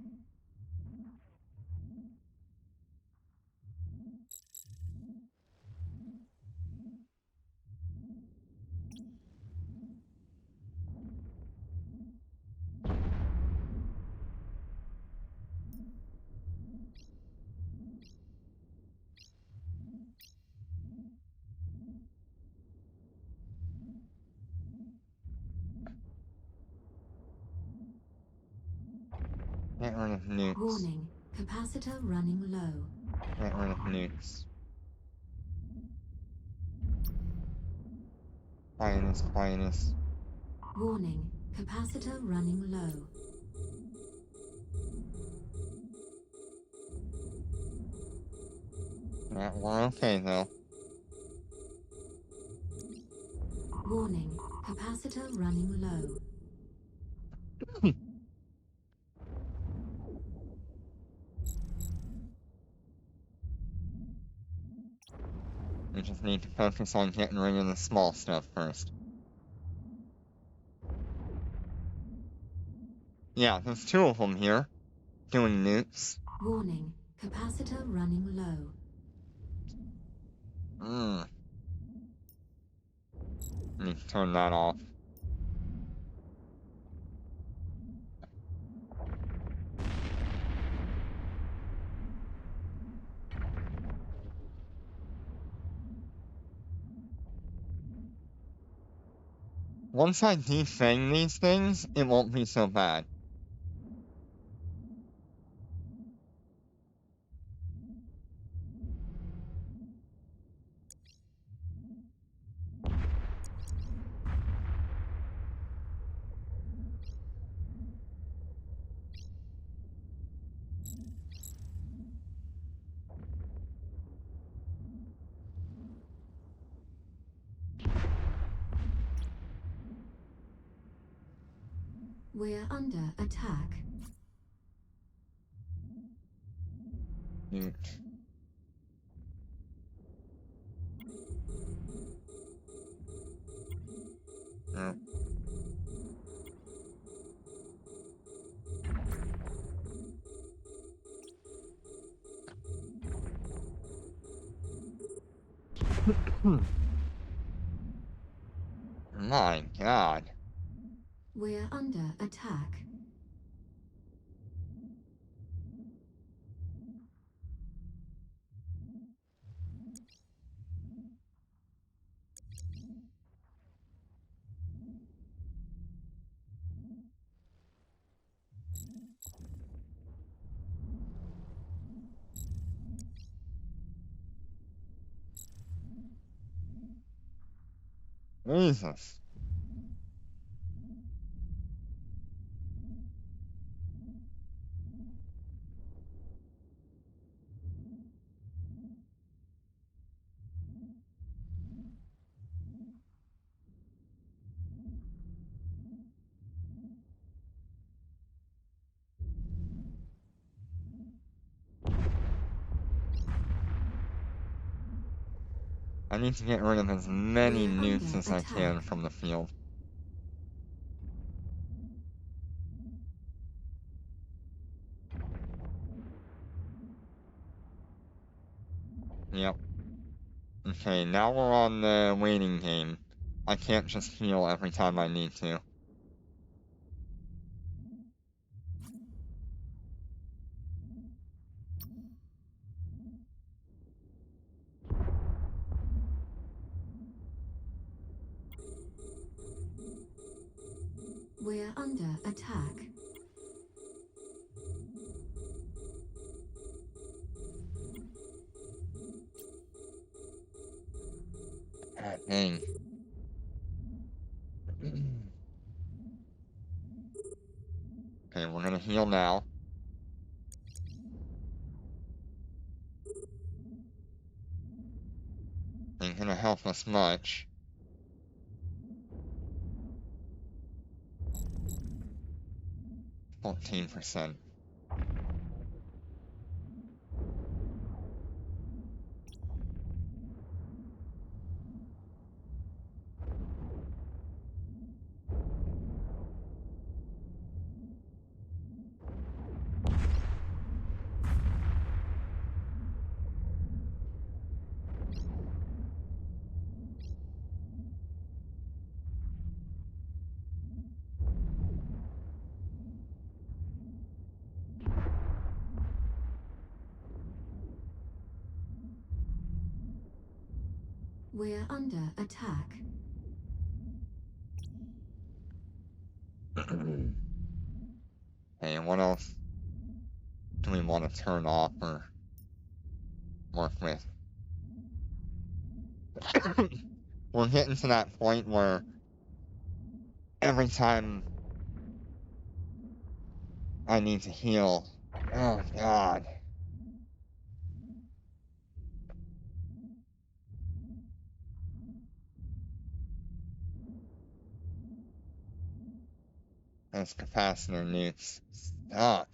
Get rid of nukes. Warning, capacitor running low. Get rid of nukes. Quietness, quietness. Warning, capacitor running low. Yeah, we're okay though. Warning, capacitor running low. We just need to focus on getting rid of the small stuff first. Yeah, there's two of them here. Doing nukes. Warning, capacitor running low. Need to turn that off. Once I defang these things, it won't be so bad. We're under attack. Nuke. Yep. My God. We're under attack. Jesus. I need to get rid of as many We're nukes under as I can attack. from the field. Yep. Okay, now we're on the waiting game. I can't just heal every time I need to. We're under attack. Ah, dang. Okay, we're gonna heal now. Ain't gonna help us much. %. We're under attack. Hey, what else do we want to turn off or work with? We're getting to that point where every time I need to heal, oh god. Those capacitor nukes suck.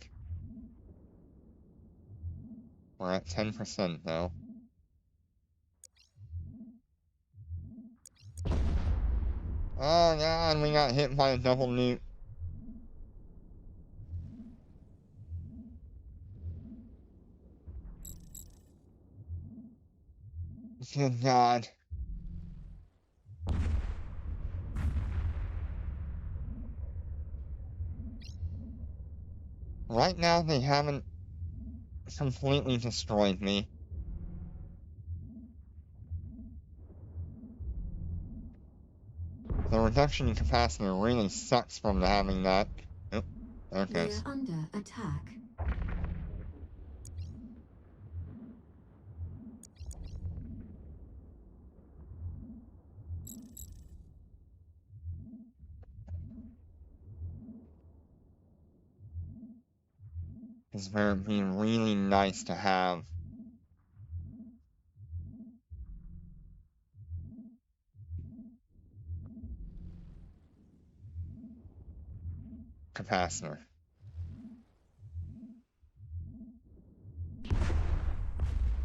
We're at 10% though. Oh god, we got hit by a double nuke. Good god. Right now they haven't completely destroyed me. The reduction in capacitor really sucks from having that. Oh, there it We're goes. under attack. It's very be really nice to have capacitor.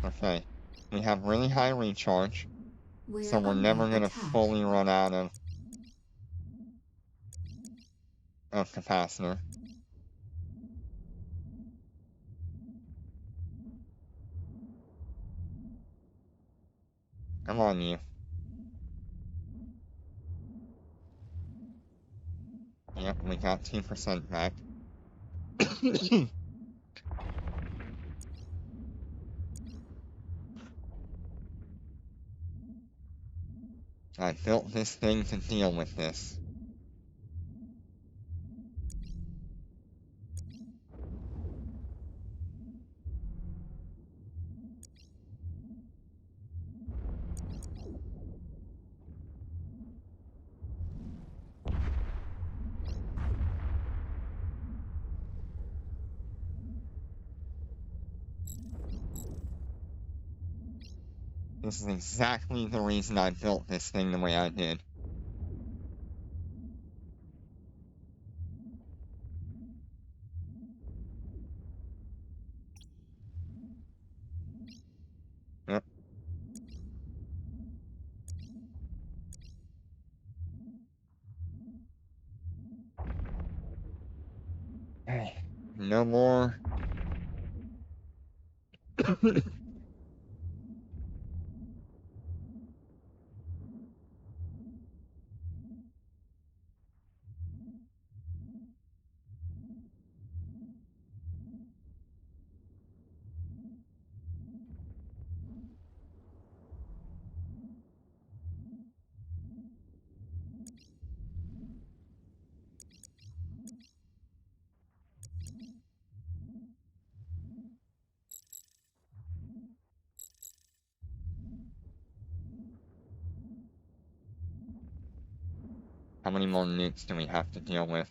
Okay, we have really high recharge, so we're under never gonna attack. fully run out of capacitor. Come on, you. Yep, we got 2% back. I built this thing to deal with this. This is exactly the reason I built this thing the way I did. Yep. Hey, no more. How many more nukes do we have to deal with?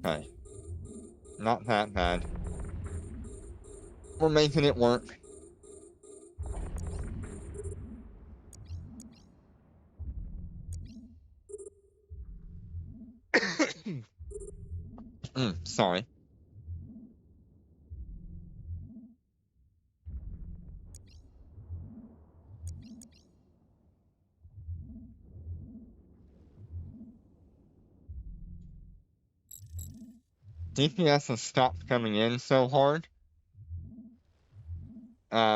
Okay. Not that bad. We're making it work. Sorry. DPS has stopped coming in so hard,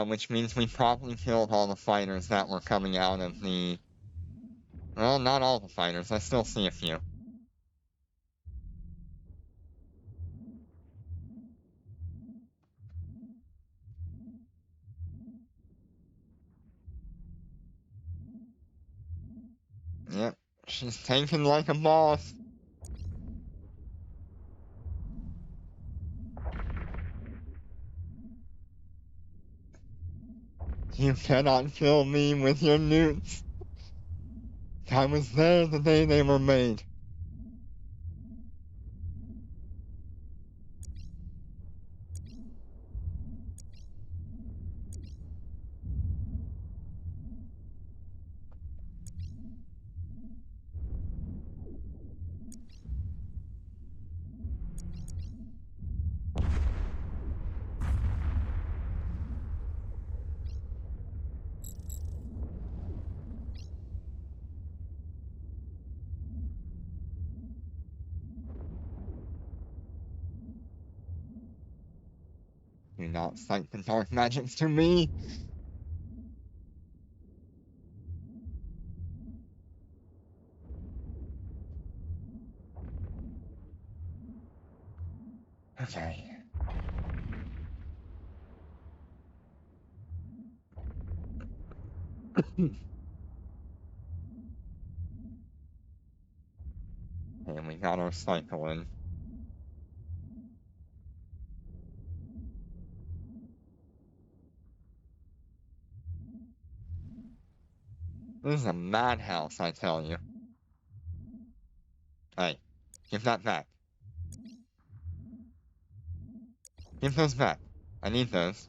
which means we probably killed all the fighters that were coming out of the Well, not all the fighters. I still see a few. Yep, she's tanking like a boss. You cannot kill me with your newts. I was there the day they were made. Do not cite the dark magics to me. Okay. And we got our cycle in. This is a madhouse, I tell you. Hey, give that back. Give those back. I need those.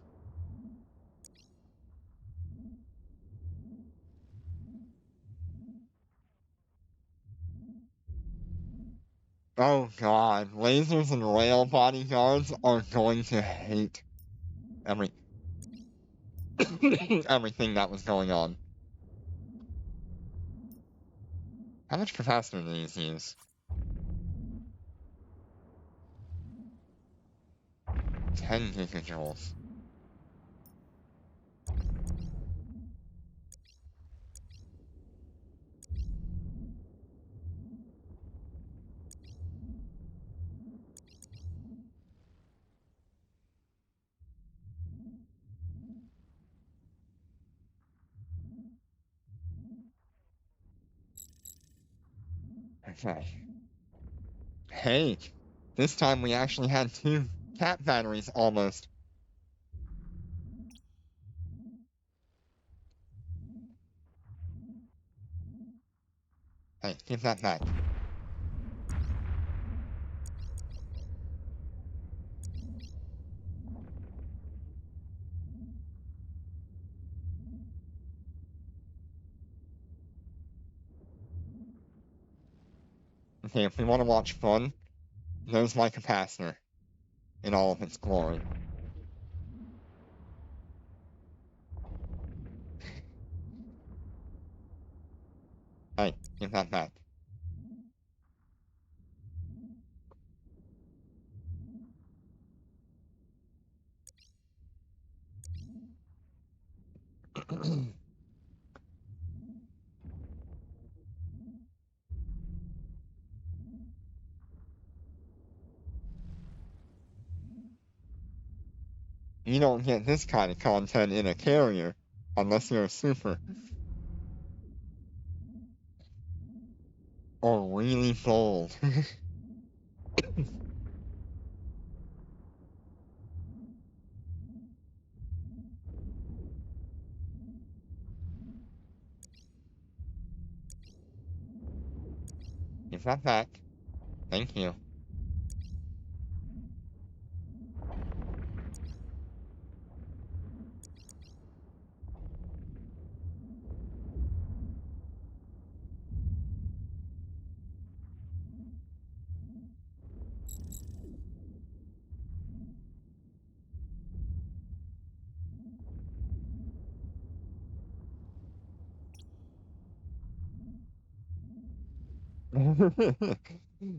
Oh god, lasers and rail bodyguards are going to hate everything that was going on. How much capacitor do these use? 10 gigajoules. Okay. Hey, this time we actually had 2 cat batteries almost. Hey, give that back. Okay, if we want to watch fun, there's my capacitor in all of its glory. Hey, give that back. You don't get this kind of content in a carrier unless you're a super. Or really bold. Give that back. Thank you.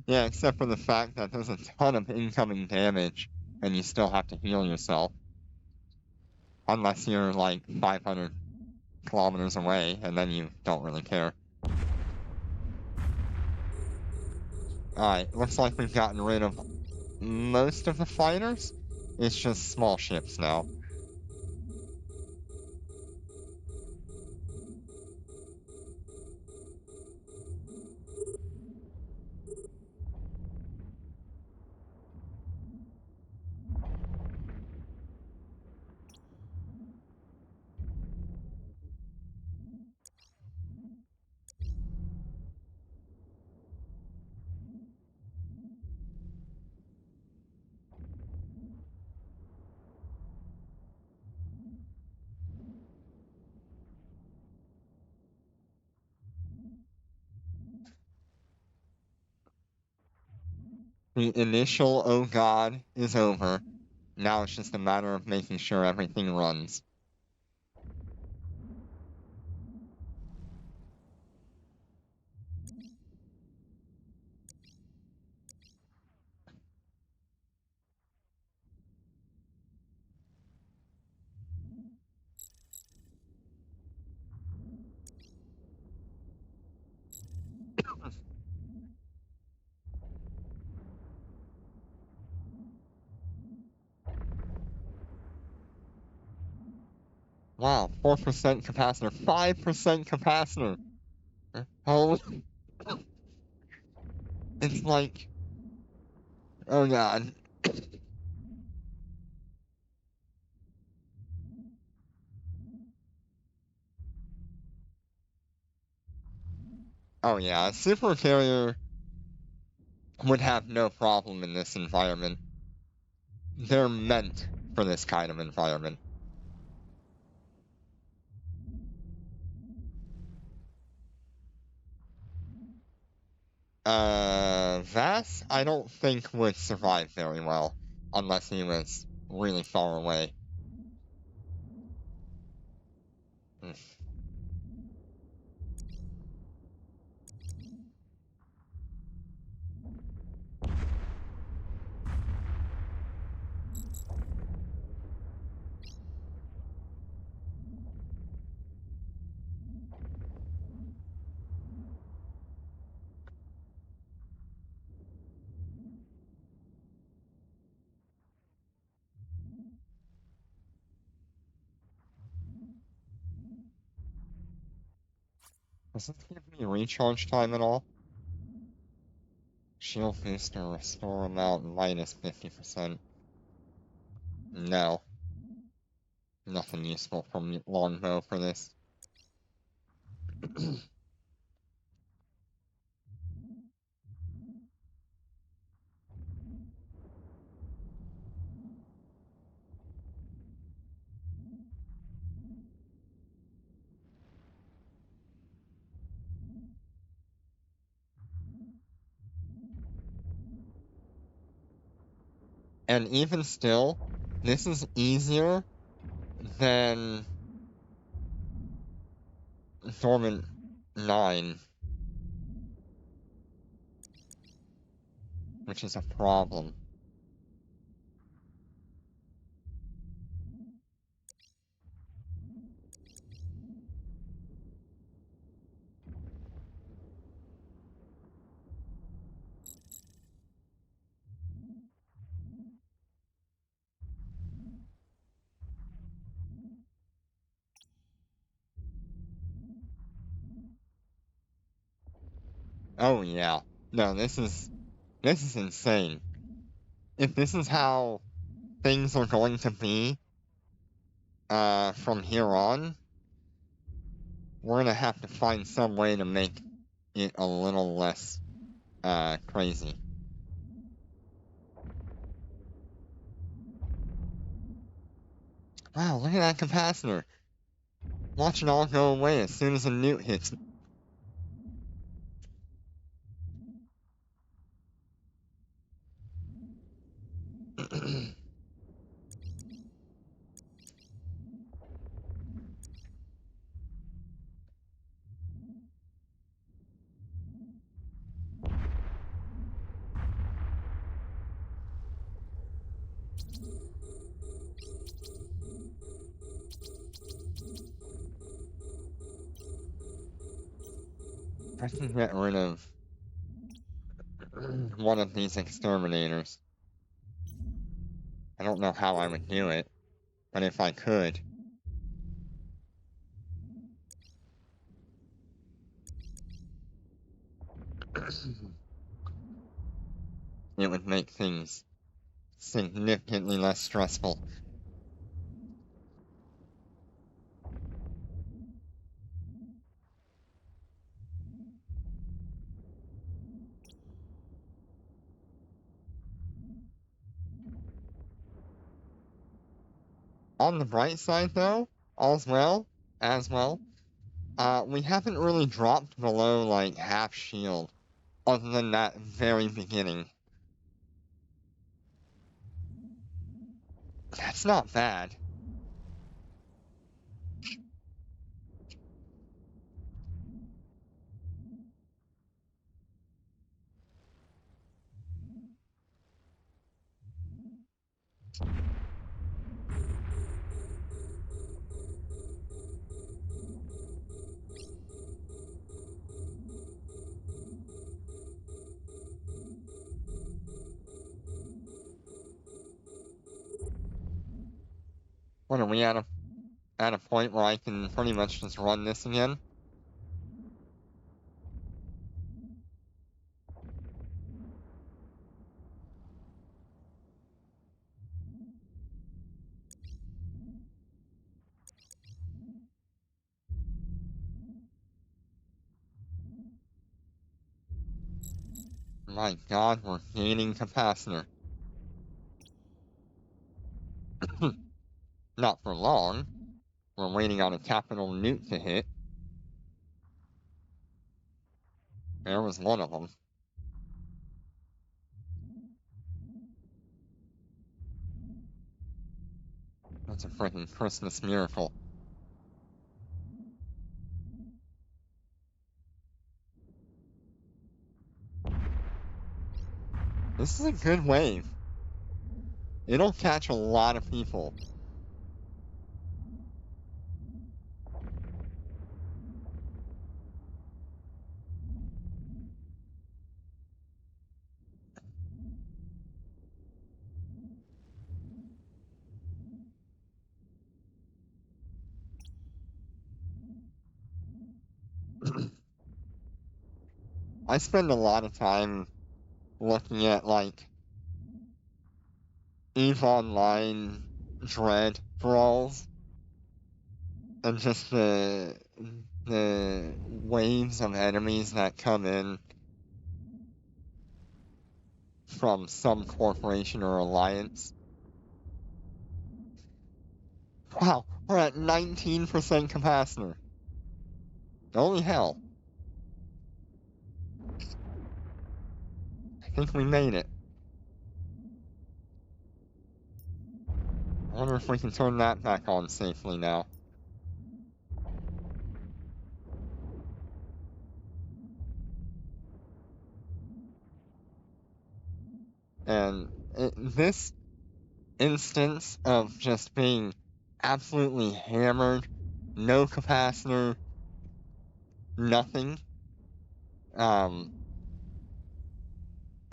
Yeah, except for the fact that there's a ton of incoming damage and you still have to heal yourself. Unless you're like 500 kilometers away and then you don't really care. Alright, looks like we've gotten rid of most of the fighters. It's just small ships now. The initial oh god is over. Now it's just a matter of making sure everything runs. Wow, 4% capacitor, 5% capacitor. Oh, it's like, oh god. Oh yeah, a super carrier would have no problem in this environment. They're meant for this kind of environment. Vass, I don't think would survive very well, unless he was really far away. Mm. Does this give me recharge time at all? Shield booster, restore amount, minus 50%. No. Nothing useful from longbow for this. And even still, this is easier than Dormant 9, which is a problem. Oh yeah. No, this is insane. If this is how things are going to be, from here on, we're gonna have to find some way to make it a little less, crazy. Wow, look at that capacitor. Watch it all go away as soon as a newt hits. I can get rid of one of these exterminators. I don't know how I would do it, but if I could. It would make things significantly less stressful. On the bright side, though, as well, we haven't really dropped below, like, half shield, other than that very beginning. That's not bad. What are we at a point where I can pretty much just run this again? My god, we're gaining capacitor. Not for long. We're waiting on a capital nuke to hit. There was one of them. That's a freaking Christmas miracle. This is a good wave. It'll catch a lot of people. I spend a lot of time looking at, like, EVE Online Dread brawls and just the waves of enemies that come in from some corporation or alliance. Wow, we're at 19% capacitor. Holy hell. I think we made it. I wonder if we can turn that back on safely now. And this instance of just being absolutely hammered, no capacitor, nothing,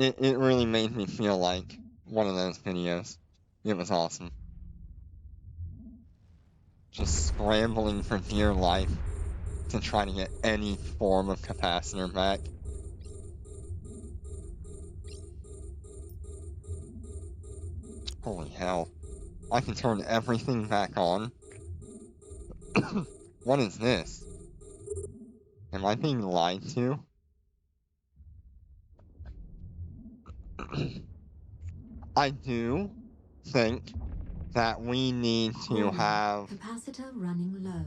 it really made me feel like one of those videos. It was awesome. Just scrambling for dear life to try to get any form of capacitor back. Holy hell. I can turn everything back on. What is this? Am I being lied to? I do think that we need to Warning, have... capacitor running low.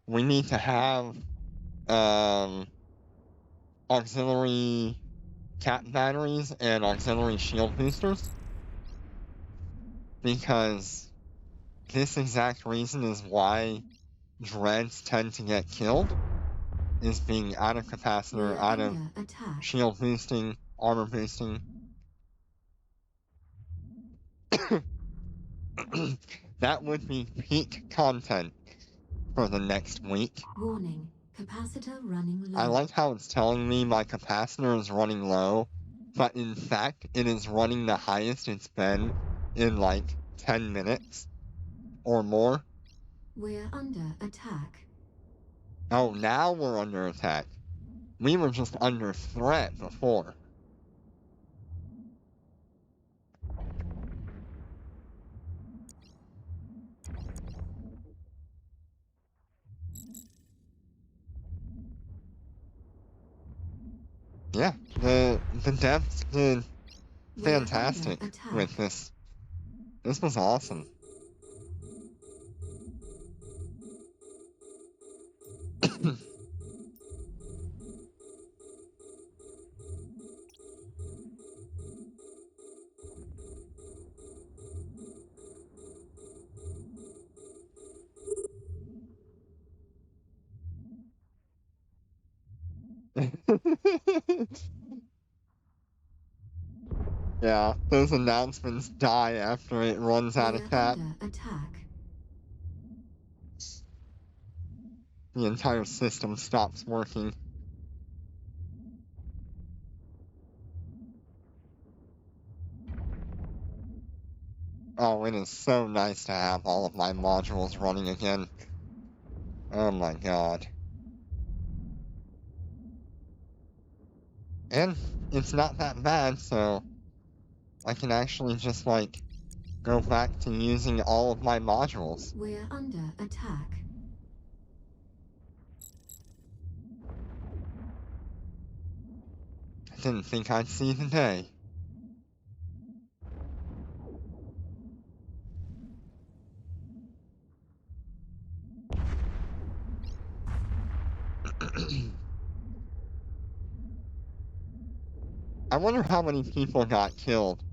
We need to have auxiliary cap batteries and auxiliary shield boosters, because this exact reason is why dreads tend to get killed, is being out of capacitor, We're out of under attack. shield boosting, armor boosting. That would be peak content for the next week. Warning, Capacitor running low. I like how it's telling me my capacitor is running low, but in fact, it is running the highest it's been in like 10 minutes or more. We're under attack. Oh, now we're under attack. We were just under threat before. Yeah, the devs did We're under fantastic attack. with this. This was awesome. Yeah, those announcements die after it runs out We're of cap. under attack. The entire system stops working. Oh, it is so nice to have all of my modules running again. Oh my god. And it's not that bad, so I can actually just like go back to using all of my modules. We're under attack. I didn't think I'd see the day. I wonder how many people got killed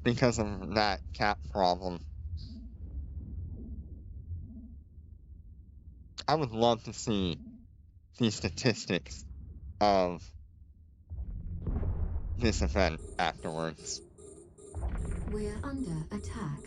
because of that cap problem. I would love to see the statistics of this event afterwards. We're under attack.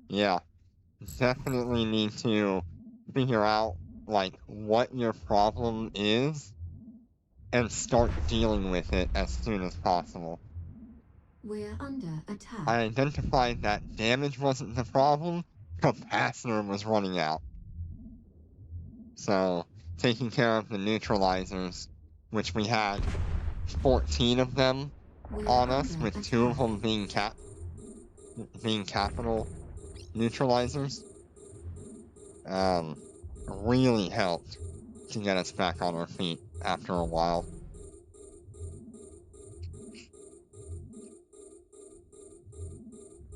Yeah, definitely need to figure out like what your problem is and start dealing with it as soon as possible. We're under attack. I identified that damage wasn't the problem, capacitor was running out. So, taking care of the neutralizers, which we had 14 of them We're on us, under with 2 of attack. them being capital neutralizers, really helped to get us back on our feet after a while.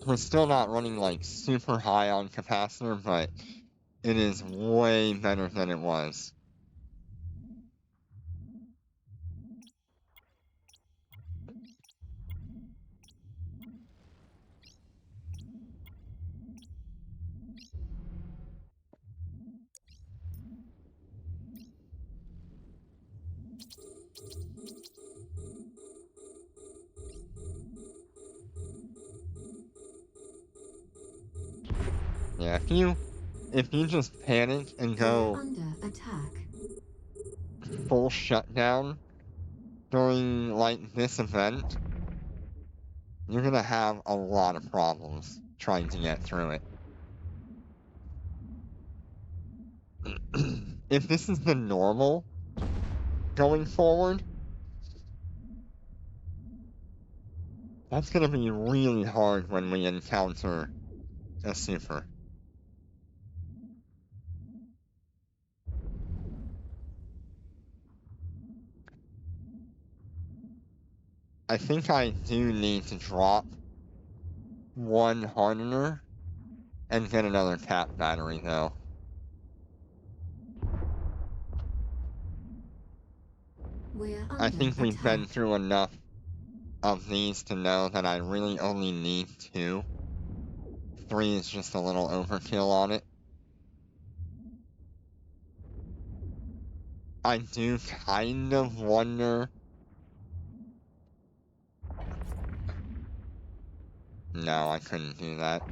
We're still not running like super high on capacitor, but it is way better than it was. Yeah, if you just panic and We're go under attack. full shutdown during like this event, you're gonna have a lot of problems trying to get through it. If this is the normal going forward, that's gonna be really hard when we encounter a super. I think I do need to drop one hardener and get another cap battery though. We're I under think we've been attack. through enough of these to know that I really only need 2. 3 is just a little overkill on it. I do kind of wonder... No, I couldn't do that.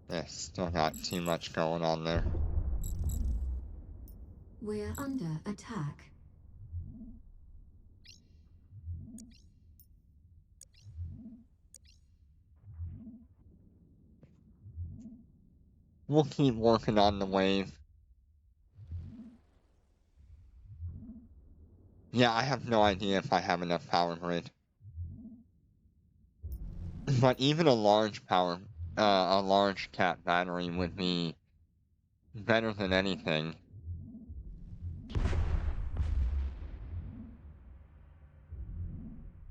Yeah, still got too much going on there. We're under attack. We'll keep working on the wave. Yeah, I have no idea if I have enough power grid. But even a large cap battery would be better than anything.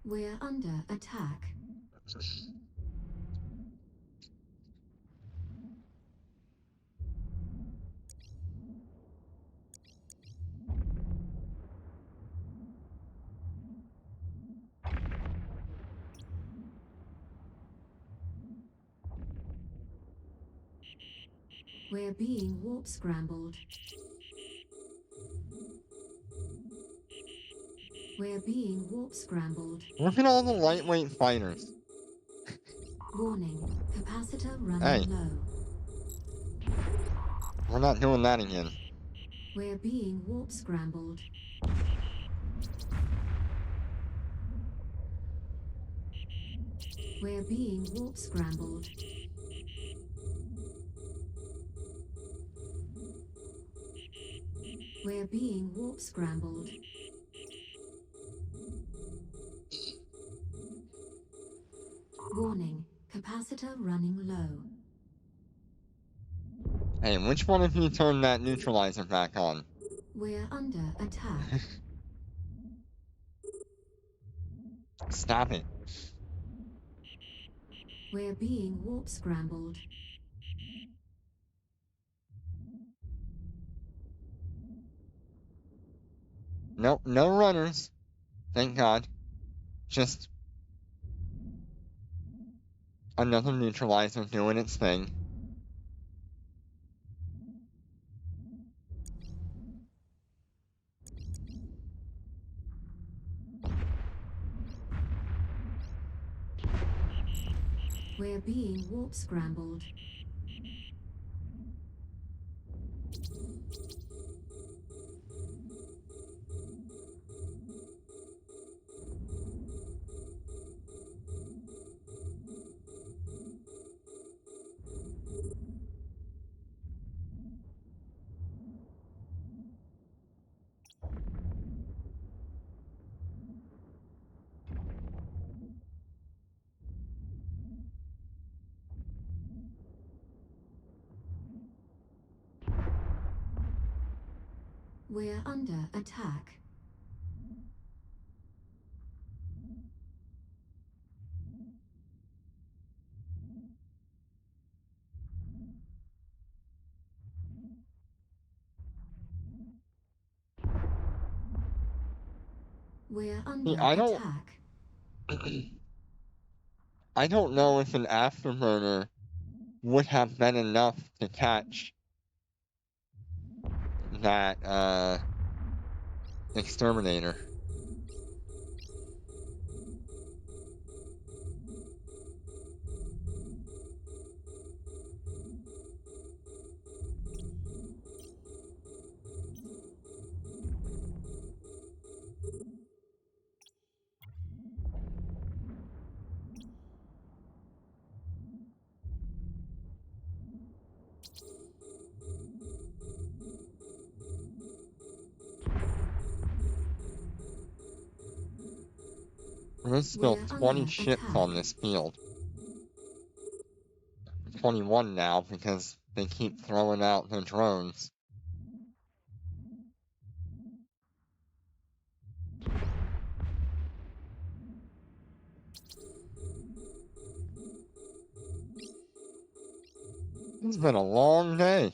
We're under attack. We're being warp scrambled. We're being warp scrambled. Look at all the lightweight fighters. Warning, capacitor Hey, running low. we're not doing that again. We're being warp scrambled. We're being warp scrambled. We're being warp scrambled. Warning, capacitor running low. Hey, which one of you turned that neutralizer back on? We're under attack. Stop it. We're being warp scrambled. Nope, no runners. Thank God. Just another neutralizer doing its thing. We're being warp scrambled. We're under attack. We're under See, I don't... attack. I don't know if an afterburner would have been enough to catch that, exterminator. There's still We're 20 under ships attack. on this field. 21 now because they keep throwing out the drones. It's been a long day.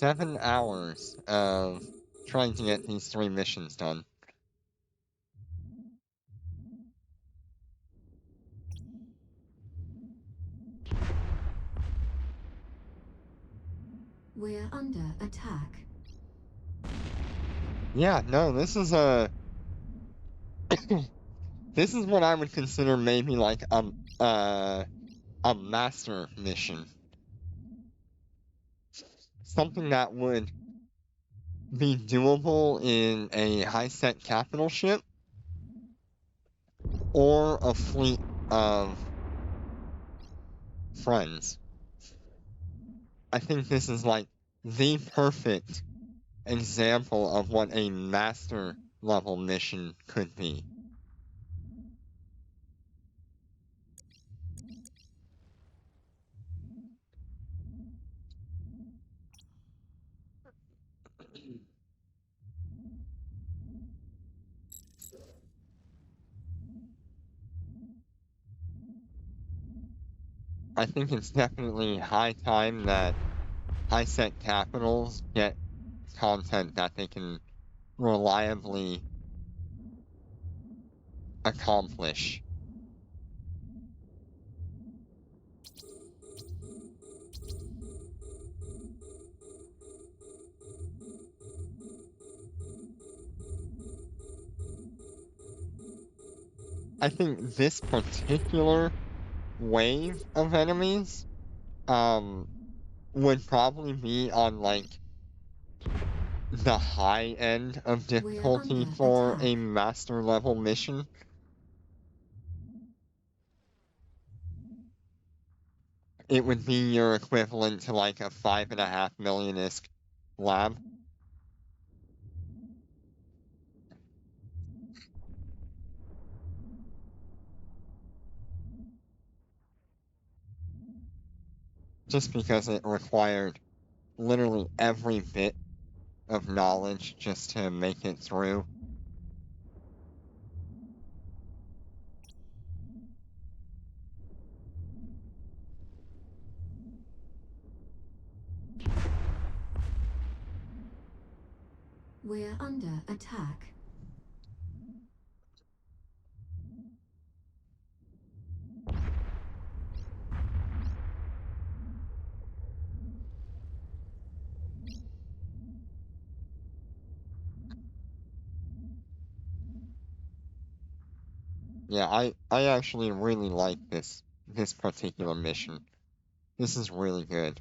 7 hours of trying to get these 3 missions done. We're under attack. Yeah, no, this is a this is what I would consider maybe like a master mission. Something that would be doable in a high-sec capital ship or a fleet of friends. I think this is like the perfect example of what a master level mission could be. I think it's definitely high time that high-sec capitals get content that they can reliably accomplish. I think this particular wave of enemies would probably be on like the high end of difficulty under for a attack. master level mission. It would be your equivalent to like a 5.5 million-isk lab. Just because it required literally every bit of knowledge just to make it through. We're under attack. Yeah, I actually really like this particular mission. This is really good.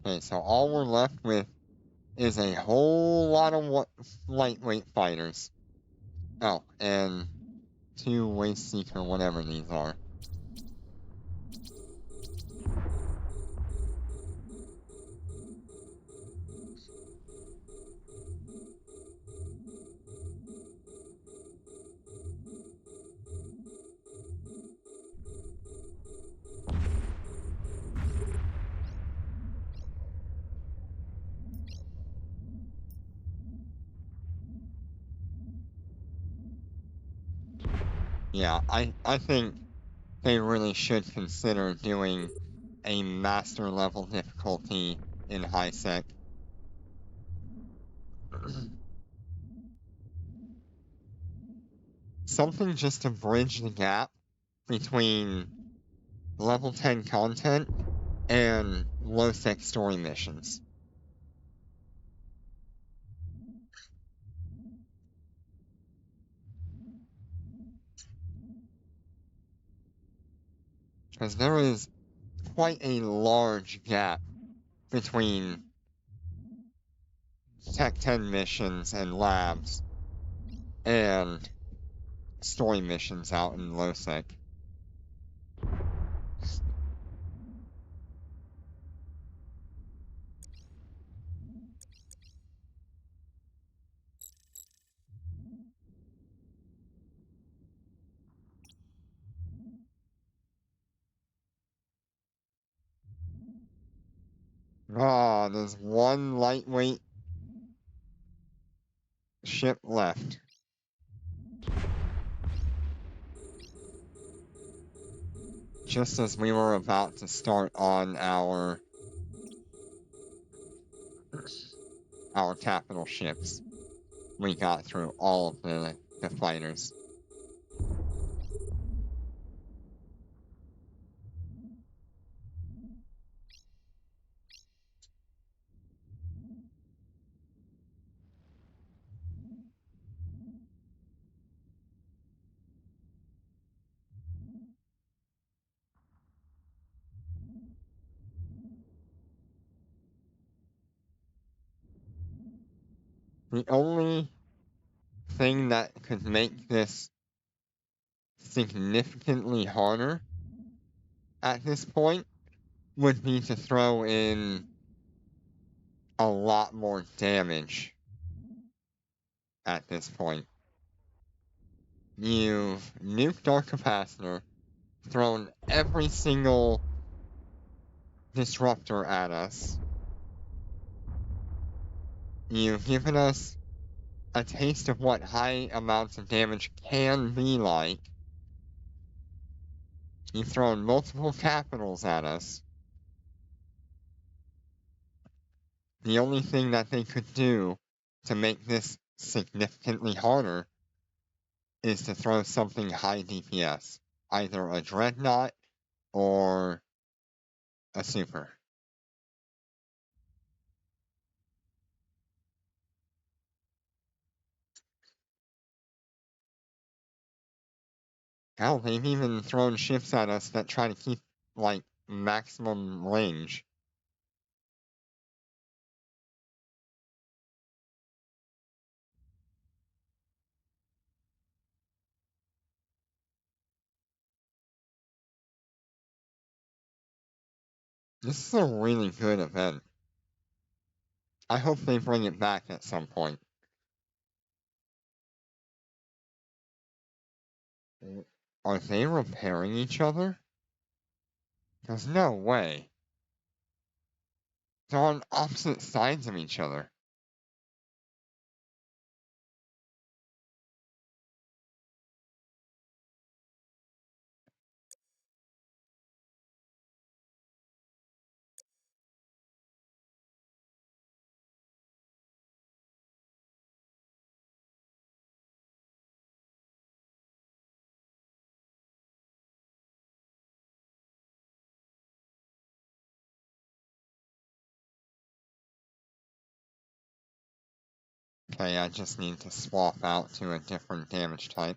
Okay, so all we're left with is a whole lot of lightweight fighters. Oh, and 2 Wasteseeker, whatever these are. Yeah, I think they really should consider doing a master level difficulty in high sec. Something just to bridge the gap between level 10 content and low sec story missions. Because there is quite a large gap between Tech 10 missions and labs and story missions out in low sec. Ah, there's one lightweight ship left. Just as we were about to start on our capital ships, we got through all of the fighters. The only thing that could make this significantly harder at this point would be to throw in a lot more damage at this point. You've nuked our capacitor, thrown every single disruptor at us. You've given us a taste of what high amounts of damage can be like. You've thrown multiple capitals at us. The only thing that they could do to make this significantly harder is to throw something high DPS, either a dreadnought or a super. Hell, they've even thrown ships at us that try to keep, like, maximum range. This is a really good event. I hope they bring it back at some point. Are they repairing each other? There's no way. They're on opposite sides of each other. Okay, I just need to swap out to a different damage type.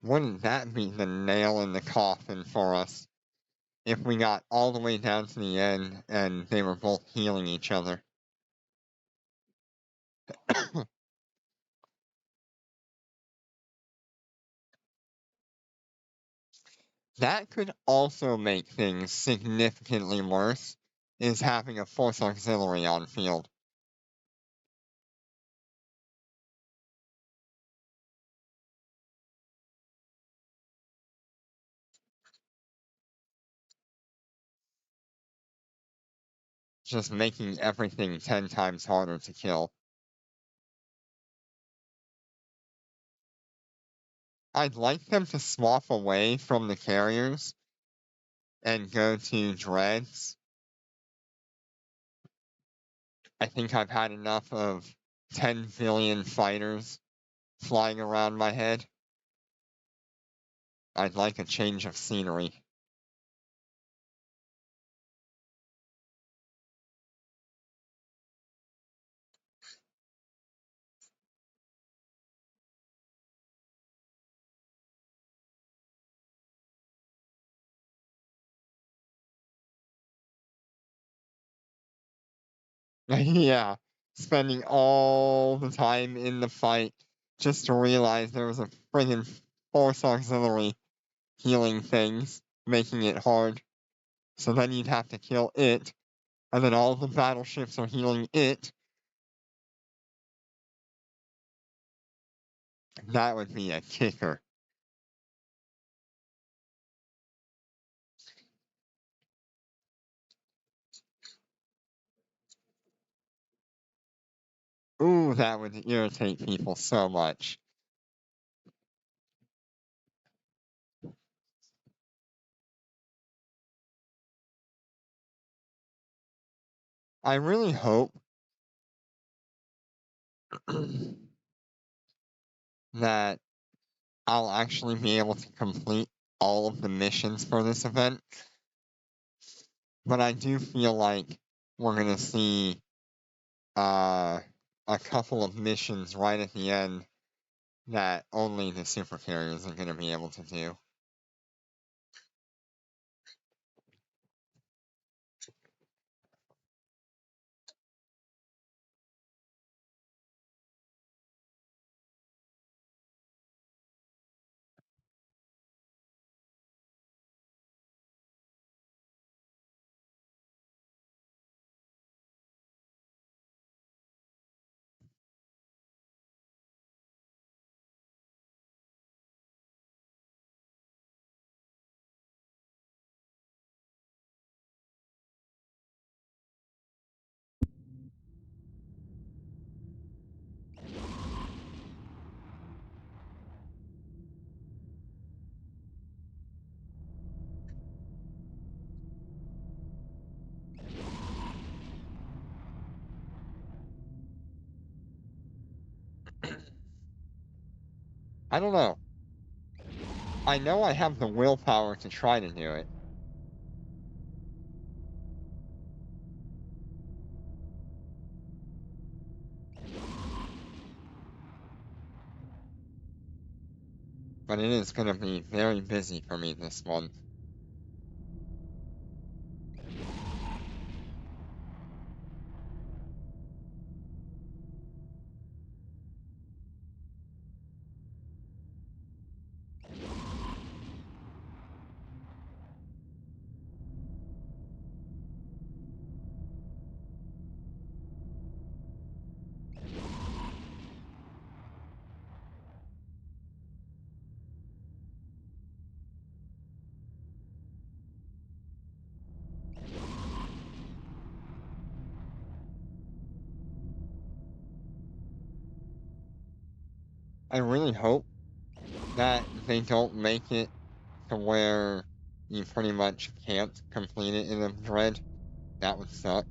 Wouldn't that be the nail in the coffin for us if we got all the way down to the end and they were both healing each other? That could also make things significantly worse, is having a force auxiliary on field. Just making everything 10 times harder to kill. I'd like them to swap away from the carriers and go to dreads. I think I've had enough of 10 billion fighters flying around my head. I'd like a change of scenery. Yeah, spending all the time in the fight just to realize there was a friggin' force auxiliary healing things, making it hard. So then you'd have to kill it, and then all the battleships are healing it. That would be a kicker. Ooh, that would irritate people so much. I really hope that I'll actually be able to complete all of the missions for this event. But I do feel like we're gonna see a couple of missions right at the end that only the super carriers are gonna be able to do. I don't know. I know I have the willpower to try to do it. But it is gonna be very busy for me this month. I really hope that they don't make it to where you pretty much can't complete it in a thread. That would suck.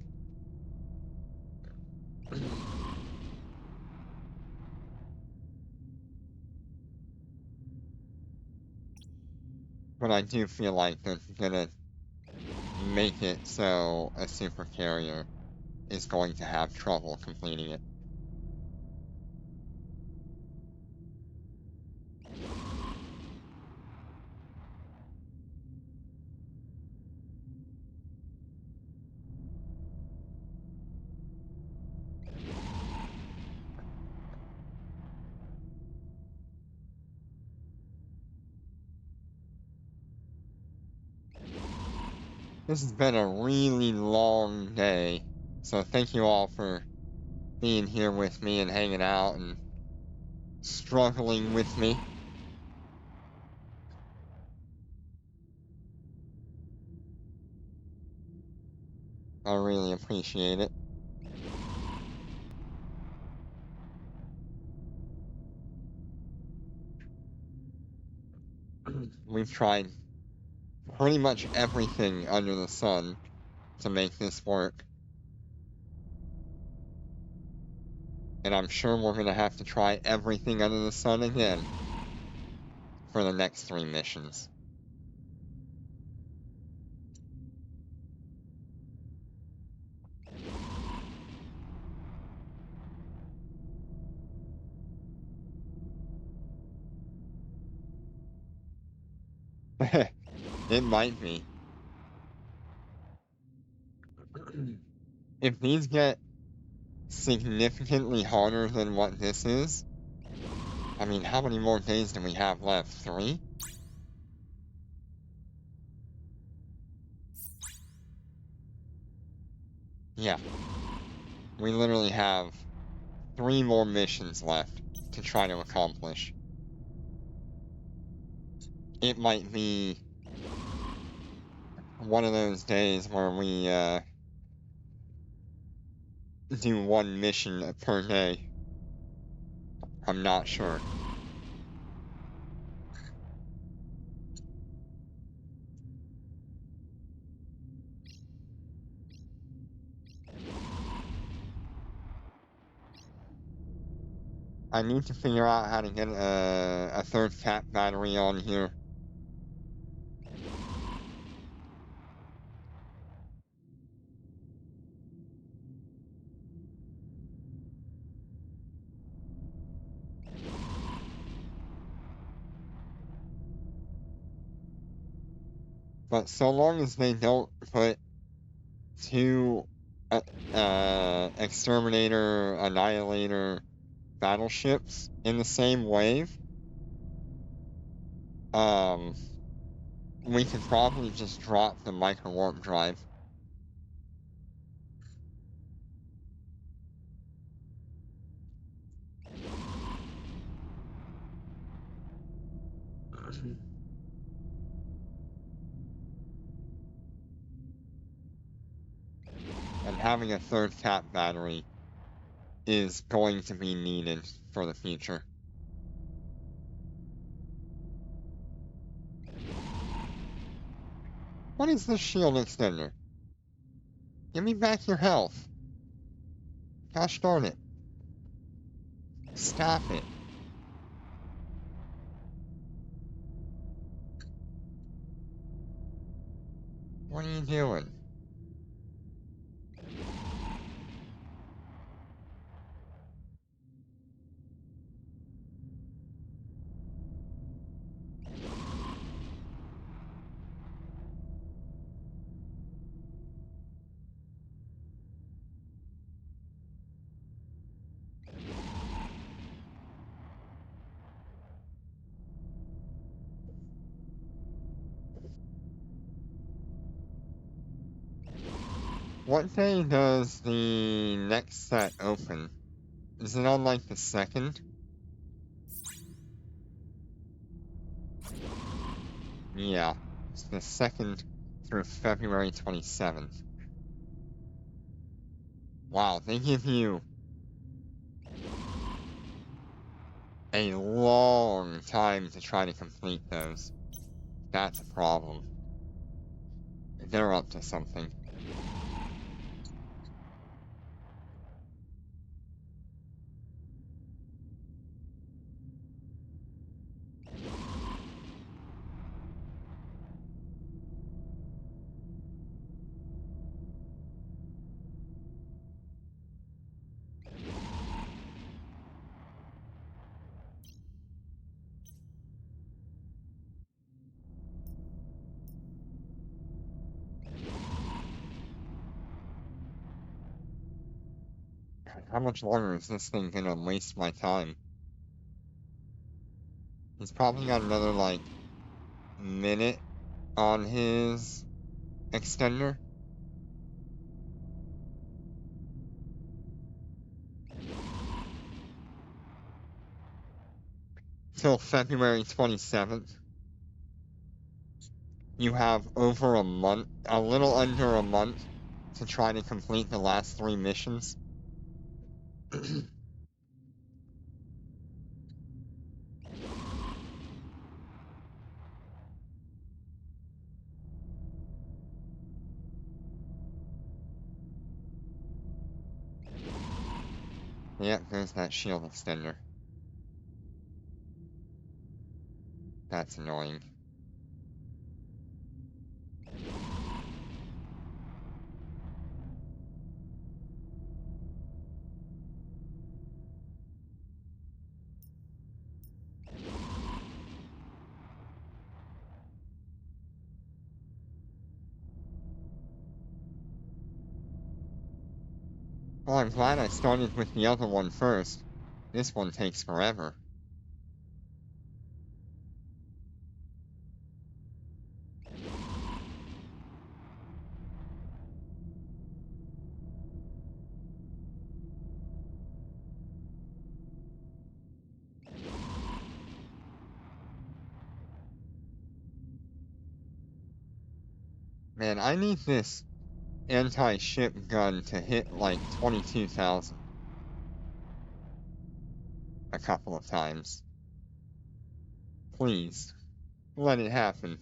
But I do feel like that's gonna make it so a super carrier is going to have trouble completing it. This has been a really long day, so thank you all for being here with me and hanging out and struggling with me. I really appreciate it. We've tried pretty much everything under the sun to make this work. And I'm sure we're gonna have to try everything under the sun again for the next 3 missions. It might be. If these get significantly harder than what this is. I mean, how many more days do we have left? 3? Yeah. We literally have 3 more missions left to try to accomplish. It might be one of those days where we, do 1 mission per day. I'm not sure. I need to figure out how to get a third cat battery on here. But so long as they don't put 2 Exterminator, Annihilator battleships in the same wave, we could probably just drop the micro warp drive. And having a third cat battery is going to be needed for the future. What is this shield extender? Give me back your health. Gosh darn it. Stop it. What are you doing? What day does the next set open? Is it on like the 2nd? Yeah, it's the 2nd through February 27th. Wow, they give you a long time to try to complete those. That's a problem. They're up to something. How much longer is this thing gonna waste my time? He's probably got another, like, minute on his extender. Till February 27th. You have over a month, a little under a month, to try to complete the last 3 missions. Yep, there's that shield extender. That's annoying. Well, I'm glad I started with the other one first. This one takes forever. Man, I need this anti-ship gun to hit like 22,000 a couple of times. Please, let it happen.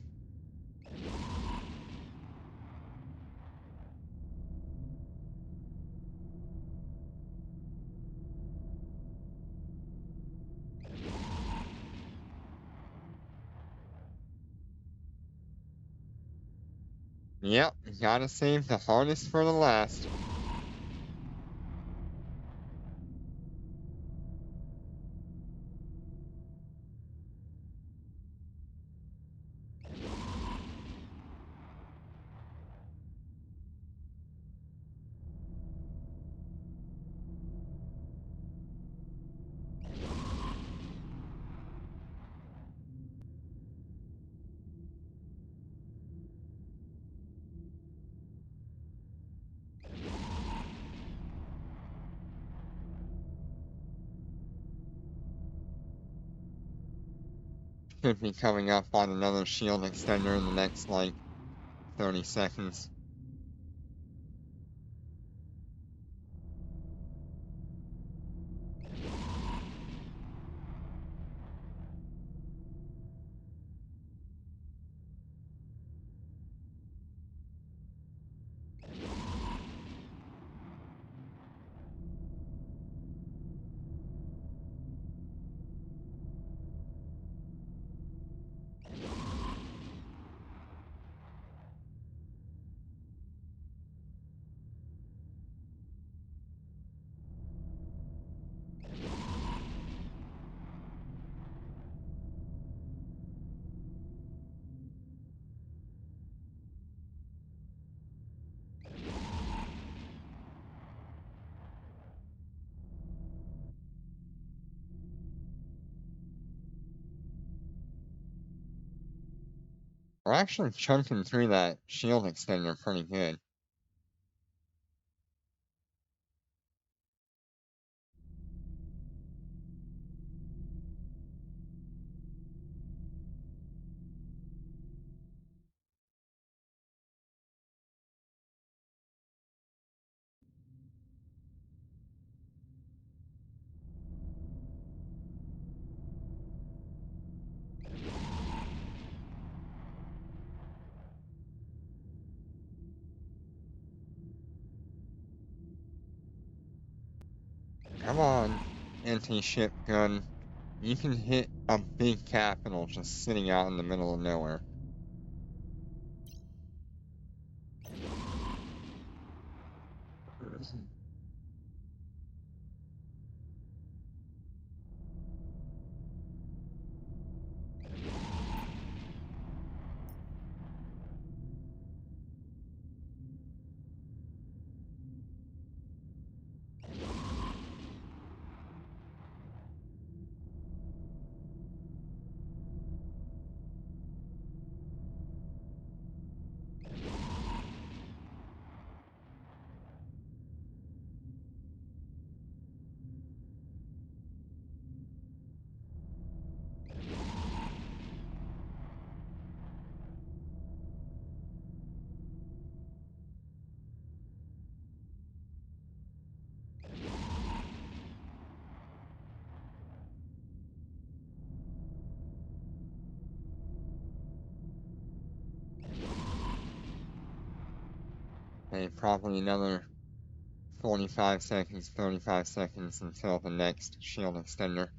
Yep, gotta save the hardest for the last. Should be coming up on another shield extender in the next, like, 30 seconds. We're actually chunking through that shield extender pretty good. Come on, anti-ship gun. You can hit a big capital just sitting out in the middle of nowhere. Okay, probably another 45 seconds, 35 seconds until the next shield extender.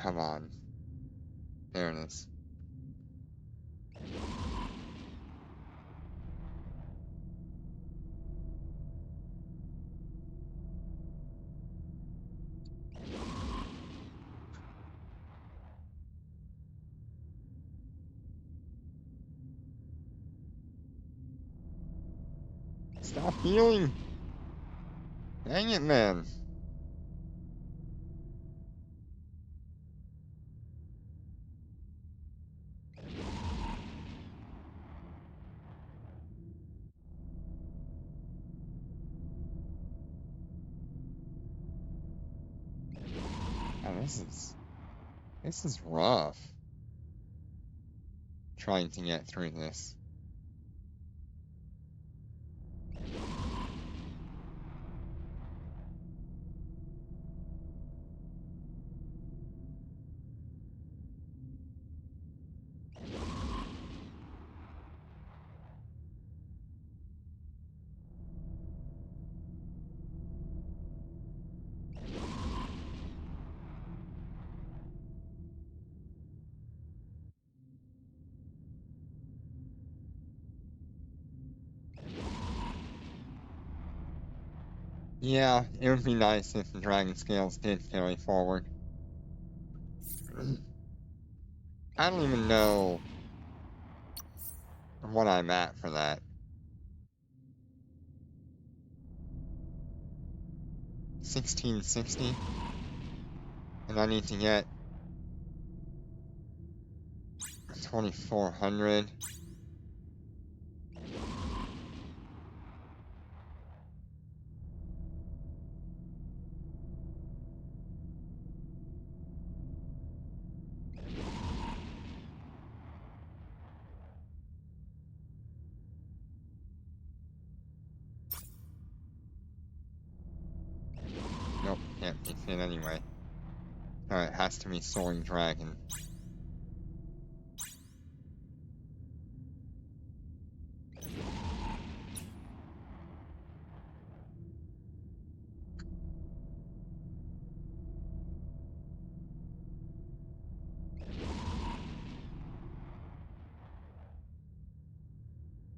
Come on. There it is. Stop healing! Dang it, man. Oh, this is rough. Trying to get through this. Yeah, it would be nice if the dragon scales did carry forward. I don't even know what I'm at for that. 1660? And I need to get 2400. Nope, can't be fit anyway. It has to be Soaring Dragon.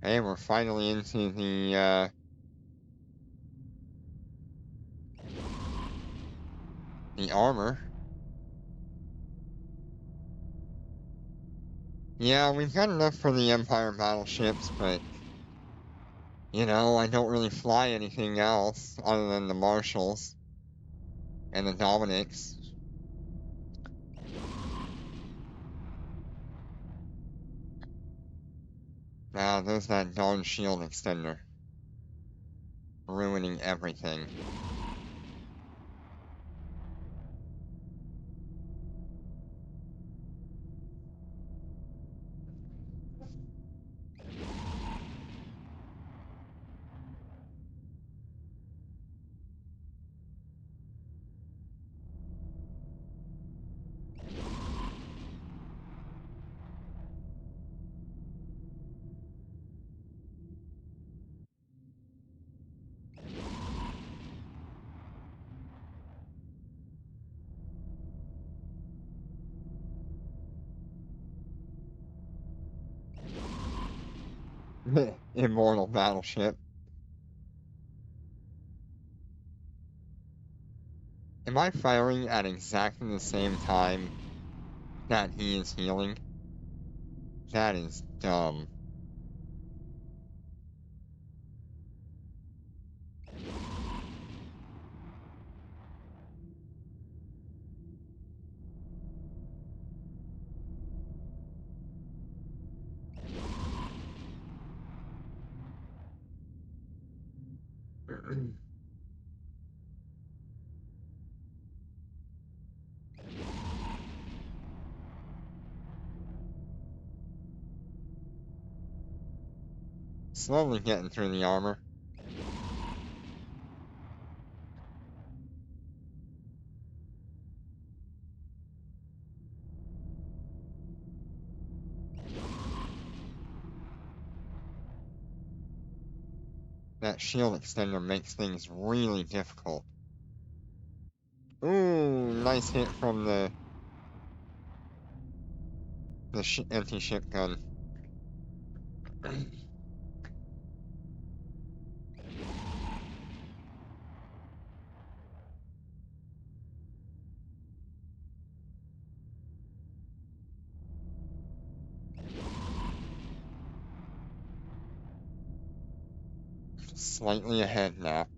Hey, we're finally into the armor. Yeah, we've got enough for the Empire battleships, but you know, I don't really fly anything else other than the Marshalls and the Dominics. Ah, there's that darn shield extender. Ruining everything. Immortal battleship. Am I firing at exactly the same time that he is healing? That is dumb. Slowly getting through the armor. That shield extender makes things really difficult. Ooh, nice hit from the the anti-ship gun. Slightly ahead now.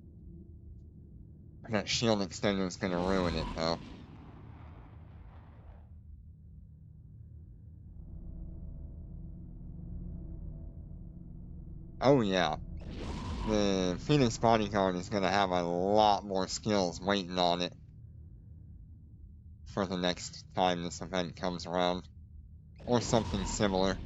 That shield extender is gonna ruin it, though. Oh yeah, the Phoenix Bodyguard is gonna have a lot more skills waiting on it for the next time this event comes around. Or something similar.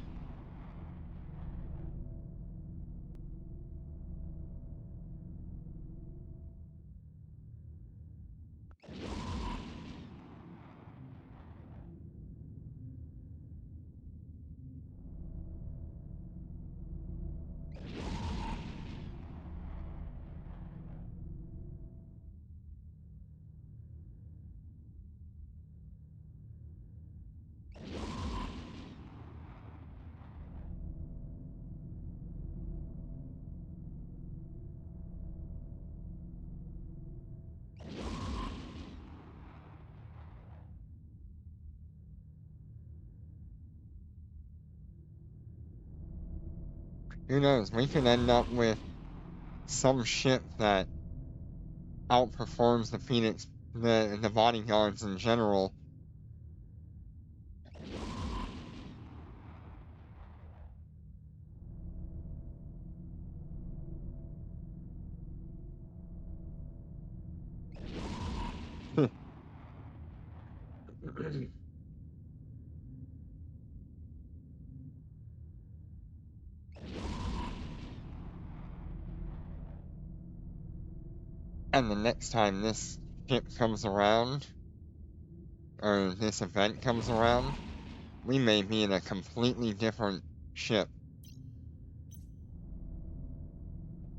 Who knows, we could end up with some ship that outperforms the Phoenix, the Bodyguards in general. And the next time this ship comes around, or this event comes around, we may be in a completely different ship.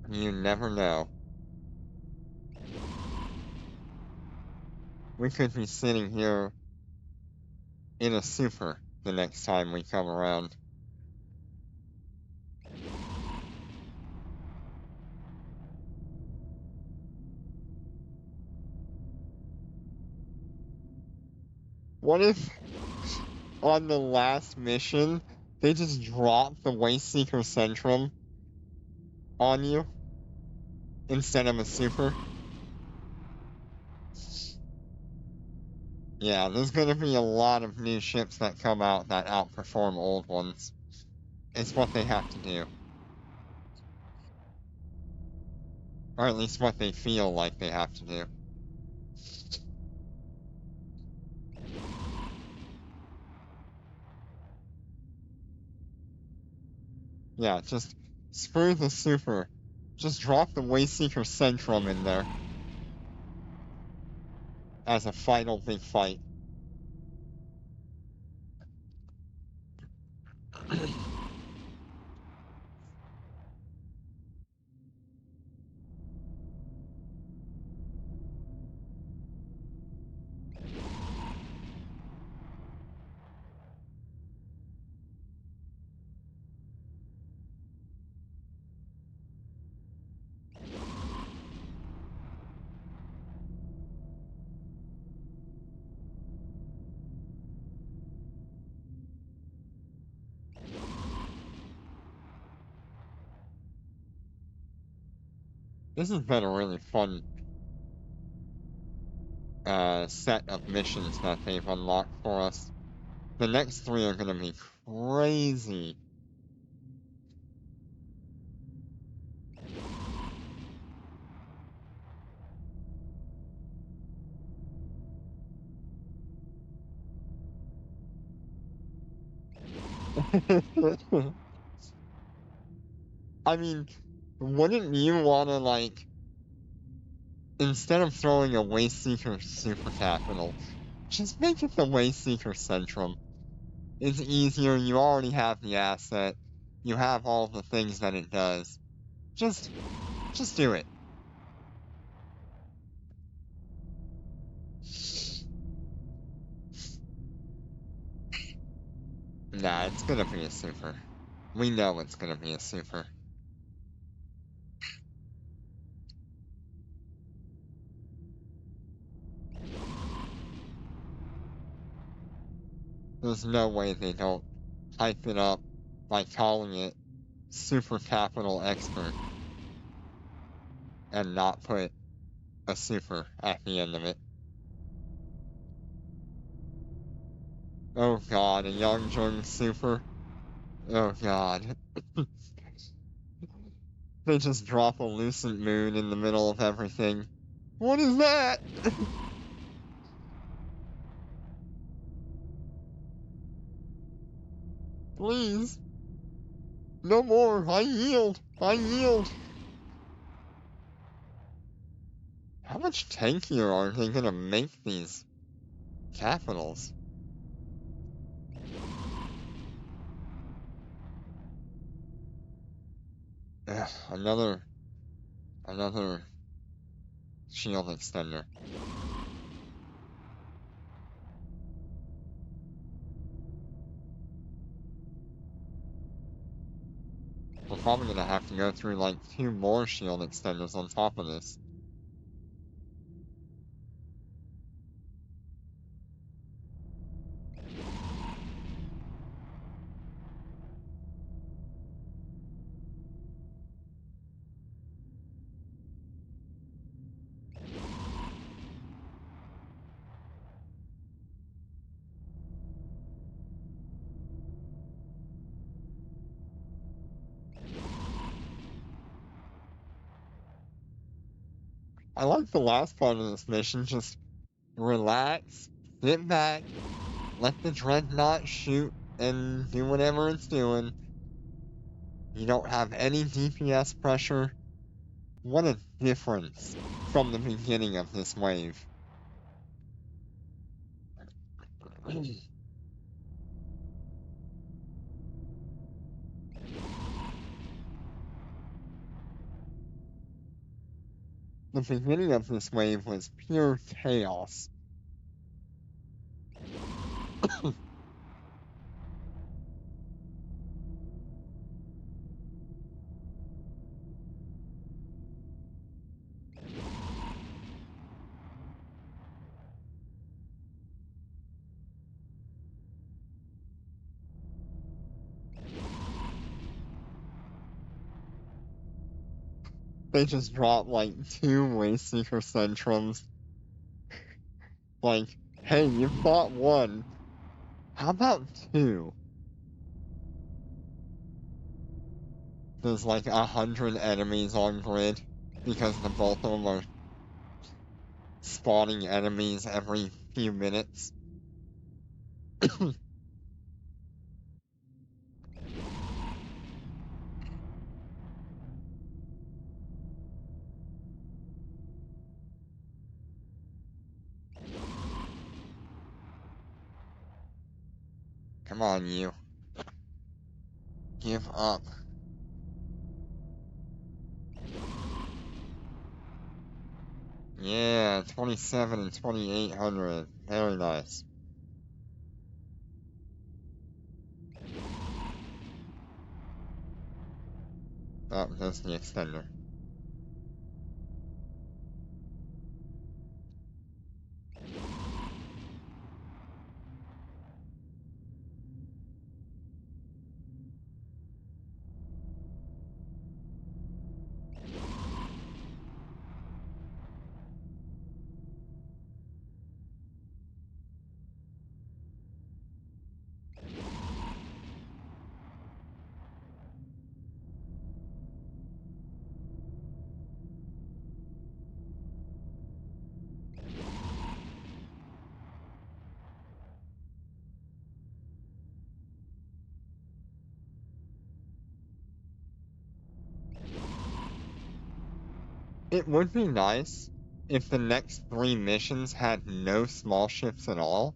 You never know. We could be sitting here in a super the next time we come around. What if on the last mission they just drop the Wasteseeker Centrum on you instead of a super? Yeah, there's gonna be a lot of new ships that come out that outperform old ones. It's what they have to do. Or at least what they feel like they have to do. Yeah, just screw the super. Just drop the Wasteseeker Centrum in there as a final big fight. This has been a really fun set of missions that they've unlocked for us. The next three are gonna be crazy. I mean, wouldn't you wanna, like, instead of throwing a Wasteseeker Super Capital, just make it the Wasteseeker Centrum? It's easier, you already have the asset, you have all the things that it does. Just do it. Nah, it's gonna be a super. We know it's gonna be a super. There's no way they don't hype it up by calling it Super Capital Expert and not put a super at the end of it. Oh god, a Young Jung super. Oh god. They just drop a Lucent Moon in the middle of everything. What is that? Please. No more. I yield. I yield. How much tankier are they gonna make these capitals? Ugh, another shield extender. We're probably gonna have to go through like 2 more shield extenders on top of this. I like the last part of this mission, just relax, sit back, let the dreadnought shoot and do whatever it's doing. You don't have any DPS pressure. What a difference from the beginning of this wave. The beginning of this wave was pure chaos. They just dropped like 2 Wasteseeker Centrums. Like, hey, you fought 1. How about 2? There's like 100 enemies on grid because the both of them are spawning enemies every few minutes. Come on, you. Give up. Yeah, 27 and 2800. Very nice. Oh, there's the extender. It would be nice if the next 3 missions had no small ships at all,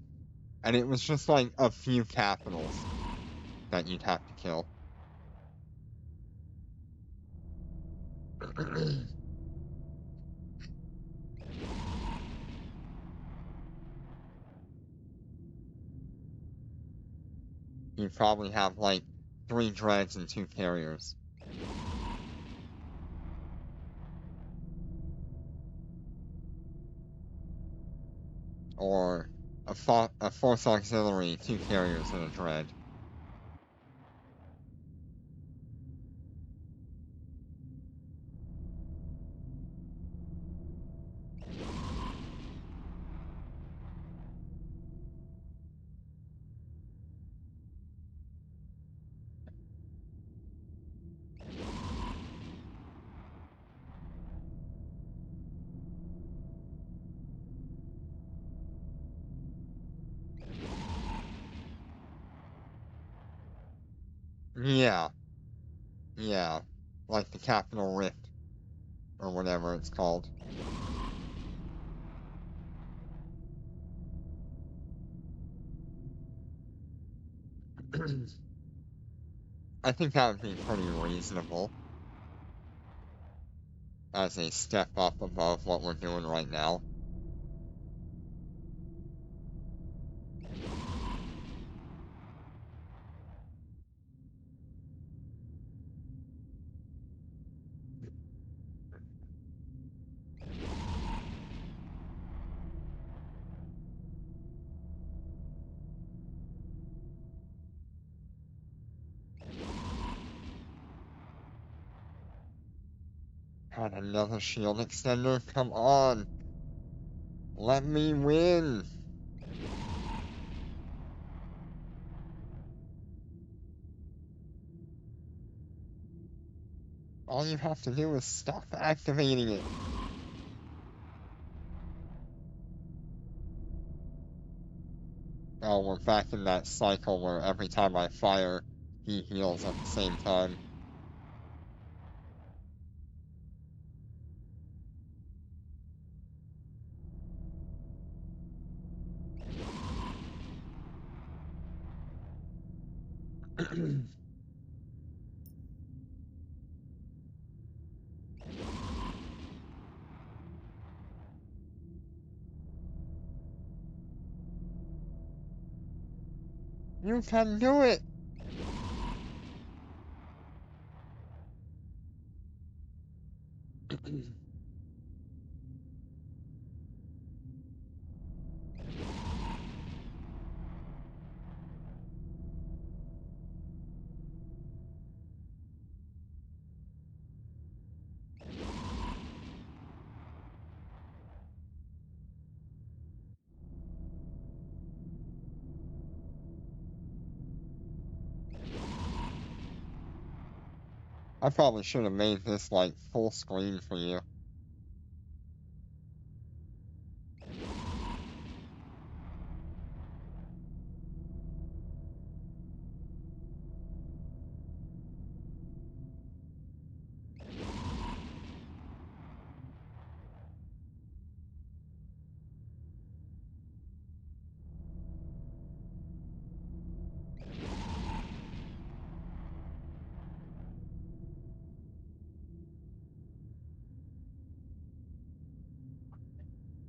and it was just like a few capitals that you'd have to kill. you probably have like 3 dreads and 2 carriers. Or a force auxiliary, 2 carriers, and a dread. Yeah, yeah, like the Capital Rift, or whatever it's called. I think that would be pretty reasonable as a step up above what we're doing right now. God, another shield extender? Come on! Let me win! All you have to do is stop activating it. Oh, we're back in that cycle where every time I fire, he heals at the same time. You can do it! I probably should have made this like full screen for you.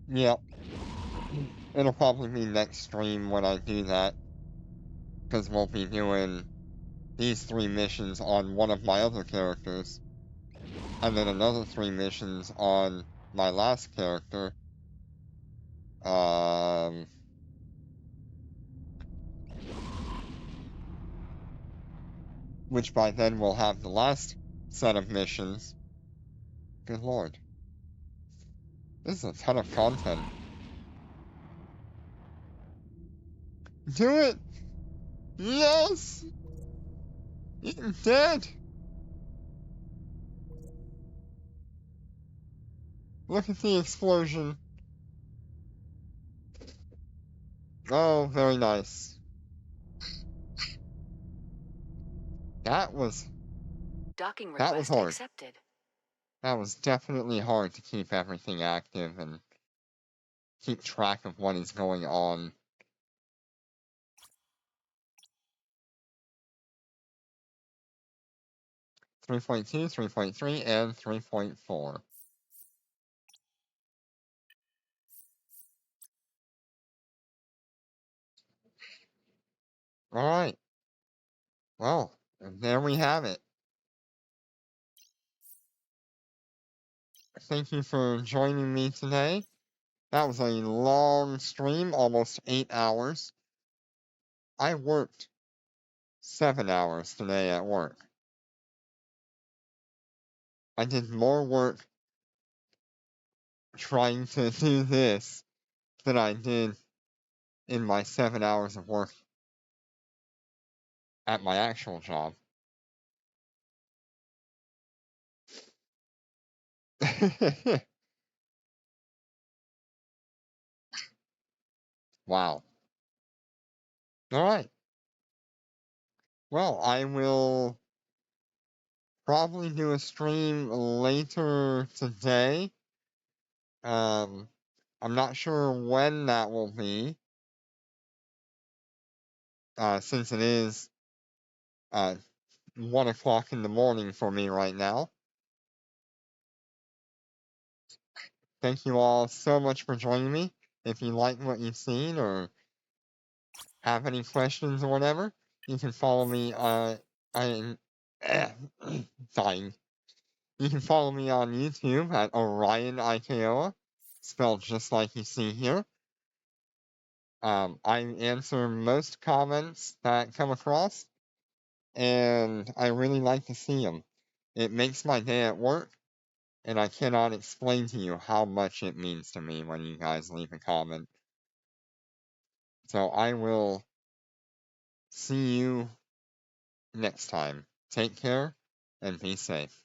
Yep. It'll probably be next stream when I do that. Because we'll be doing these 3 missions on one of my other characters. And then another 3 missions on my last character. Which by then we'll have the last set of missions. Good lord. This is a ton of content. Do it! Yes! You're dead! Look at the explosion. Oh, very nice. That was Docking That was request hard. accepted. That was definitely hard to keep everything active and keep track of what is going on. Three point two, 3.3, and 3.4. Alright. Well, and there we have it. Thank you for joining me today. That was a long stream, almost 8 hours. I worked 7 hours today at work. I did more work trying to do this than I did in my 7 hours of work at my actual job. Wow. All right. Well, I will probably do a stream later today. I'm not sure when that will be, since it is 1 o'clock in the morning for me right now. Thank you all so much for joining me. If you like what you've seen or have any questions or whatever, you can follow me I'm dying. You can follow me on YouTube at Orion Ikoa, spelled just like you see here. I answer most comments that come across, and I really like to see them. It makes my day at work, and I cannot explain to you how much it means to me when you guys leave a comment. So I will see you next time. Take care and be safe.